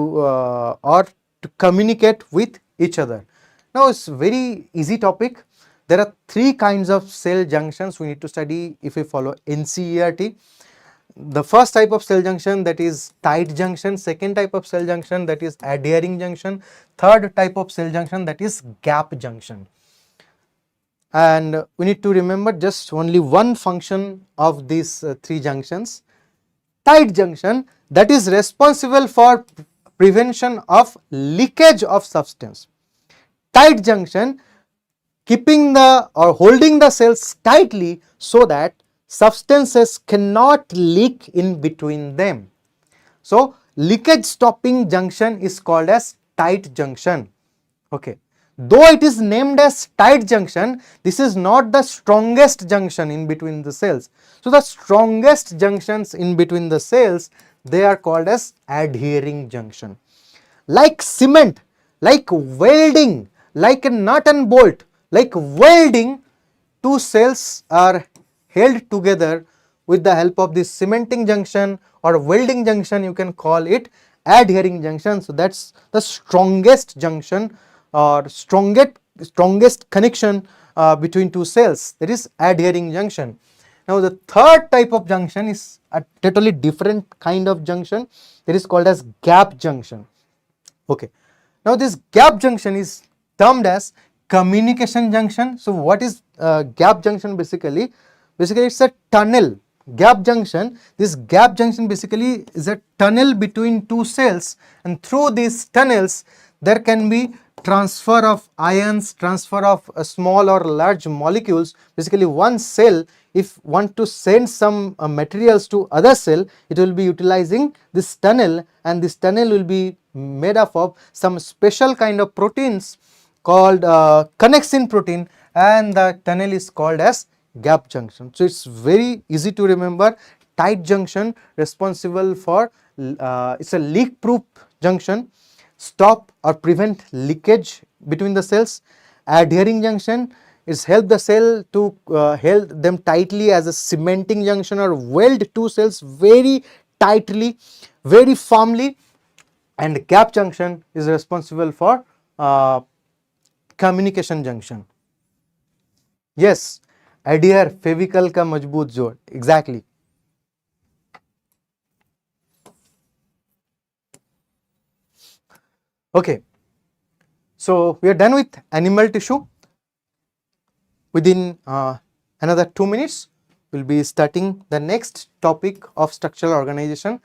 or to communicate with each other. Now it's very easy topic. There are three kinds of cell junctions we need to study if we follow NCERT. The first type of cell junction, that is tight junction, second type of cell junction, that is adhering junction, third type of cell junction, that is gap junction. And we need to remember just only one function of these three junctions. Tight junction, that is responsible for prevention of leakage of substance. Tight junction keeping the or holding the cells tightly so that substances cannot leak in between them. So leakage stopping junction is called as tight junction. Okay. Though it is named as tight junction, this is not the strongest junction in between the cells. So the strongest junctions in between the cells, they are called as adhering junction. Like cement, like welding, like a nut and bolt, like welding, two cells are held together with the help of this cementing junction or welding junction, you can call it adhering junction. So that's the strongest junction or strongest connection between two cells, that is adhering junction. Now the third type of junction is a totally different kind of junction, that is called as gap junction. Okay. Now this gap junction is termed as communication junction. So what is gap junction basically? Basically it's a tunnel. Gap junction, this gap junction basically is a tunnel between two cells, and through these tunnels there can be transfer of ions, transfer of small or large molecules. Basically one cell, if want to send some materials to other cell, it will be utilizing this tunnel, and this tunnel will be made up of some special kind of proteins called connexin protein, and the tunnel is called as gap junction. So it's very easy to remember. Tight junction responsible for it's a leak proof junction, stop or prevent leakage between the cells. Adhering junction is help the cell to hold them tightly as a cementing junction or weld two cells very tightly, very firmly. And gap junction is responsible for communication junction. Yes, adhere Fevicol का मजबूत जोड़, exactly. Okay, so we are done with animal tissue. Within another 2 minutes, we will be starting the next topic of structural organization,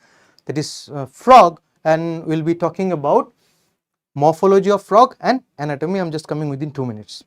that is frog, and we will be talking about morphology of frog and anatomy. I am just coming within 2 minutes.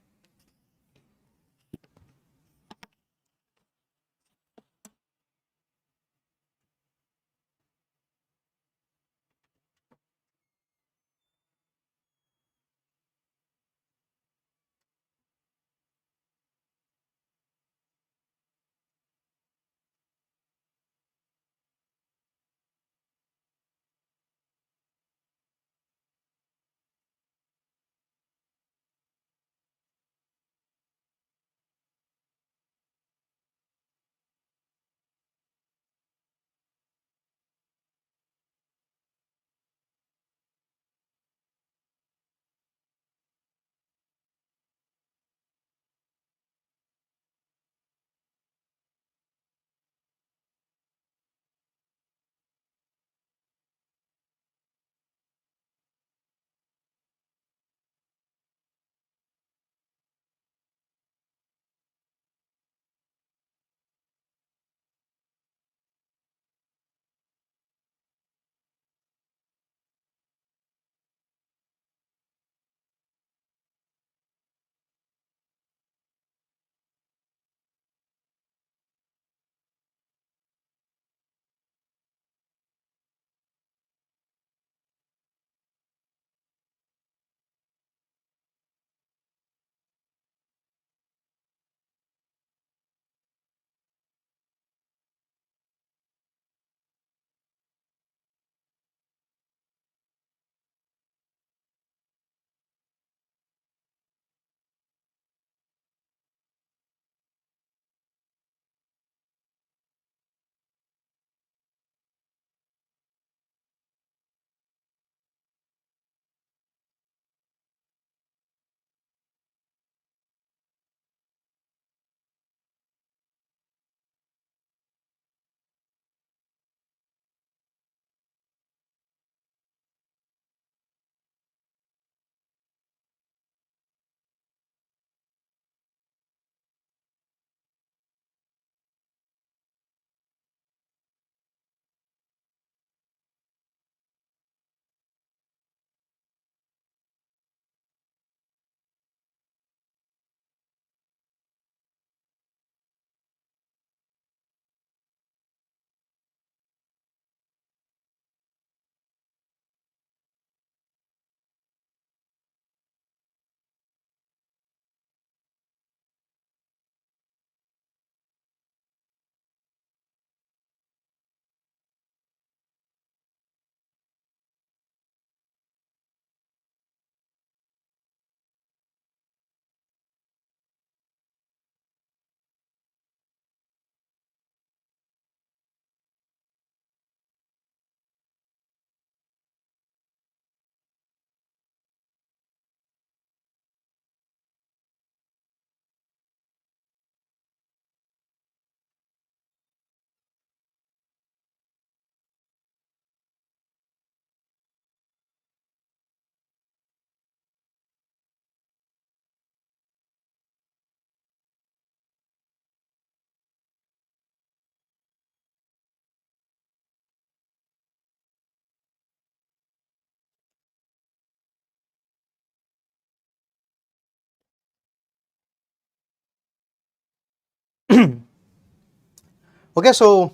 Okay, so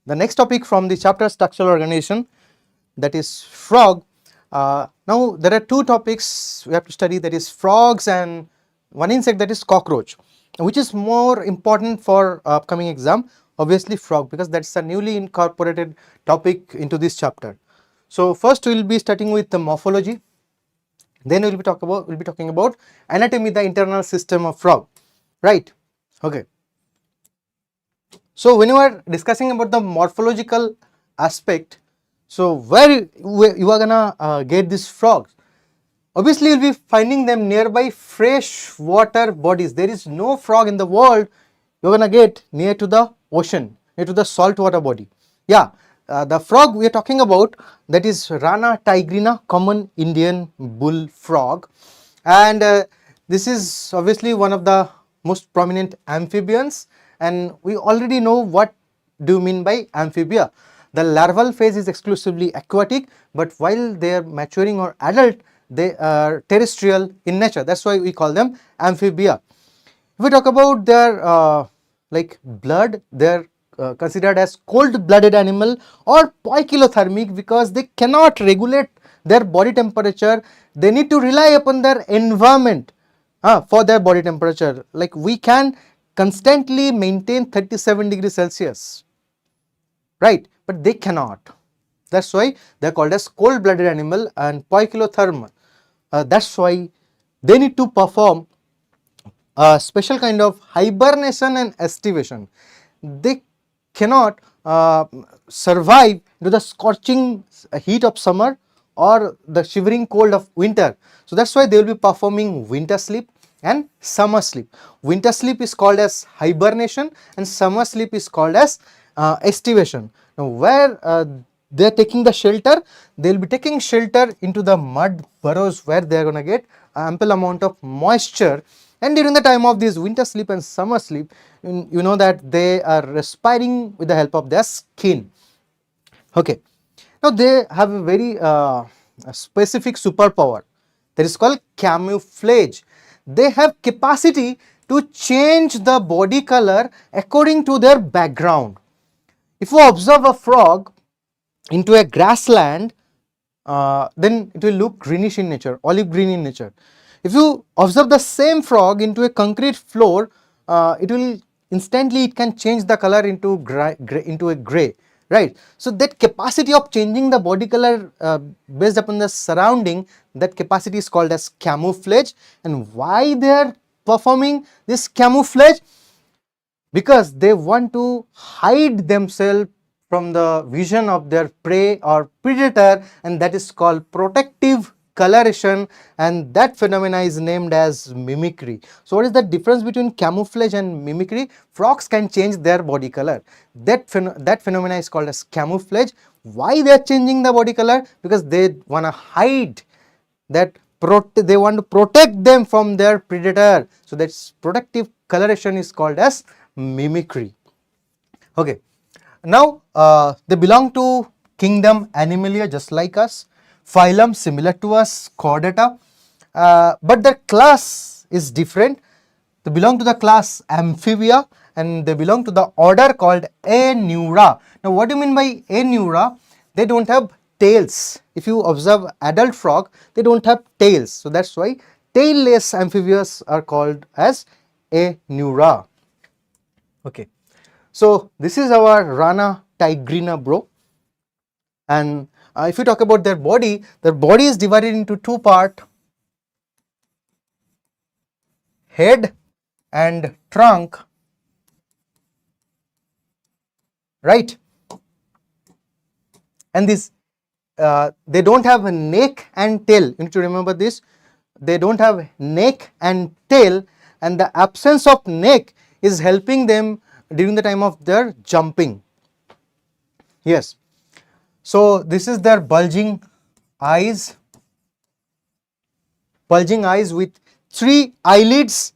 the next topic from the chapter structural organization, that is frog. Now there are two topics we have to study, that is frogs and one insect, that is cockroach. Which is more important for upcoming exam? Obviously frog, because that's a newly incorporated topic into this chapter. So first we will be starting with the morphology, then we will be talking about anatomy, the internal system of frog, right? Okay. So when you are discussing about the morphological aspect, so where you are gonna get these frogs? Obviously you will be finding them nearby fresh water bodies. There is no frog in the world you are gonna get near to the ocean, near to the salt water body. Yeah, the frog we are talking about, that is Rana tigrina, common Indian bull frog, and this is obviously one of the most prominent amphibians, and we already know what do you mean by amphibia. The larval phase is exclusively aquatic, but while they are maturing or adult, they are terrestrial in nature. That's why we call them amphibia. If we talk about their like blood, they are considered as cold-blooded animal or poikilothermic, because they cannot regulate their body temperature. They need to rely upon their environment for their body temperature. Like we can constantly maintain 37 degrees Celsius, right? But they cannot. That's why they are called as cold-blooded animal and poikilothermal. That's why they need to perform a special kind of hibernation and estivation. They cannot survive to the scorching heat of summer or the shivering cold of winter. So that's why they will be performing winter sleep and summer sleep. Winter sleep is called as hibernation and summer sleep is called as estivation. Now where they are taking the shelter, they will be taking shelter into the mud burrows, where they are going to get ample amount of moisture. And during the time of this winter sleep and summer sleep, you know that they are respiring with the help of their skin. Okay, now they have a very specific superpower that is called camouflage. They have capacity to change the body color according to their background. If you observe a frog into a grassland, then it will look greenish in nature, olive green in nature. If you observe the same frog into a concrete floor, it will instantly, it can change the color into into a gray, right? So that capacity of changing the body color based upon the surrounding, that capacity is called as camouflage. And why they are performing this camouflage? Because they want to hide themselves from the vision of their prey or predator, and that is called protective coloration, and that phenomena is named as mimicry. So what is the difference between camouflage and mimicry? Frogs can change their body color. That phenomena is called as camouflage. Why they are changing the body color? Because they want to hide that, they want to protect them from their predator. So that's protective coloration is called as mimicry. Okay, now they belong to kingdom Animalia, just like us, phylum similar to us, Chordata, but their class is different. They belong to the class Amphibia and they belong to the order called Aneura. Now what do you mean by Aneura? They don't have tails. If you observe adult frog, they don't have tails. So that's why tailless amphibians are called as Aneura. Okay, so this is our Rana tigrina, bro. And if you talk about their body is divided into two parts, head and trunk, right? And this they don't have a neck and tail. You need to remember this. They don't have neck and tail, and the absence of neck is helping them during the time of their jumping. Yes. So this is their bulging eyes with 3 eyelids.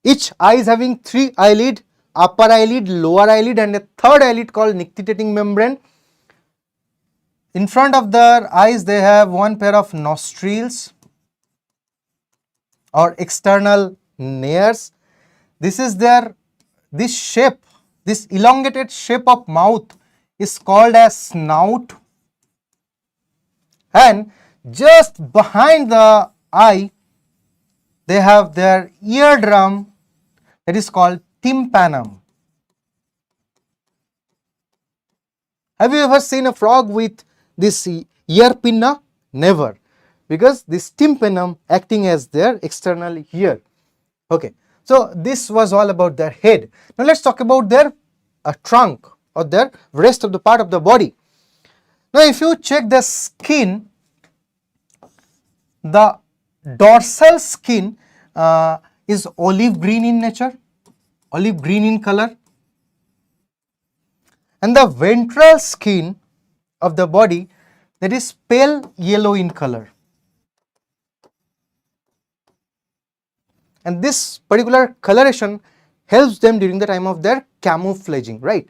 Each eye is having 3 eyelid, upper eyelid, lower eyelid, and a third eyelid called nictitating membrane. In front of their eyes, they have one pair of nostrils or external nares. This shape This elongated shape of mouth is called as snout, and just behind the eye they have their eardrum, that is called tympanum. Have you ever seen a frog with this ear pinna? Never, because this tympanum acting as their external ear. Okay, so this was all about their head. Now let's talk about their trunk, or their rest of the part of the body. Now if you check the skin, the dorsal skin is olive green in nature, olive green in color, and the ventral skin of the body, that is pale yellow in color. And this particular coloration helps them during the time of their camouflaging, right?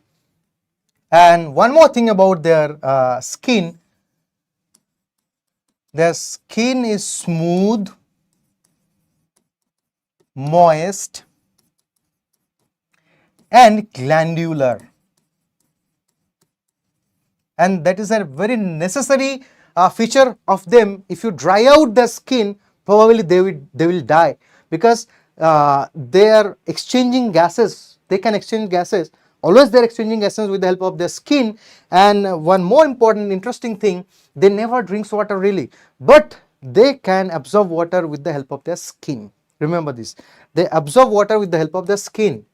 And one more thing about their skin is smooth, moist, and glandular, and that is a very necessary feature of them. If you dry out the skin, probably they will die, because they are exchanging gases. They can exchange gases. Always they are exchanging gases with the help of their skin. And one more important interesting thing, they never drink water really, but they can absorb water with the help of their skin. Remember this, they absorb water with the help of their skin.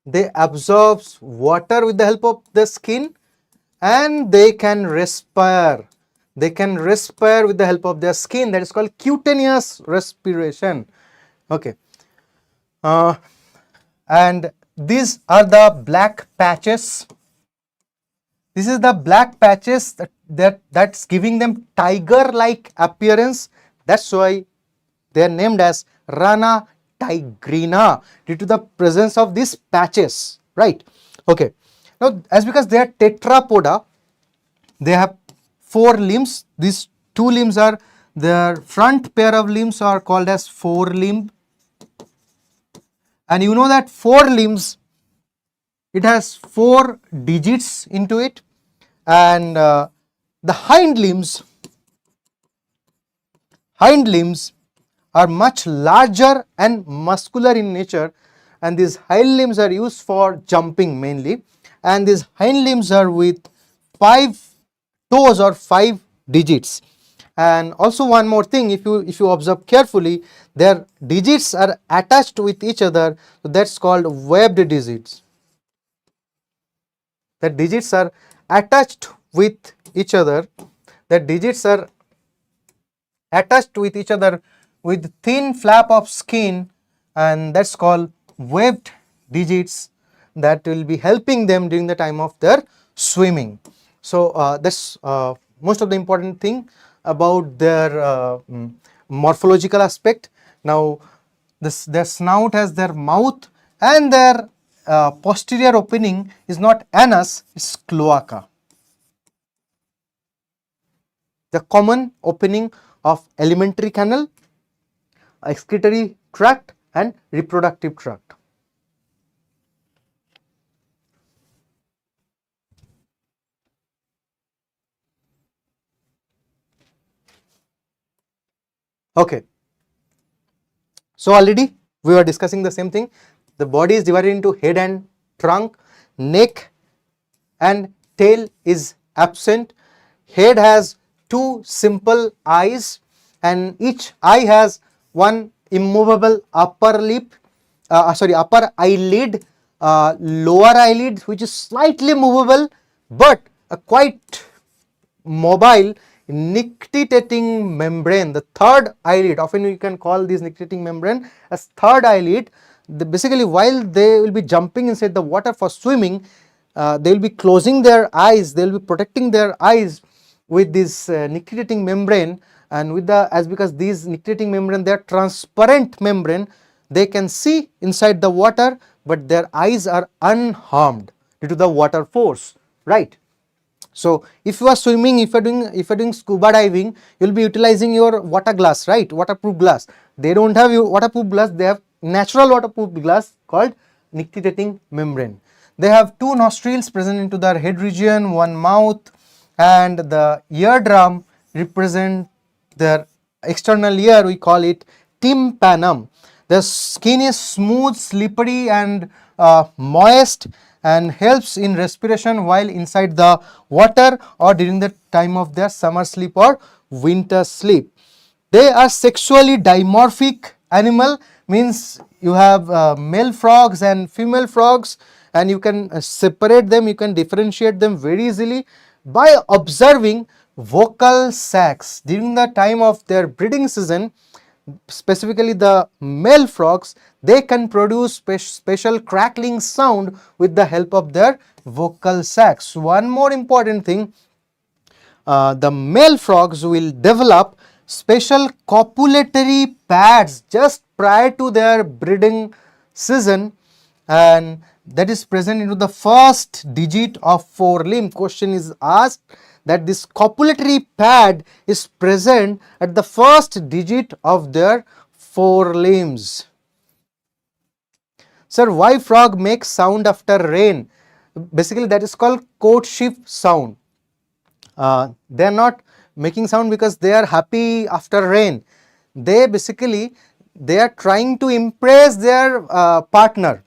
They absorb water with the help of the skin, and they can respire. They can respire with the help of their skin. That is called cutaneous respiration. Okay. And these are the black patches. This is the black patches that's giving them tiger-like appearance. That's why they are named as Rana tigrina, due to the presence of these patches, right? Okay. Now, as because they are tetrapoda, they have 4 limbs. These 2 limbs are, their front pair of limbs are called as forelimb. And you know that 4 limbs, it has 4 digits into it, and the hind limbs are much larger and muscular in nature, and these hind limbs are used for jumping mainly, and these hind limbs are with 5 toes or 5 digits. And also one more thing, if you observe carefully, their digits are attached with each other, so that's called webbed digits. The digits are attached with each other. The digits are attached with each other with thin flap of skin, and that's called webbed digits, that will be helping them during the time of their swimming. So that's most of the important thing about their morphological aspect. Now their snout has their mouth, and their posterior opening is not anus, it's cloaca, the common opening of alimentary canal, excretory tract, and reproductive tract. Okay, so already we were discussing the same thing. The body is divided into head and trunk, neck and tail is absent. Head has 2 simple eyes, and each eye has one immovable upper upper eyelid, lower eyelid which is slightly movable, but a quite mobile nictitating membrane, the third eyelid. Often you can call this nictitating membrane as third eyelid. Basically, while they will be jumping inside the water for swimming, they will be closing their eyes, they will be protecting their eyes with this nictitating membrane, and with the, as because these nictitating membrane, they are transparent membrane, they can see inside the water, but their eyes are unharmed due to the water force, right? So if you are swimming, if you are doing scuba diving, you will be utilizing your water glass, right? Waterproof glass. They don't have your waterproof glass, they have natural waterproof glass called nictitating membrane. They have two nostrils present into their head region, one mouth, and the eardrum represent their external ear. We call it tympanum. The skin is smooth, slippery, and moist, and helps in respiration while inside the water or during the time of their summer sleep or winter sleep. They are sexually dimorphic animal, means you have male frogs and female frogs, and you can separate them, you can differentiate them very easily by observing vocal sacs. During the time of their breeding season, specifically the male frogs, they can produce special crackling sound with the help of their vocal sacs. One more important thing, the male frogs will develop special copulatory pads just prior to their breeding season, and that is present into the first digit of forelimb. Question is asked that this copulatory pad is present at the first digit of their forelimbs. Sir, why frog makes sound after rain? Basically, that is called courtship sound. They are not making sound because they are happy after rain. They are trying to impress their partner.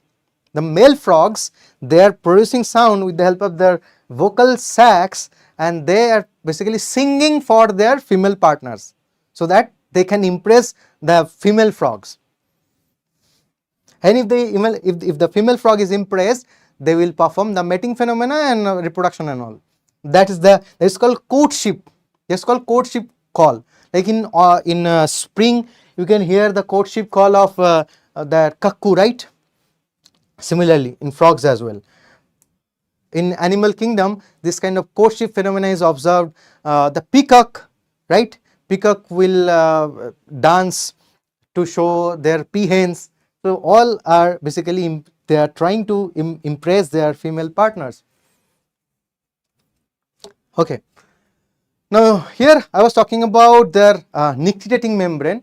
The male frogs, they are producing sound with the help of their vocal sacs, and they are basically singing for their female partners so that they can impress the female frogs. And if the female frog is impressed, they will perform the mating phenomena and reproduction and all. That is called courtship. It's called courtship call. Like in spring, you can hear the courtship call of the cuckoo, right? Similarly, in frogs as well. In animal kingdom, this kind of courtship phenomena is observed. The peacock, right? Peacock will dance to show their peahens. So all are basically they are trying to impress their female partners. Okay. Now here I was talking about their nictitating membrane.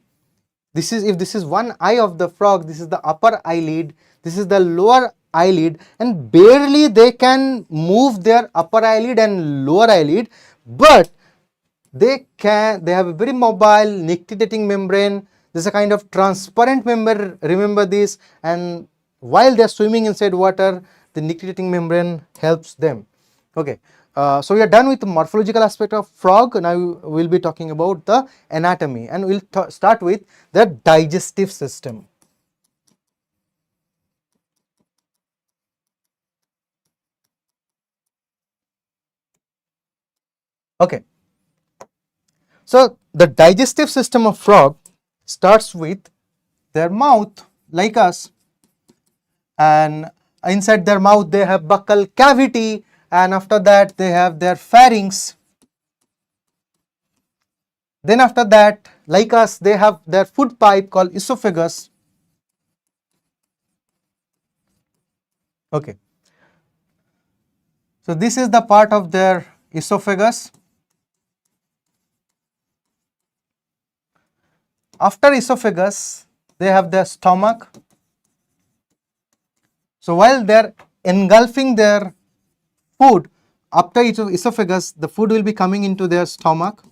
If this is one eye of the frog, this is the upper eyelid, this is the lower eyelid, and barely they can move their upper eyelid and lower eyelid, but they have a very mobile nictitating membrane. This is a kind of transparent membrane, remember this, and while they are swimming inside water, the nictitating membrane helps them. Okay. So we are done with the morphological aspect of frog. Now we will be talking about the anatomy, and we will start with the digestive system. Okay. So the digestive system of frog starts with their mouth, like us, and inside their mouth they have buccal cavity, and after that they have their pharynx. Then after that, like us, they have their food pipe called esophagus. Okay. So this is the part of their esophagus. After esophagus, they have their stomach. So while they are engulfing their food, after esophagus, the food will be coming into their stomach.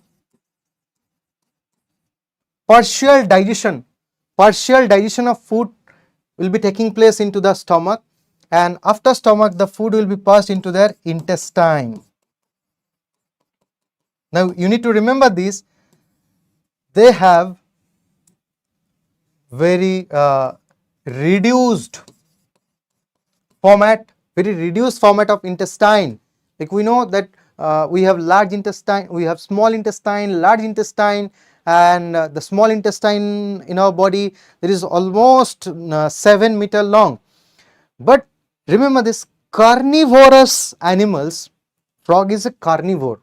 Partial digestion of food will be taking place into the stomach, and after stomach, the food will be passed into their intestine. Now you need to remember this, they have very reduced format of intestine. Like we know that we have large intestine, we have small intestine, large intestine, and the small intestine in our body, there is almost 7 meter long. But remember this, carnivorous animals, frog is a carnivore.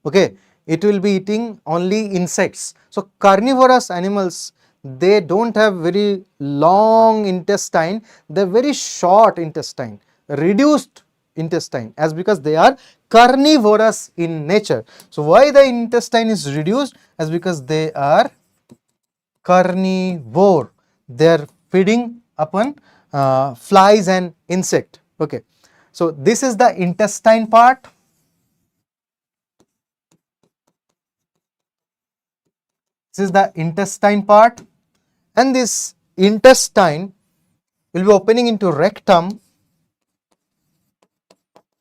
Okay, it will be eating only insects. So carnivorous animals, they don't have very long intestine, they are very short intestine, reduced intestine, as because they are carnivorous in nature. So why the intestine is reduced? As because they are carnivore, their feeding upon flies and insect. Okay, so this is the intestine part. This is the intestine part, and this intestine will be opening into rectum.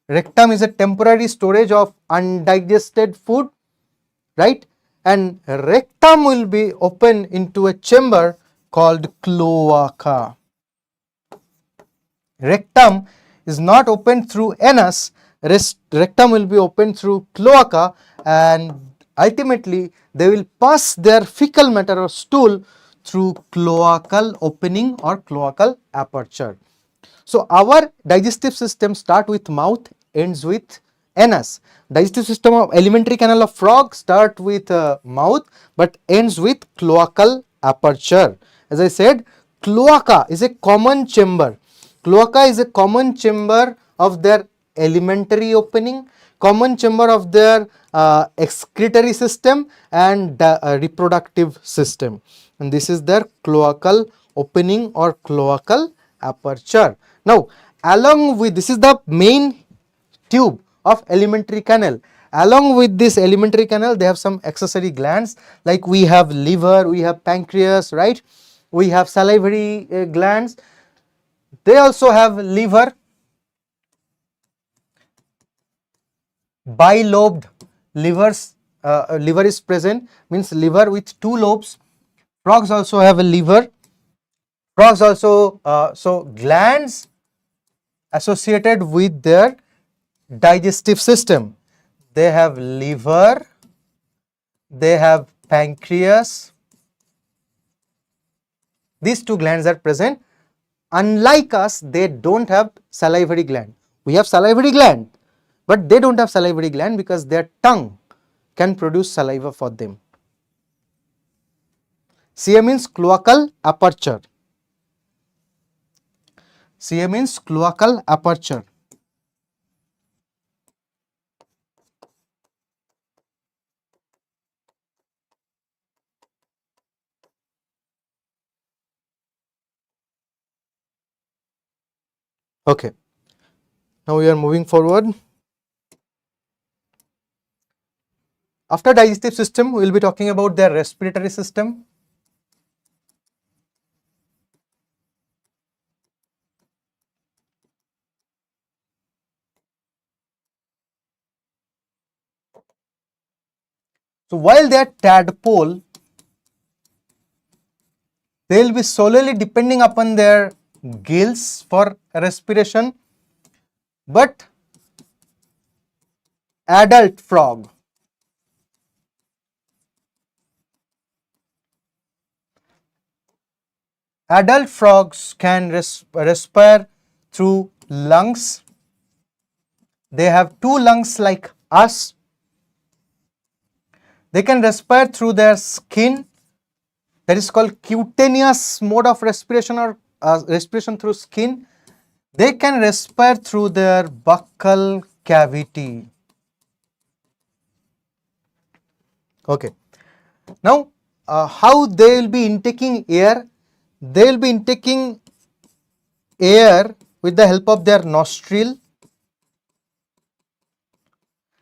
Rectum is a temporary storage of undigested food, right? And rectum will be open into a chamber called cloaca. Rectum is not opened through anus, rectum will be opened through cloaca, and ultimately they will pass their fecal matter or stool through cloacal opening or cloacal aperture. So our digestive system start with mouth, ends with anus. Digestive system of alimentary canal of frog start with mouth but ends with cloacal aperture. As I said, cloaca is a common chamber. Cloaca is a common chamber of their alimentary opening, common chamber of their excretory system and reproductive system, and this is their cloacal opening or cloacal aperture. Now, along with this is the main tube of alimentary canal. Along with this alimentary canal, they have some accessory glands, like we have liver, we have pancreas, right? We have salivary glands. They also have liver, bilobed livers. Liver is present, means liver with two lobes. Frogs also have a liver. Frogs also, so glands associated with their digestive system. They have liver, they have pancreas. These two glands are present. Unlike us, they don't have salivary gland. We have salivary gland, but they don't have salivary gland because their tongue can produce saliva for them. CA means cloacal aperture. CA means cloacal aperture. Okay. Now we are moving forward. After digestive system, we will be talking about their respiratory system. So while they are tadpole, they will be solely depending upon their gills for respiration, but adult frogs can respire through lungs. They have two lungs like us. They can respire through their skin, that is called cutaneous mode of respiration or respiration through skin. They can respire through their buccal cavity. Okay. Now, how they will be intaking air? They will be intaking air with the help of their nostril.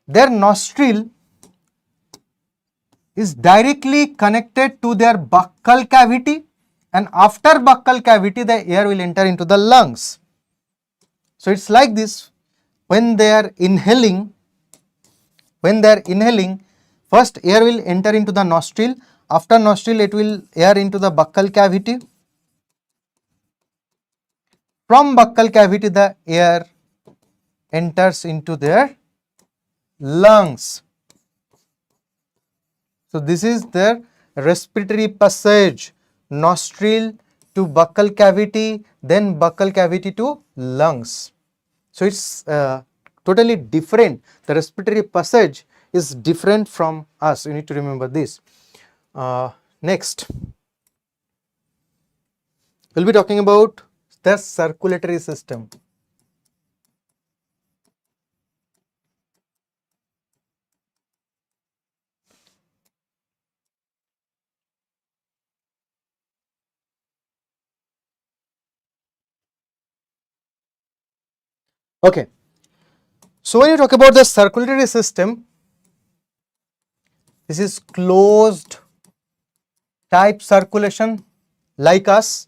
Their nostril is directly connected to their buccal cavity, and after buccal cavity the air will enter into the lungs. So it's like this. When they are inhaling, first air will enter into the nostril. After nostril, it will air into the buccal cavity. From buccal cavity, the air enters into their lungs. So this is their respiratory passage, nostril to buccal cavity, then buccal cavity to lungs. So it's totally different. The respiratory passage is different from us. You need to remember this. Next, we'll be talking about the circulatory system. Okay. So when you talk about the circulatory system, this is closed type circulation like us,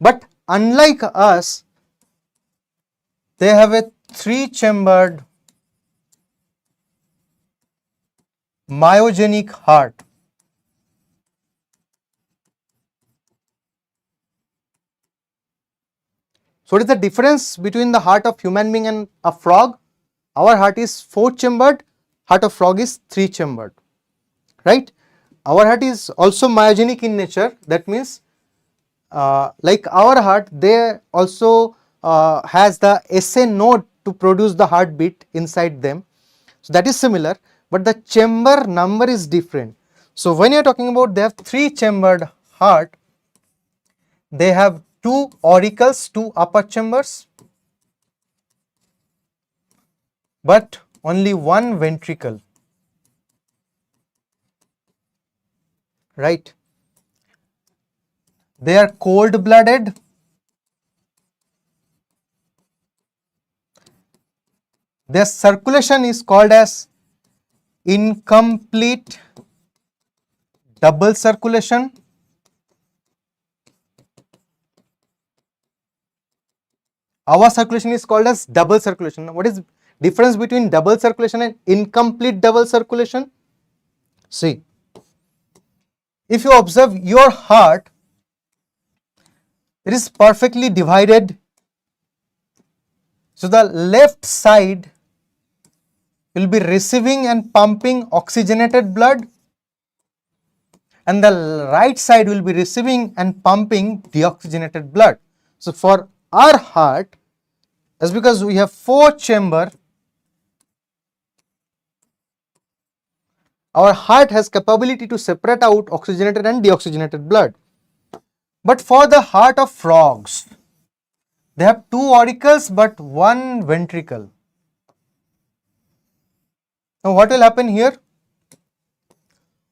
but unlike us, they have a 3-chambered myogenic heart. So what is the difference between the heart of human being and a frog? Our heart is 4-chambered, heart of frog is 3-chambered, right? Our heart is also myogenic in nature. That means like our heart, they also has the SA node to produce the heartbeat inside them. So that is similar, but the chamber number is different. So when you are talking about they have 3-chambered heart, they have 2 auricles, 2 upper chambers, but only 1 ventricle, right? They are cold blooded. Their circulation is called as incomplete double circulation. Our circulation is called as double circulation. What is difference between double circulation and incomplete double circulation? See, if you observe your heart, it is perfectly divided. So the left side will be receiving and pumping oxygenated blood, and the right side will be receiving and pumping deoxygenated blood. So for our heart, that's because we have 4-chamber, our heart has capability to separate out oxygenated and deoxygenated blood. But for the heart of frogs, they have 2 auricles but 1 ventricle. Now what will happen here?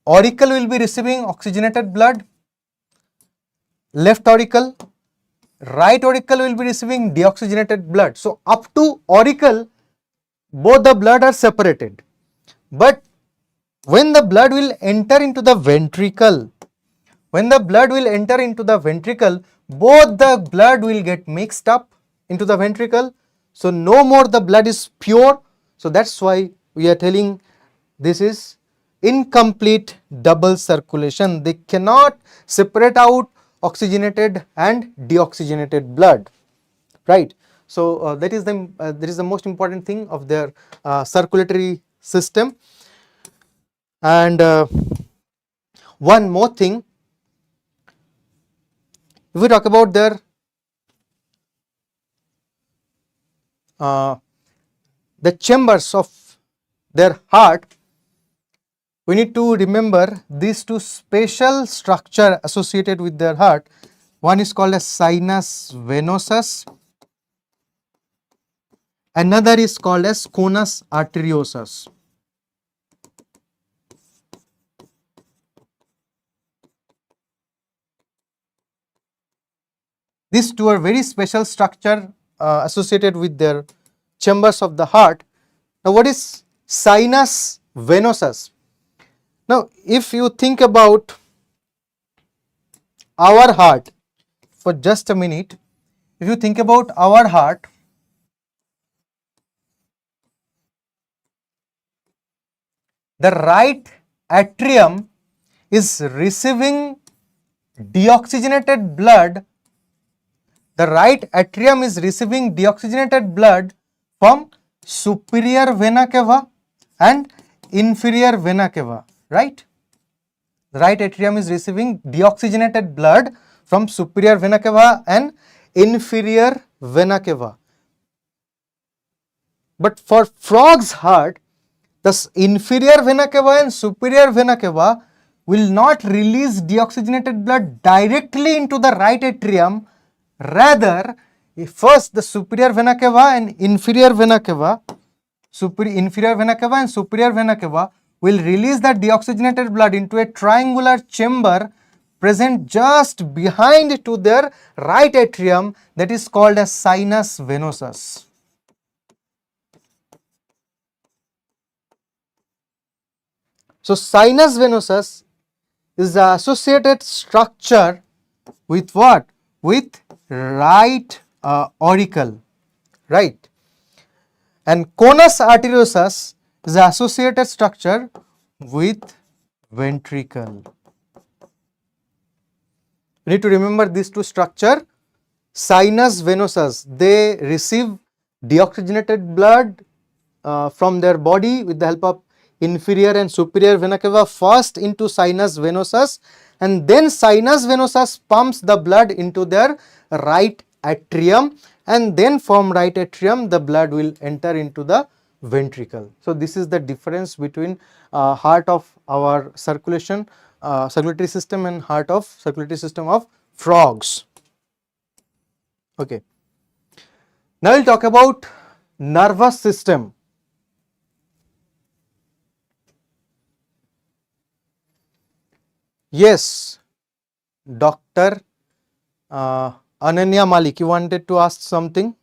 Auricle will be receiving oxygenated blood, left auricle, right auricle will be receiving deoxygenated blood. So up to auricle, both the blood are separated. But when the blood will enter into the ventricle, both the blood will get mixed up into the ventricle. So no more the blood is pure. So that's why we are telling this is incomplete double circulation. They cannot separate out oxygenated and deoxygenated blood, right? So that is the most important thing of their circulatory system. And one more thing, if we talk about their the chambers of their heart, we need to remember these 2 special structure associated with their heart. One is called as sinus venosus, another is called as conus arteriosus. These 2 are very special structure associated with their chambers of the heart. Now what is sinus venosus? Now if you think about our heart for just a minute, if you think about our heart, the right atrium is receiving deoxygenated blood. The right atrium is receiving deoxygenated blood from superior vena cava and inferior vena cava, right? The right atrium is receiving deoxygenated blood from superior vena cava and inferior vena cava. But for frog's heart, the inferior vena cava and superior vena cava will not release deoxygenated blood directly into the right atrium. Rather, first the superior vena cava and inferior vena cava, inferior vena cava and superior vena cava will release the deoxygenated blood into a triangular chamber present just behind to their right atrium, that is called as sinus venosus. So sinus venosus is the associated structure with what? With right auricle, right? And conus arteriosus is the associated structure with ventricle. You need to remember these two structure. Sinus venosus, they receive deoxygenated blood from their body with the help of inferior and superior vena cava first into sinus venosus, and then sinus venosus pumps the blood into their right atrium, and then from right atrium the blood will enter into the ventricle. So this is the difference between heart of our circulatory system and heart of circulatory system of frogs. Okay. Now we'll talk about nervous system. Yes, Dr. Ananya Malik, you wanted to ask something?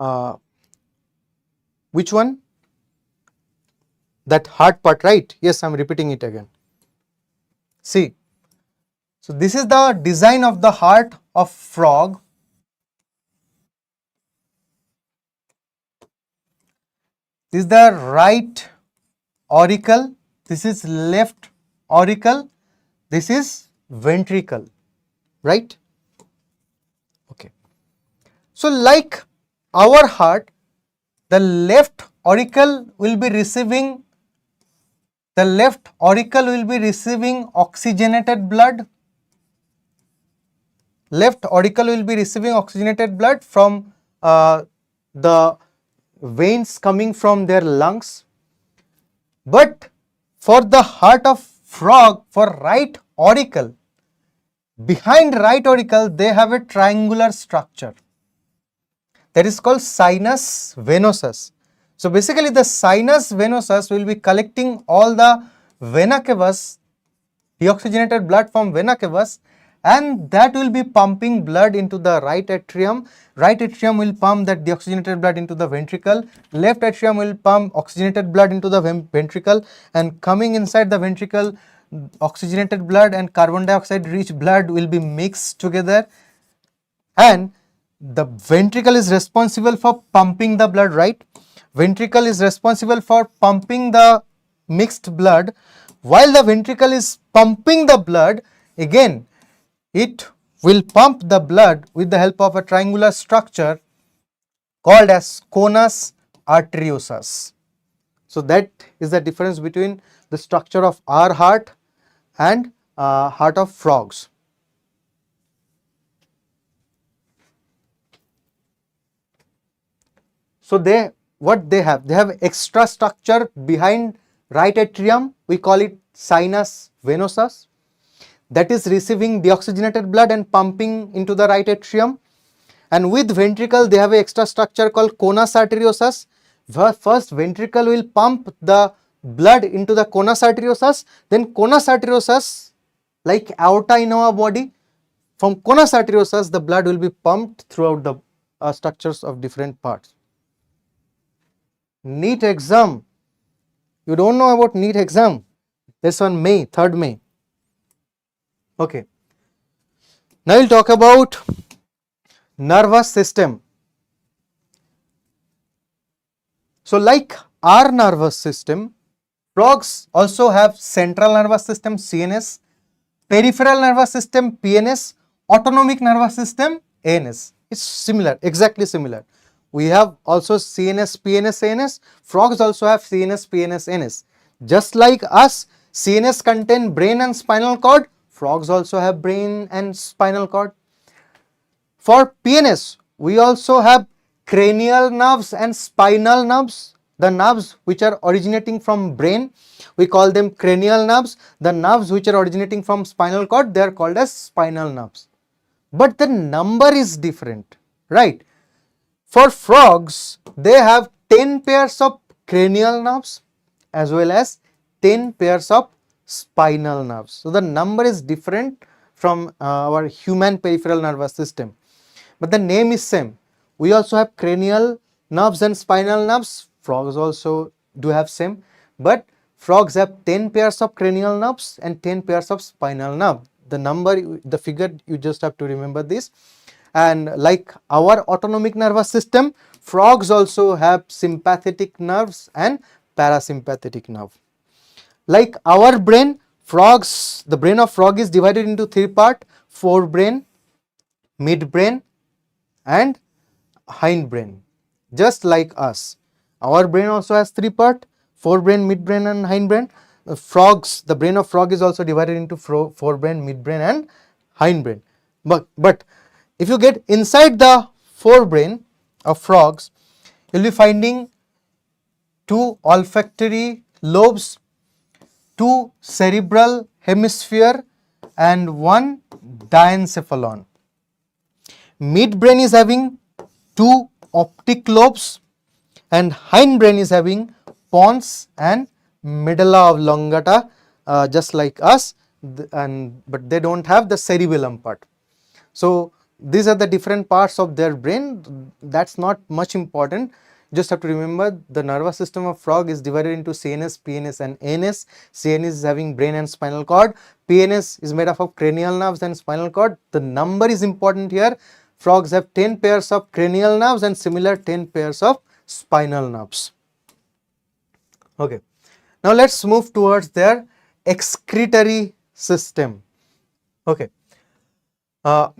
Uh, which one? That heart part, right? Yes, I am repeating it again. See, so this is the design of the heart of frog. This is the right auricle, this is left auricle, this is ventricle, right? Okay. So like our heart, the left auricle will be receiving oxygenated blood. Left auricle will be receiving oxygenated blood from the veins coming from their lungs. But for the heart of frog, for right auricle, behind right auricle they have a triangular structure that is called sinus venosus. So basically the sinus venosus will be collecting all the vena cavas, deoxygenated blood from vena cavas, and that will be pumping blood into the right atrium. Right atrium will pump that deoxygenated blood into the ventricle. Left atrium will pump oxygenated blood into the ventricle, and coming inside the ventricle, oxygenated blood and carbon dioxide rich blood will be mixed together, and the ventricle is responsible for pumping the blood, right? Ventricle is responsible for pumping the mixed blood. While the ventricle is pumping the blood, again it will pump the blood with the help of a triangular structure called as conus arteriosus. So that is the difference between the structure of our heart and heart of frogs. So what they have extra structure behind right atrium, we call it sinus venosus, that is receiving deoxygenated blood and pumping into the right atrium. And with ventricle they have an extra structure called conus arteriosus. First ventricle will pump the blood into the conus arteriosus, then conus arteriosus, like aorta in our body, from conus arteriosus the blood will be pumped throughout the structures of different parts. NEET exam, you don't know about NEET exam? This on May, 3rd May. Okay. Now we'll talk about nervous system. So like our nervous system, frogs also have central nervous system CNS, peripheral nervous system PNS, autonomic nervous system ANS. It's similar, exactly similar. We have also CNS, PNS, ANS. Frogs also have CNS, PNS, ANS. Just like us, CNS contain brain and spinal cord. Frogs also have brain and spinal cord. For PNS, we also have cranial nerves and spinal nerves. The nerves which are originating from brain, we call them cranial nerves. The nerves which are originating from spinal cord, they are called as spinal nerves. But the number is different, right? For frogs, they have 10 pairs of cranial nerves as well as 10 pairs of spinal nerves. So the number is different from our human peripheral nervous system, but the name is same. We also have cranial nerves and spinal nerves. Frogs also do have same, but frogs have 10 pairs of cranial nerves and 10 pairs of spinal nerve. The number, the figure, you just have to remember this. And like our autonomic nervous system, frogs also have sympathetic nerves and parasympathetic nerve. Like our brain, frogs, the brain of frog is divided into three parts: forebrain, midbrain and hindbrain. Just like us, our brain also has three parts: forebrain, midbrain and hindbrain. Frogs, the brain of frog is also divided into forebrain, midbrain and hindbrain. But if you get inside the forebrain of frogs, you will be finding two olfactory lobes, two cerebral hemisphere and one diencephalon. Midbrain is having two optic lobes and hindbrain is having pons and medulla oblongata, just like us, but they don't have the cerebellum part. So these are the different parts of their brain. That's not much important. Just have to remember the nervous system of frog is divided into CNS, PNS and ANS. CNS is having brain and spinal cord. PNS is made up of cranial nerves and spinal cord. The number is important here. Frogs have 10 pairs of cranial nerves and similar 10 pairs of spinal nerves. Okay. Now let's move towards their excretory system. Okay. Now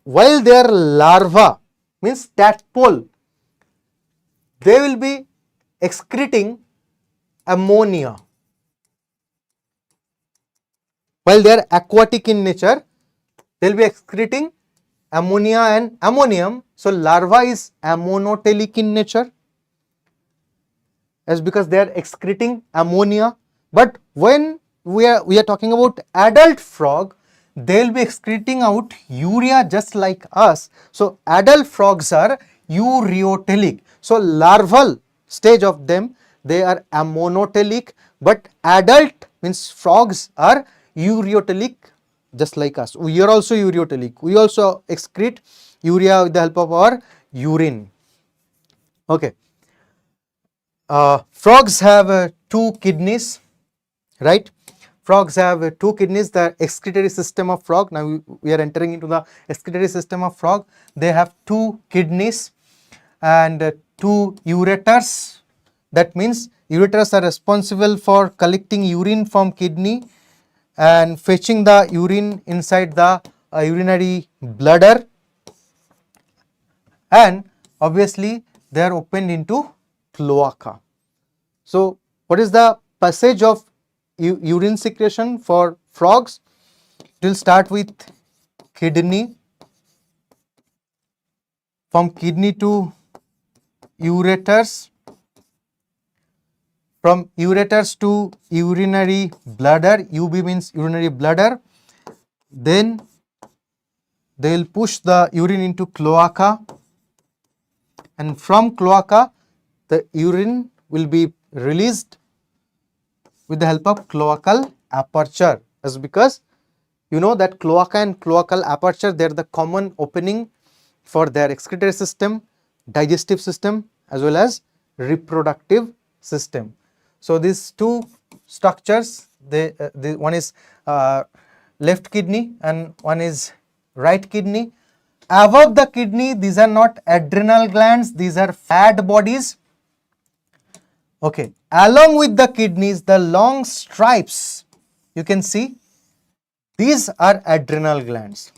while they are larva, means tadpole, they will be excreting ammonia. While they are aquatic in nature, they will be excreting ammonia and ammonium. So larva is ammonotelic in nature, as because they are excreting ammonia. But when we are talking about adult frog, they will be excreting out urea just like us. So adult frogs are ureotelic. So larval stage of them, they are ammonotelic, but adult means frogs are ureotelic just like us. We are also ureotelic. We also excrete urea with the help of our urine. Okay. Frogs have two kidneys, right? Frogs have two kidneys. The excretory system of frog, now we are entering into the excretory system of frog. They have two kidneys and two ureters. That means ureters are responsible for collecting urine from kidney and fetching the urine inside the urinary bladder, and obviously they are opened into cloaca. So what is the passage of urine secretion for frogs? It will start with kidney, from kidney to ureters, from ureters to urinary bladder. UB means urinary bladder. Then they will push the urine into cloaca, and from cloaca the urine will be released with the help of cloacal aperture, as because you know that cloaca and cloacal aperture, they are the common opening for their excretory system, digestive system as well as reproductive system. So these two structures, one is left kidney and one is right kidney. Above the kidney, these are not adrenal glands, these are fat bodies. Okay, along with the kidneys, the long stripes you can see, these are adrenal glands.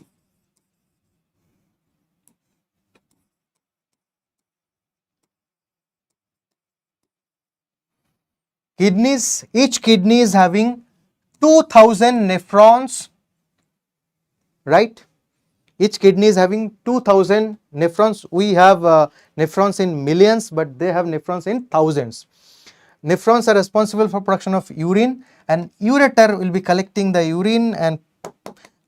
Kidneys, each kidney is having 2000 nephrons, right? Each kidney is having 2000 nephrons. We have nephrons in millions, but they have nephrons in thousands. Nephrons are responsible for production of urine, and ureter will be collecting the urine and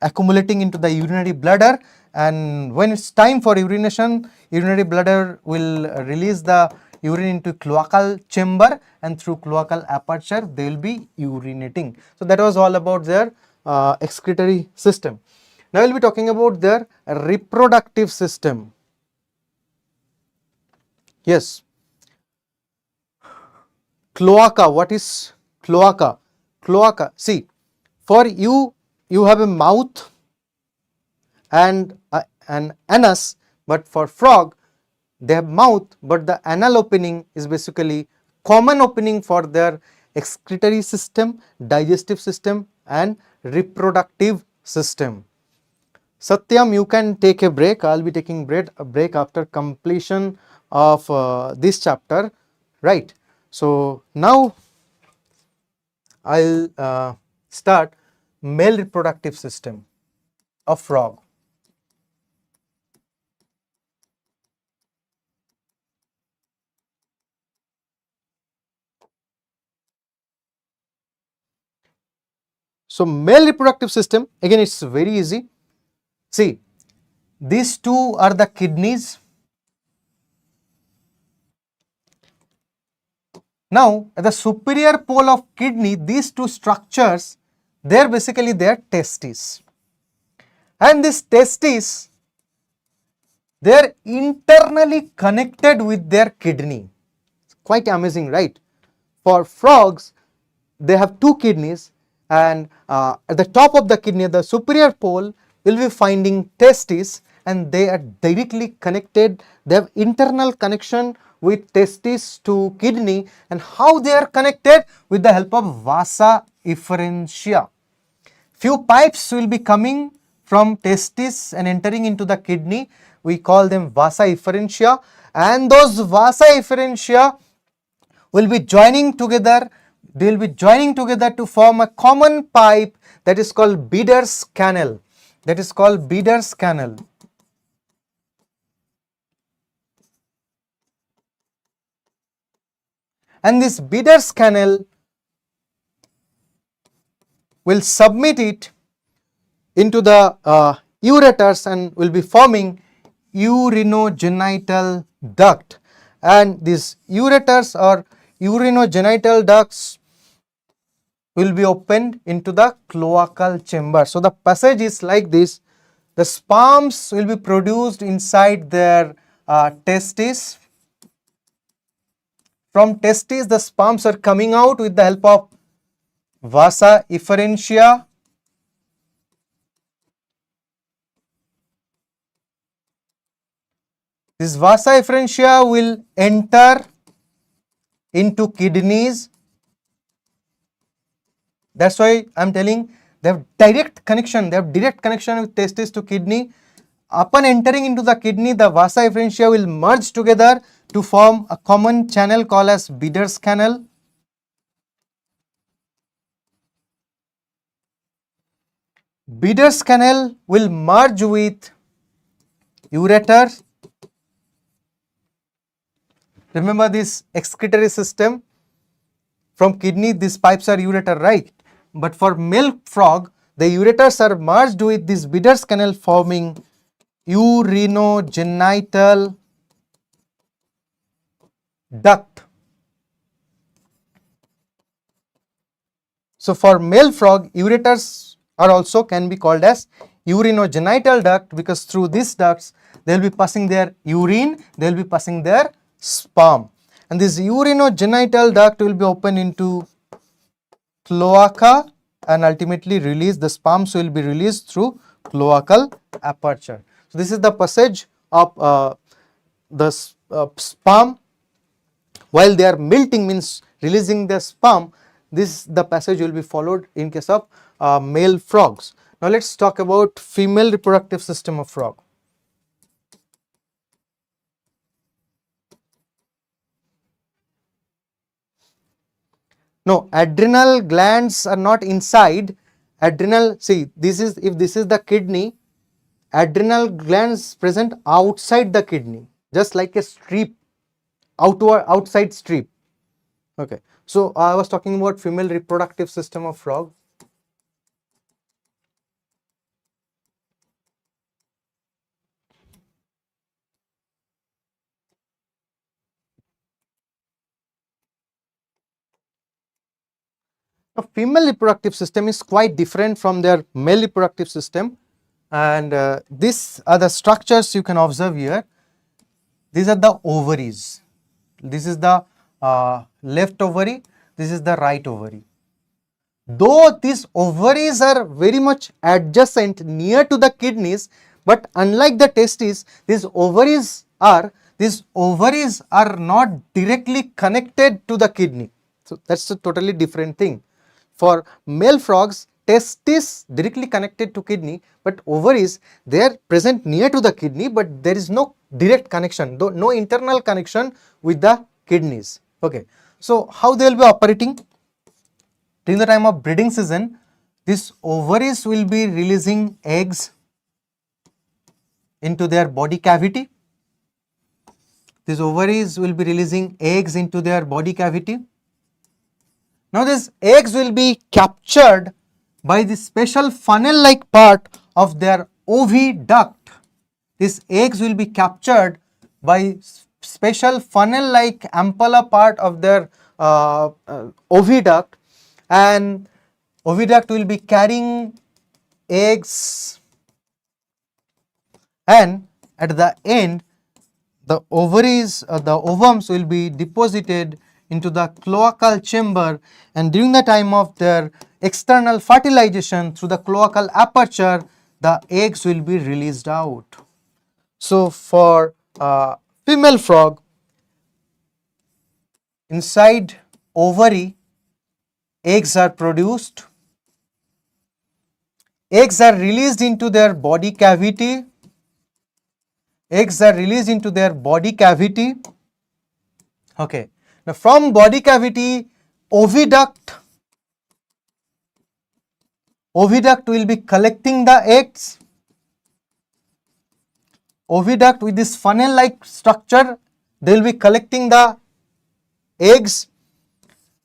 accumulating into the urinary bladder, and when it's time for urination, urinary bladder will release the urine into cloacal chamber, and through cloacal aperture they will be urinating. So that was all about their excretory system. Now we'll be talking about their reproductive system. Yes, cloaca. What is cloaca? Cloaca, see, for you, you have a mouth and an anus, but for frog they have mouth, but the anal opening is basically common opening for their excretory system, digestive system and reproductive system. Satyam, you can take a break. I will be taking a break after completion of this chapter, right? So now I will start male reproductive system of frog. So male reproductive system, again it's very easy. See, these two are the kidneys. Now at the superior pole of kidney, these two structures, they are basically their testes. And this testes, they are internally connected with their kidney. It's quite amazing, right? For frogs, they have two kidneys, and at the top of the kidney, the superior pole, will be finding testes, and they are directly connected. They have internal connection with testes to kidney, and how they are connected? With the help of vasa efferentia. Few pipes will be coming from testis and entering into the kidney. We call them vasa efferentia, and those vasa efferentia will be joining together. They will be joining together to form a common pipe that is called Bidder's canal. That is called Bidder's canal. And this Bidder's canal will submit it into the ureters and will be forming urinogenital duct. And these ureters or urinogenital ducts will be opened into the cloacal chamber. So the passage is like this. The sperms will be produced inside their testes. From testes, the sperms are coming out with the help of vasa efferentia. This vasa efferentia will enter into kidneys. That's why I am telling they have direct connection. They have direct connection with testis to kidney. Upon entering into the kidney, the vasa efferentia will merge together to form a common channel called as Bidder's canal. Bidder's canal will merge with ureter. Remember this excretory system. From kidney, these pipes are ureter, right? But for male frog, the ureters are merged with this Bidder's canal, forming urinogenital duct. So for male frog, ureters are also can be called as urinogenital duct, because through these ducts they will be passing their urine, they will be passing their sperm, and this urinogenital duct will be opened into cloaca and ultimately release the sperms will be released through cloacal aperture. So this is the passage of the sperm while they are melting, means releasing the sperm. This the passage will be followed in case of male frogs. Now let's talk about female reproductive system of frog. No, adrenal glands are not inside. Adrenal, see, this is, if this is the kidney adrenal glands present outside the kidney, just like a strip, outside strip. Okay, so I was talking about female reproductive system of frog. A female reproductive system is quite different from their male reproductive system, and these are the structures you can observe here. These are the ovaries. This is the left ovary, this is the right ovary. Though these ovaries are very much adjacent near to the kidneys, but unlike the testes, these ovaries are not directly connected to the kidney. So that's a totally different thing. For male frogs, testis directly connected to kidney, but ovaries, they are present near to the kidney, but there is no direct connection, though no internal connection with the kidneys. Okay, so how they will be operating? During the time of breeding season, these ovaries will be releasing eggs into their body cavity. These ovaries will be releasing eggs into their body cavity. Now these eggs will be captured by the special funnel-like part of their oviduct. These eggs will be captured by special funnel-like ampulla part of their oviduct, and oviduct will be carrying eggs, and at the end the ovaries, the ovums will be deposited into the cloacal chamber, and during the time of their external fertilization through the cloacal aperture, the eggs will be released out. So for female frog, inside ovary, eggs are produced, eggs are released into their body cavity, Okay, now from body cavity, oviduct will be collecting the eggs. Oviduct with this funnel-like structure, they will be collecting the eggs,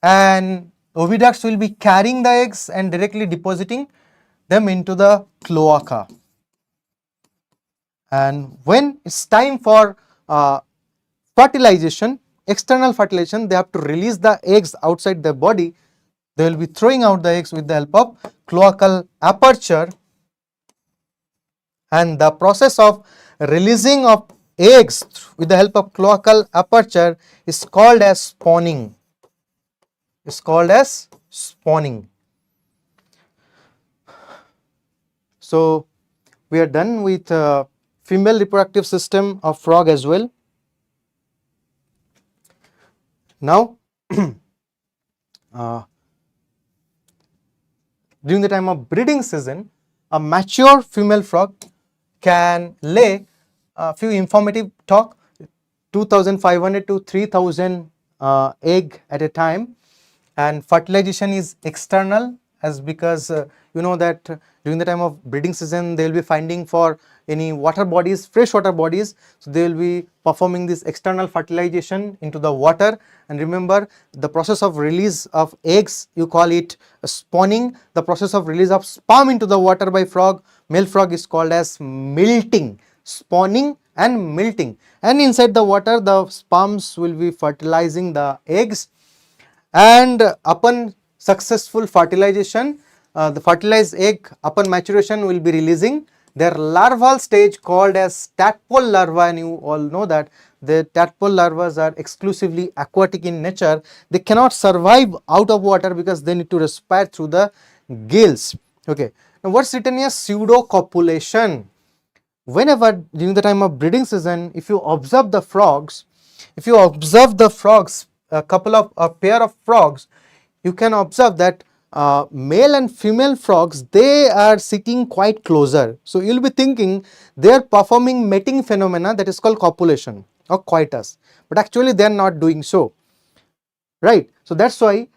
and oviducts will be carrying the eggs and directly depositing them into the cloaca. And when it's time for fertilization, external fertilization, they have to release the eggs outside the body. They will be throwing out the eggs with the help of cloacal aperture, and the process of releasing of eggs with the help of cloacal aperture is called as spawning. So we are done with female reproductive system of frog as well. Now during the time of breeding season, a mature female frog can lay a few informative talk, 2500 to 3000 egg at a time, and fertilization is external, as because you know that during the time of breeding season they will be finding for any water bodies, fresh water bodies, so they will be performing this external fertilization into the water. And remember, the process of release of eggs, you call it spawning. The process of release of sperm into the water by frog, male frog, is called as milting. Spawning and milting, and inside the water the sperms will be fertilizing the eggs, and upon successful fertilization, the fertilized egg upon maturation will be releasing their larval stage called as tadpole larva. And you all know that the tadpole larvae are exclusively aquatic in nature. They cannot survive out of water because they need to respire through the gills. Okay, now what's written here? Pseudo copulation. Whenever during the time of breeding season, if you observe the frogs, a pair of frogs, you can observe that male and female frogs, they are sitting quite closer. So you will be thinking they are performing mating phenomena, that is called copulation or coitus, but actually they are not doing so, right? So that's why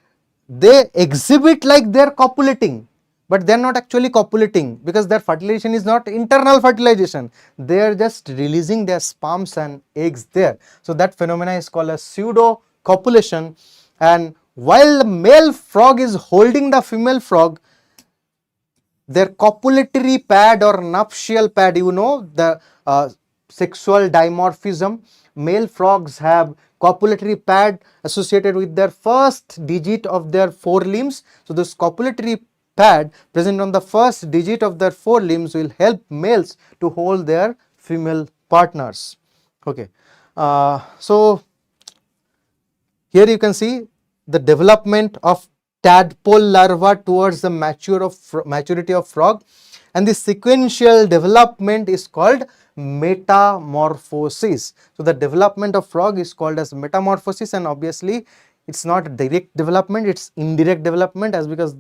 they exhibit like they are copulating, but they are not actually copulating because their fertilization is not internal fertilization. They are just releasing their sperms and eggs there. So that phenomena is called as pseudo copulation. And while the male frog is holding the female frog, their copulatory pad or nuptial pad, you know, the sexual dimorphism, male frogs have copulatory pad associated with their first digit of their forelimbs. So this copulatory pad present on the first digit of their forelimbs will help males to hold their female partners. Okay, so here you can see the development of tadpole larva towards the maturity of frog, and the sequential development is called metamorphosis. So the development of frog is called as metamorphosis, and obviously it's not direct development, it's indirect development, as because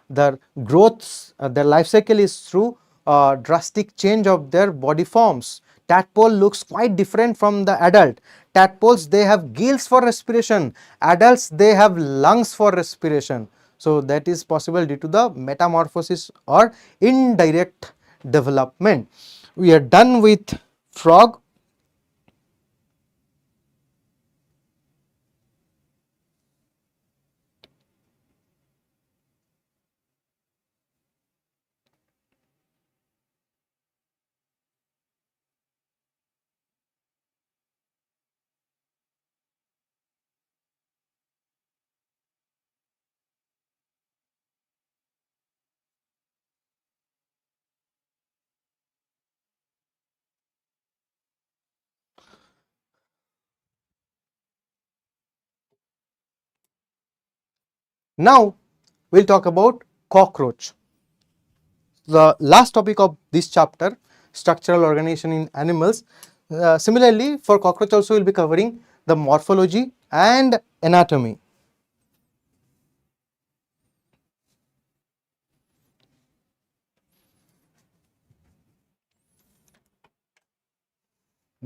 their growth, their life cycle is through drastic change of their body forms. Tadpole looks quite different from the adult. Tadpoles, they have gills for respiration. Adults, they have lungs for respiration. So that is possible due to the metamorphosis or indirect development. We are done with frog. Now we will talk about cockroach. The last topic of this chapter, structural organization in animals. Similarly, for cockroach also we will be covering the morphology and anatomy.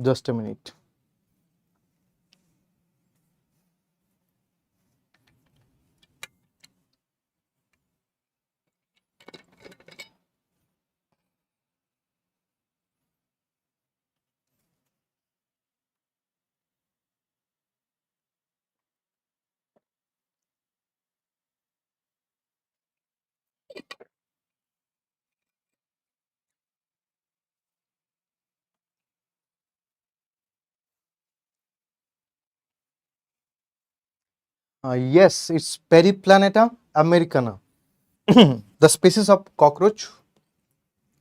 Just a minute. Yes, it's Periplaneta americana. The species of cockroach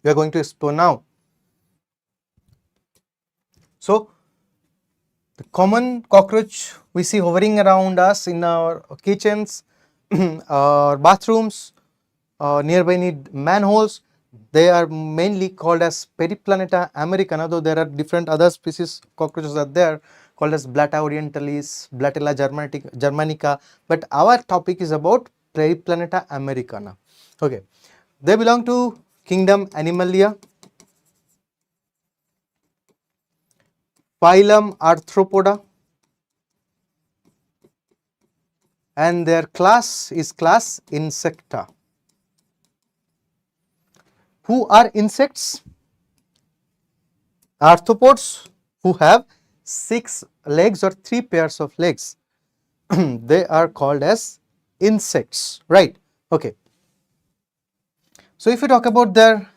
we are going to explore now. So, the common cockroach we see hovering around us in our kitchens, our bathrooms, nearby manholes, they are mainly called as Periplaneta americana, though there are different other species cockroaches are there called as Blatta orientalis, Blattella germanica, but our topic is about Periplaneta americana. Okay, they belong to kingdom Animalia, Phylum Arthropoda, and their class is class Insecta. Who are insects? Arthropods who have 6 legs or 3 pairs of legs. They are called as insects, right? Okay. So if you talk about their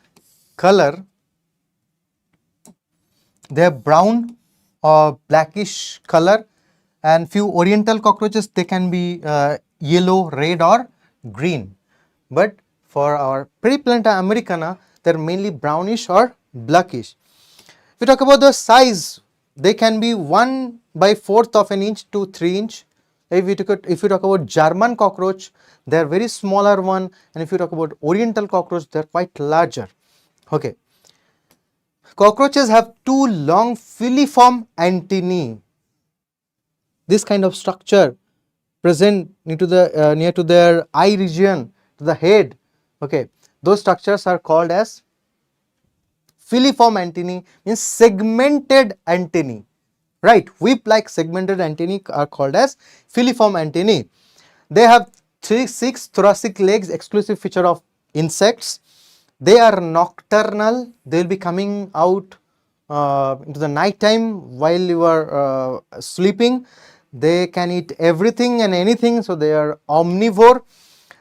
color, they have brown or blackish color, and few oriental cockroaches, they can be yellow, red or green. But for our Periplaneta americana, they are mainly brownish or blackish. If we talk about the size, they can be 1/4 of an inch to 3 inch. If you talk about German cockroach, they are very smaller one, and if you talk about oriental cockroach, they are quite larger. Okay. Cockroaches have 2 long filiform antennae. This kind of structure present into the near to their eye region, to the head. Okay, those structures are called as filiform antennae, means segmented antennae, right? Whip-like segmented antennae are called as filiform antennae. They have 6 thoracic legs, exclusive feature of insects. They are nocturnal. They will be coming out into the night time while you are sleeping. They can eat everything and anything, so they are omnivore.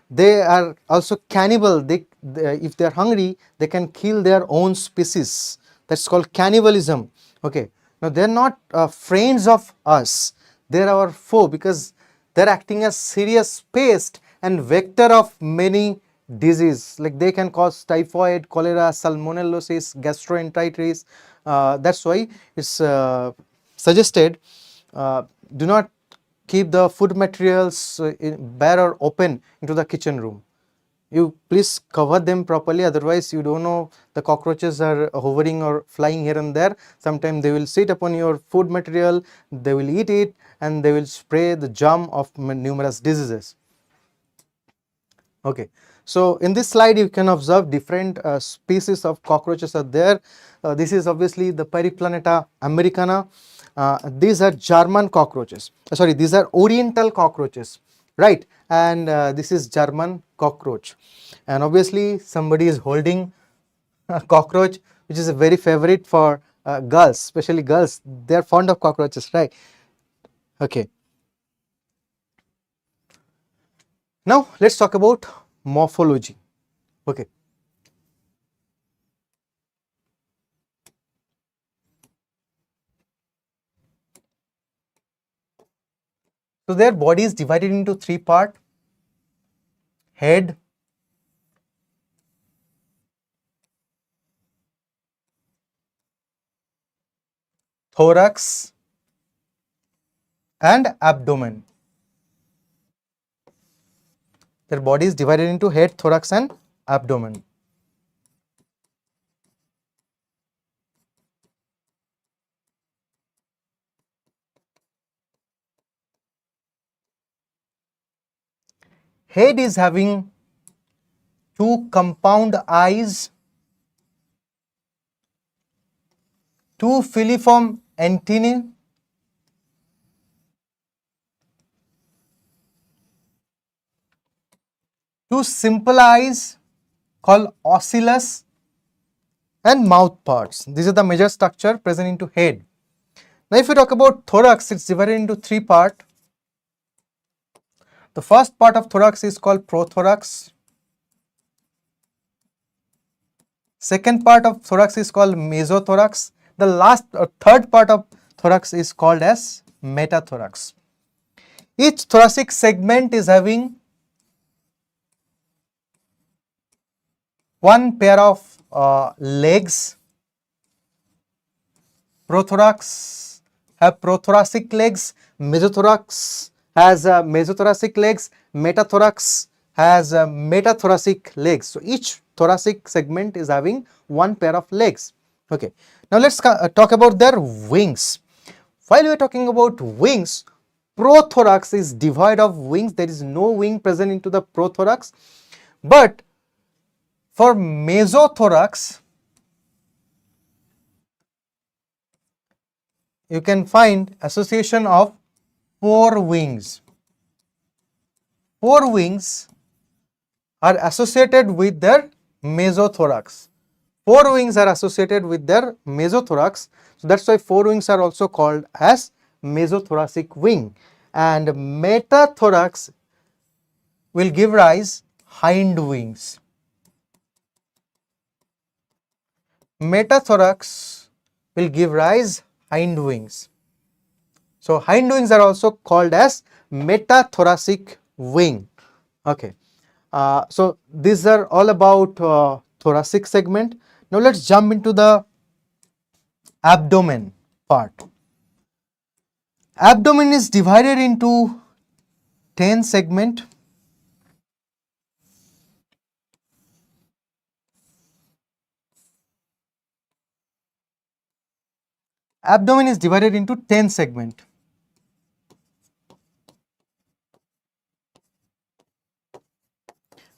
They are also cannibal. If they are hungry, they can kill their own species. That's called cannibalism. Okay. Now they are not friends of us. They are our foe because they are acting as serious pest and vector of many disease. Like they can cause typhoid, cholera, salmonellosis, gastroenteritis. That's why it's suggested do not keep the food materials bare or open into the kitchen room. You please cover them properly, otherwise you don't know, the cockroaches are hovering or flying here and there. Sometimes they will sit upon your food material, they will eat it, and they will spray the germ of numerous diseases. Okay, so in this slide you can observe different species of cockroaches are there. This is obviously the Periplaneta americana. These are German cockroaches. Sorry, these are Oriental cockroaches, right? And this is German cockroach. And obviously somebody is holding a cockroach, which is a very favorite for girls, especially girls. They are fond of cockroaches, right? Okay. Now let's talk about morphology. Okay. So their body is divided into three parts: head, thorax, and abdomen. Their body is divided into head, thorax, and abdomen. Head is having two compound eyes, two filiform antennae, two simple eyes called ocellus, and mouth parts. These are the major structure present into head. Now if we talk about thorax, it's divided into three parts. The first part of thorax is called prothorax. Second part of thorax is called mesothorax. The last third part of thorax is called as metathorax. Each thoracic segment is having one pair of legs. Prothorax have prothoracic legs, mesothorax has mesothoracic legs, metathorax has metathoracic legs. So each thoracic segment is having one pair of legs. Okay, now let's talk about their wings. While we are talking about wings, prothorax is devoid of wings. There is no wing present into the prothorax. But for mesothorax, you can find association of four wings. Four wings are associated with their mesothorax. Four wings are associated with their mesothorax. So that's why four wings are also called as mesothoracic wing. And metathorax will give rise hind wings. Metathorax will give rise hind wings. So hind wings are also called as metathoracic wing. Okay. So these are all about thoracic segment. Now let's jump into the abdomen part. Abdomen is divided into 10 segment. Abdomen is divided into 10 segment.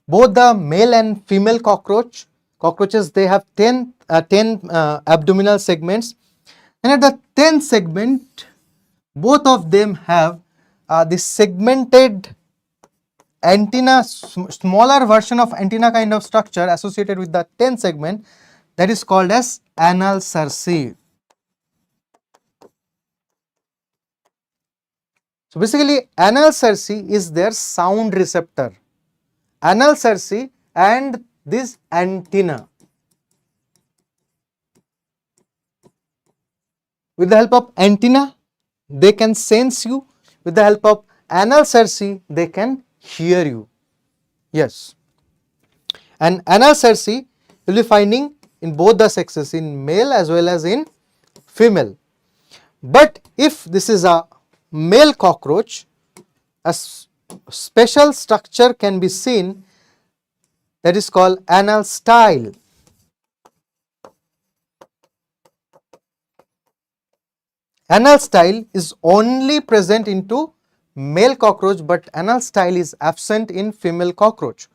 Both the male and female cockroaches, they have 10 abdominal segments, and at the 10th segment, both of them have this segmented antenna, smaller version of antenna kind of structure associated with the 10 segment, that is called as anal cerci. So basically anal cerci is their sound receptor. Anal cerci and this antenna. With the help of antenna, they can sense you. With the help of anal cerci, they can hear you. Yes. And anal cerci you will be finding in both the sexes, in male as well as in female. But if this is a male cockroach, a special structure can be seen that is called anal style. Anal style is only present into male cockroach, but anal style is absent in female cockroach.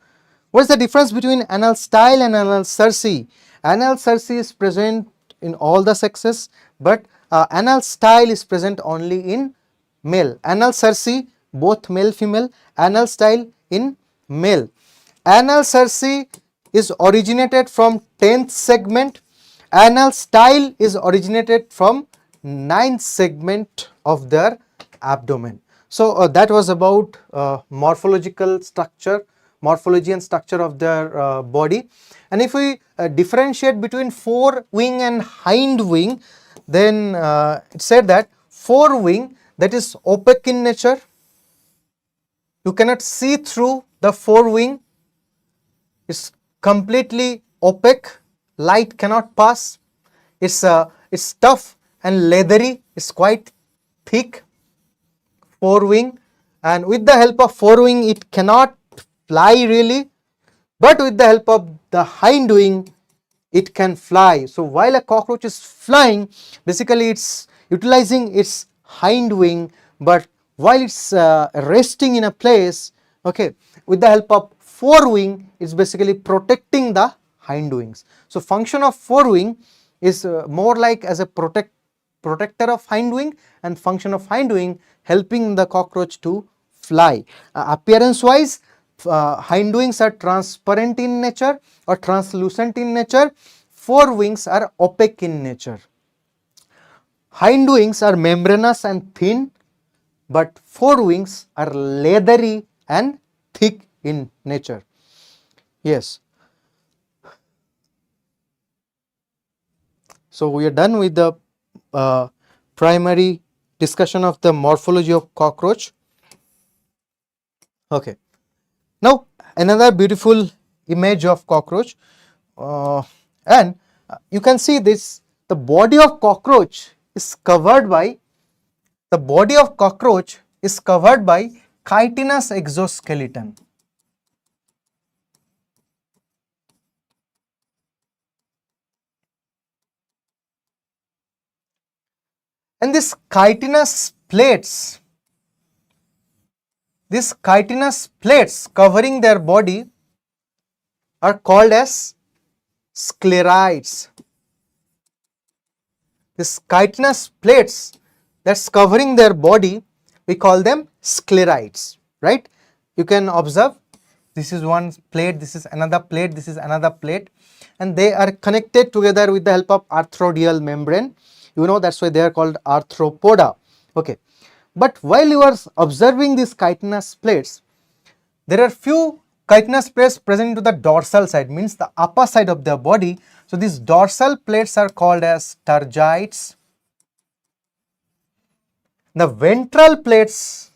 What is the difference between anal style and anal cerci? Anal cerci is present in all the sexes, but anal style is present only in male. Anal cerci both male female, anal style in male. Anal cerci is originated from 10th segment, anal style is originated from 9th segment of their abdomen. So that was about morphological structure, morphology and structure of their body. And if we differentiate between forewing and hindwing, then it said that forewing, that is opaque in nature, you cannot see through the forewing, it's completely opaque, light cannot pass, it's tough and leathery, it's quite thick forewing, and with the help of forewing it cannot fly really, but with the help of the hindwing it can fly. So while a cockroach is flying, basically it's utilizing its hindwing, but while it's resting in a place, okay, with the help of forewing it's basically protecting the hindwings. So function of forewing is more like as a protector of hindwing, and function of hindwing helping the cockroach to fly. Appearance wise, hindwings are transparent in nature or translucent in nature, forewings are opaque in nature. Hindwings are membranous and thin, but forewings are leathery and thick in nature. Yes. So we are done with the primary discussion of the morphology of cockroach. Okay. Now another beautiful image of cockroach, and you can see this, the body of cockroach is covered by chitinous exoskeleton. And these chitinous plates covering their body are called as sclerites. These chitinous plates that's covering their body, we call them sclerites, right? You can observe, this is one plate, this is another plate, this is another plate, and they are connected together with the help of arthrodial membrane. You know, that's why they are called arthropoda. Okay, but while you are observing these chitinous plates, there are few chitinous plates present to the dorsal side, means the upper side of the body. So these dorsal plates are called as tergites. The ventral plates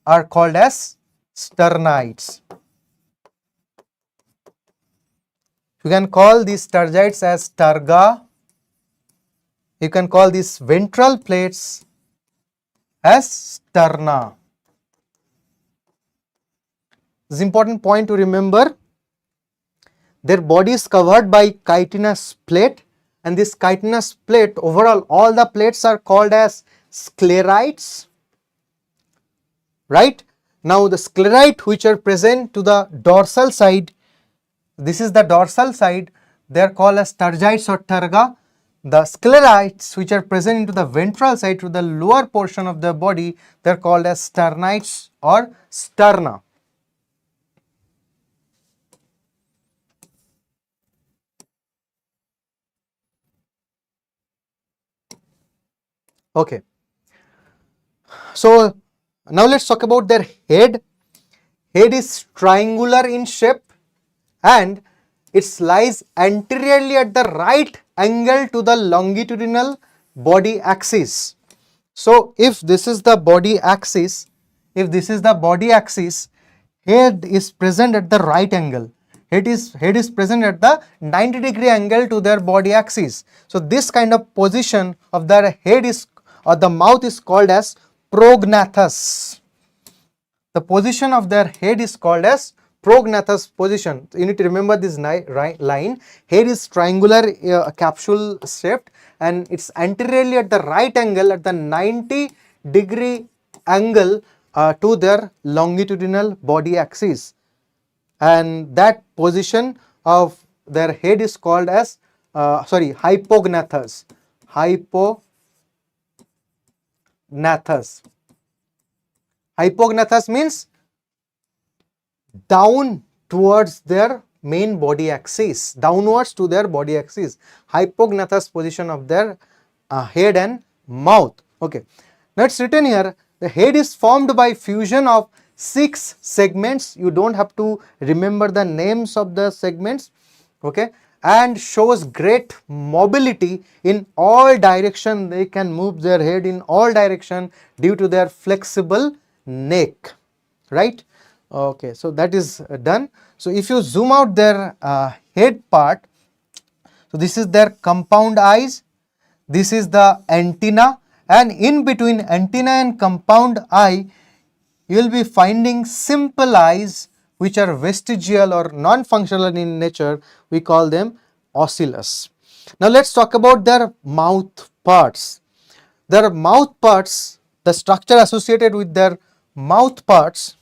are called as sternites. You can call these tergites as terga. You can call these ventral plates as sterna. This is important point to remember. Their body is covered by chitinous plate, and this chitinous plate, overall all the plates are called as sclerites, right? Now the sclerite which are present to the dorsal side, this is the dorsal side, they are called as tergites or terga. The sclerites which are present into the ventral side, to the lower portion of the body, they are called as sternites or sterna. Okay. So now let's talk about their head. Head is triangular in shape and it lies anteriorly at the right angle to the longitudinal body axis. So if this is the body axis, head is present at the right angle. Head is present at the 90-degree angle to their body axis. So this kind of position of their head is, or the mouth is called as prognathus. The position of their head is called as prognathus position. You need to remember this line. Head is triangular capsule shaped and it's anteriorly at the right angle at the 90-degree angle to their longitudinal body axis, and that position of their head is called as hypognathus. Hypognathus means down towards their main body axis, downwards to their body axis. Hypognathus position of their head and mouth. Okay. Now it's written here, the head is formed by fusion of 6 segments. You don't have to remember the names of the segments. Okay. And shows great mobility in all direction. They can move their head in all direction due to their flexible neck, right? Okay, so that is done. So if you zoom out their head part, so this is their compound eyes, this is the antenna, and in between antenna and compound eye you will be finding simple eyes which are vestigial or non-functional in nature. We call them ocellus. Now let's talk about their mouth parts. Their mouth parts, the structure associated with their mouth parts,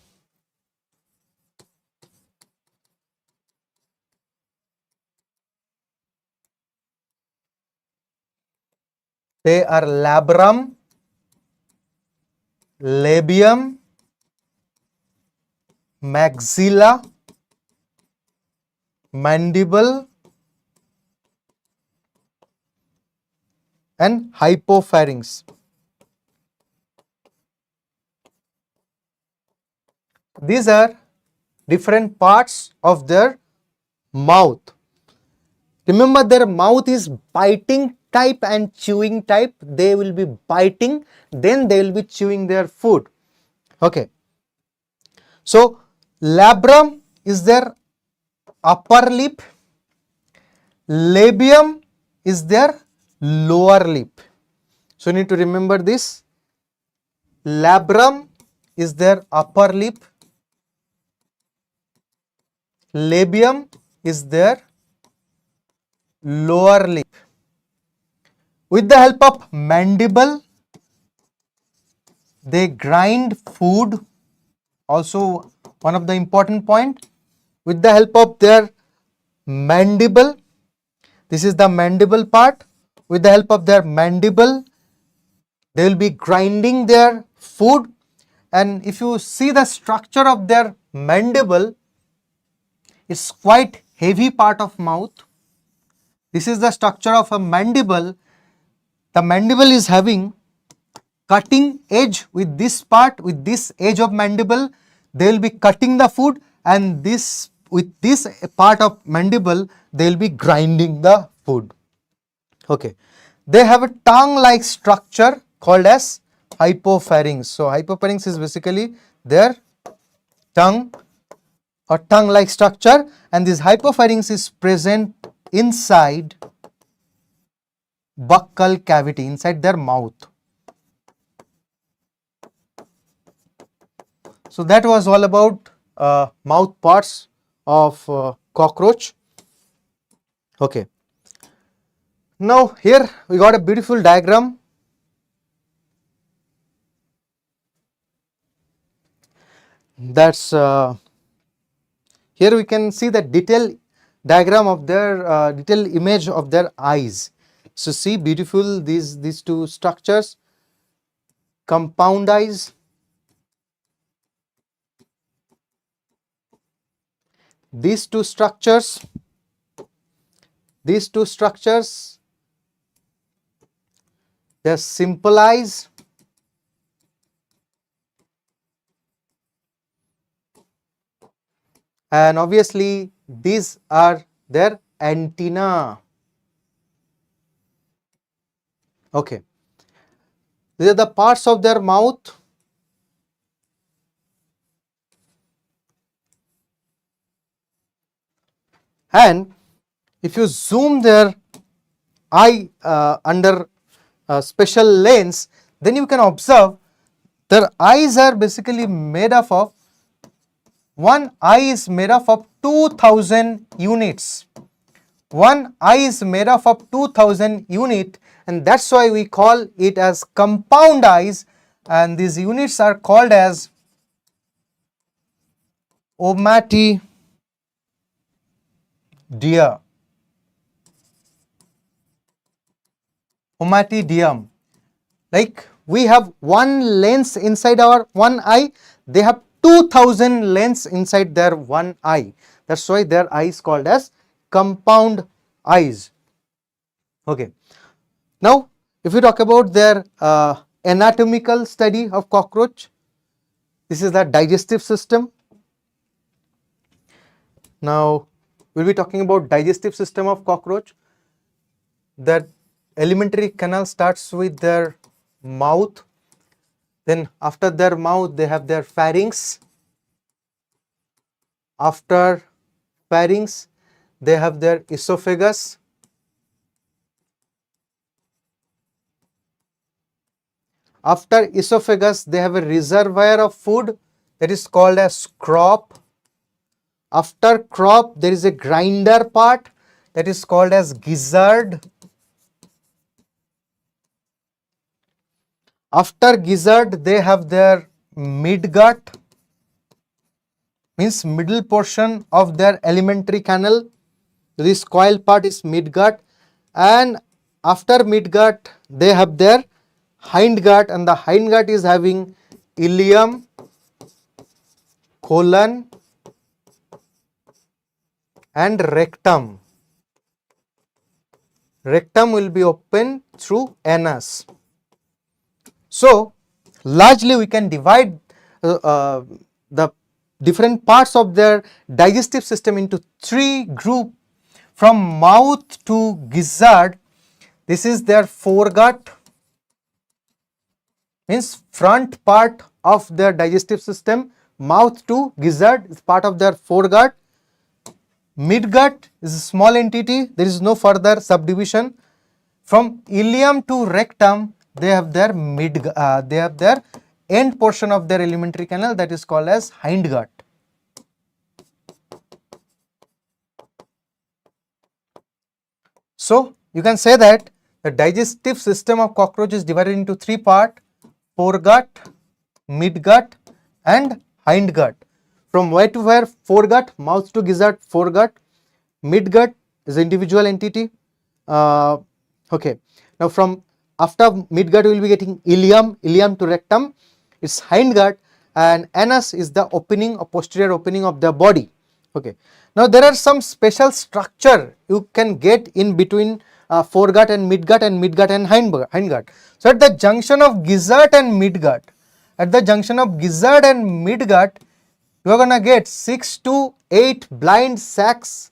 they are labrum, labium, maxilla, mandible, and hypopharynx. These are different parts of their mouth. Remember, their mouth is biting type and chewing type. They will be biting, then they will be chewing their food. Okay. So labrum is their upper lip, labium is their lower lip. So you need to remember this. Labrum is their upper lip, labium is their lower lip. With the help of mandible, they grind food. Also one of the important point, with the help of their mandible, this is the mandible part, with the help of their mandible they will be grinding their food. And if you see the structure of their mandible, it's quite heavy part of mouth. This is the structure of a mandible. The mandible is having cutting edge. With this part, with this edge of mandible, they will be cutting the food, and this, with this part of mandible, they will be grinding the food. Okay. They have a tongue-like structure called as hypopharynx. So hypopharynx is basically their tongue or tongue-like structure, and this hypopharynx is present inside buccal cavity, inside their mouth. So that was all about mouth parts of cockroach. Okay. Now here we got a beautiful diagram. That's here we can see the detailed diagram of their detailed image of their eyes. So see, beautiful, these two structures, compound eyes, these two structures, their simple eyes, and obviously these are their antenna. Okay, these are the parts of their mouth. And if you zoom their eye under a special lens, then you can observe their eyes are basically made up of, one eye is made up of 2000 units. One eye is made up of 2000 units, and that's why we call it as compound eyes, and these units are called as omatidia. Omatidium. Like we have one lens inside our one eye, they have 2000 lens inside their one eye. That's why their eye is called as compound eyes. Okay. Now, if we talk about their anatomical study of cockroach, this is the digestive system. Now, we'll be talking about digestive system of cockroach. Their alimentary canal starts with their mouth. Then after their mouth, they have their pharynx. After pharynx, they have their esophagus. After esophagus, they have a reservoir of food that is called as crop. After crop, there is a grinder part that is called as gizzard. After gizzard, they have their midgut, means middle portion of their alimentary canal. This coil part is midgut, and after midgut, they have their hindgut, and the hindgut is having ileum, colon, and rectum. Rectum will be open through anus. So, largely we can divide the different parts of their digestive system into three groups. From mouth to gizzard, this is their foregut, means front part of their digestive system. Mouth to gizzard is part of their foregut. Midgut is a small entity, there is no further subdivision. From ileum to rectum, they have their end portion of their alimentary canal, that is called as hindgut. So, you can say that the digestive system of cockroach is divided into three parts: foregut, midgut, and hindgut. From where to where? Foregut, mouth to gizzard, foregut. Midgut is an individual entity. Okay. Now, from after midgut, we will be getting ileum, ileum to rectum. It's hindgut, and anus is the opening or posterior opening of the body. Okay. Now, there are some special structure you can get in between foregut and midgut and hindgut. So, at the junction of gizzard and midgut, you are going to get 6 to 8 blind sacs,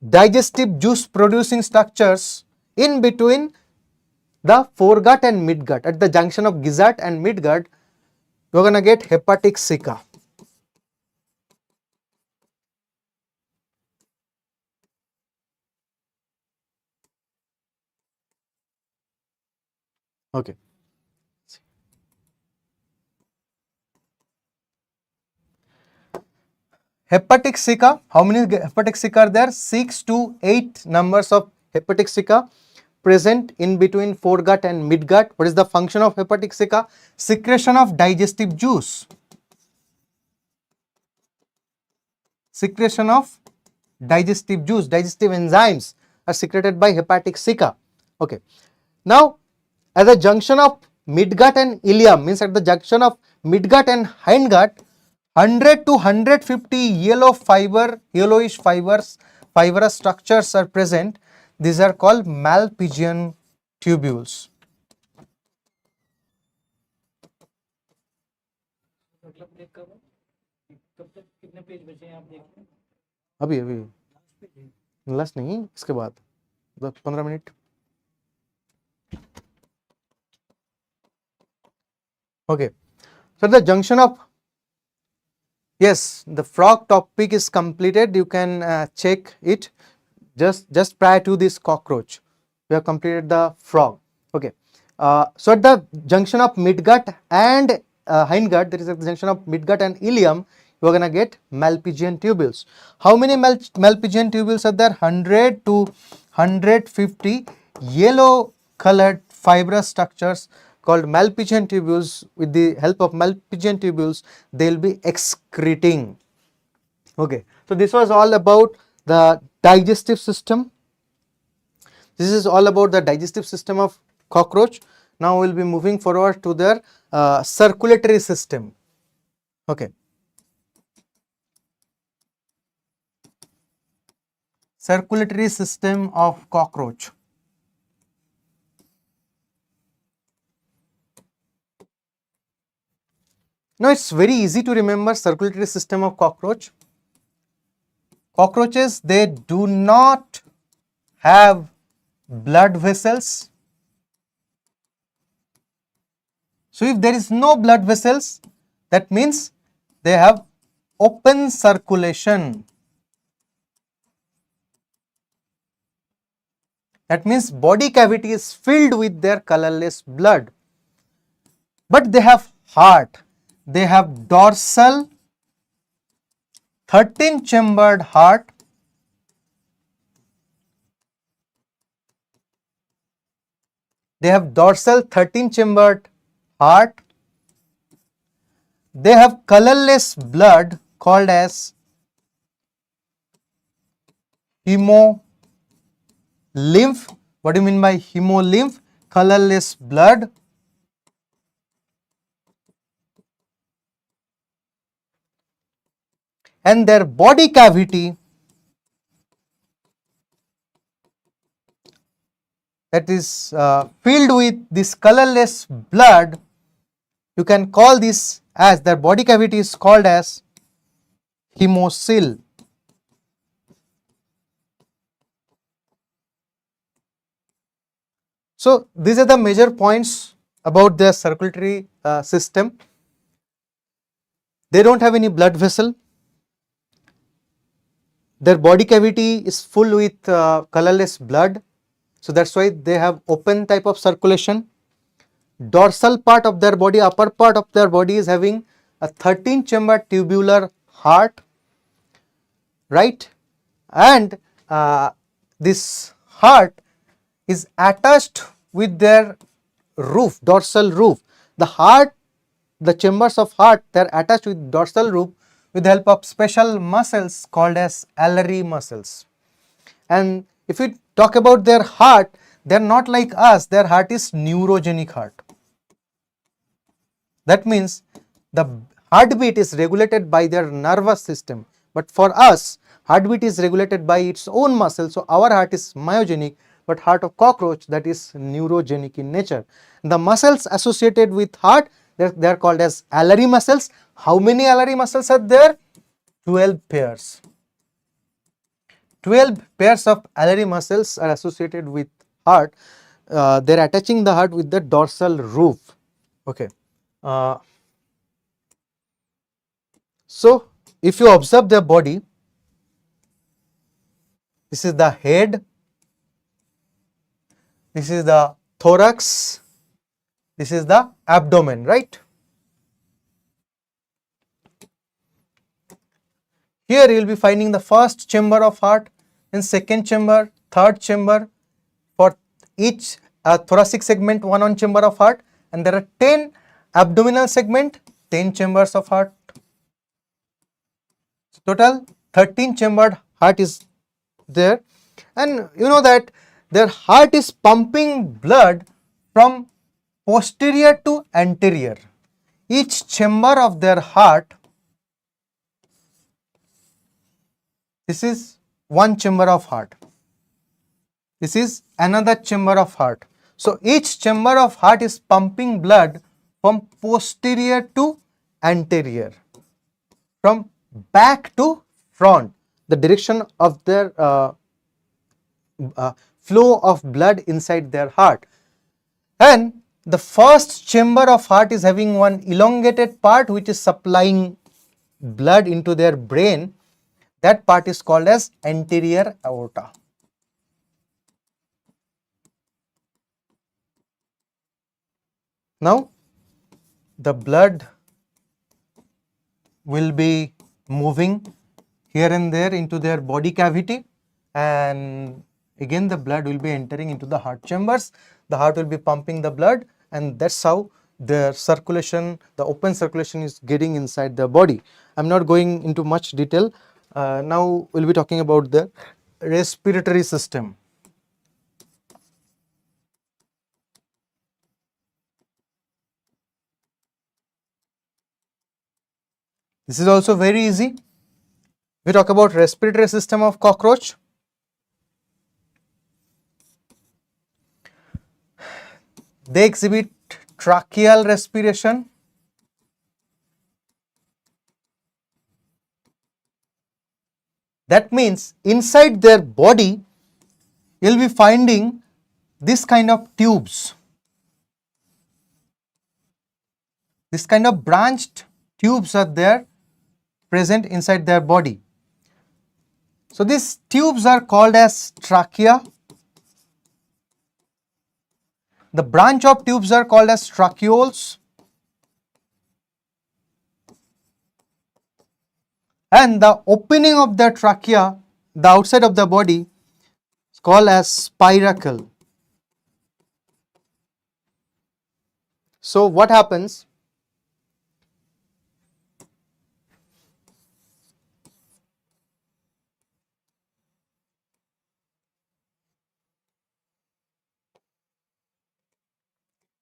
digestive juice producing structures in between the foregut and midgut. At the junction of gizzard and midgut, you are going to get hepatic ceca. Okay. Hepatic ceca, how many hepatic ceca are there? 6 to 8 numbers of hepatic ceca present in between foregut and midgut. What is the function of hepatic ceca? Secretion of digestive juice. Secretion of digestive juice, digestive enzymes are secreted by hepatic ceca. Okay. Now, at the junction of midgut and ileum, means at the junction of midgut and hindgut, 100 to 150 yellowish fibrous structures are present. These are called Malpighian tubules. अभी अभी last नहीं, इसके बाद 15 minute. Okay, so the junction of, yes, the frog topic is completed. You can check it just prior to this cockroach. We have completed the frog. Okay, so at the junction of midgut and hindgut, there is a junction of midgut and ileum. You are gonna get Malpighian tubules. How many Malpighian tubules are there? 100 to 150 yellow colored fibrous structures called Malpighian tubules. With the help of Malpighian tubules, they will be excreting. Okay, so this was all about the digestive system. This is all about the digestive system of cockroach. Now we will be moving forward to their circulatory system. Okay. Circulatory system of cockroach. Now it's very easy to remember circulatory system of cockroach. Cockroaches, they do not have blood vessels. So if there is no blood vessels, that means they have open circulation. That means body cavity is filled with their colorless blood. But they have heart. They have dorsal 13 chambered heart. They have dorsal 13 chambered heart. They have colorless blood called as hemolymph. What do you mean by hemolymph? Colorless blood. And their body cavity, that is filled with this colorless blood, you can call this as, their body cavity is called as hemocoel. So these are the major points about their circulatory system. They don't have any blood vessel. Their body cavity is full with colorless blood. So that's why they have open type of circulation. Dorsal part of their body, upper part of their body is having a 13 chamber tubular heart, right? And this heart is attached with their roof, dorsal roof. The heart, the chambers of heart, they are attached with dorsal roof with the help of special muscles called as alary muscles. And if we talk about their heart, they are not like us. Their heart is neurogenic heart. That means the heartbeat is regulated by their nervous system. But for us, heartbeat is regulated by its own muscle. So our heart is myogenic, but heart of cockroach, that is neurogenic in nature. The muscles associated with heart, they are called as alary muscles. How many alary muscles are there? 12 pairs. 12 pairs of alary muscles are associated with heart. They are attaching the heart with the dorsal roof. Okay. So if you observe their body, this is the head, this is the thorax, this is the abdomen, right? Here you will be finding the first chamber of heart, then second chamber, third chamber. For each thoracic segment, one chamber of heart, and there are 10 abdominal segment, 10 chambers of heart. Total 13 chambered heart is there, and you know that their heart is pumping blood from posterior to anterior. Each chamber of their heart, this is one chamber of heart, this is another chamber of heart. So each chamber of heart is pumping blood from posterior to anterior, from back to front, the direction of their flow of blood inside their heart. And the first chamber of heart is having one elongated part which is supplying blood into their brain. That part is called as anterior aorta. Now the blood will be moving here and there into their body cavity, and again the blood will be entering into the heart chambers. The heart will be pumping the blood, and that's how the circulation, the open circulation is getting inside the body. I'm not going into much detail. Now we'll be talking about the respiratory system. This is also very easy. We talk about respiratory system of cockroach. They exhibit tracheal respiration. That means inside their body, you'll be finding this kind of tubes. This kind of branched tubes are there present inside their body. So these tubes are called as trachea. The branch of tubes are called as tracheoles. And the opening of the trachea, the outside of the body, is called as spiracle. So what happens?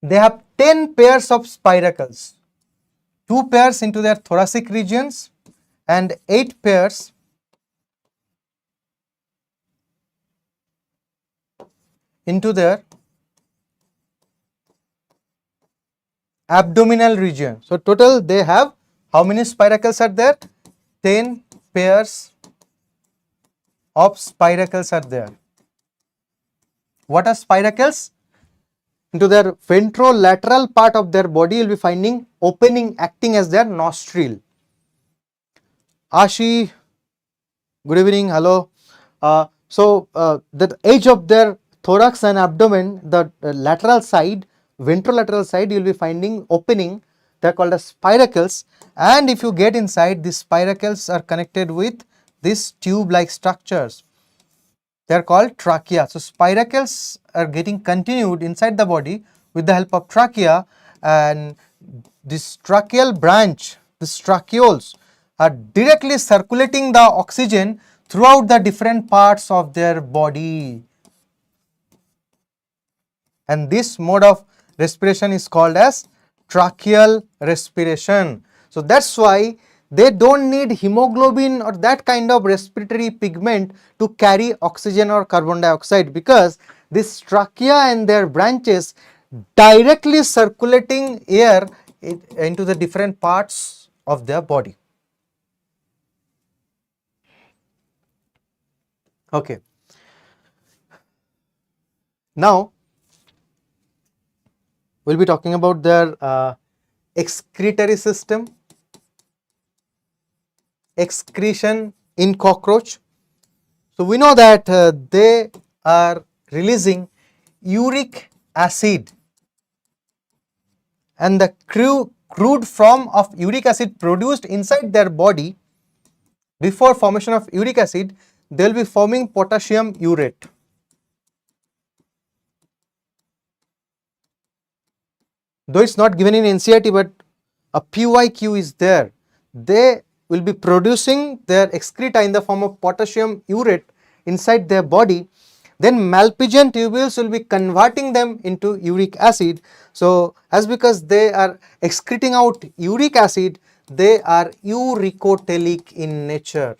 They have 10 pairs of spiracles, 2 pairs into their thoracic regions and 8 pairs into their abdominal region. So total they have how many spiracles are there? 10 pairs of spiracles are there. What are spiracles? Into their ventrolateral part of their body, you will be finding opening acting as their nostril. Ashi, good evening, hello. The edge of their thorax and abdomen, the lateral side, ventrolateral side, you will be finding opening. They are called as spiracles, and if you get inside, these spiracles are connected with these tube-like structures. They are called trachea. So spiracles are getting continued inside the body with the help of trachea, and this tracheal branch, these tracheoles, are directly circulating the oxygen throughout the different parts of their body. And this mode of respiration is called as tracheal respiration. So that's why they don't need hemoglobin or that kind of respiratory pigment to carry oxygen or carbon dioxide, because this trachea and their branches directly circulating air into the different parts of their body. Okay. Now we'll be talking about their excretory system. Excretion in cockroach. So we know that they are releasing uric acid, and the crude form of uric acid produced inside their body. Before formation of uric acid, they will be forming potassium urate. Though it's not given in NCERT, but a PYQ is there. They will be producing their excreta in the form of potassium urate inside their body. Then Malpighian tubules will be converting them into uric acid. So as because they are excreting out uric acid, they are uricotelic in nature.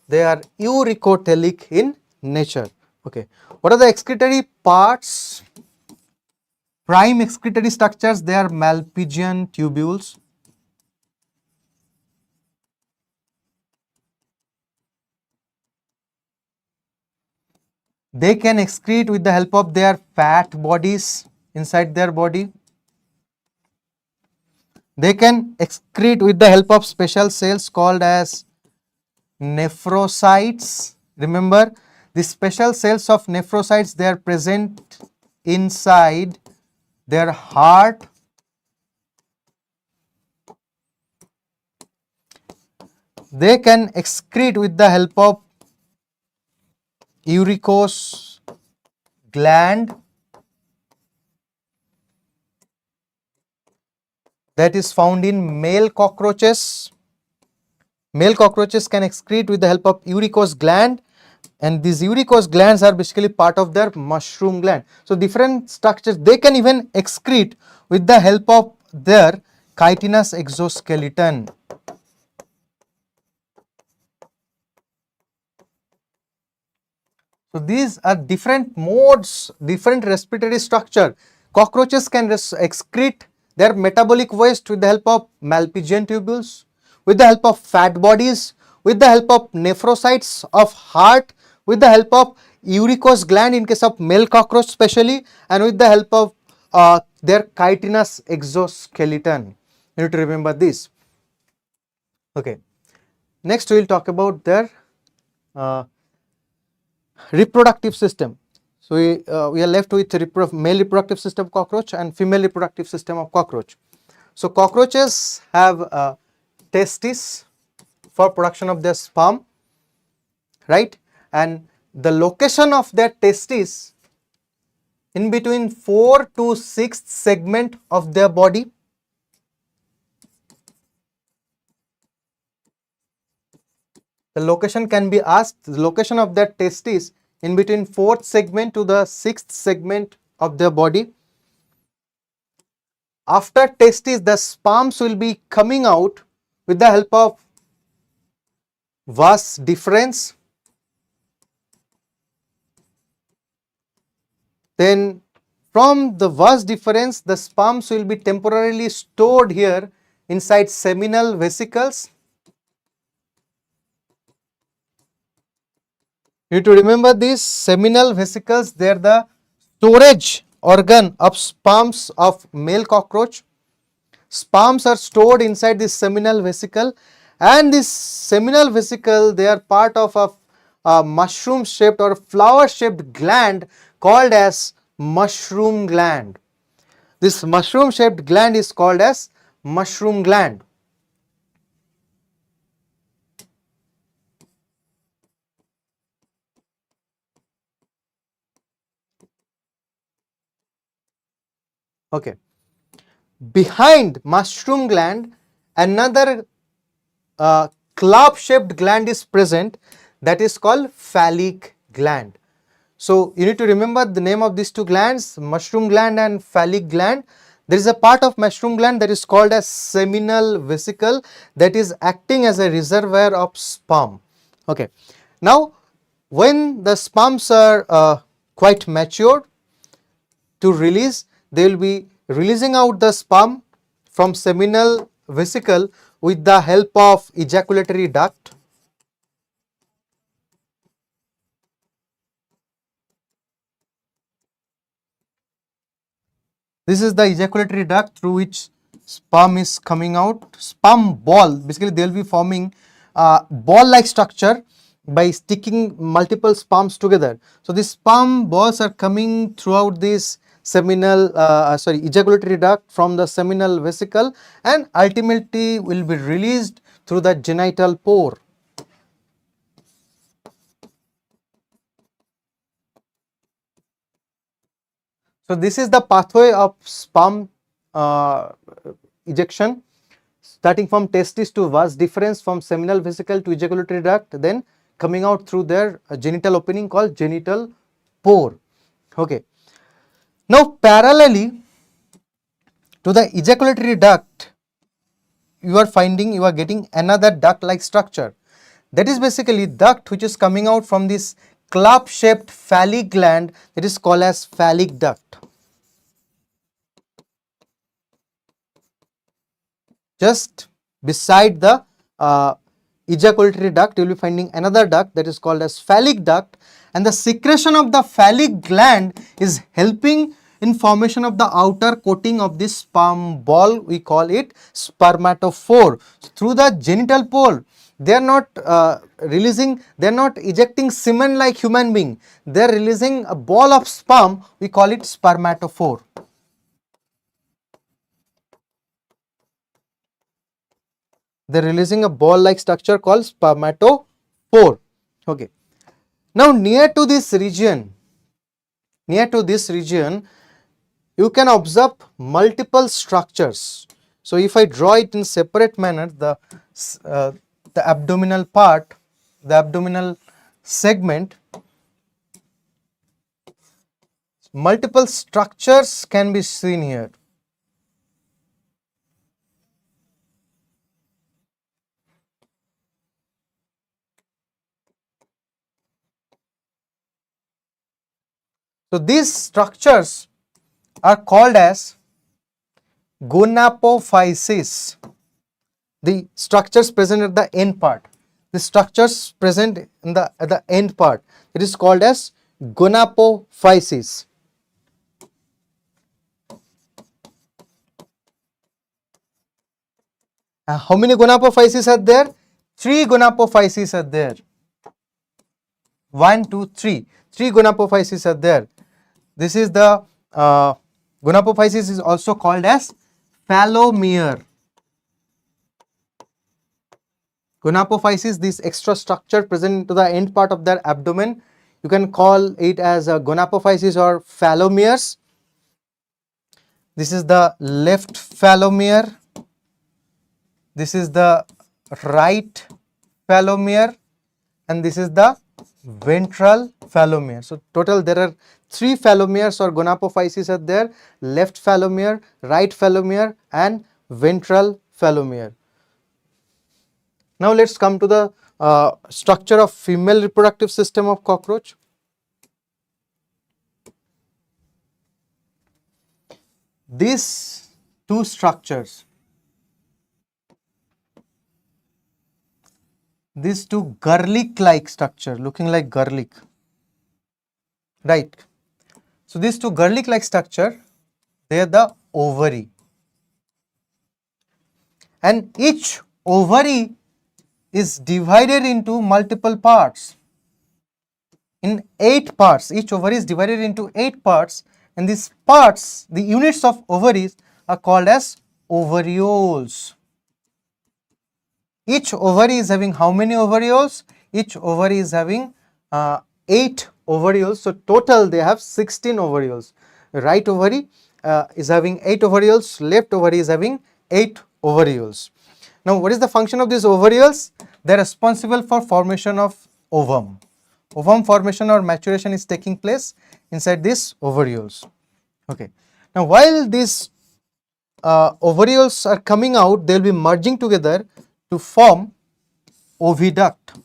They are uricotelic in nature. Okay. What are the excretory parts prime excretory structures, they are Malpighian tubules. They can excrete with the help of their fat bodies inside their body. They can excrete with the help of special cells called as nephrocytes. Remember, the special cells of nephrocytes, they are present inside their heart. They can excrete with the help of uricose gland that is found in male cockroaches. Male cockroaches can excrete with the help of uricose gland, and these uricose glands are basically part of their mushroom gland. So different structures, they can even excrete with the help of their chitinous exoskeleton. So these are different modes, different respiratory structure. Cockroaches can excrete their metabolic waste with the help of Malpighian tubules, with the help of fat bodies, with the help of nephrocytes of heart, with the help of uricose gland in case of male cockroach especially, and with the help of their chitinous exoskeleton. You need to remember this. Okay. Next we will talk about their reproductive system. So we are left with male reproductive system of cockroach and female reproductive system of cockroach. So cockroaches have testes for production of their sperm, right? And the location of their testes in between 4th to 6th segment of their body. The location can be asked, the location of their testes in between 4th segment to the 6th segment of their body. After testes, the sperms will be coming out with the help of vas deferens. Then from the vas deferens, the sperms will be temporarily stored here inside seminal vesicles. You need to remember these seminal vesicles, they are the storage organ of sperms of male cockroach. Sperms are stored inside this seminal vesicle, and this seminal vesicle, they are part of a mushroom shaped or flower shaped gland called as mushroom gland. This mushroom shaped gland is called as mushroom gland. Okay. Behind mushroom gland, another club shaped gland is present, that is called phallic gland. So you need to remember the name of these two glands, mushroom gland and phallic gland. There is a part of mushroom gland that is called as seminal vesicle, that is acting as a reservoir of sperm. Okay. Now when the sperms are quite matured to release, they will be releasing out the sperm from seminal vesicle with the help of ejaculatory duct. This is the ejaculatory duct through which sperm is coming out. Sperm ball, basically they will be forming a ball like structure by sticking multiple sperms together. So these sperm balls are coming throughout this ejaculatory duct from the seminal vesicle, and ultimately will be released through the genital pore. So this is the pathway of sperm ejection, starting from testis to vas deferens, from seminal vesicle to ejaculatory duct, then coming out through their genital opening called genital pore. Okay. Now parallelly to the ejaculatory duct, you are getting another duct like structure. That is basically duct which is coming out from this club shaped phallic gland, that is called as phallic duct. just beside the ejaculatory duct, you will be finding another duct that is called as phallic duct, and the secretion of the phallic gland is helping in formation of the outer coating of this sperm ball. We call it spermatophore. Through the genital pole, they are not they are not ejecting semen like human being. They are releasing a ball of sperm. We call it spermatophore. They are releasing a ball like structure called spermatophore. Okay. Now near to this region, you can observe multiple structures. So if I draw it in separate manner, the abdominal part, the abdominal segment, multiple structures can be seen here. So these structures are called as gonapophysis. The structures present at the end part. The structures present in at the end part, it is called as gonapophysis. How many gonapophyses are there? 3 gonapophyses are there. 1, 2, 3. 3 gonapophyses are there. This is the gonapophysis is also called as phallomere. Gonapophysis, this extra structure present to the end part of their abdomen, you can call it as a gonapophysis or phallomeres. This is the left phallomere. This is the right phallomere, and this is the ventral phallomere. So total there are 3 phallomeres or gonapophyses are there: left phallomere, right phallomere, and ventral phallomere. Now let's come to the structure of female reproductive system of cockroach. These 2 structures, these 2 garlic-like structure, looking like garlic, right? So these 2 garlic-like structure, they are the ovary, and each ovary is divided into multiple parts. In 8 parts, each ovary is divided into 8 parts, and these parts, the units of ovaries, are called as ovarioles. Each ovary is having how many ovarioles? Each ovary is having 8 ovarioles. So total they have 16 ovarioles. Right ovary is having 8 ovarioles, left ovary is having 8 ovarioles. Now what is the function of these ovarioles? They are responsible for formation of ovum. Ovum formation or maturation is taking place inside these ovarioles. Okay. Now while these ovarioles are coming out, they will be merging together to form oviduct.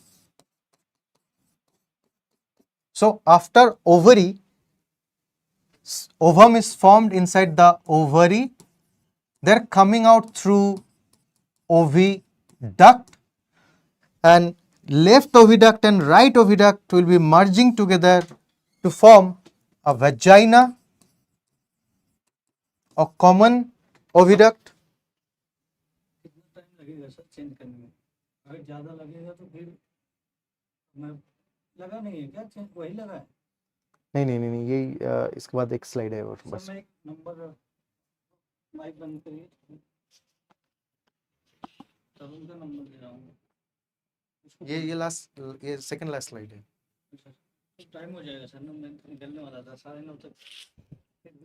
So after ovary, ovum is formed inside the ovary. They are coming out through oviduct, and left oviduct and right oviduct will be merging together to form a vagina, a common oviduct. कितना time लगेगा sir change करने में? अगर ज़्यादा लगेगा तो फिर मैं लगा नहीं है क्या? चेंज वही लगा है? नहीं यही इसके बाद एक स्लाइड है और बस. मैं एक नंबर माइक बंद करिए, तब उनका नंबर दे रहा हूँ. ये सेकंड लास्ट स्लाइड है. टाइम हो जाएगा सर ना, मैं निकलने वाला था 9:30 तक.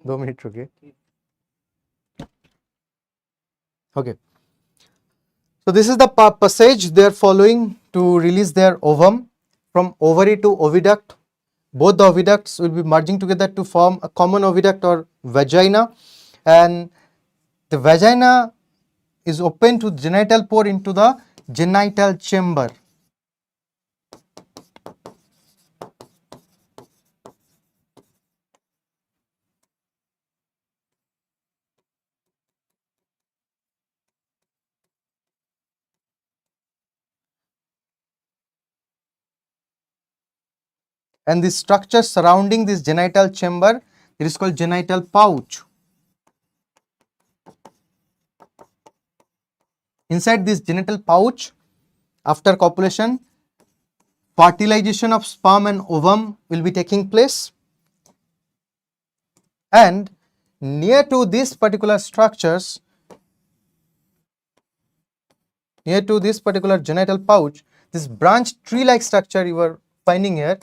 2 मिनट रुकिए. Okay. So this is the passage they are following to release their ovum from ovary to oviduct. Both the oviducts will be merging together to form a common oviduct or vagina, and the vagina is open to genital pore into the genital chamber. and the structure surrounding this genital chamber, it is called genital pouch. Inside this genital pouch, after copulation, fertilization of sperm and ovum will be taking place, and near to these particular structures, near to this particular genital pouch, this branched tree-like structure you are finding here,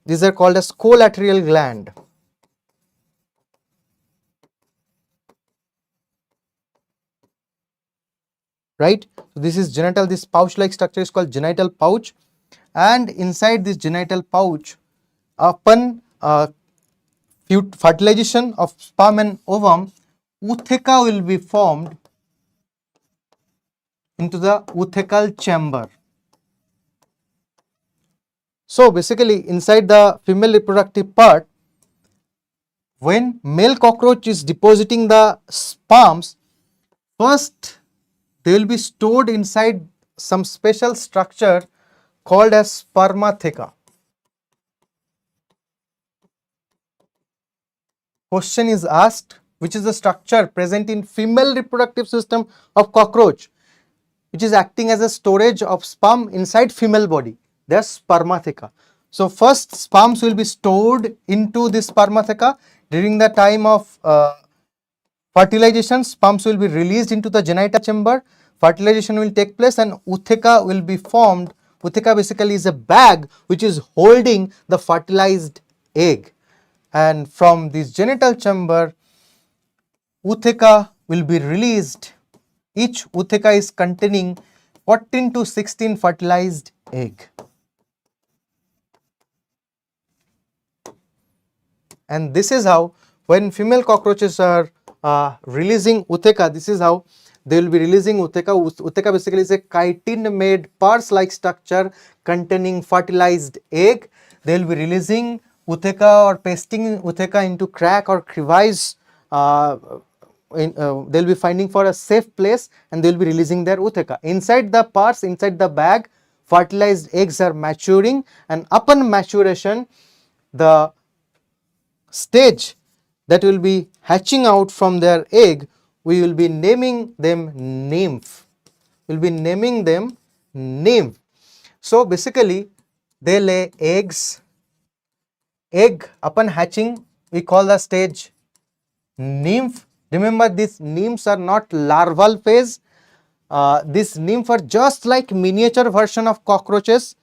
these are called as collateral gland. Right? So this is genital, this pouch-like structure is called genital pouch, and inside this genital pouch, upon fertilization of sperm and ovum, ootheca will be formed into the oothecal chamber. So basically inside the female reproductive part, when male cockroach is depositing the sperms, first they will be stored inside some special structure called as spermatheca. Question is asked, which is the structure present in female reproductive system of cockroach, which is acting as a storage of sperm inside female body. That's spermatheca. So first sperms will be stored into this spermatheca. During the time of fertilization, sperms will be released into the genital chamber. Fertilization will take place and ootheca will be formed. Ootheca basically is a bag which is holding the fertilized egg, and from this genital chamber, ootheca will be released. Each ootheca is containing 14 to 16 fertilized egg. And this is how, when female cockroaches are releasing ootheca, this is how they will be releasing ootheca. Ootheca basically is a chitin made purse like structure containing fertilized egg. They will be releasing ootheca or pasting ootheca into crack or crevice. They will be finding for a safe place, and they will be releasing their ootheca. Inside the purse, inside the bag, fertilized eggs are maturing, and upon maturation, the stage that will be hatching out from their egg, we will be naming them nymph. We will be naming them nymph. So basically they lay eggs. Egg upon hatching, we call the stage nymph. Remember, these nymphs are not larval phase. These nymphs are just like miniature version of cockroaches,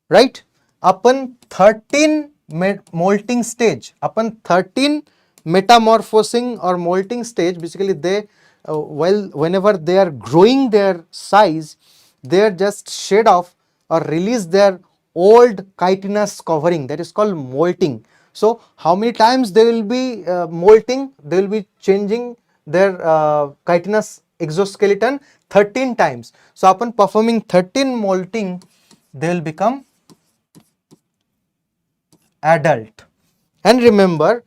right? Upon 13 molting stage, upon 13 metamorphosing or molting stage, basically they whenever they are growing their size, they are just shed off or release their old chitinous covering, that is called molting. So how many times they will be molting? They will be changing their chitinous exoskeleton 13 times. So upon performing 13 molting, they will become adult. And remember,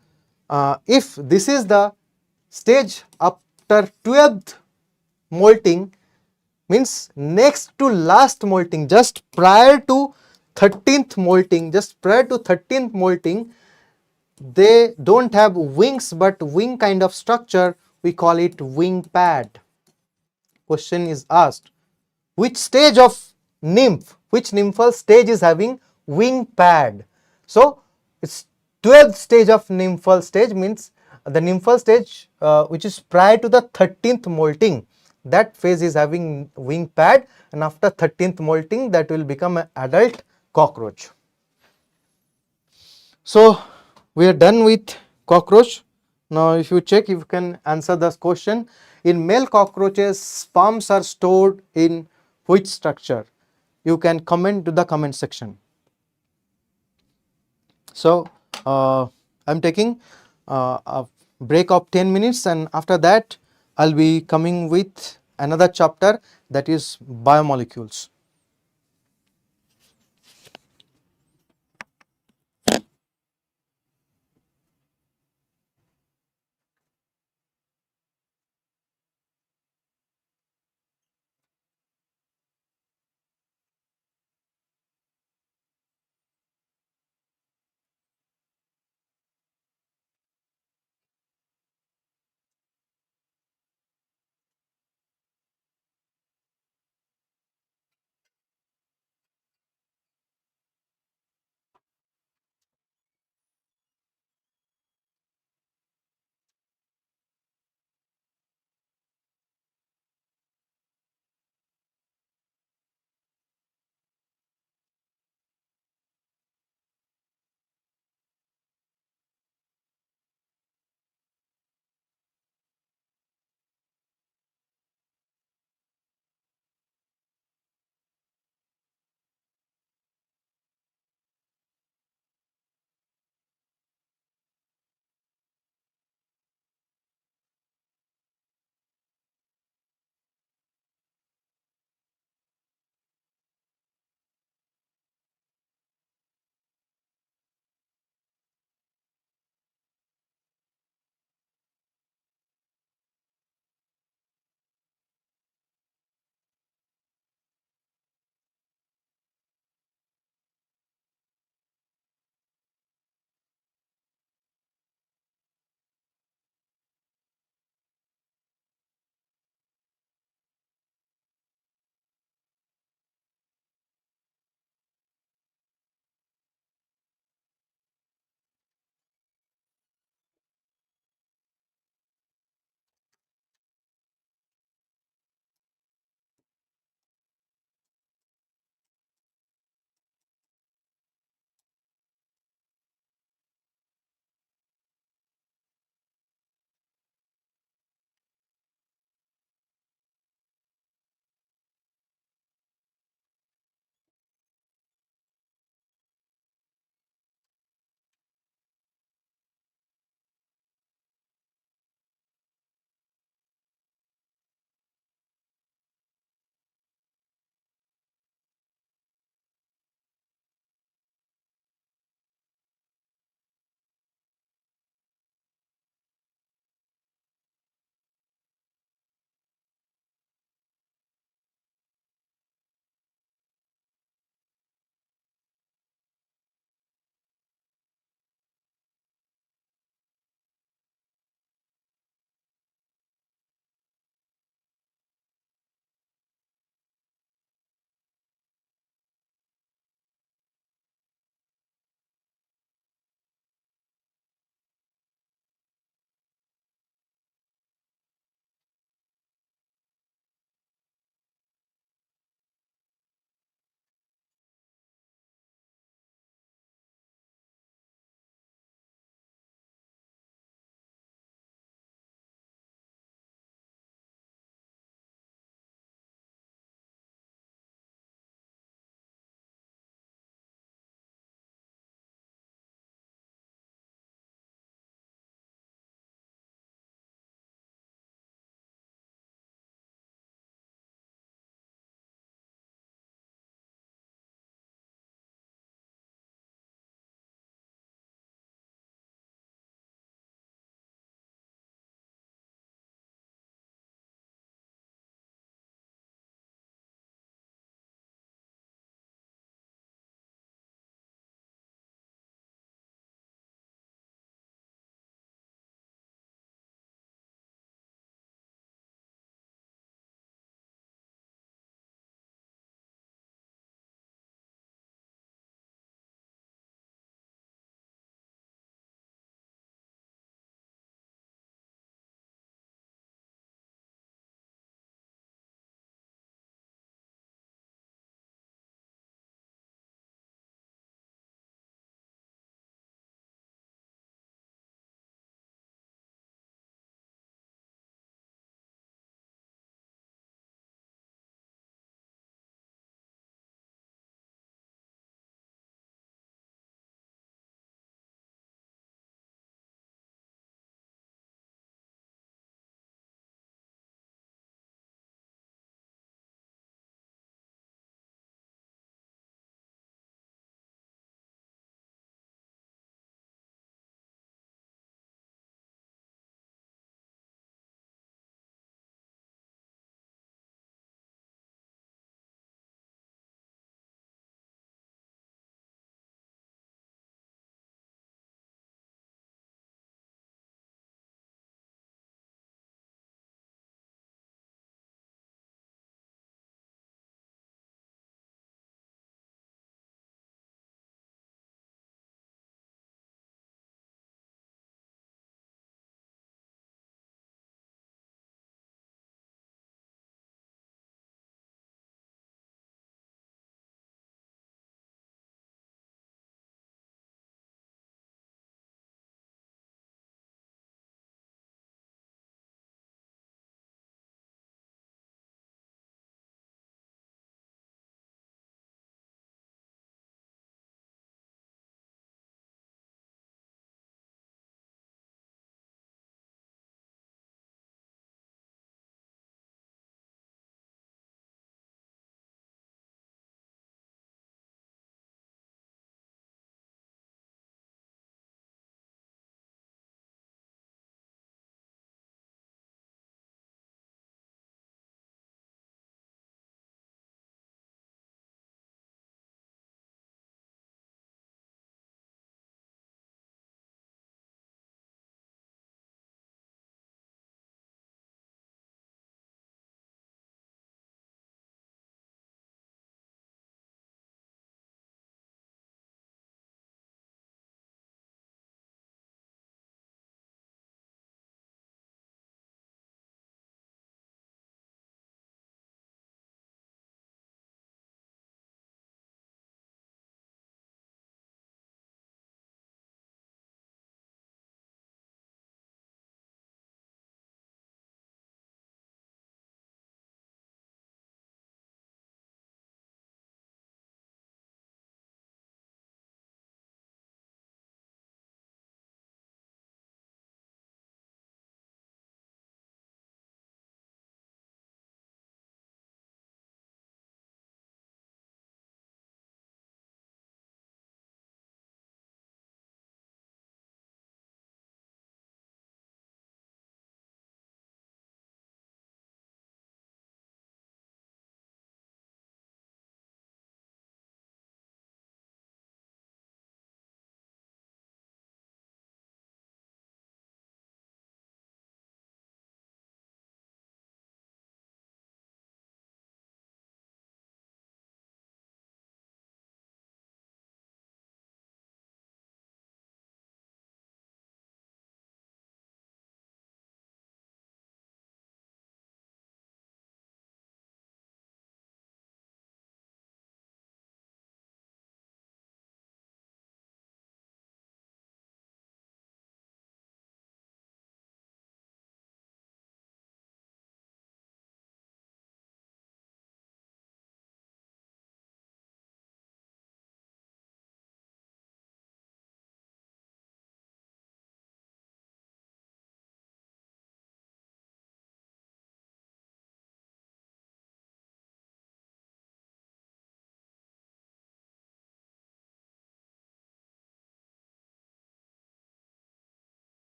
if this is the stage after 12th molting, means next to last molting, just prior to 13th molting, they don't have wings but wing kind of structure, we call it wing pad. Question is asked, which stage of nymph, which nymphal stage is having wing pad? So it's 12th stage of nymphal stage, means the nymphal stage which is prior to the 13th molting, that phase is having wing pad, and after 13th molting that will become an adult cockroach. So we are done with cockroach. Now if you check, if you can answer this question, in male cockroaches sperms are stored in which structure? You can comment to the comment section. So I am taking a break of 10 minutes, and after that I will be coming with another chapter, that is biomolecules.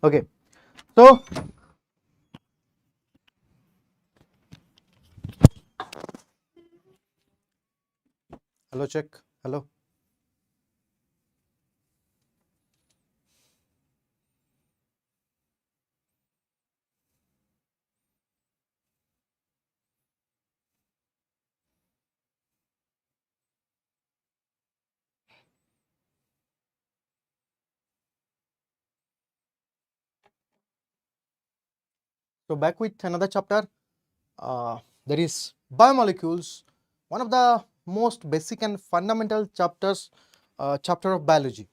Okay, so hello, check. Hello. So back with another chapter. There is biomolecules, one of the most basic and fundamental chapter of biology.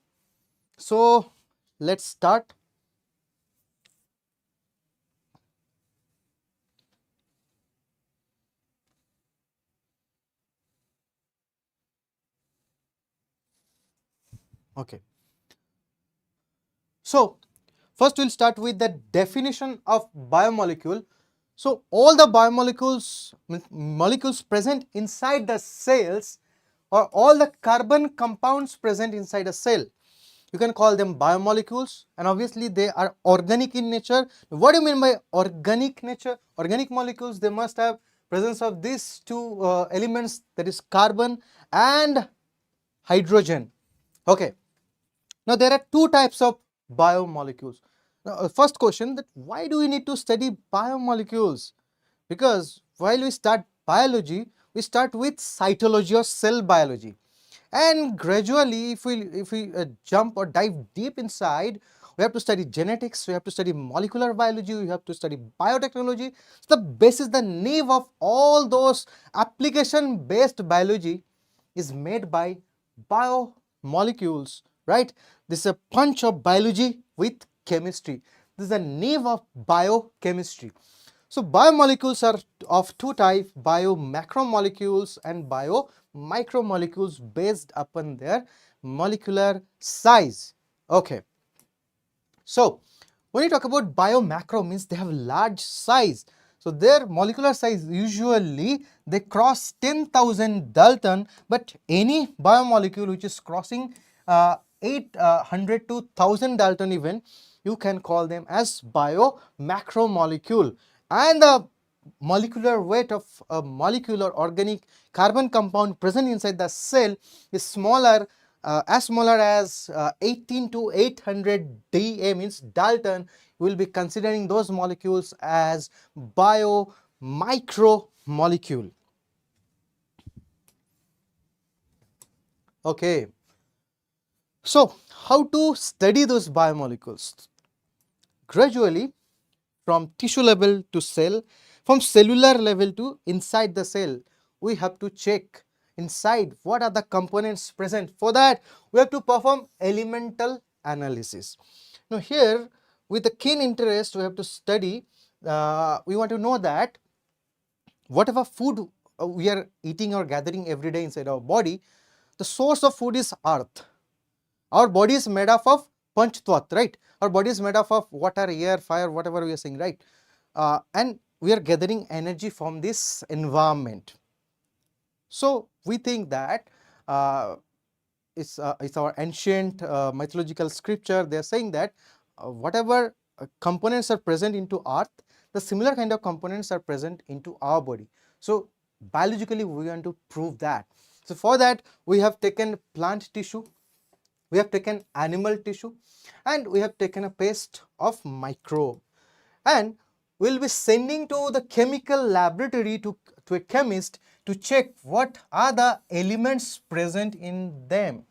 So let's start. Okay. So first we'll start with the definition of biomolecule. So all the biomolecules, molecules present inside the cells, or all the carbon compounds present inside a cell, you can call them biomolecules, and obviously they are organic in nature. What do you mean by organic nature? Organic molecules, they must have presence of these two elements, that is carbon and hydrogen. Okay. Now there are two types of biomolecules. Now, first question, that why do we need to study biomolecules? Because while we start biology, we start with cytology or cell biology, and gradually if we jump or dive deep inside, we have to study genetics, we have to study molecular biology, we have to study biotechnology. So the basis, the nave of all those application based biology is made by biomolecules, right? This is a punch of biology with chemistry. This is the nave of biochemistry. So biomolecules are of two types, biomacromolecules and biomicromolecules, based upon their molecular size. Okay. So when you talk about biomacro, means they have large size. So their molecular size, usually they cross 10,000 Dalton, but any biomolecule which is crossing 800 to 1000 Dalton even, you can call them as biomacromolecule. And the molecular weight of a molecular organic carbon compound present inside the cell is as smaller as 18 to 800 Da, means Dalton. We will be considering those molecules as biomicromolecule. Okay. So how to study those biomolecules? Gradually, from tissue level to cell, from cellular level to inside the cell, we have to check inside what are the components present. For that, we have to perform elemental analysis. Now here, with a keen interest, we have to study, we want to know that whatever food we are eating or gathering every day inside our body, the source of food is earth. Our body is made up of panch tattva, right? Our body is made up of water, air, fire, whatever we are saying, right? And we are gathering energy from this environment. So we think that it's our ancient mythological scripture. They are saying that whatever components are present into earth, the similar kind of components are present into our body. So biologically we want to prove that. So for that, we have taken plant tissue, we have taken animal tissue, and we have taken a paste of microbe, and we will be sending to the chemical laboratory to a chemist to check what are the elements present in them.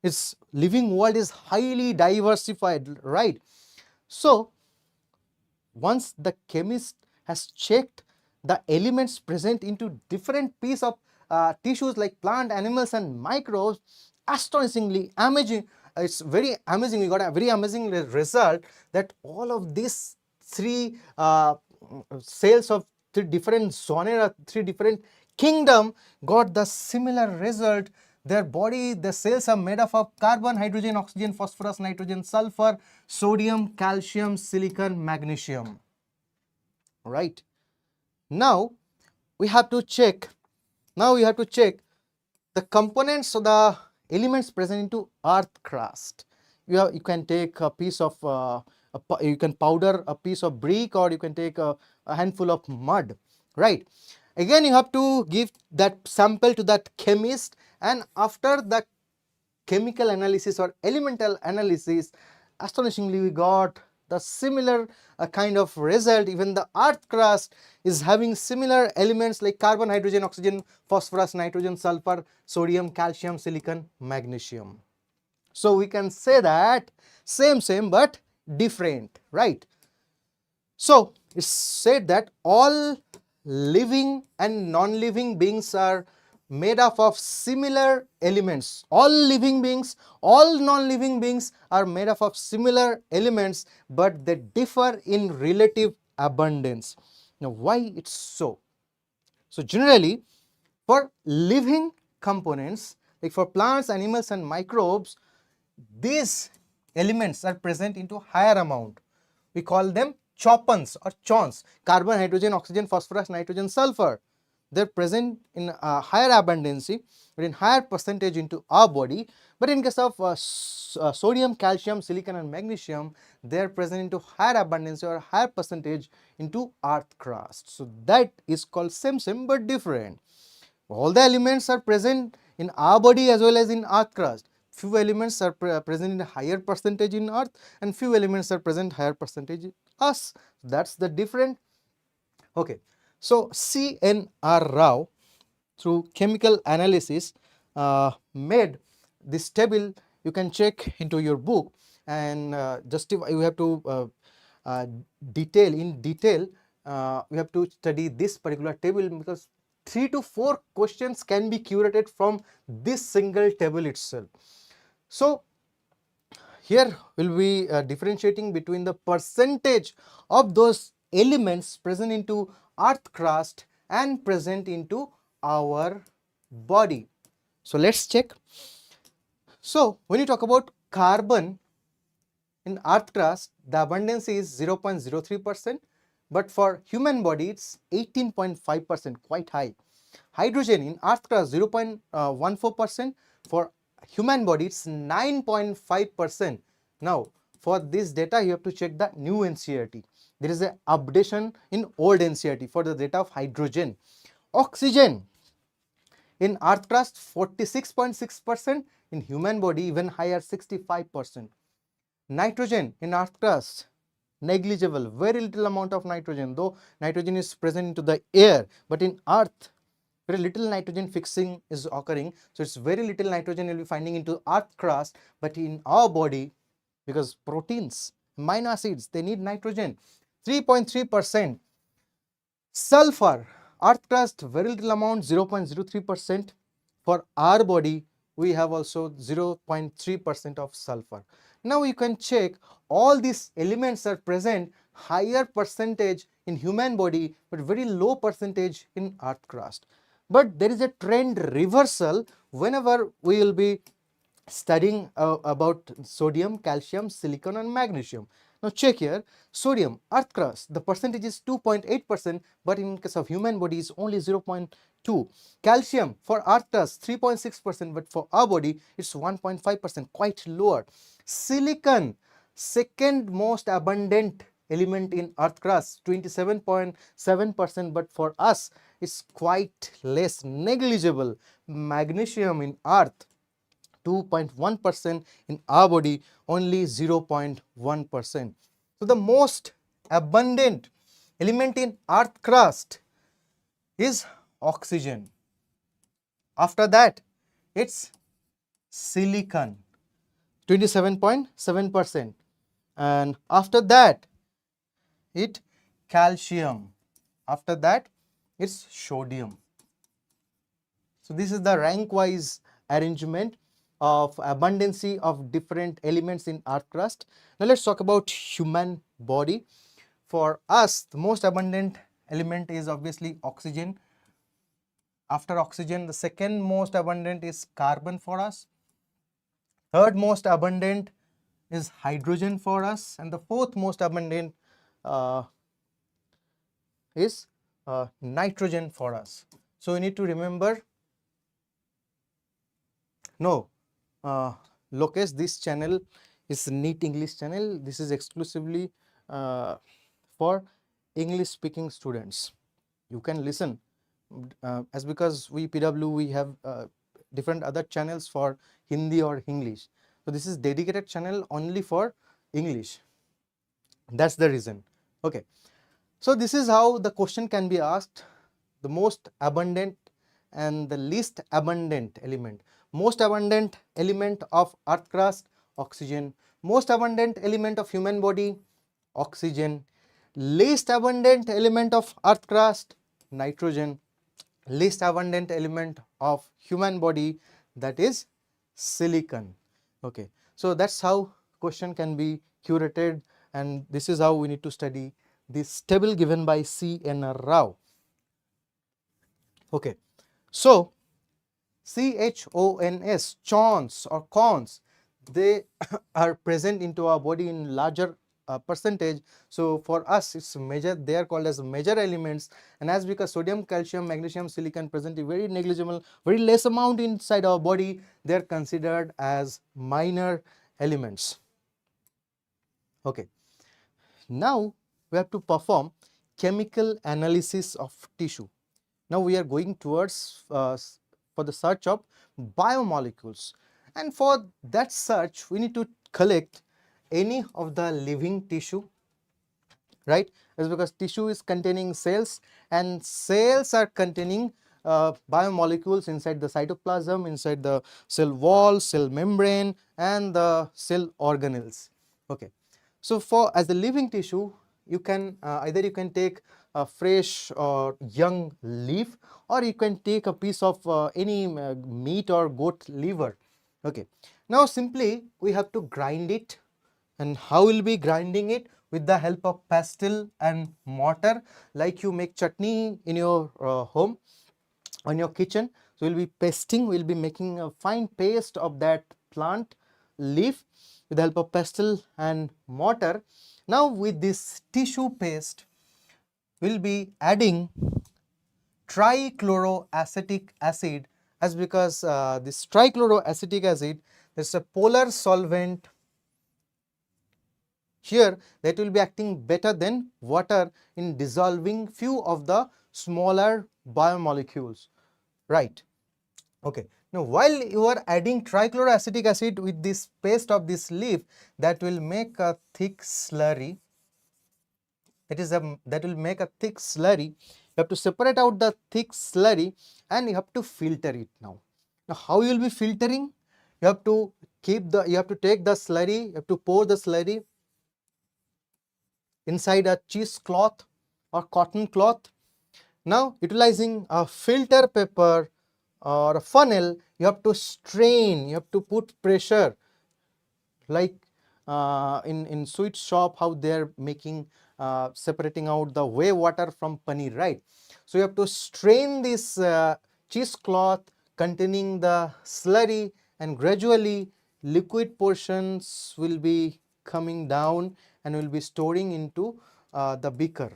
Its living world is highly diversified, right? So once the chemist has checked the elements present into different piece of tissues like plant, animals and microbes, astonishingly amazing, it's very amazing, we got a very amazing result that all of these three cells of three different genera, three different kingdom got the similar result. Their body, the cells are made up of carbon, hydrogen, oxygen, phosphorus, nitrogen, sulfur, sodium, calcium, silicon, magnesium. Right. Now we have to check. The components of the elements present into earth crust. You can take a piece of you can powder a piece of brick, or you can take a handful of mud, right? Again, you have to give that sample to that chemist, and after the chemical analysis or elemental analysis, astonishingly we got the similar kind of result. Even the earth crust is having similar elements like carbon, hydrogen, oxygen, phosphorus, nitrogen, sulfur, sodium, calcium, silicon, magnesium. So we can say that same but different, right? So it's said that all living and non-living beings are made up of similar elements. All living beings, all non-living beings are made up of similar elements, but they differ in relative abundance. Now, why it's so? So generally, for living components, like for plants, animals and microbes, these elements are present into higher amount. We call them chopons or chons: carbon, hydrogen, oxygen, phosphorus, nitrogen, sulfur. They're present in a higher abundancy, but in higher percentage into our body. But in case of sodium, calcium, silicon and magnesium, they're present into higher abundance or higher percentage into earth crust. So that is called same but different. All the elements are present in our body as well as in earth crust. Few elements are present in a higher percentage in earth, and few elements are present higher percentage in us. That's the different. Okay, so C.N.R. Rao, through chemical analysis, made this table. You can check into your book, and justify. You have to uh, detail. We have to study this particular table, because 3 to 4 questions can be curated from this single table itself. So here we'll be differentiating between the percentage of those elements present into earth crust and present into our body. So let's check. So when you talk about carbon in earth crust, the abundance is 0.03%, but for human body it's 18.5%, quite high. Hydrogen in earth crust 0.14%, for human body it's 9.5%. Now for this data you have to check the new NCERT. There is a updation in old NCERT for the data of hydrogen. Oxygen in earth crust 46.6%, in human body even higher, 65%. Nitrogen in earth crust negligible, very little amount of nitrogen, though nitrogen is present into the air, but in earth very little nitrogen fixing is occurring. So it's very little nitrogen you'll be finding into earth crust, but in our body, because proteins, amino acids, they need nitrogen, 3.3%. Sulfur, earth crust very little amount, 0.03%. For our body we have also 0.3% of sulfur. Now you can check all these elements are present higher percentage in human body, but very low percentage in earth crust. But there is a trend reversal whenever we will be studying about sodium, calcium, silicon and magnesium. Now check here, sodium, earth crust, the percentage is 2.8%, but in case of human body is only 0.2. Calcium for earth crust 3.6%, but for our body it's 1.5%, quite lower. Silicon, second most abundant element in earth crust, 27.7%, but for us it's quite less, negligible. Magnesium in earth 2.1%, in our body only 0.1%. So the most abundant element in earth crust is oxygen. After that it's silicon, 27.7%, and after that it calcium, after that it's sodium. So this is the rank wise arrangement of abundancy of different elements in earth crust. Now let's talk about human body. For us the most abundant element is obviously oxygen. After oxygen the second most abundant is carbon for us. Third most abundant is hydrogen for us, and the fourth most abundant is nitrogen for us. So we need to remember. No, Lokesh, this channel is NEET English channel. This is exclusively for English speaking students. You can listen as because we PW we have different other channels for Hindi or English. So this is dedicated channel only for English. That's the reason. Okay. So this is how the question can be asked. The most abundant and the least abundant element. Most abundant element of earth crust, oxygen. Most abundant element of human body, oxygen. Least abundant element of earth crust, nitrogen. Least abundant element of human body, that is silicon. Okay, so that's how question can be curated, and this is how we need to study this table given by C.N. Rao. Okay, so CHONS, chons or cons, they are present into our body in larger percentage. So for us it's major, they are called as major elements, and as because sodium, calcium, magnesium, silicon present in very negligible, very less amount inside our body, they are considered as minor elements. Okay, now we have to perform chemical analysis of tissue. Now we are going towards for the search of biomolecules, and for that search we need to collect any of the living tissue, right? That's because tissue is containing cells, and cells are containing biomolecules inside the cytoplasm, inside the cell wall, cell membrane, and the cell organelles. Okay, so for as the living tissue, you can either you can take a fresh or young leaf, or you can take a piece of any meat or goat liver. Okay, now simply we have to grind it. And how will be grinding it? With the help of pestle and mortar, like you make chutney in your home, on your kitchen. So we'll be pasting, we'll be making a fine paste of that plant leaf with the help of pestle and mortar. Now with this tissue paste, we'll be adding trichloroacetic acid, as because this trichloroacetic acid, there's a polar solvent here that will be acting better than water in dissolving few of the smaller biomolecules, right? Okay, now while you are adding trichloroacetic acid with this paste of this leaf, that will make a thick slurry. That will make a thick slurry. You have to separate out the thick slurry and you have to filter it now. Now how you will be filtering? You have to take the slurry, you have to pour the slurry inside a cheesecloth or cotton cloth. Now utilizing a filter paper or a funnel, you have to strain, you have to put pressure, like in sweet shop how they are making separating out the whey water from paneer, right? So you have to strain this cheesecloth containing the slurry, and gradually liquid portions will be coming down and will be storing into the beaker,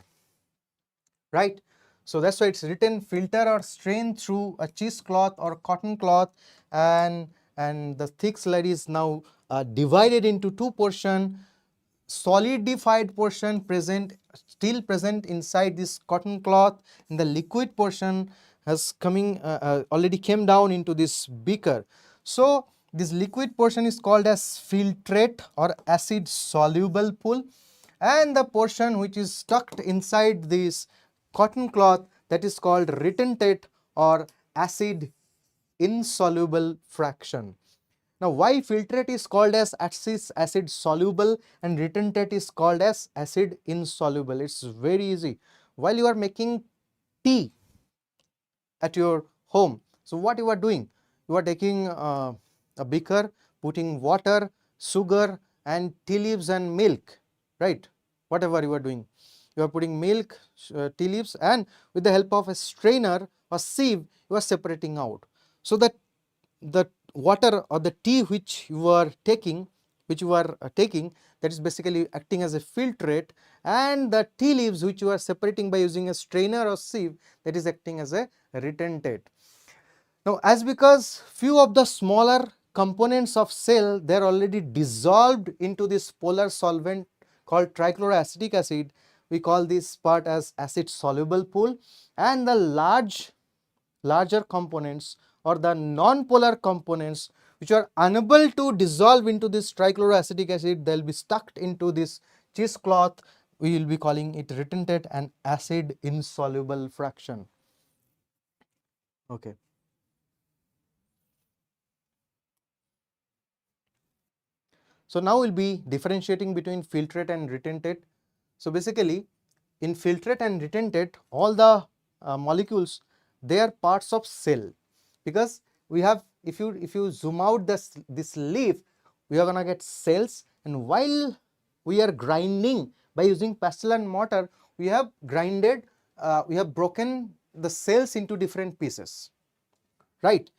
right? So that's why it's written filter or strain through a cheesecloth or cotton cloth, and the thick slurry is now divided into two portions. Solidified portion still present inside this cotton cloth, and the liquid portion has already came down into this beaker. So this liquid portion is called as filtrate or acid soluble pool, and the portion which is stuck inside this cotton cloth, that is called retentate or acid insoluble fraction. Now why filtrate is called as acid soluble and retentate is called as acid insoluble? It's very easy. While you are making tea at your home, so what you are doing? You are taking a beaker, putting water, sugar and tea leaves and milk, right? Whatever you are doing, you are putting milk, tea leaves, and with the help of a strainer or sieve, you are separating out, so that the water or the tea which you are taking, that is basically acting as a filtrate, and the tea leaves which you are separating by using a strainer or sieve, that is acting as a retentate. Now as because few of the smaller components of cell, they are already dissolved into this polar solvent called trichloroacetic acid. We call this part as acid soluble pool, and the larger components or the non-polar components which are unable to dissolve into this trichloroacetic acid, they will be stuck into this cheesecloth. We will be calling it retentate and acid insoluble fraction. Okay. So now we'll be differentiating between filtrate and retentate. So basically, in filtrate and retentate, all the molecules, they are parts of cell, because we have, if you zoom out this leaf, we are gonna get cells, and while we are grinding by using pestle and mortar, we have broken the cells into different pieces, right?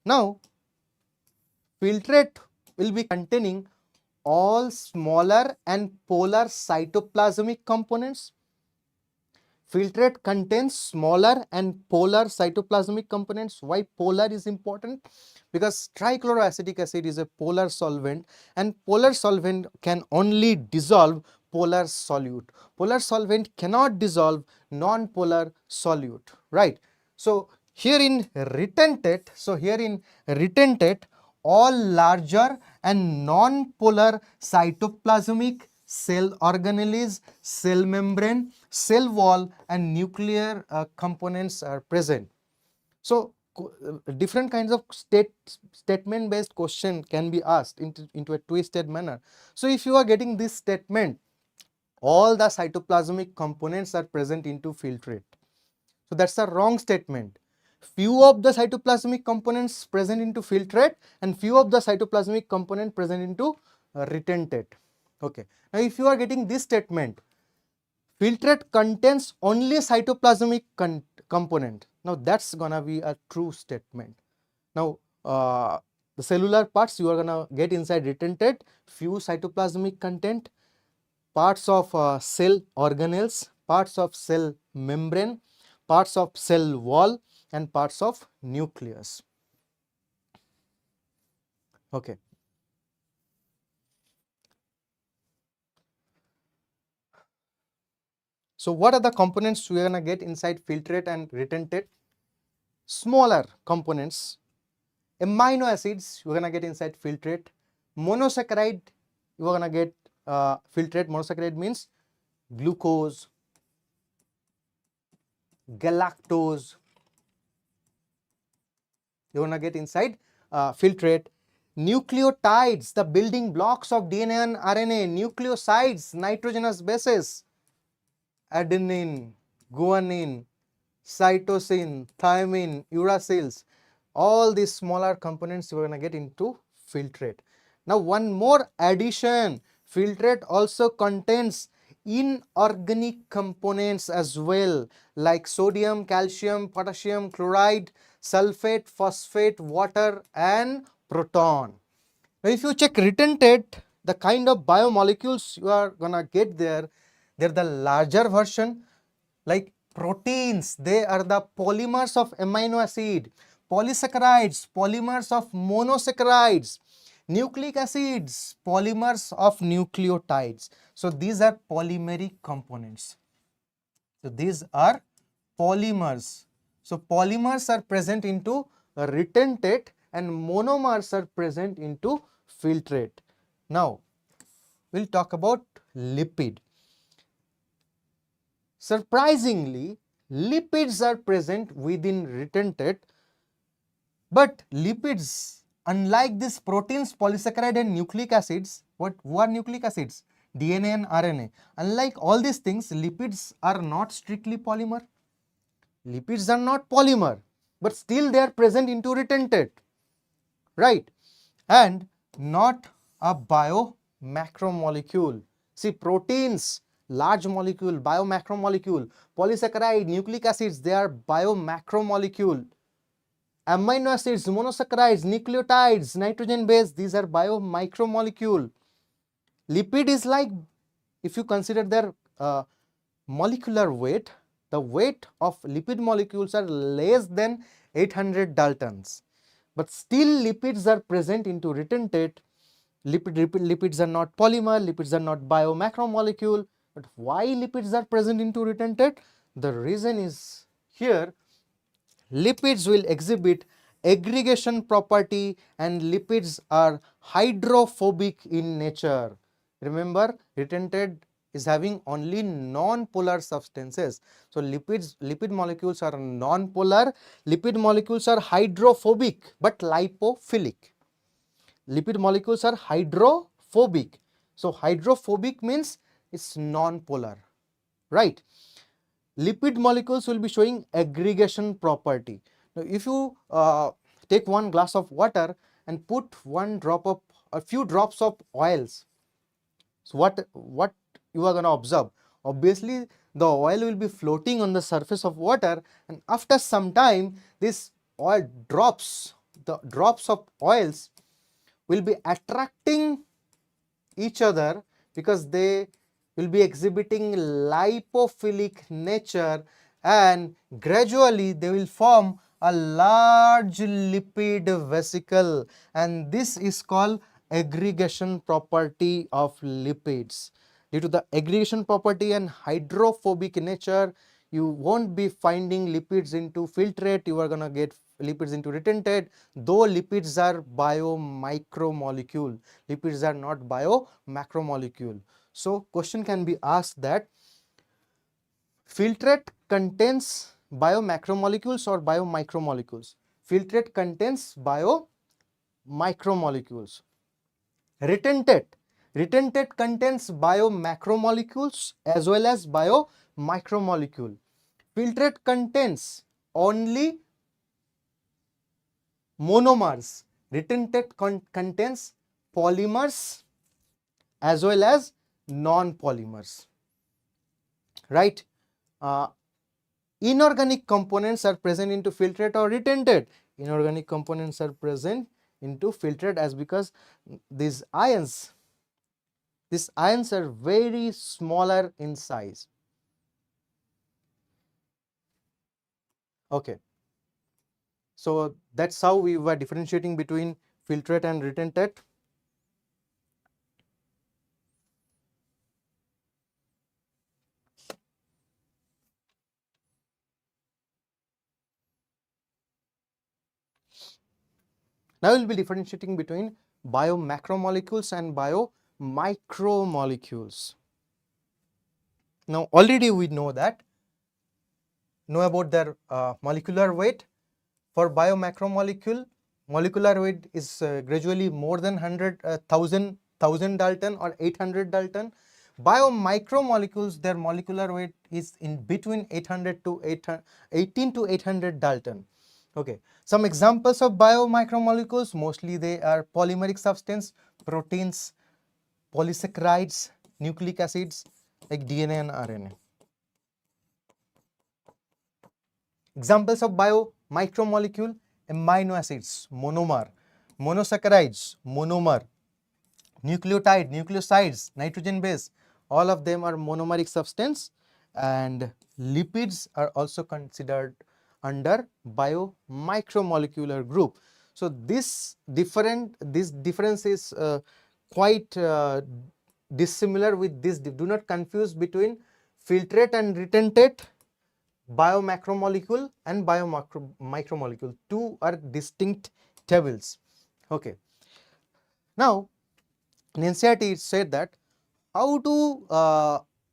Now filtrate will be containing all smaller and polar cytoplasmic components. Filtrate contains smaller and polar cytoplasmic components. Why polar is important? Because trichloroacetic acid is a polar solvent, and polar solvent can only dissolve polar solute. Polar solvent cannot dissolve non-polar solute, right? So here in retentate, all larger and non-polar cytoplasmic cell organelles, cell membrane, cell wall and nuclear components are present. So different kinds of statement based question can be asked into a twisted manner. So if you are getting this statement, all the cytoplasmic components are present into filtrate, so that's a wrong statement. Few of the cytoplasmic components present into filtrate and few of the cytoplasmic component present into retentate. Okay. Now if you are getting this statement, filtrate contains only cytoplasmic component, now that's gonna be a true statement. Now the cellular parts you are gonna get inside retentate, few cytoplasmic content, parts of cell organelles, parts of cell membrane, parts of cell wall and parts of nucleus. Okay. So what are the components we are gonna get inside filtrate and retentate? Smaller components, amino acids you are gonna get inside filtrate, monosaccharide you are gonna get filtrate. Monosaccharide means glucose, galactose, you are gonna get inside filtrate. Nucleotides, the building blocks of DNA and RNA, nucleosides, nitrogenous bases, adenine, guanine, cytosine, thymine, uracils, all these smaller components we are going to get into filtrate. Now one more addition, filtrate also contains inorganic components as well, like sodium, calcium, potassium, chloride, sulfate, phosphate, water and proton. Now if you check retentate, the kind of biomolecules you are going to get there, they're the larger version, like proteins, they are the polymers of amino acid, polysaccharides, polymers of monosaccharides, nucleic acids, polymers of nucleotides. So these are polymeric components. So these are polymers. So polymers are present into retentate and monomers are present into filtrate. Now we'll talk about lipid. Surprisingly, lipids are present within retentate, but lipids, unlike these proteins, polysaccharide and nucleic acids, who are nucleic acids? DNA and RNA. Unlike all these things, lipids are not strictly polymer. Lipids are not polymer, but still they are present into retentate, right? And not a biomacromolecule. See, proteins, large molecule, biomacromolecule, polysaccharide, nucleic acids, they are biomacromolecule. Amino acids, monosaccharides, nucleotides, nitrogen base, these are biomicromolecule. Lipid is like, if you consider their molecular weight, the weight of lipid molecules are less than 800 Daltons. but still lipids are present into retentate. Lipids are not polymer, lipids are not biomacromolecule. But why lipids are present into retentate? The reason is here, lipids will exhibit aggregation property and lipids are hydrophobic in nature. Remember, retentate is having only non-polar substances. So lipid molecules are non-polar, lipid molecules are hydrophobic but lipophilic. Lipid molecules are hydrophobic. So hydrophobic means it's non-polar, right? Lipid molecules will be showing aggregation property. Now, if you take one glass of water and put a few drops of oils, so what you are going to observe? Obviously, the oil will be floating on the surface of water, and after some time, this oil drops, the drops of oils will be attracting each other because they will be exhibiting lipophilic nature, and gradually they will form a large lipid vesicle, and this is called aggregation property of lipids. Due to the aggregation property and hydrophobic nature, you won't be finding lipids into filtrate, you are going to get lipids into retentate, though lipids are biomicromolecule. Lipids are not biomacromolecule. So question can be asked that filtrate contains biomacromolecules or biomicromolecules? Filtrate contains biomicromolecules. Retentate contains biomacromolecules as well as biomicromolecule. Filtrate contains only monomers. Retentate contains polymers as well as non-polymers, right? Inorganic components are present into filtrate or retentate. Inorganic components are present into filtrate as because these ions are very smaller in size. Okay. So that's how we were differentiating between filtrate and retentate. Now we'll be differentiating between biomacromolecules and biomicromolecules. Now already we know about their molecular weight. For biomacromolecule, molecular weight is gradually more than 1,000 Dalton or 800 Dalton. Biomicromolecules, their molecular weight is in between 18 to 800 Dalton. Okay, some examples of biomicromolecules, mostly they are polymeric substance, proteins, polysaccharides, nucleic acids like DNA and RNA. Examples of biomicromolecule: amino acids, monomer; monosaccharides, monomer; nucleotide, nucleosides, nitrogen base, all of them are monomeric substance, and lipids are also considered under biomicromolecular group. So this difference is quite dissimilar with this. Do not confuse between filtrate and retentate, biomacromolecule and biomicromolecule. Two are distinct tables. Okay. Now, in NCERT it said that how to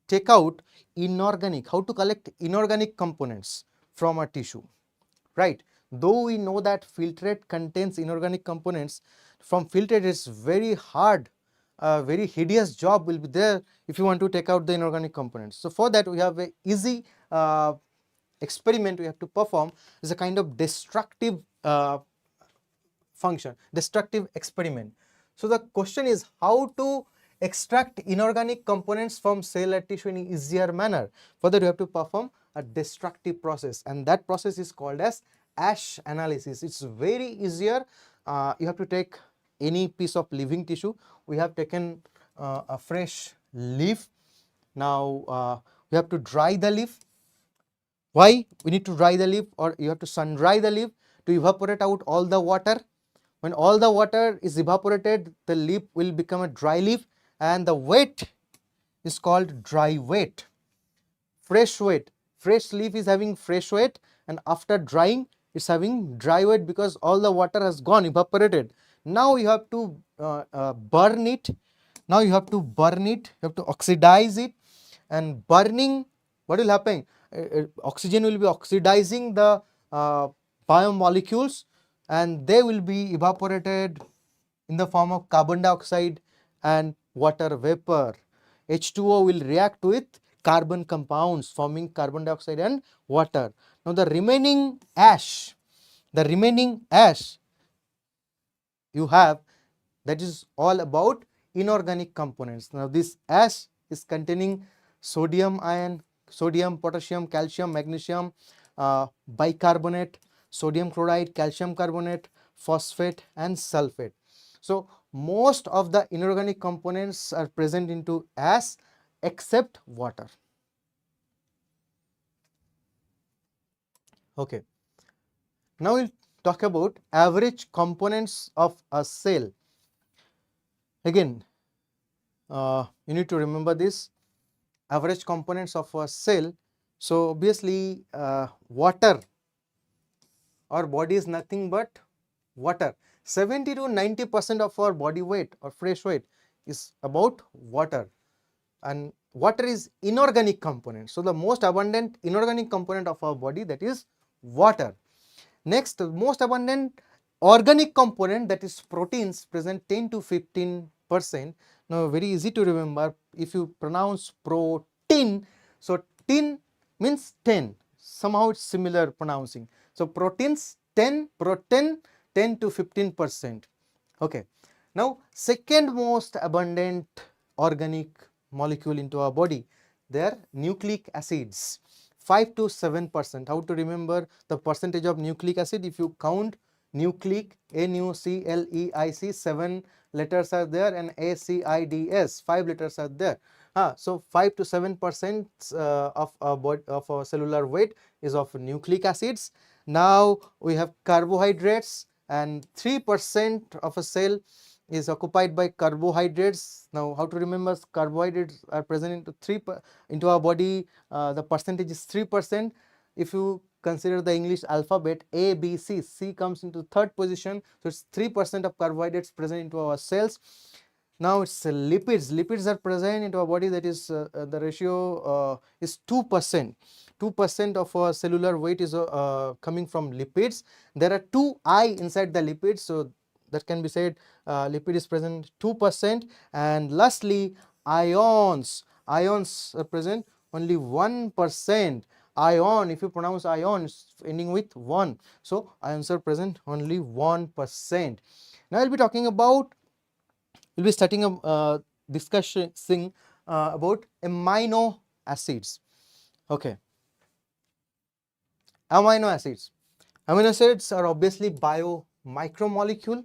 take out how to collect inorganic components from a tissue, right? Though we know that filtrate contains inorganic components, from filtrate it's very hard, very hideous job will be there if you want to take out the inorganic components. So for that we have a easy experiment we have to perform. Is a kind of destructive destructive experiment. So the question is how to extract inorganic components from cell or tissue in an easier manner. For that you have to perform a destructive process, and that process is called as ash analysis. It's very easier. You have to take any piece of living tissue. We have taken a fresh leaf. Now we have to dry the leaf. Why we need to dry the leaf, or you have to sun dry the leaf to evaporate out all the water? When all the water is evaporated, the leaf will become a dry leaf, and the wet is called dry wet. Fresh wet, fresh leaf is having fresh wet, and after drying it's having dry wet because all the water has gone, evaporated. Now you have to burn it. Now you have to burn it, you have to oxidize it, and burning, what will happen? Oxygen will be oxidizing the biomolecules, and they will be evaporated in the form of carbon dioxide and water vapor. H2O will react with carbon compounds, forming carbon dioxide and water. Now the remaining ash you have, that is all about inorganic components. Now this ash is containing sodium ion, sodium, potassium, calcium, magnesium, bicarbonate, sodium chloride, calcium carbonate, phosphate and sulfate. So most of the inorganic components are present into ash except water. Okay. Now we'll talk about average components of a cell. Again, you need to remember this, average components of a cell. So obviously water, our body is nothing but water. 70 to 90% of our body weight or fresh weight is about water, and water is inorganic component. So the most abundant inorganic component of our body, that is water. Next, the most abundant organic component, that is proteins, present 10 to 15%. Now very easy to remember, if you pronounce protein, so tin means 10, somehow it's similar pronouncing. So proteins 10, protein 10 to 15%. Okay. Now second most abundant organic molecule into our body, they are nucleic acids, 5 to 7%. How to remember the percentage of nucleic acid? If you count nucleic, NUCLEIC, 7 letters are there, and ACIDS, 5 letters are there. So 5 to 7% of our cellular weight is of nucleic acids. Now we have carbohydrates, and 3% of a cell is occupied by carbohydrates. Now how to remember? Carbohydrates are present into our body, the percentage is 3%. If you consider the English alphabet, A, B, C, C comes into third position, so it's 3% of carbohydrates present into our cells. Now it's lipids. Lipids are present into our body, that is the ratio is 2%. 2% of our cellular weight is coming from lipids. There are 2 I inside the lipids, so that can be said lipid is present 2%. And lastly, ions. Ions are present only 1%. Ion, if you pronounce ion, ending with 1. So ions are present only 1%. Now I'll be talking about, we'll be starting a discussing about amino acids. Okay. Amino acids. Amino acids are obviously biomicromolecule,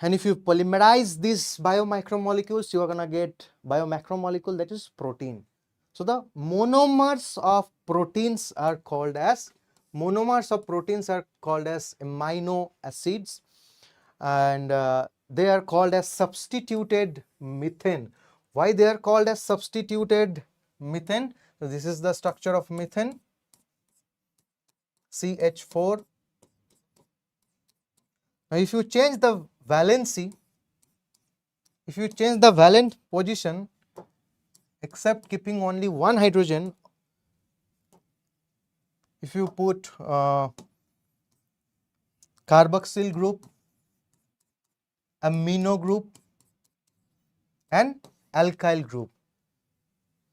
and if you polymerize these biomicromolecules, you are going to get biomacromolecule, that is protein. So the monomers of proteins are called as amino acids, and they are called as substituted methane. Why they are called as substituted methane? So this is the structure of methane, CH4. Now if you change the valency, if you change the valent position, except keeping only one hydrogen, if you put carboxyl group, amino group and alkyl group.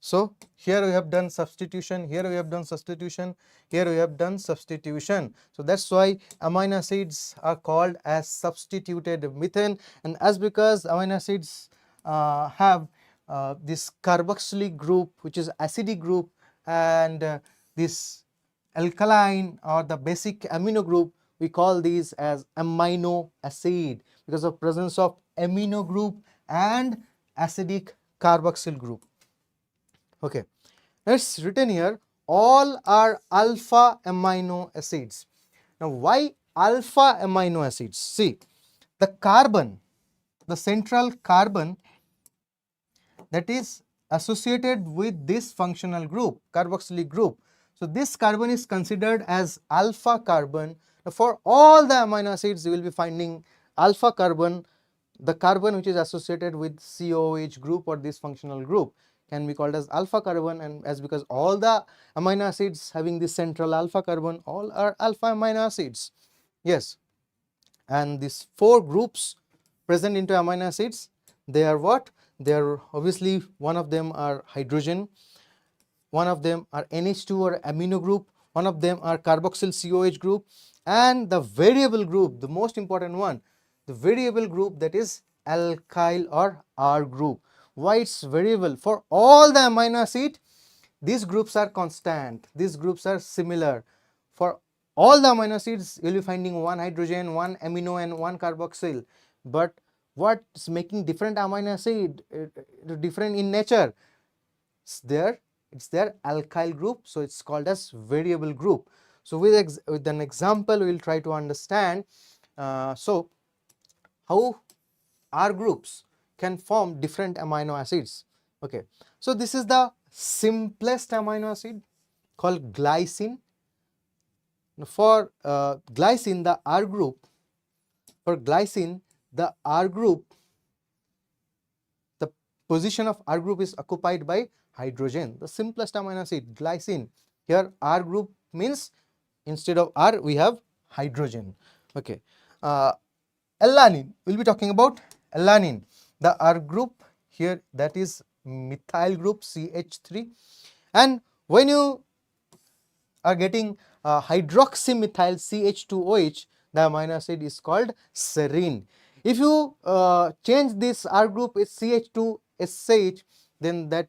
So here we have done substitution, here we have done substitution, here we have done substitution. So that's why amino acids are called as substituted methane. And as because amino acids have this carboxylic group, which is acidic group, and this alkaline or the basic amino group, we call these as amino acid because of presence of amino group and acidic carboxyl group. Okay, it's written here, all are alpha amino acids. Now why alpha amino acids. See, the carbon, the central carbon that is associated with this functional group, carboxylic group. So this carbon is considered as alpha carbon. For all the amino acids, you will be finding alpha carbon, the carbon which is associated with COOH group or this functional group can be called as alpha carbon, and as because all the amino acids having this central alpha carbon, all are alpha amino acids. Yes, and these four groups present into amino acids, they are what? They are obviously, one of them are hydrogen, one of them are NH2 or amino group, one of them are carboxyl COH group, and the variable group, the most important one, the variable group, that is alkyl or R group. Why it's variable? For all the amino acid, these groups are constant, these groups are similar. For all the amino acids, you will be finding one hydrogen, one amino and one carboxyl. But what's making different amino acid different in nature? It's their alkyl group, so it's called as variable group. So with an example, we will try to understand so how R groups can form different amino acids. Okay, so this is the simplest amino acid called glycine. For glycine, the R group, for glycine, the R group, the position of R group is occupied by hydrogen, the simplest amino acid, glycine. Here R group means instead of R we have hydrogen. Okay, alanine, we'll be talking about alanine. The R group here, that is methyl group CH3, and when you are getting hydroxymethyl CH2OH, the amino acid is called serine. If you change this R group is CH2SH, then the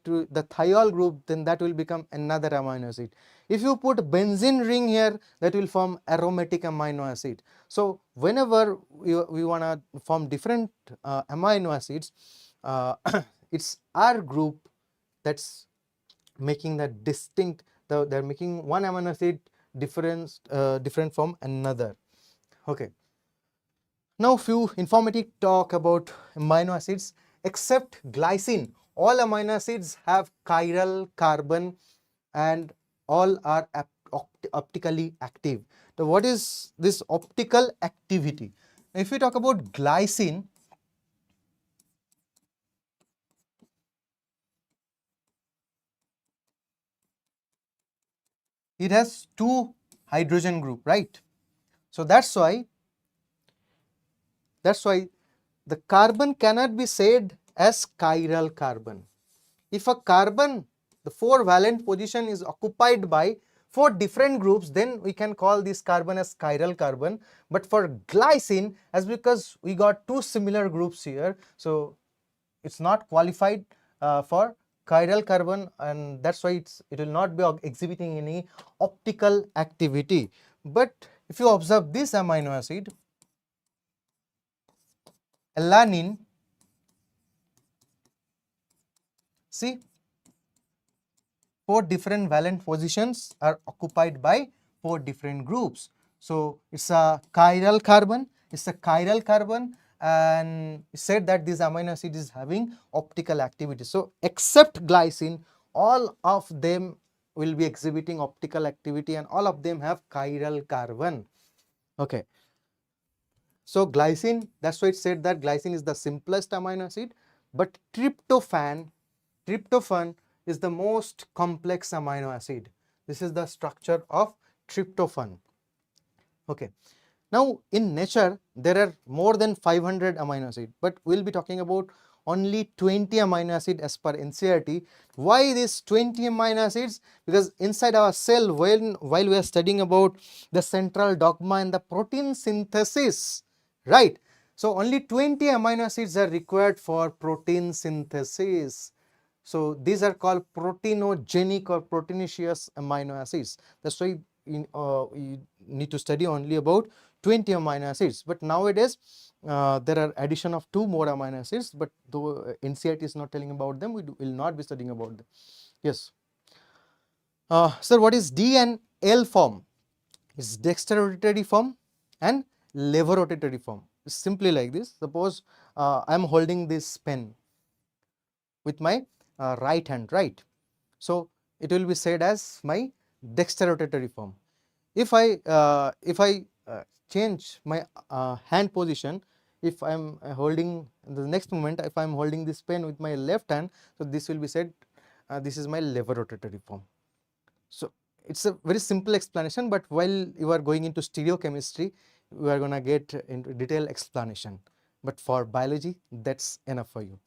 thiol group, then that will become another amino acid. If you put benzene ring here, that will form aromatic amino acid. So whenever we want to form different amino acids, it's R group that's making that distinct, they're making one amino acid different from another. Okay, now few informative talk about amino acids. Except glycine, all amino acids have chiral carbon and all are optically active. So what is this optical activity? If we talk about glycine, it has two hydrogen group, right? So that's why the carbon cannot be said as chiral carbon. If a carbon, the 4 valent position is occupied by 4 different groups, then we can call this carbon as chiral carbon. But for glycine, as because we got 2 similar groups here, so it's not qualified for chiral carbon, and that's why it will not be exhibiting any optical activity. But if you observe this amino acid, alanine, see, 4 different valent positions are occupied by 4 different groups. So it's a chiral carbon, and said that this amino acid is having optical activity. So except glycine, all of them will be exhibiting optical activity and all of them have chiral carbon. Okay. So glycine, that's why it said that glycine is the simplest amino acid, but tryptophan is the most complex amino acid. This is the structure of tryptophan. Okay. Now in nature there are more than 500 amino acids, but we'll be talking about only 20 amino acids as per NCERT. Why these 20 amino acids? Because inside our cell, while we are studying about the central dogma and the protein synthesis, right? So only 20 amino acids are required for protein synthesis. So these are called proteinogenic or proteinaceous amino acids. That's why you need to study only about 20 amino acids. But nowadays there are addition of 2 more amino acids, but though NCERT is not telling about them, we will not be studying about them. Yes. Sir, what is D and L form? Is dextrorotatory form. and lever rotatory form. It's simply like this. Suppose I am holding this pen with my right hand, right? So it will be said as my dexterorotatory form. If I change my hand position, if I am holding the next moment, if I am holding this pen with my left hand, so this will be said this is my lever rotatory form. So it's a very simple explanation, but while you are going into stereochemistry, you are gonna get into detailed explanation. But for biology, that's enough for you.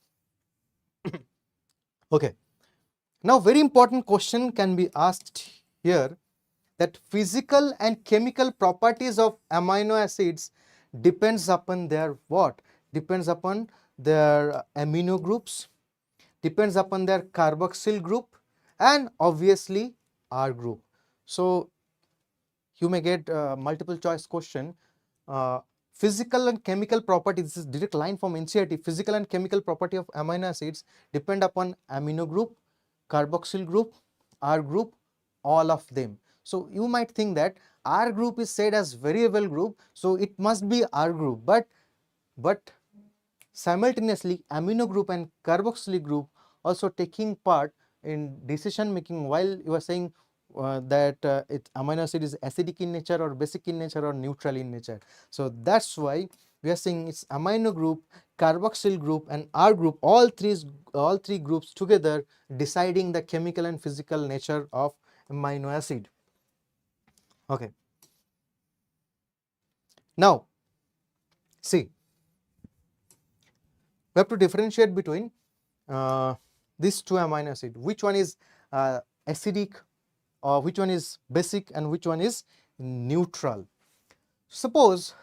Okay. Now, very important question can be asked here, that physical and chemical properties of amino acids depends upon their what? Depends upon their amino groups, depends upon their carboxyl group, and obviously R group. So you may get multiple choice question. Physical and chemical properties, this is direct line from NCERT. Physical and chemical property of amino acids depend upon amino group, carboxyl group, R group, all of them. So you might think that R group is said as variable group, so it must be R group, but simultaneously amino group and carboxylic group also taking part in decision making while you are saying that amino acid is acidic in nature or basic in nature or neutral in nature. So that's why we are saying it's amino group, carboxyl group and R group, all three groups together deciding the chemical and physical nature of amino acid. Okay. Now see, we have to differentiate between these two amino acid, which one is acidic or which one is basic and which one is neutral. Suppose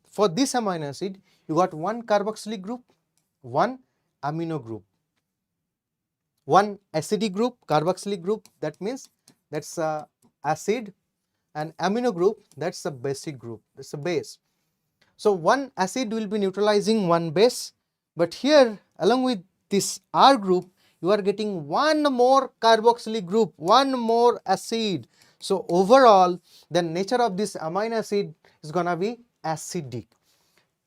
for this amino acid you got one carboxylic group, one amino group, one acidic group, carboxylic group, that means that's a acid, and amino group, that's a basic group, that's a base. So one acid will be neutralizing one base, but here along with this R group you are getting one more carboxylic group, one more acid. So overall the nature of this amino acid is gonna be acidic.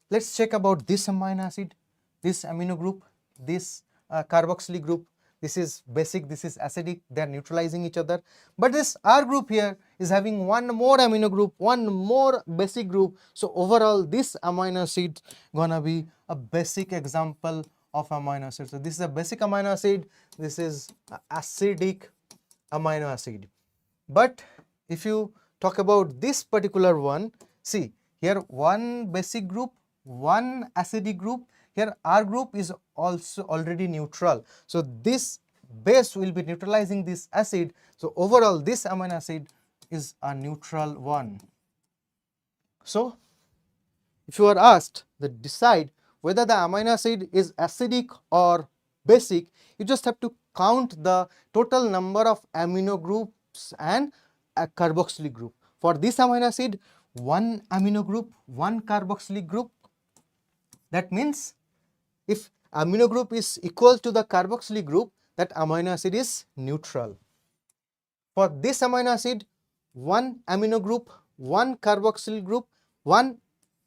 Let's check about this amino acid, this amino group, this carboxylic group. This is basic, this is acidic, they are neutralizing each other. But this R group here is having one more amino group, one more basic group. So overall this amino acid gonna be a basic example of amino acid. So this is a basic amino acid, this is acidic amino acid. But if you talk about this particular one, see here one basic group, one acidic group, here R group is also already neutral. So this base will be neutralizing this acid. So overall this amino acid is a neutral one. So if you are asked to decide whether the amino acid is acidic or basic, you just have to count the total number of amino groups and a carboxylic group. For this amino acid, one amino group, one carboxylic group. That means if amino group is equal to the carboxylic group, that amino acid is neutral. For this amino acid, one amino group, one carboxyl group, one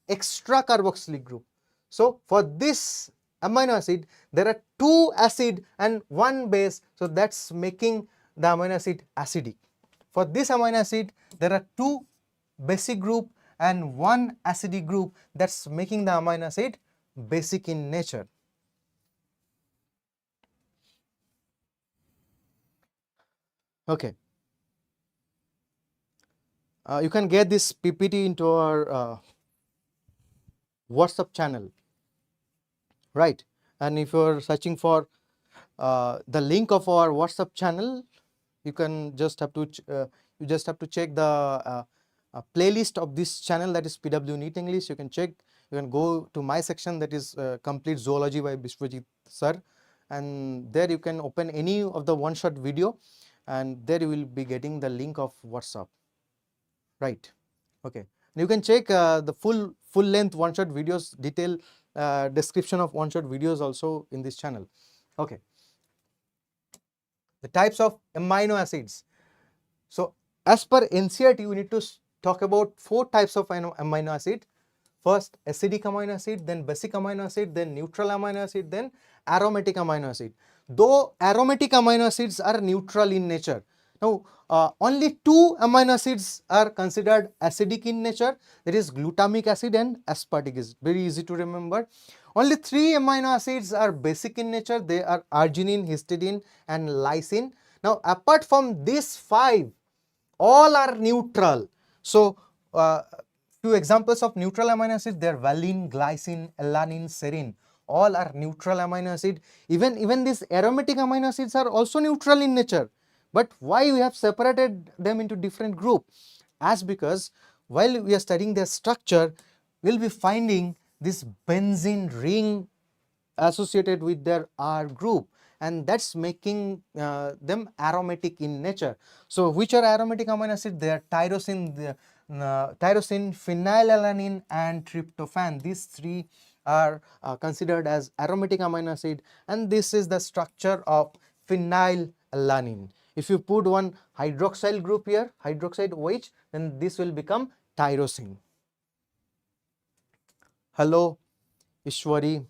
extra carboxylic group. So for this amino acid, there are two acid and one base, so that's making the amino acid acidic. For this amino acid, there are two basic group and one acidic group, that's making the amino acid basic in nature. Okay. You can get this PPT into our WhatsApp channel, right? And if you are searching for the link of our WhatsApp channel, you can just have to check the playlist of this channel, that is PW NEET English. You can check. You can go to my section, that is Complete Zoology by Biswajit Sir, and there you can open any of the one-shot video, and there you will be getting the link of WhatsApp, right? Okay. You can check the full length one-shot videos, detailed description of one-shot videos also in this channel. Okay. The types of amino acids. So as per NCERT, you need to talk about 4 types of amino acid. First acidic amino acid, then basic amino acid, then neutral amino acid, then aromatic amino acid. Though aromatic amino acids are neutral in nature. Now only 2 amino acids are considered acidic in nature, that is glutamic acid and aspartic acid. Very easy to remember. Only 3 amino acids are basic in nature, they are arginine, histidine and lysine. Now apart from these 5, all are neutral. So few examples of neutral amino acids, they are valine, glycine, alanine, serine. All are neutral amino acid. Even these aromatic amino acids are also neutral in nature. But why we have separated them into different group? As because while we are studying their structure, we will be finding this benzene ring associated with their R group, and that's making them aromatic in nature. So which are aromatic amino acids? They are tyrosine, phenylalanine and tryptophan. These 3 are considered as aromatic amino acid, and this is the structure of phenylalanine. If you put one hydroxyl group here, hydroxide OH, then this will become tyrosine. Hello, Ishwari.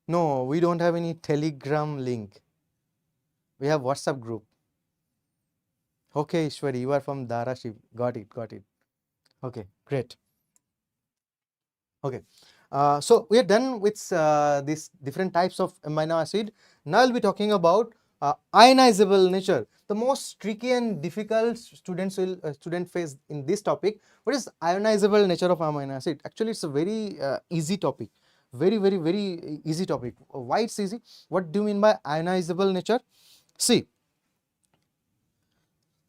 No, we don't have any Telegram link. We have WhatsApp group. Okay, Ishwari, you are from Dharashiv. Got it, got it. Okay, great. Okay, so we are done with these different types of amino acid. Now I'll be talking about ionizable nature. The most tricky and difficult student face in this topic. What is ionizable nature of amino acid? Actually, it's a very easy topic. Very easy topic. Why it's easy? What do you mean by ionizable nature? See,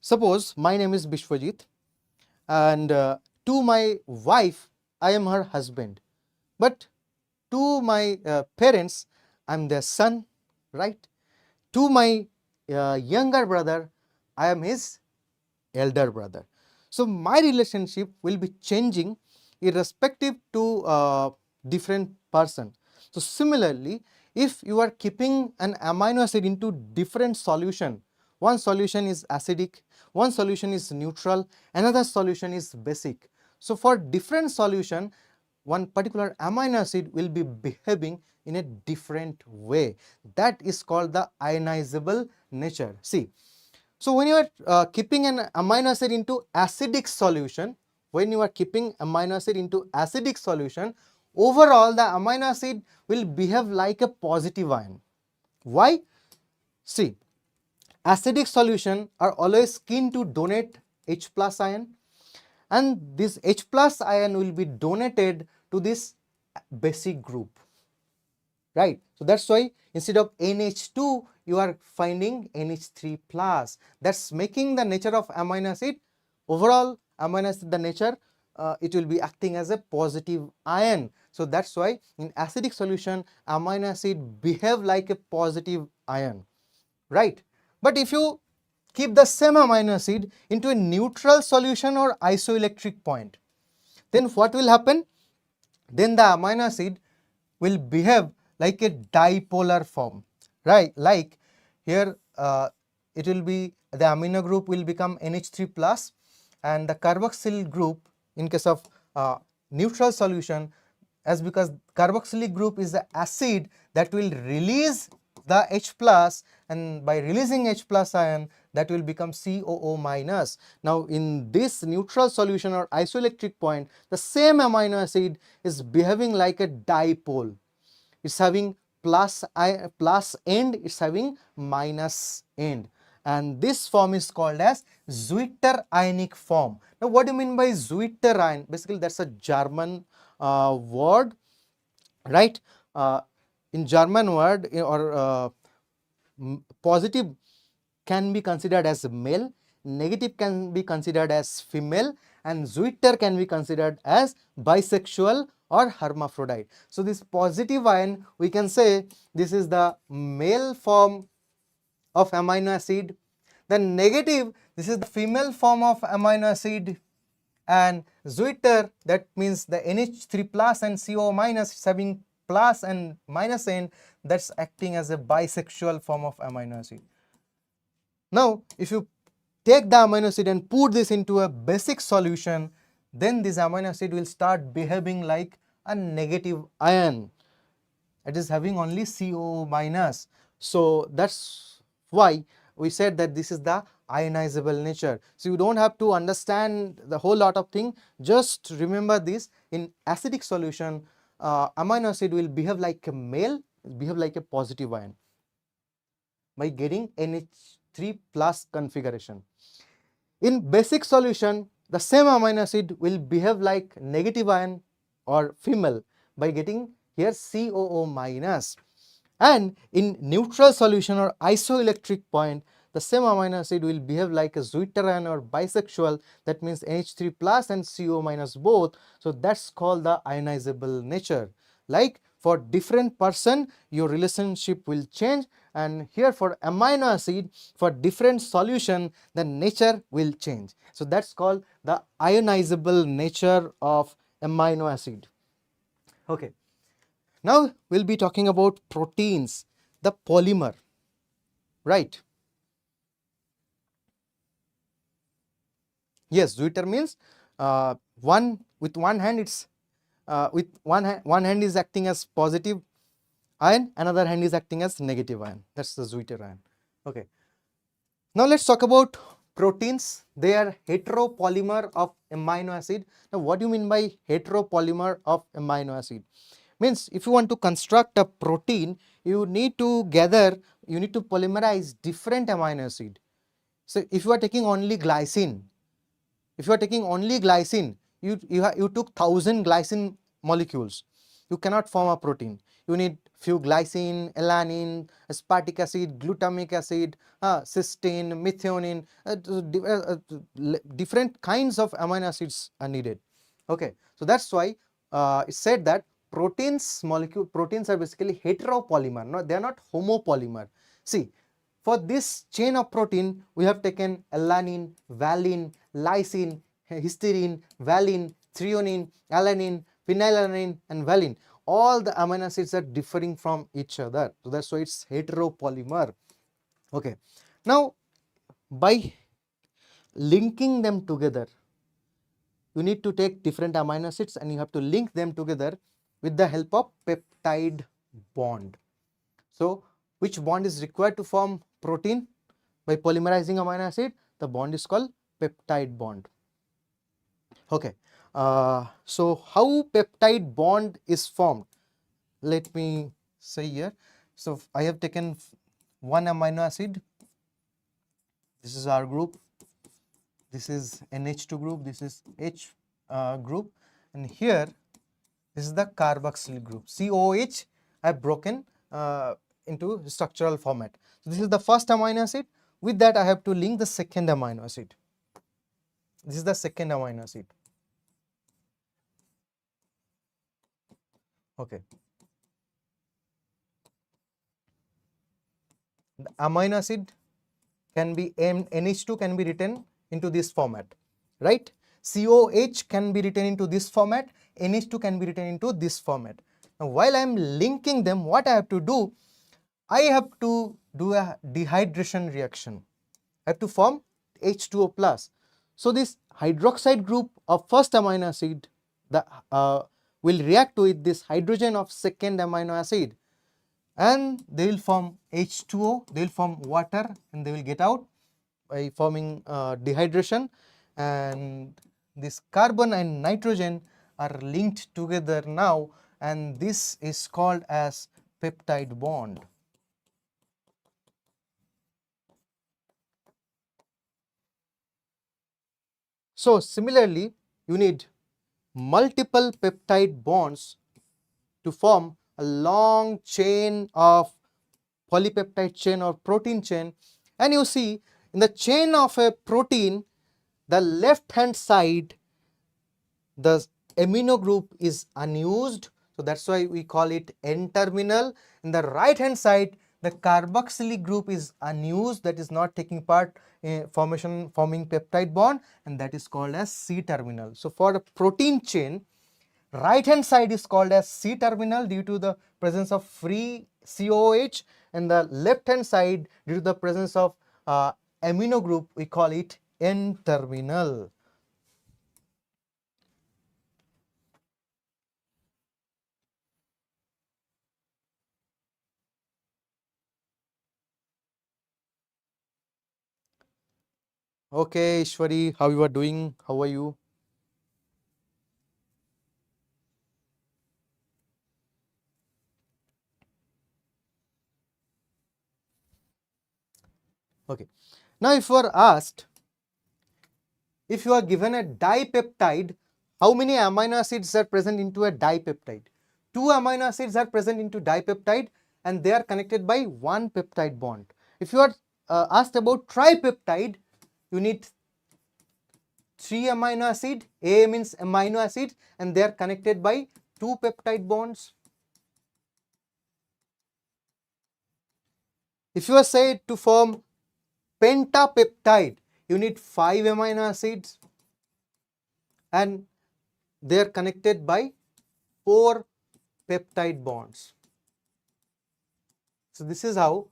suppose my name is Biswajit, and to my wife I am her husband, but to my parents I am their son, right? To my younger brother I am his elder brother. So my relationship will be changing irrespective to different person. So similarly, if you are keeping an amino acid into different solution, one solution is acidic, one solution is neutral, another solution is basic. So for different solution, one particular amino acid will be behaving in a different way. That is called the ionizable nature. See, so when you are keeping an amino acid into acidic solution, overall the amino acid will behave like a positive ion. Why? See, acidic solution are always keen to donate H plus ion, and this H plus ion will be donated to this basic group, right? So that's why instead of NH2 you are finding NH3 plus. That's making the nature of amino acid, overall amino acid, the nature it will be acting as a positive ion. So that's why in acidic solution amino acid behave like a positive ion, right? But if you keep the same amino acid into a neutral solution or isoelectric point, then what will happen? Then the amino acid will behave like a dipolar form, right? Like here it will be, the amino group will become NH3 plus, and the carboxyl group in case of neutral solution, as because carboxylic group is the acid that will release the H plus, and by releasing H plus ion that will become COO minus. Now in this neutral solution or isoelectric point, the same amino acid is behaving like a dipole. It's having plus end, it's having minus end, and this form is called as Zwitter ionic form. Now what do you mean by Zwitter ion? Basically that's a German word, right? In German word, or positive can be considered as male, negative can be considered as female, and Zwitter can be considered as bisexual or hermaphrodite. So this positive ion, we can say this is the male form of amino acid. The negative, this is the female form of amino acid, and Zwitter, that means the NH3 plus and CO minus is having plus and minus end, that's acting as a bisexual form of amino acid. Now if you take the amino acid and put this into a basic solution, then this amino acid will start behaving like a negative ion. It is having only CO minus. So that's why we said that this is the ionizable nature. So you don't have to understand the whole lot of thing, just remember this: in acidic solution, amino acid will behave like a male, behave like a positive ion by getting NH3 plus configuration. In basic solution, the same amino acid will behave like negative ion or female by getting here COO minus. And in neutral solution or isoelectric point, the same amino acid will behave like a zwitterion or bisexual, that means NH3 plus and CO minus both. So that's called the ionizable nature. Like for different person, your relationship will change, and here for amino acid, for different solution, the nature will change. So that's called the ionizable nature of amino acid. Okay. Now we'll be talking about proteins, the polymer, right? Yes, Zwitter means with one hand it's with one hand is acting as positive ion, another hand is acting as negative ion. That's the Zwitter ion. Okay. Now let's talk about proteins. They are heteropolymer of amino acid. Now what do you mean by heteropolymer of amino acid? Means if you want to construct a protein, you need to polymerize different amino acid. So if you are taking only glycine, you took 1000 glycine molecules, you cannot form a protein. You need few glycine, alanine, aspartic acid, glutamic acid, cysteine, methionine, different kinds of amino acids are needed. Okay, so that's why it said that proteins are basically heteropolymer. No, they are not homopolymer. See, for this chain of protein, we have taken alanine, valine, lysine, histidine, valine, threonine, alanine, phenylalanine, and valine. All the amino acids are differing from each other. So that's why it's heteropolymer. Okay. Now, by linking them together, you need to take different amino acids and you have to link them together with the help of peptide bond. So, which bond is required to form protein? By polymerizing amino acid, the bond is called peptide bond. Okay. So how peptide bond is formed? Let me say here. So I have taken one amino acid. This is R group. This is NH2 group. This is H group. And here, this is the carboxyl group. COH I have broken into structural format. So this is the first amino acid. With that, I have to link the second amino acid. This is the second amino acid. Okay. The amino acid can be NH2 can be written into this format, right? COH can be written into this format, NH2 can be written into this format. Now, while I am linking them, what I have to do? I have to do a dehydration reaction. I have to form H2O plus. So this hydroxide group of first amino acid will react with this hydrogen of second amino acid, and they will form H2O, they will form water, and they will get out by forming dehydration, and this carbon and nitrogen are linked together now, and this is called as peptide bond. So similarly, you need multiple peptide bonds to form a long chain of polypeptide chain or protein chain. And you see, in the chain of a protein, the left hand side, the amino group is unused, so that's why we call it N-terminal. In the right hand side, the carboxylic group is unused, that is not taking part in forming peptide bond, and that is called as C-terminal. So for the protein chain, right hand side is called as C-terminal due to the presence of free COOH, and the left hand side due to the presence of amino group, we call it N-terminal. Okay, Ishwari, how you are doing? How are you? Okay. Now, if you are asked, if you are given a dipeptide, how many amino acids are present into a dipeptide? Two amino acids are present into dipeptide and they are connected by one peptide bond. If you are asked about tripeptide, you need 3 amino acid. A means amino acid and they are connected by 2 peptide bonds. If you are said to form pentapeptide, you need 5 amino acids and they are connected by 4 peptide bonds. So this is how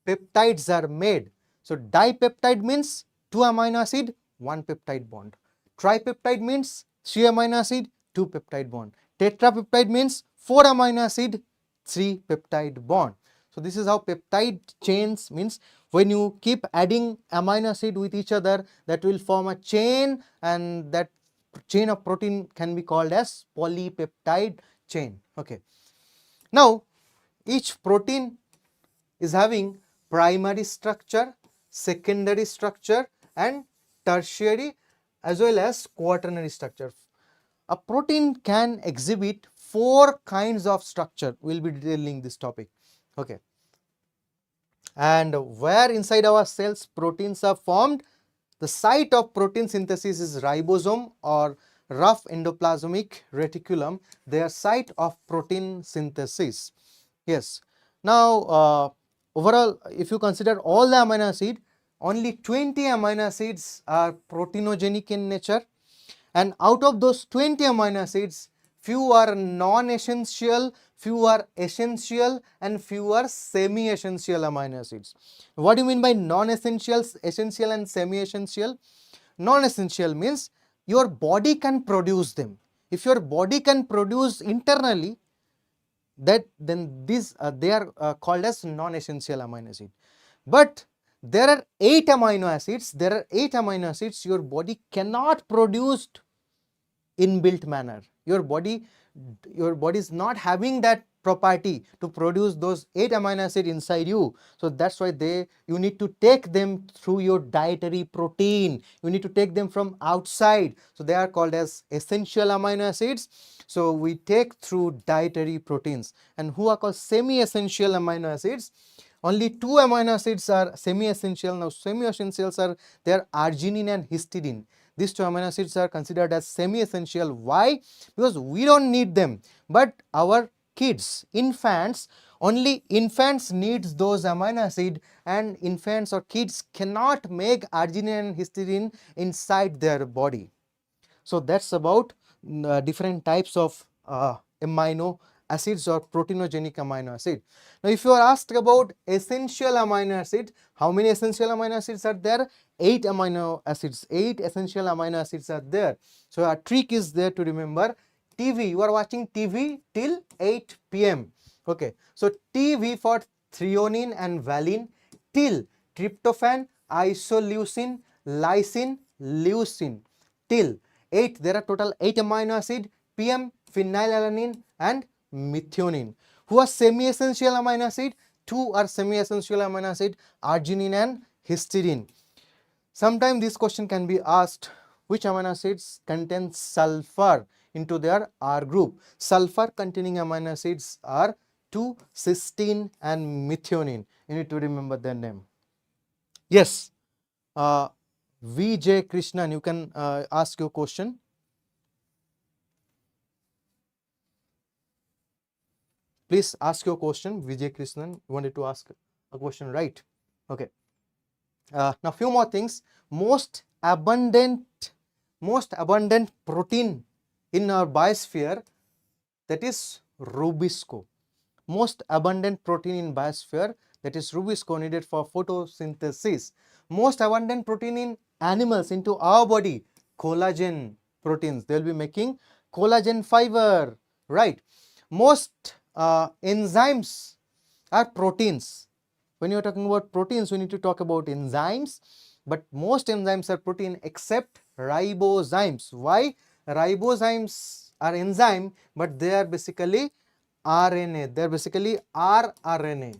peptides are made. So dipeptide means 2 amino acid, 1 peptide bond. Tripeptide means 3 amino acid, 2 peptide bond. Tetrapeptide means 4 amino acid, 3 peptide bond. So this is how peptide chains means when you keep adding amino acid with each other, that will form a chain, and that chain of protein can be called as polypeptide chain. Okay. Now each protein is having primary structure, secondary structure and tertiary as well as quaternary structure. A protein can exhibit 4 kinds of structure. We will be detailing this topic. Okay. And where inside our cells proteins are formed, the site of protein synthesis is ribosome or rough endoplasmic reticulum, their site of protein synthesis. Yes. Now, overall, if you consider all the amino acid, only 20 amino acids are proteinogenic in nature, and out of those 20 amino acids, few are non-essential, few are essential and few are semi-essential amino acids. What do you mean by non-essentials, essential and semi-essential? Non-essential means your body can produce them. If your body can produce internally, that then these they are called as non-essential amino acid. But there are 8 amino acids, your body cannot produce inbuilt manner. Your body is not having that property to produce those 8 amino acid inside you. So that's why you need to take them through your dietary protein. You need to take them from outside. So they are called as essential amino acids. So we take through dietary proteins. And who are called semi-essential amino acids? Only 2 amino acids are semi-essential. Now semi-essentials are arginine and histidine. These 2 amino acids are considered as semi-essential. Why? Because we don't need them, but our kids, infants, only infants needs those amino acid, and infants or kids cannot make arginine and histidine inside their body. So that's about different types of amino acids or proteinogenic amino acid. Now if you are asked about essential amino acid, how many essential amino acids are there? 8 amino acids, 8 essential amino acids are there. So a trick is there to remember. TV, you are watching TV till 8 p.m. Okay, so TV for threonine and valine, till tryptophan, isoleucine, lysine, leucine, till 8, there are total 8 amino acid, PM, phenylalanine and methionine. Who are semi-essential amino acid? 2 are semi-essential amino acid, arginine and histidine. Sometimes this question can be asked, which amino acids contain sulfur into their R group? Sulfur containing amino acids are 2, cysteine and methionine. You need to remember their name. Yes, VJ Krishnan, you can ask your question. Please ask your question. Vijay Krishnan, you wanted to ask a question, right? Okay. Now few more things. Most abundant protein in our biosphere, that is rubisco. Most abundant protein in biosphere, that is rubisco needed for photosynthesis. Most abundant protein in animals into our body, collagen proteins. They will be making collagen fiber, right? Most enzymes are proteins. When you are talking about proteins, we need to talk about enzymes, but most enzymes are protein except ribozymes. Why? Ribozymes are enzyme, but they are basically RNA. They are basically rRNA.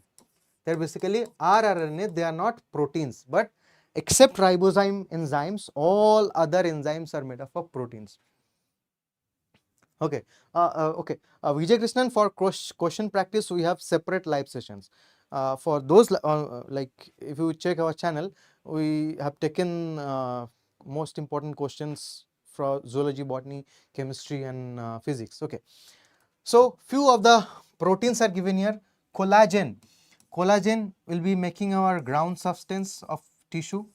They are basically rRNA. They are not proteins, but except ribozyme enzymes, all other enzymes are made up of proteins. Okay, okay. Vijay Krishnan, for question practice, we have separate live sessions. For those like if you check our channel, we have taken most important questions for zoology, botany, chemistry, and physics. Okay, so few of the proteins are given here. Collagen. Collagen will be making our ground substance of tissue.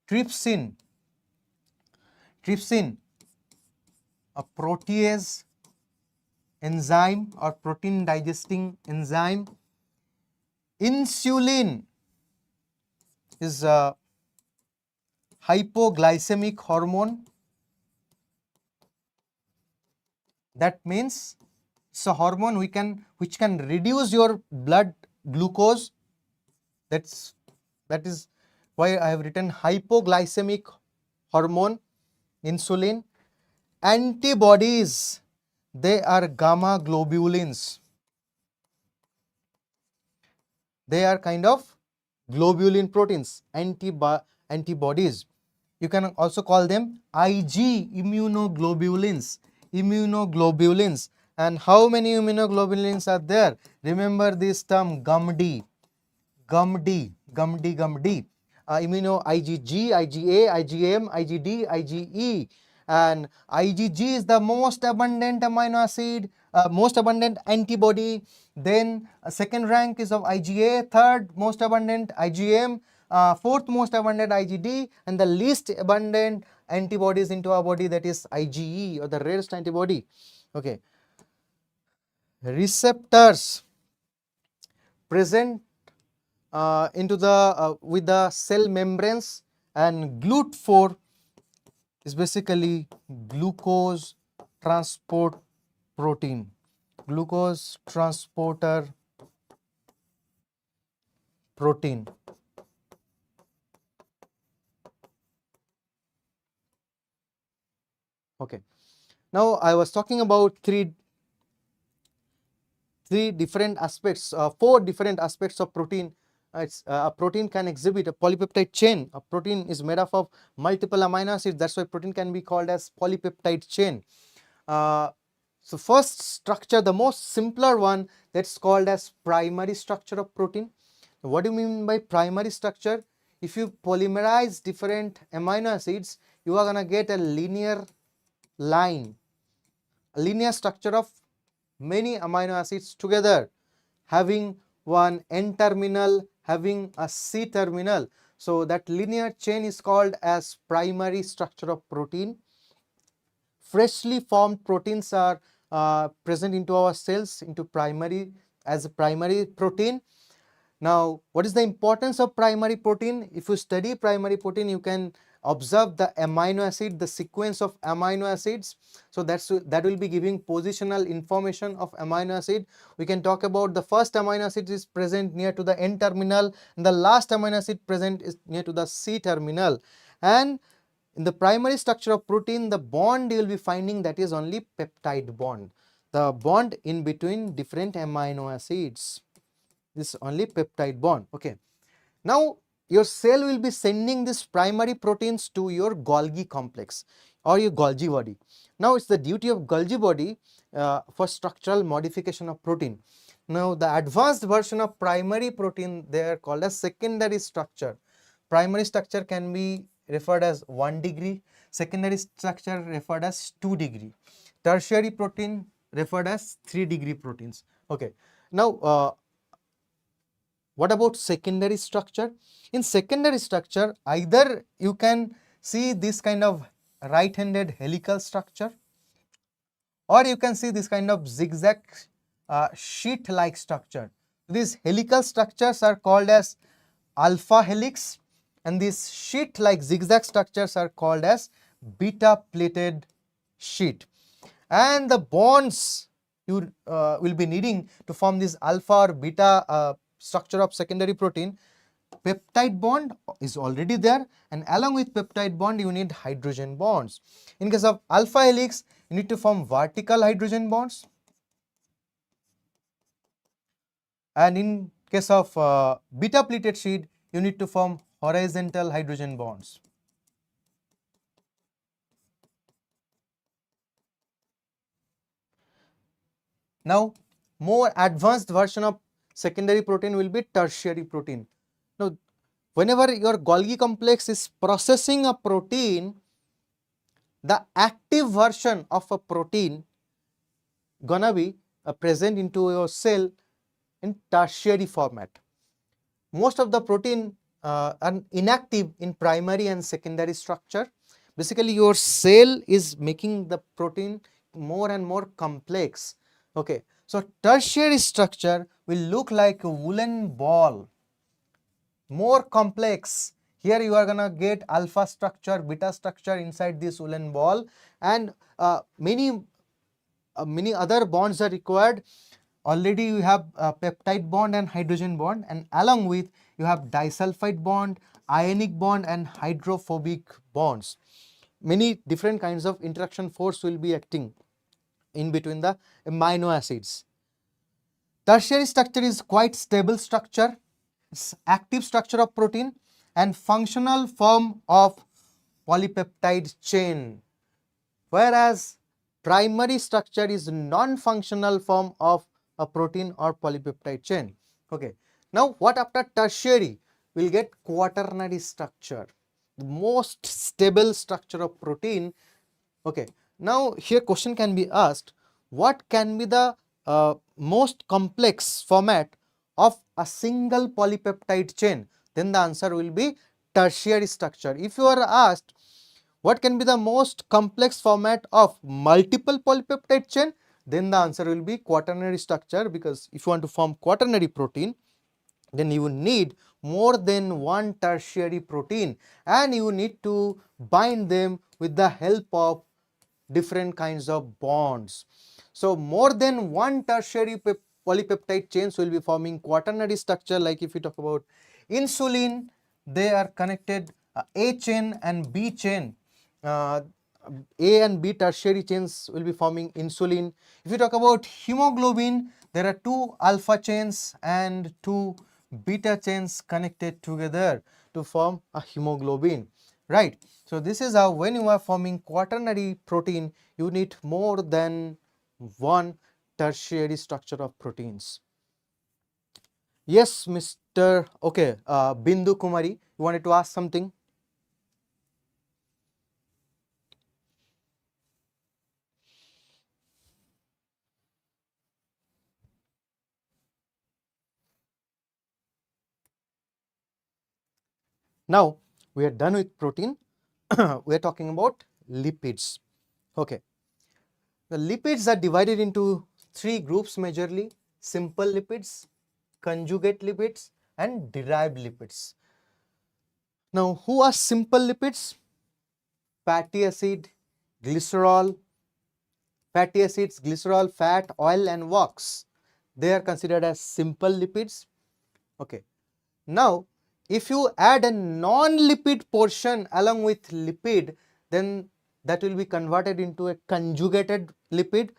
Trypsin. Trypsin, a protease enzyme or protein digesting enzyme. Insulin is a hypoglycemic hormone. That means it's a hormone which can reduce your blood glucose. That is why I have written hypoglycemic hormone, insulin. Antibodies, they are gamma globulins. They are kind of globulin proteins, antibodies. You can also call them Ig, immunoglobulins. Immunoglobulins. And how many immunoglobulins are there? Remember this term GUMD. GUMD, GUMD, GUMD. Immuno IgG, IgA, IgM, IgD, IgE. And IgG is the most abundant amino acid, most abundant antibody. Then second rank is of IgA, third most abundant IgM, fourth most abundant IgD, and the least abundant antibodies into our body, that is IgE, or the rarest antibody. Okay. Receptors present into the with the cell membranes, and GLUT4 is basically glucose transport protein, glucose transporter protein. Okay, now I was talking about three different aspects, four different aspects of protein. A protein can exhibit a polypeptide chain. A protein is made up of multiple amino acids. That's why protein can be called as polypeptide chain. So first structure, the most simpler one, that's called as primary structure of protein. What do you mean by primary structure? If you polymerize different amino acids, you are gonna get a linear line, a linear structure of many amino acids together, having one N terminal, having a C terminal. So that linear chain is called as primary structure of protein. Freshly formed proteins are present into our cells into primary as a primary protein. Now, what is the importance of primary protein? If you study primary protein, you can observe the amino acid, the sequence of amino acids. So that will be giving positional information of amino acid. We can talk about the first amino acid is present near to the N terminal, and the last amino acid present is near to the C terminal. And in the primary structure of protein, the bond you will be finding, that is only peptide bond, the bond in between different amino acids. This only peptide bond. Okay. Now your cell will be sending this primary proteins to your Golgi complex or your Golgi body. Now it's the duty of Golgi body for structural modification of protein. Now the advanced version of primary protein, they are called as secondary structure. Primary structure can be referred as 1 degree, secondary structure referred as 2 degree, tertiary protein referred as 3 degree proteins. Okay. Now what about secondary structure? In secondary structure, either you can see this kind of right-handed helical structure, or you can see this kind of zigzag sheet-like structure. These helical structures are called as alpha helix, and these sheet-like zigzag structures are called as beta plated sheet. And the bonds you will be needing to form this alpha or beta structure of secondary protein, peptide bond is already there, and along with peptide bond you need hydrogen bonds. In case of alpha helix, you need to form vertical hydrogen bonds, and in case of beta pleated sheet, you need to form horizontal hydrogen bonds. Now, more advanced version of secondary protein will be tertiary protein. Now, whenever your Golgi complex is processing a protein, the active version of a protein gonna be present into your cell in tertiary format. Most of the protein are inactive in primary and secondary structure. Basically, your cell is making the protein more and more complex. Okay, so tertiary structure will look like a woolen ball, more complex. Here you are gonna get alpha structure, beta structure inside this woolen ball, and many other bonds are required. Already you have a peptide bond and hydrogen bond, and along with you have disulfide bond, ionic bond, and hydrophobic bonds. Many different kinds of interaction force will be acting in between the amino acids. Tertiary structure is quite stable structure, it's active structure of protein and functional form of polypeptide chain, whereas primary structure is non-functional form of a protein or polypeptide chain. Okay. Now, what after tertiary? We'll get quaternary structure, the most stable structure of protein. Okay. Now, here question can be asked, what can be the most complex format of a single polypeptide chain? Then the answer will be tertiary structure. If you are asked, what can be the most complex format of multiple polypeptide chain? Then the answer will be quaternary structure, because if you want to form quaternary protein, then you need more than one tertiary protein and you need to bind them with the help of different kinds of bonds. So, more than one tertiary polypeptide chains will be forming quaternary structure. Like if you talk about insulin, they are connected A chain and B chain. A and B tertiary chains will be forming insulin. If you talk about hemoglobin, there are two alpha chains and two beta chains connected together to form a hemoglobin, right? So, this is how when you are forming quaternary protein, you need more than one tertiary structure of proteins. Yes, Mr. Okay, Bindu Kumari, you wanted to ask something? Now, we are done with protein. We are talking about lipids. Okay. The lipids are divided into three groups majorly: simple lipids, conjugate lipids, and derived lipids. Now, who are simple lipids? Fatty acid, glycerol, fatty acids, glycerol, fat, oil, and wax. They are considered as simple lipids. Okay. Now, if you add a non-lipid portion along with lipid, then that will be converted into a conjugated lipid.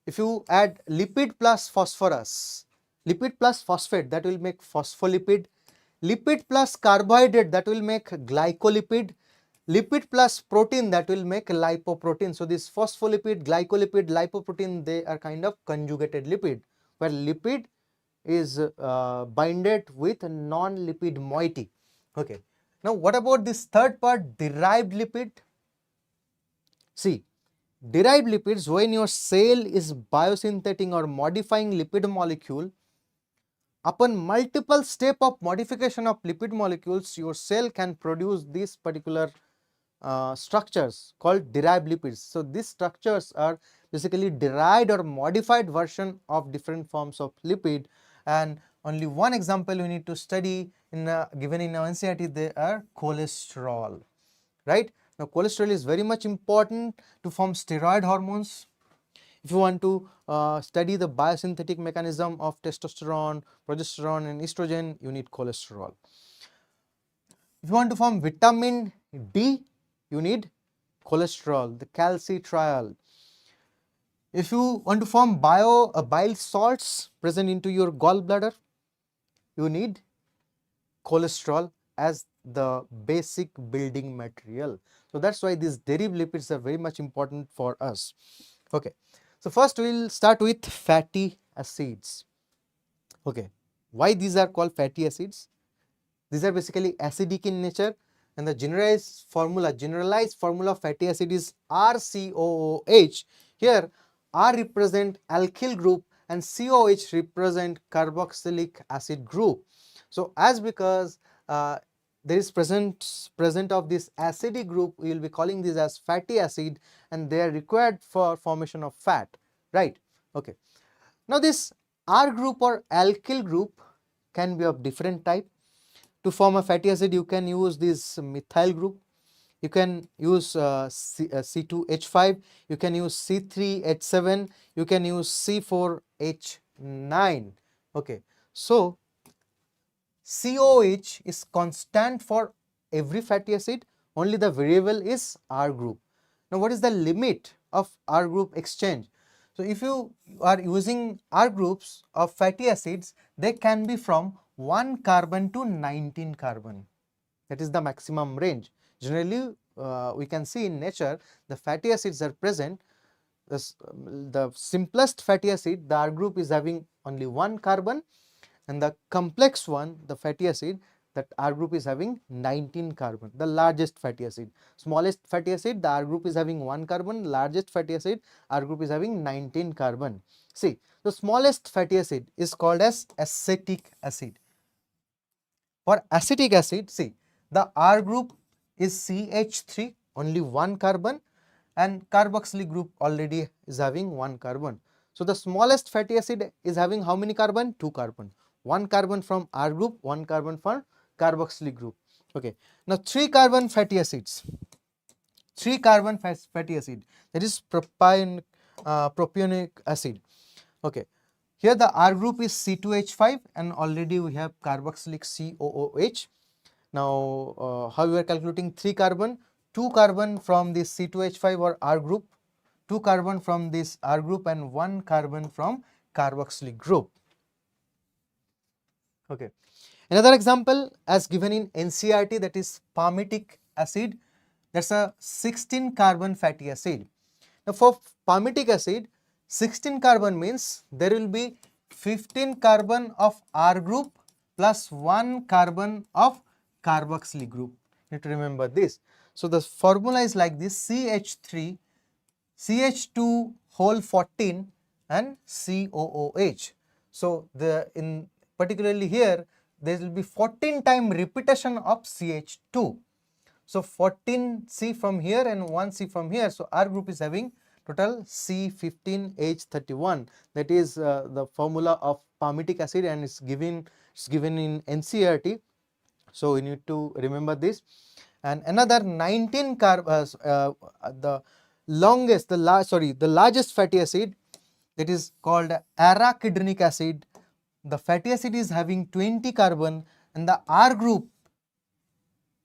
If you add lipid plus phosphorus, lipid plus phosphate, that will make phospholipid. Lipid plus carbohydrate, that will make glycolipid. Lipid plus protein, that will make lipoprotein. So, this phospholipid, glycolipid, lipoprotein, they are kind of conjugated lipid, where lipid is binded with a non-lipid moiety. Okay. Now, what about this third part, derived lipid? See, derived lipids, when your cell is biosynthetic or modifying lipid molecule, upon multiple step of modification of lipid molecules, your cell can produce this particular structures called derived lipids. So these structures are basically derived or modified version of different forms of lipid, and only one example we need to study in given in our NCERT, they are cholesterol, right? Now cholesterol is very much important to form steroid hormones. If you want to study the biosynthetic mechanism of testosterone, progesterone and estrogen, you need cholesterol. If you want to form vitamin D, you need cholesterol, the calcitriol. If you want to form bile salts present into your gallbladder, you need cholesterol as the basic building material. So that's why these derived lipids are very much important for us. Okay, so first we will start with fatty acids. Okay, why these are called fatty acids? These are basically acidic in nature, and the generalized formula of fatty acid is RCOOH. Here R represent alkyl group and COH represent carboxylic acid group. So as because there is present of this acidic group, we will be calling this as fatty acid, and they are required for formation of fat, right? Okay. Now this R group or alkyl group can be of different type. To form a fatty acid, you can use this methyl group, you can use C2H5, you can use C3H7, you can use C4H9. Okay, so COH is constant for every fatty acid, only the variable is R group. Now what is the limit of R group exchange? So if you are using R groups of fatty acids, they can be from 1 carbon to 19 carbon. That is the maximum range. Generally we can see in nature the fatty acids are present. The simplest fatty acid, the R group is having only 1 carbon, and the complex one, the fatty acid, that R group is having 19 carbon, the largest fatty acid. Smallest fatty acid, the R group is having 1 carbon, largest fatty acid, R group is having 19 carbon. See, the smallest fatty acid is called as acetic acid. For acetic acid, see, the R group is CH3, only 1 carbon, and carboxylic group already is having 1 carbon. So the smallest fatty acid is having how many carbon? 2 carbon. 1 carbon from R group, 1 carbon from carboxylic group. Okay. Now 3 carbon fatty acids. 3 carbon fatty acid, that is propionic acid. Okay. Here the R group is C2H5, and already we have carboxylic COOH. Now how we are calculating 3 carbon? 2 carbon from this C2H5 or R group, 2 carbon from this R group, and 1 carbon from carboxylic group. Okay. Another example as given in NCERT, that is palmitic acid, that's a 16 carbon fatty acid. Now for palmitic acid, 16 carbon means there will be 15 carbon of R group plus 1 carbon of carboxylic group. You need to remember this. So the formula is like this: CH3, CH2 whole 14 and COOH. So in particularly here there will be 14 time repetition of CH2. So 14 C from here and 1 C from here. So R group is having total C15H31. That is the formula of palmitic acid, and it's given in NCERT. So we need to remember this. And another 19 the largest fatty acid, that is called arachidonic acid. The fatty acid is having 20 carbon, and the R group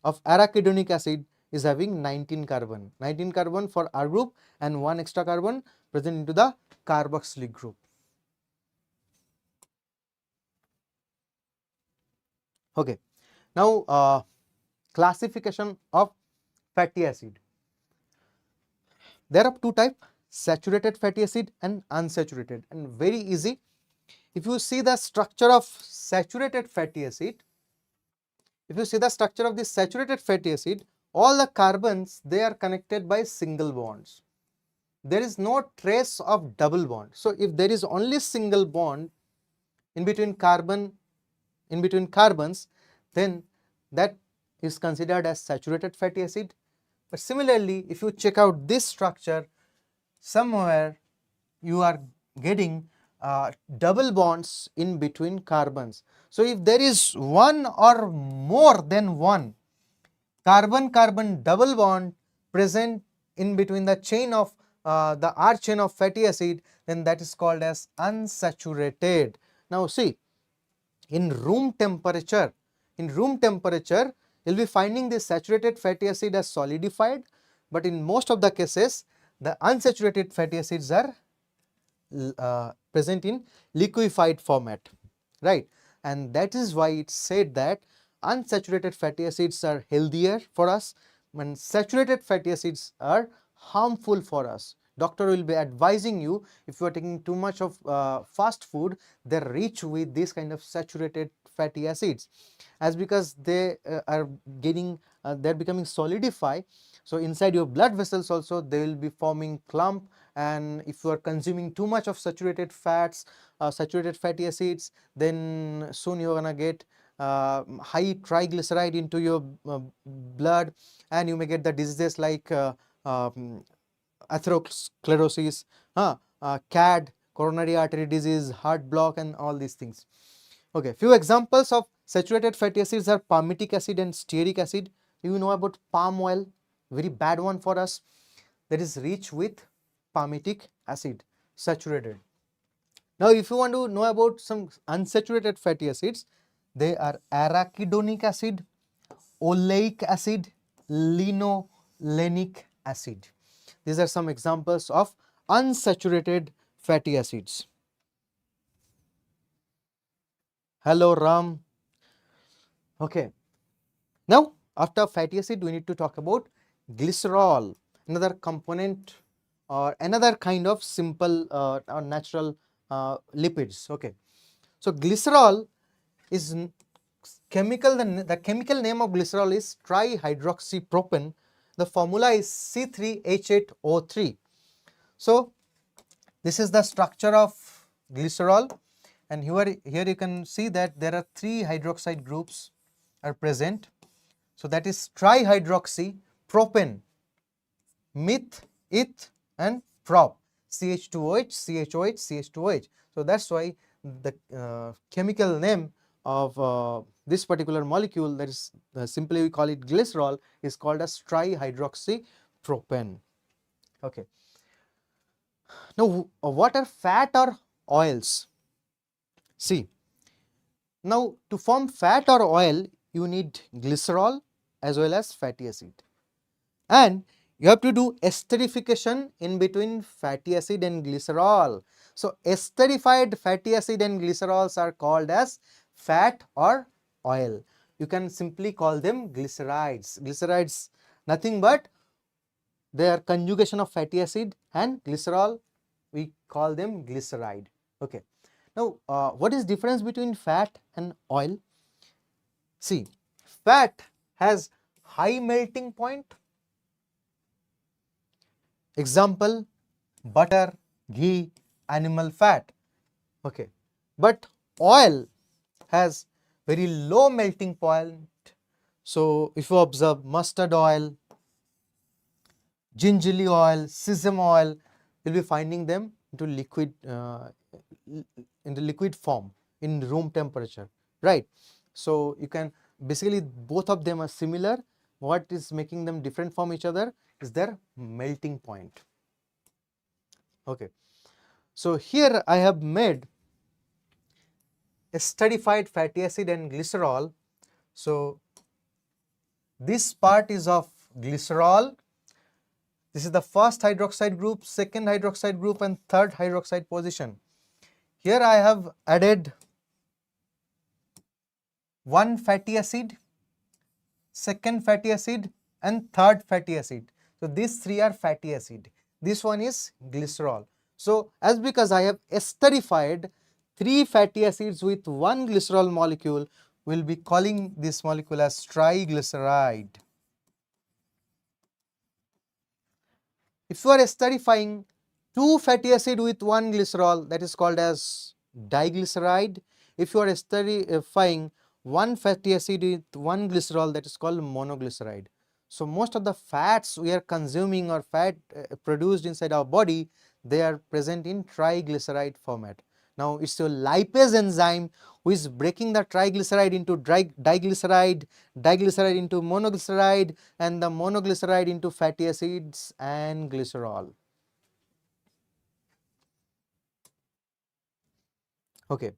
of arachidonic acid is having 19 carbon. 19 carbon for R group and 1 extra carbon present into the carboxylic group. Okay. Now classification of fatty acid. There are two types: saturated fatty acid and unsaturated, and very easy. If you see the structure of saturated fatty acid, all the carbons, they are connected by single bonds. There is no trace of double bond. So if there is only single bond in between carbons, then that is considered as saturated fatty acid. But similarly, if you check out this structure, somewhere you are getting double bonds in between carbons. So if there is one or more than one carbon-carbon double bond present in between the chain of the R chain of fatty acid, then that is called as unsaturated. Now see, in room temperature, you'll be finding the saturated fatty acid as solidified, but in most of the cases the unsaturated fatty acids are present in liquefied format, right? And that is why it's said that unsaturated fatty acids are healthier for us and saturated fatty acids are harmful for us. Doctor will be advising you, if you are taking too much of fast food, they're rich with this kind of saturated fatty acids, as because they are getting they're becoming solidify. So inside your blood vessels also they will be forming clump, and if you are consuming too much of saturated fats, saturated fatty acids, then soon you're gonna get high triglyceride into your blood, and you may get the diseases like atherosclerosis, CAD, coronary artery disease, heart block, and all these things. Okay, few examples of saturated fatty acids are palmitic acid and stearic acid. You know about palm oil, very bad one for us, that is rich with palmitic acid, saturated. Now if you want to know about some unsaturated fatty acids, they are arachidonic acid, oleic acid, linolenic acid. These are some examples of unsaturated fatty acids. Hello Ram. Okay. Now after fatty acid we need to talk about glycerol, another component or another kind of simple or natural lipids. Okay. So glycerol is chemical, the chemical name of glycerol is trihydroxypropane. The formula is C3H8O3. So this is the structure of glycerol, and here you can see that there are 3 hydroxide groups are present. So that is trihydroxy, propane, meth, eth, and prop, CH2OH, CHOH, CH2OH. So that's why the chemical name of this particular molecule, that is simply we call it glycerol, is called as trihydroxypropane. Okay. Now what are fat or oils? See, now to form fat or oil you need glycerol as well as fatty acid, and you have to do esterification in between fatty acid and glycerol. So esterified fatty acid and glycerols are called as fat or oil. You can simply call them glycerides. Glycerides nothing but they are conjugation of fatty acid and glycerol, we call them glyceride. Okay. Now what is difference between fat and oil? See, fat has high melting point. Example, butter, ghee, animal fat. Okay. But oil has very low melting point. So if you observe mustard oil, gingerly oil, sesame oil, you'll be finding them into liquid in the liquid form in room temperature, right? So you can basically both of them are similar. What is making them different from each other is their melting point. Okay. So here I have made esterified fatty acid and glycerol. So this part is of glycerol. This is the first hydroxide group, second hydroxide group, and third hydroxide position. Here I have added one fatty acid, second fatty acid, and third fatty acid. So these 3 are fatty acid. This one is glycerol. So as because I have esterified 3 fatty acids with 1 glycerol molecule, we will be calling this molecule as triglyceride. If you are esterifying 2 fatty acid with 1 glycerol, that is called as diglyceride. If you are esterifying 1 fatty acid with 1 glycerol, that is called monoglyceride. So most of the fats we are consuming or fat produced inside our body, they are present in triglyceride format. Now it's a lipase enzyme who is breaking the triglyceride into diglyceride, diglyceride into monoglyceride, and the monoglyceride into fatty acids and glycerol. Okay,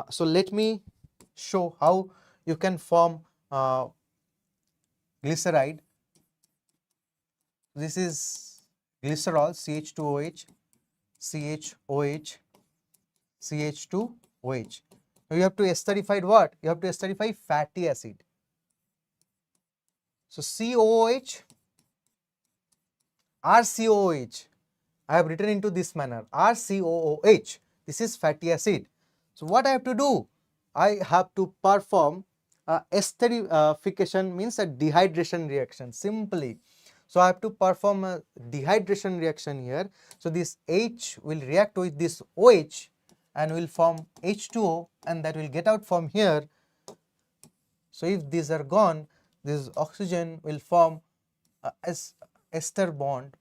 so let me show how you can form glyceride. This is glycerol, CH2OH, CHOH, CH2OH. Now you have to esterified what? You have to esterify fatty acid. So COOH, RCOOH, I have written into this manner, RCOOH, this is fatty acid. So what I have to do? I have to perform esterification, means a dehydration reaction, simply. So I have to perform a dehydration reaction here. So this H will react with this OH and will form H2O, and that will get out from here. So if these are gone, this oxygen will form as ester bond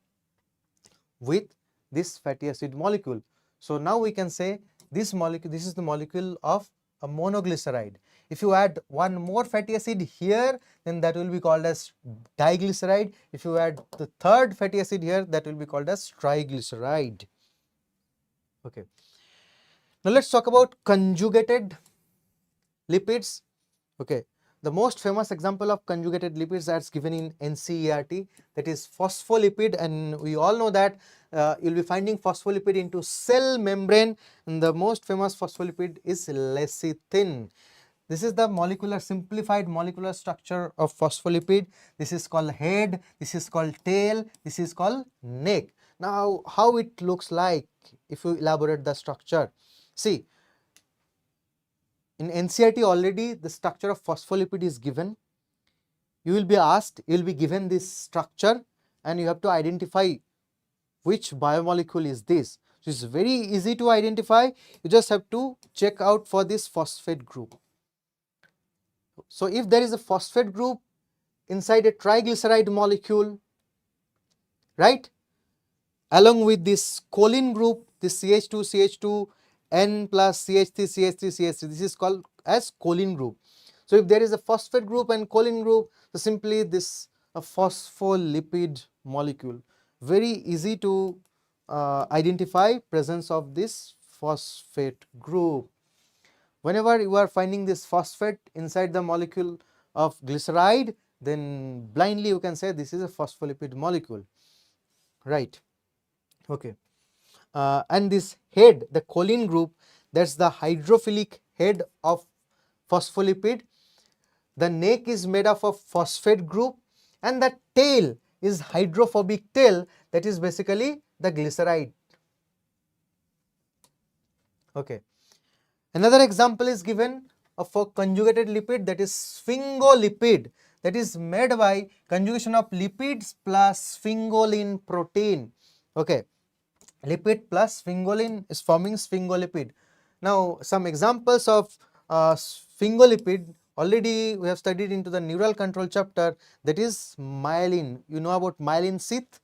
with this fatty acid molecule. So now we can say this molecule, this is the molecule of a monoglyceride. If you add one more fatty acid here, then that will be called as diglyceride. If you add the third fatty acid here, that will be called as triglyceride. Okay. Now let's talk about conjugated lipids. Okay. The most famous example of conjugated lipids that's given in NCERT, that is phospholipid, and we all know that you'll be finding phospholipid into cell membrane, and the most famous phospholipid is lecithin. This is the molecular, simplified molecular structure of phospholipid. This is called head, this is called tail, this is called neck. Now how it looks like if you elaborate the structure? See, in NCERT already the structure of phospholipid is given. You will be asked, you will be given this structure, and you have to identify which biomolecule is this. So it's very easy to identify. You just have to check out for this phosphate group. So if there is a phosphate group inside a triglyceride molecule, right, along with this choline group, this CH2, N plus CH3, CH3, this is called as choline group. So if there is a phosphate group and choline group, so simply this a phospholipid molecule. Very easy to identify presence of this phosphate group. Whenever you are finding this phosphate inside the molecule of glyceride, then blindly you can say this is a phospholipid molecule, right? Okay. And this head, the choline group, that's the hydrophilic head of phospholipid. The neck is made up of phosphate group, and the tail is hydrophobic tail, that is basically the glyceride. Okay. Another example is given of a conjugated lipid, that is sphingolipid, that is made by conjugation of lipids plus sphingolin protein. Okay. Lipid plus sphingolin is forming sphingolipid. Now some examples of sphingolipid already we have studied into the neural control chapter, that is myelin. You know about myelin sheath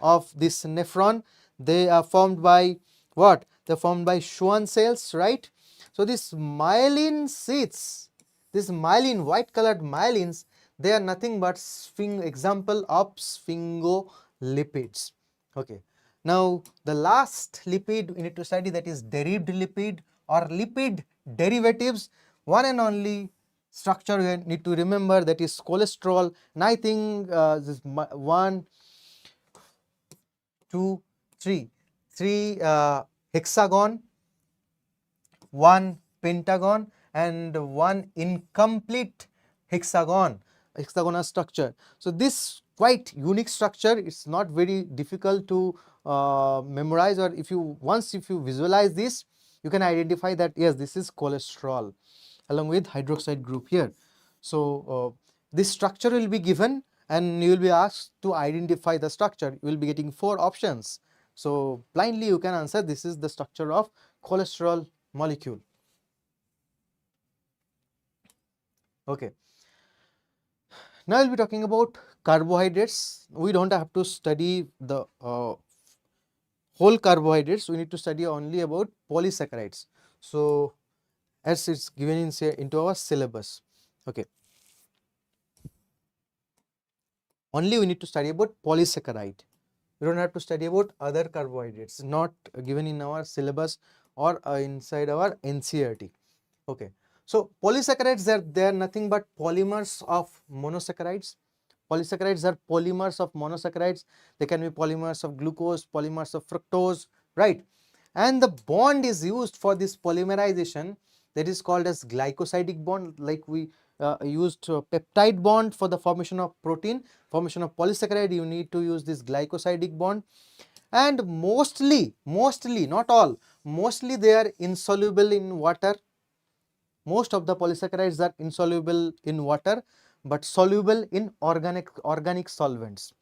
of this nephron. They are formed by what? They are formed by Schwann cells, right? So this myelin sheaths, this myelin, white colored myelins, they are nothing but example of sphingolipids. Okay. Now the last lipid we need to study, that is derived lipid or lipid derivatives. One and only structure we need to remember, that is cholesterol, and I think this 1, 2, 3, 3 hexagon, 1 pentagon, and 1 incomplete hexagonal structure. So this quite unique structure, it's not very difficult to memorize, or if you visualize this, you can identify that yes, this is cholesterol along with hydroxide group here. So this structure will be given and you will be asked to identify the structure. You will be getting 4 options. So blindly you can answer this is the structure of cholesterol molecule. Okay. Now we will be talking about carbohydrates, we don't have to study the whole carbohydrates, we need to study only about polysaccharides. So as it's given in into our syllabus. Okay. Only we need to study about polysaccharide. We don't have to study about other carbohydrates, not given in our syllabus or inside our NCERT. Okay. So polysaccharides, they are nothing but polymers of monosaccharides. Polysaccharides are polymers of monosaccharides. They can be polymers of glucose, polymers of fructose, right? And the bond is used for this polymerization, that is called as glycosidic bond. Like we used peptide bond for the formation of protein, formation of polysaccharide, you need to use this glycosidic bond. And mostly, not all, mostly they are insoluble in water. Most of the polysaccharides are insoluble in water but soluble in organic solvents.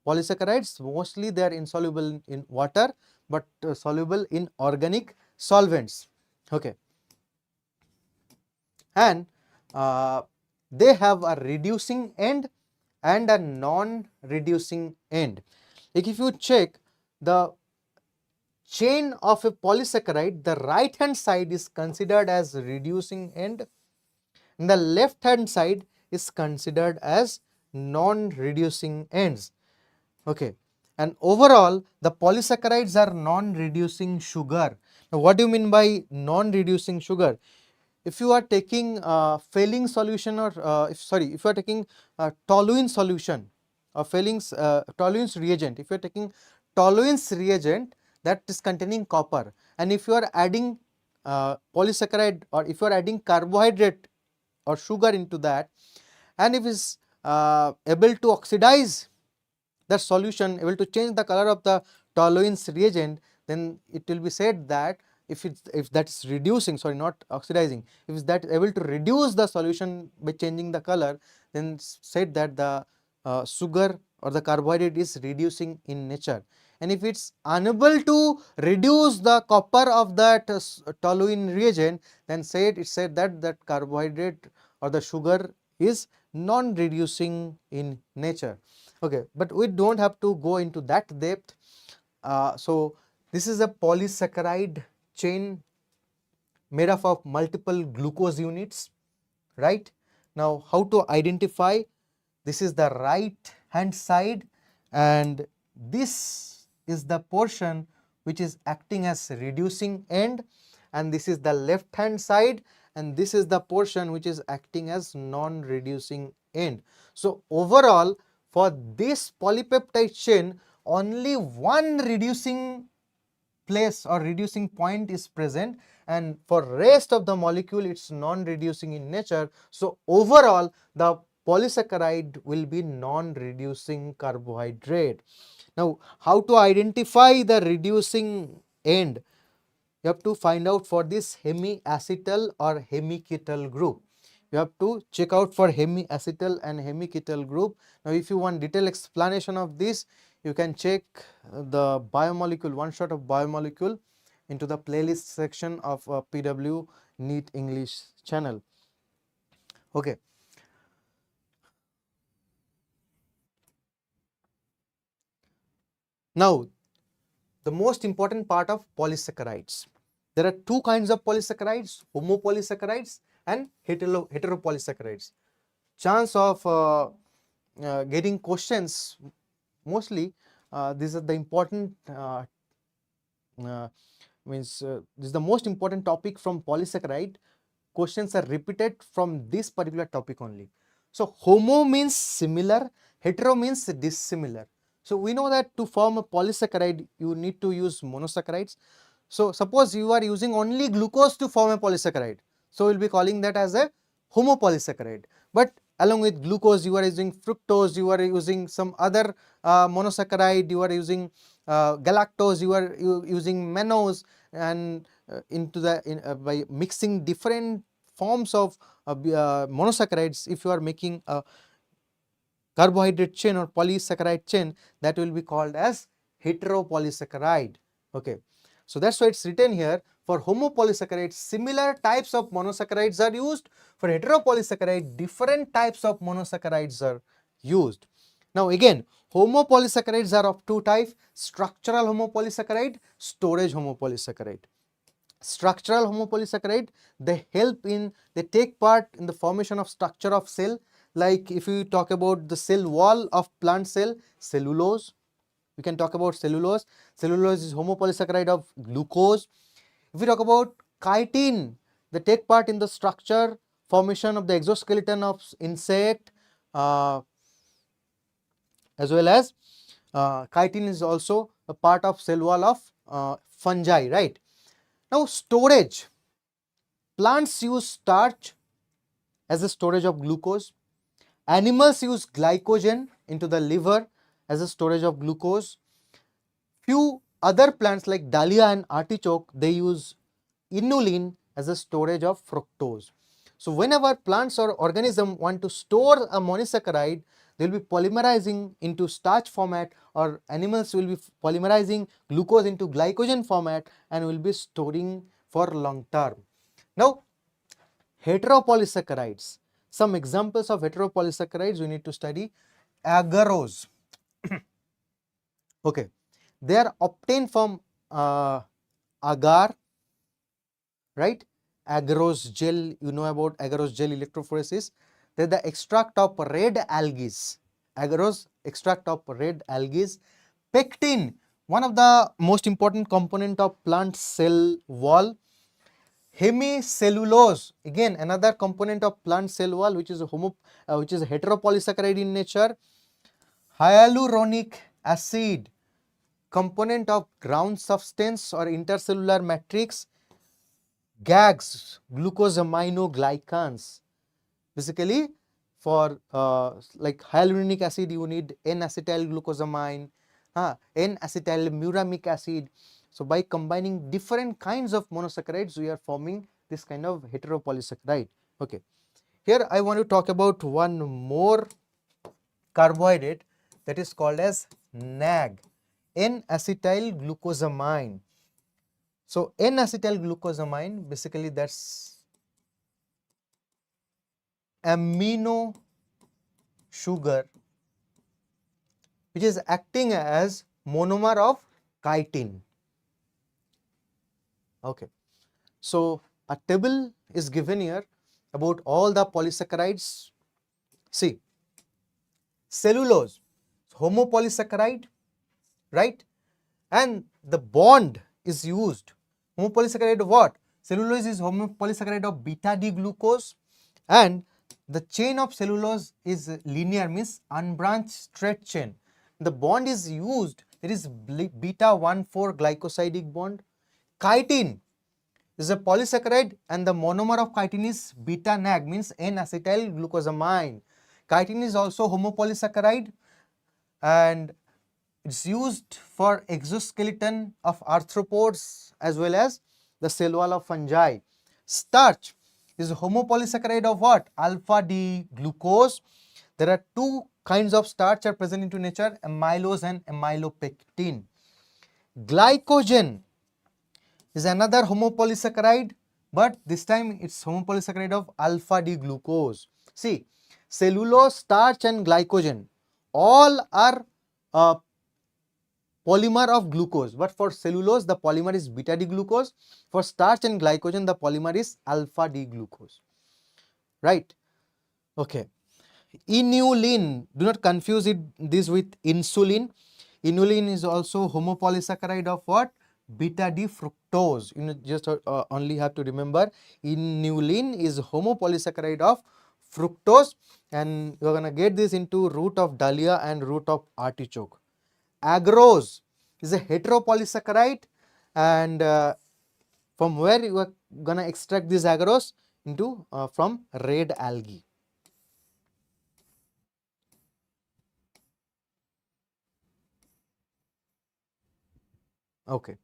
Polysaccharides mostly they are insoluble in water but soluble in organic solvents. Okay. And they have a reducing end and a non-reducing end. Like if you check the chain of a polysaccharide, the right hand side is considered as reducing end and the left hand side is considered as non-reducing ends. Okay. And overall the polysaccharides are non-reducing sugar. Now what do you mean by non-reducing sugar? If you are taking Phylum solution or if you are taking toluene solution or toluene reagent, if you are taking toluene reagent that is containing copper, and if you are adding polysaccharide or if you are adding carbohydrate or sugar into that, and if is able to oxidize the solution, able to change the color of the toluene reagent, then it will be said that if that is reducing, sorry, not oxidizing, if that is able to reduce the solution by changing the color, then said that the sugar or the carbohydrate is reducing in nature. And if it's unable to reduce the copper of that toluene reagent, then it said that that carbohydrate or the sugar is non-reducing in nature. Okay, but we don't have to go into that depth. So this is a polysaccharide chain made up of multiple glucose units, right? Now how to identify? This is the right hand side and this is the portion which is acting as reducing end, and this is the left hand side and this is the portion which is acting as non-reducing end. So overall for this polypeptide chain only one reducing place or reducing point is present, and for rest of the molecule it's non-reducing in nature. So overall the polysaccharide will be non-reducing carbohydrate. Now how to identify the reducing end? You have to find out for this hemiacetal or hemiketal group. You have to check out for hemiacetal and hemiketal group. Now if you want detailed explanation of this, you can check the biomolecule, one shot of biomolecule into the playlist section of PW NEET English channel. Okay. Now the most important part of polysaccharides. There are two kinds of polysaccharides, homopolysaccharides and heteropolysaccharides. Chance of getting questions, mostly these are the important this is the most important topic from polysaccharide. Questions are repeated from this particular topic only. So homo means similar, hetero means dissimilar. So we know that to form a polysaccharide you need to use monosaccharides. So suppose you are using only glucose to form a polysaccharide, so we will be calling that as a homopolysaccharide. But along with glucose you are using fructose, you are using some other monosaccharide, you are using galactose, you are using mannose, and into the by mixing different forms of monosaccharides, if you are making a carbohydrate chain or polysaccharide chain, that will be called as heteropolysaccharide. Okay, so that's why it's written here. For homopolysaccharides similar types of monosaccharides are used. For heteropolysaccharide different types of monosaccharides are used. Now again, homopolysaccharides are of two types: structural homopolysaccharide, storage homopolysaccharide. Structural homopolysaccharide, they take part in the formation of structure of cell. Like if you talk about the cell wall of plant cell, cellulose, we can talk about cellulose. Cellulose is homopolysaccharide of glucose. If we talk about chitin, they take part in the structure formation of the exoskeleton of insect, uh, as well as chitin is also a part of cell wall of fungi, right? Now storage, plants use starch as a storage of glucose. Animals use glycogen into the liver as a storage of glucose. Few other plants like dahlia and artichoke, they use inulin as a storage of fructose. So whenever plants or organism want to store a monosaccharide, they will be polymerizing into starch format, or animals will be polymerizing glucose into glycogen format and will be storing for long term. Now heteropolysaccharides, some examples of heteropolysaccharides we need to study: agarose. Okay, they are obtained from agar, right? Agarose gel, you know about agarose gel electrophoresis. They're the extract of red algae. Agarose extract of red algae. Pectin, one of the most important component of plant cell wall. Hemicellulose, again another component of plant cell wall, which is a heteropolysaccharide in nature. Hyaluronic acid, component of ground substance or intercellular matrix. GAGs, glucosaminoglycans. Basically, for like hyaluronic acid, you need N-acetylglucosamine, N-acetylmuramic acid. So by combining different kinds of monosaccharides, we are forming this kind of heteropolysaccharide. Okay. Here I want to talk about one more carbohydrate, that is called as NAG, N-acetylglucosamine. So N-acetylglucosamine, basically that's amino sugar which is acting as monomer of chitin. Okay. So a table is given here about all the polysaccharides. See, cellulose, homopolysaccharide, right? And the bond is used. Homopolysaccharide of what? Cellulose is homopolysaccharide of beta D glucose, and the chain of cellulose is linear, means unbranched straight chain. The bond is used, it is beta 1,4 glycosidic bond. Chitin is a polysaccharide and the monomer of chitin is beta NAG, means N-acetylglucosamine. Chitin is also homopolysaccharide and it's used for exoskeleton of arthropods as well as the cell wall of fungi. Starch is a homopolysaccharide of what? Alpha D glucose. There are two kinds of starch are present into nature: amylose and amylopectin. Glycogen is another homopolysaccharide, but this time it's homopolysaccharide of alpha D glucose. See, cellulose, starch and glycogen all are polymer of glucose, but for cellulose the polymer is beta D glucose, for starch and glycogen the polymer is alpha D glucose, right? Okay. Inulin, do not confuse this with insulin. Inulin is also homopolysaccharide of what? Beta D fructose. You know, just only have to remember inulin is homopolysaccharide of fructose, and you are gonna get this into root of dahlia and root of artichoke. Agarose is a heteropolysaccharide, and from where you are gonna extract this agarose? Into from red algae. Okay.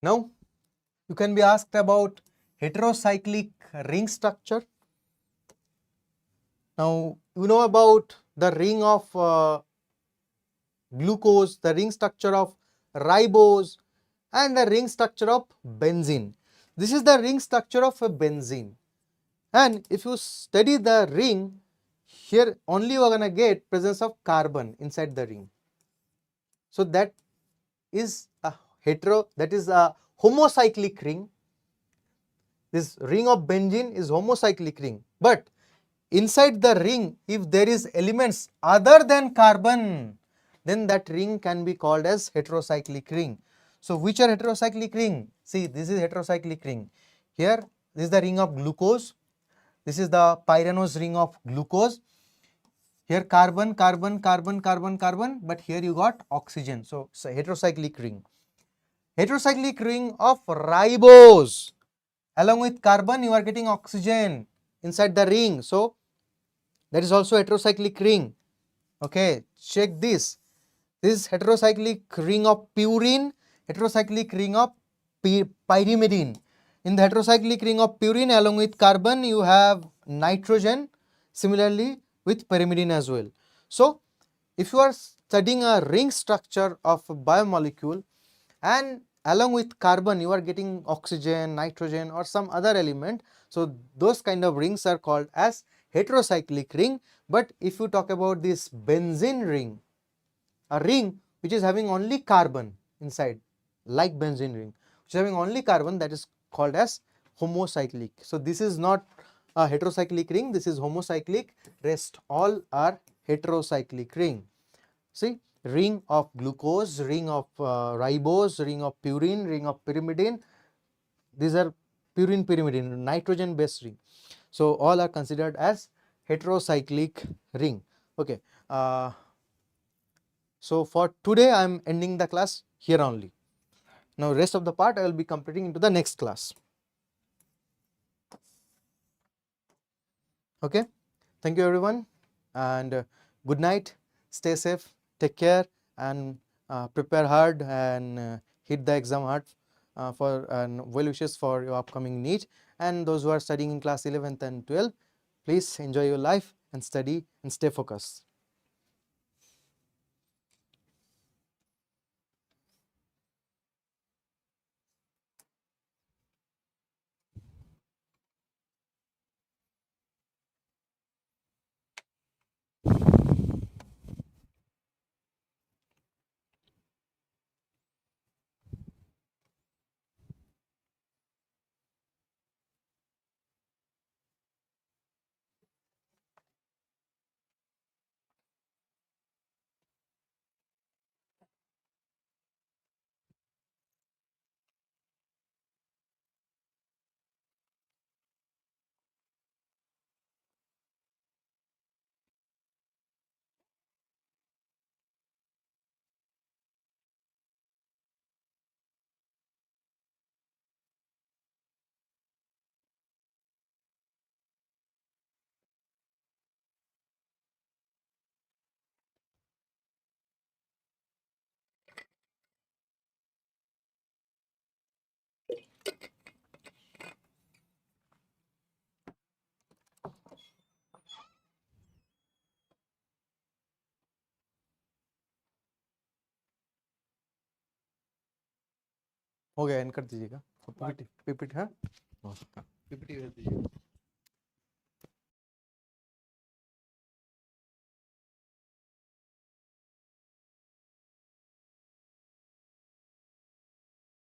Now you can be asked about heterocyclic ring structure. Now you know about the ring of glucose, the ring structure of ribose, and the ring structure of benzene. This is the ring structure of a benzene. And if you study the ring, here only you are going to get presence of carbon inside the ring. So that is a homocyclic ring. This ring of benzene is homocyclic ring. But inside the ring, if there is elements other than carbon, then that ring can be called as heterocyclic ring. So which are heterocyclic ring? See, this is heterocyclic ring. Here, this is the ring of glucose. This is the pyranose ring of glucose. Here carbon, carbon, carbon, carbon, carbon, but here you got oxygen. So it's a heterocyclic ring. Heterocyclic ring of ribose. Along with carbon, you are getting oxygen inside the ring. So that is also heterocyclic ring. Okay, check this. This is heterocyclic ring of purine, heterocyclic ring of pyrimidine. In the heterocyclic ring of purine, along with carbon, you have nitrogen. Similarly, with pyrimidine as well. So, if you are studying a ring structure of a biomolecule and along with carbon you are getting oxygen, nitrogen or some other element, so those kind of rings are called as heterocyclic ring. But if you talk about this benzene ring, a ring which is having only carbon inside, like benzene ring, which is having only carbon, that is called as homocyclic. So this is not a heterocyclic ring, this is homocyclic, rest all are heterocyclic ring. See, ring of glucose, ring of ribose, ring of purine, ring of pyrimidine, these are purine pyrimidine, nitrogen based ring. So all are considered as heterocyclic ring. Okay. So for today I am ending the class here only. Now rest of the part I will be completing into the next class. Okay. Thank you everyone, and good night. Stay safe, take care, and prepare hard and hit the exam hard for and well wishes for your upcoming NEET. And those who are studying in class 11th and 12th, please enjoy your life and study and stay focused. हो गया, and कर दीजिएगा PPT, PPT, हाँ, PPT भेज दीजिएगा.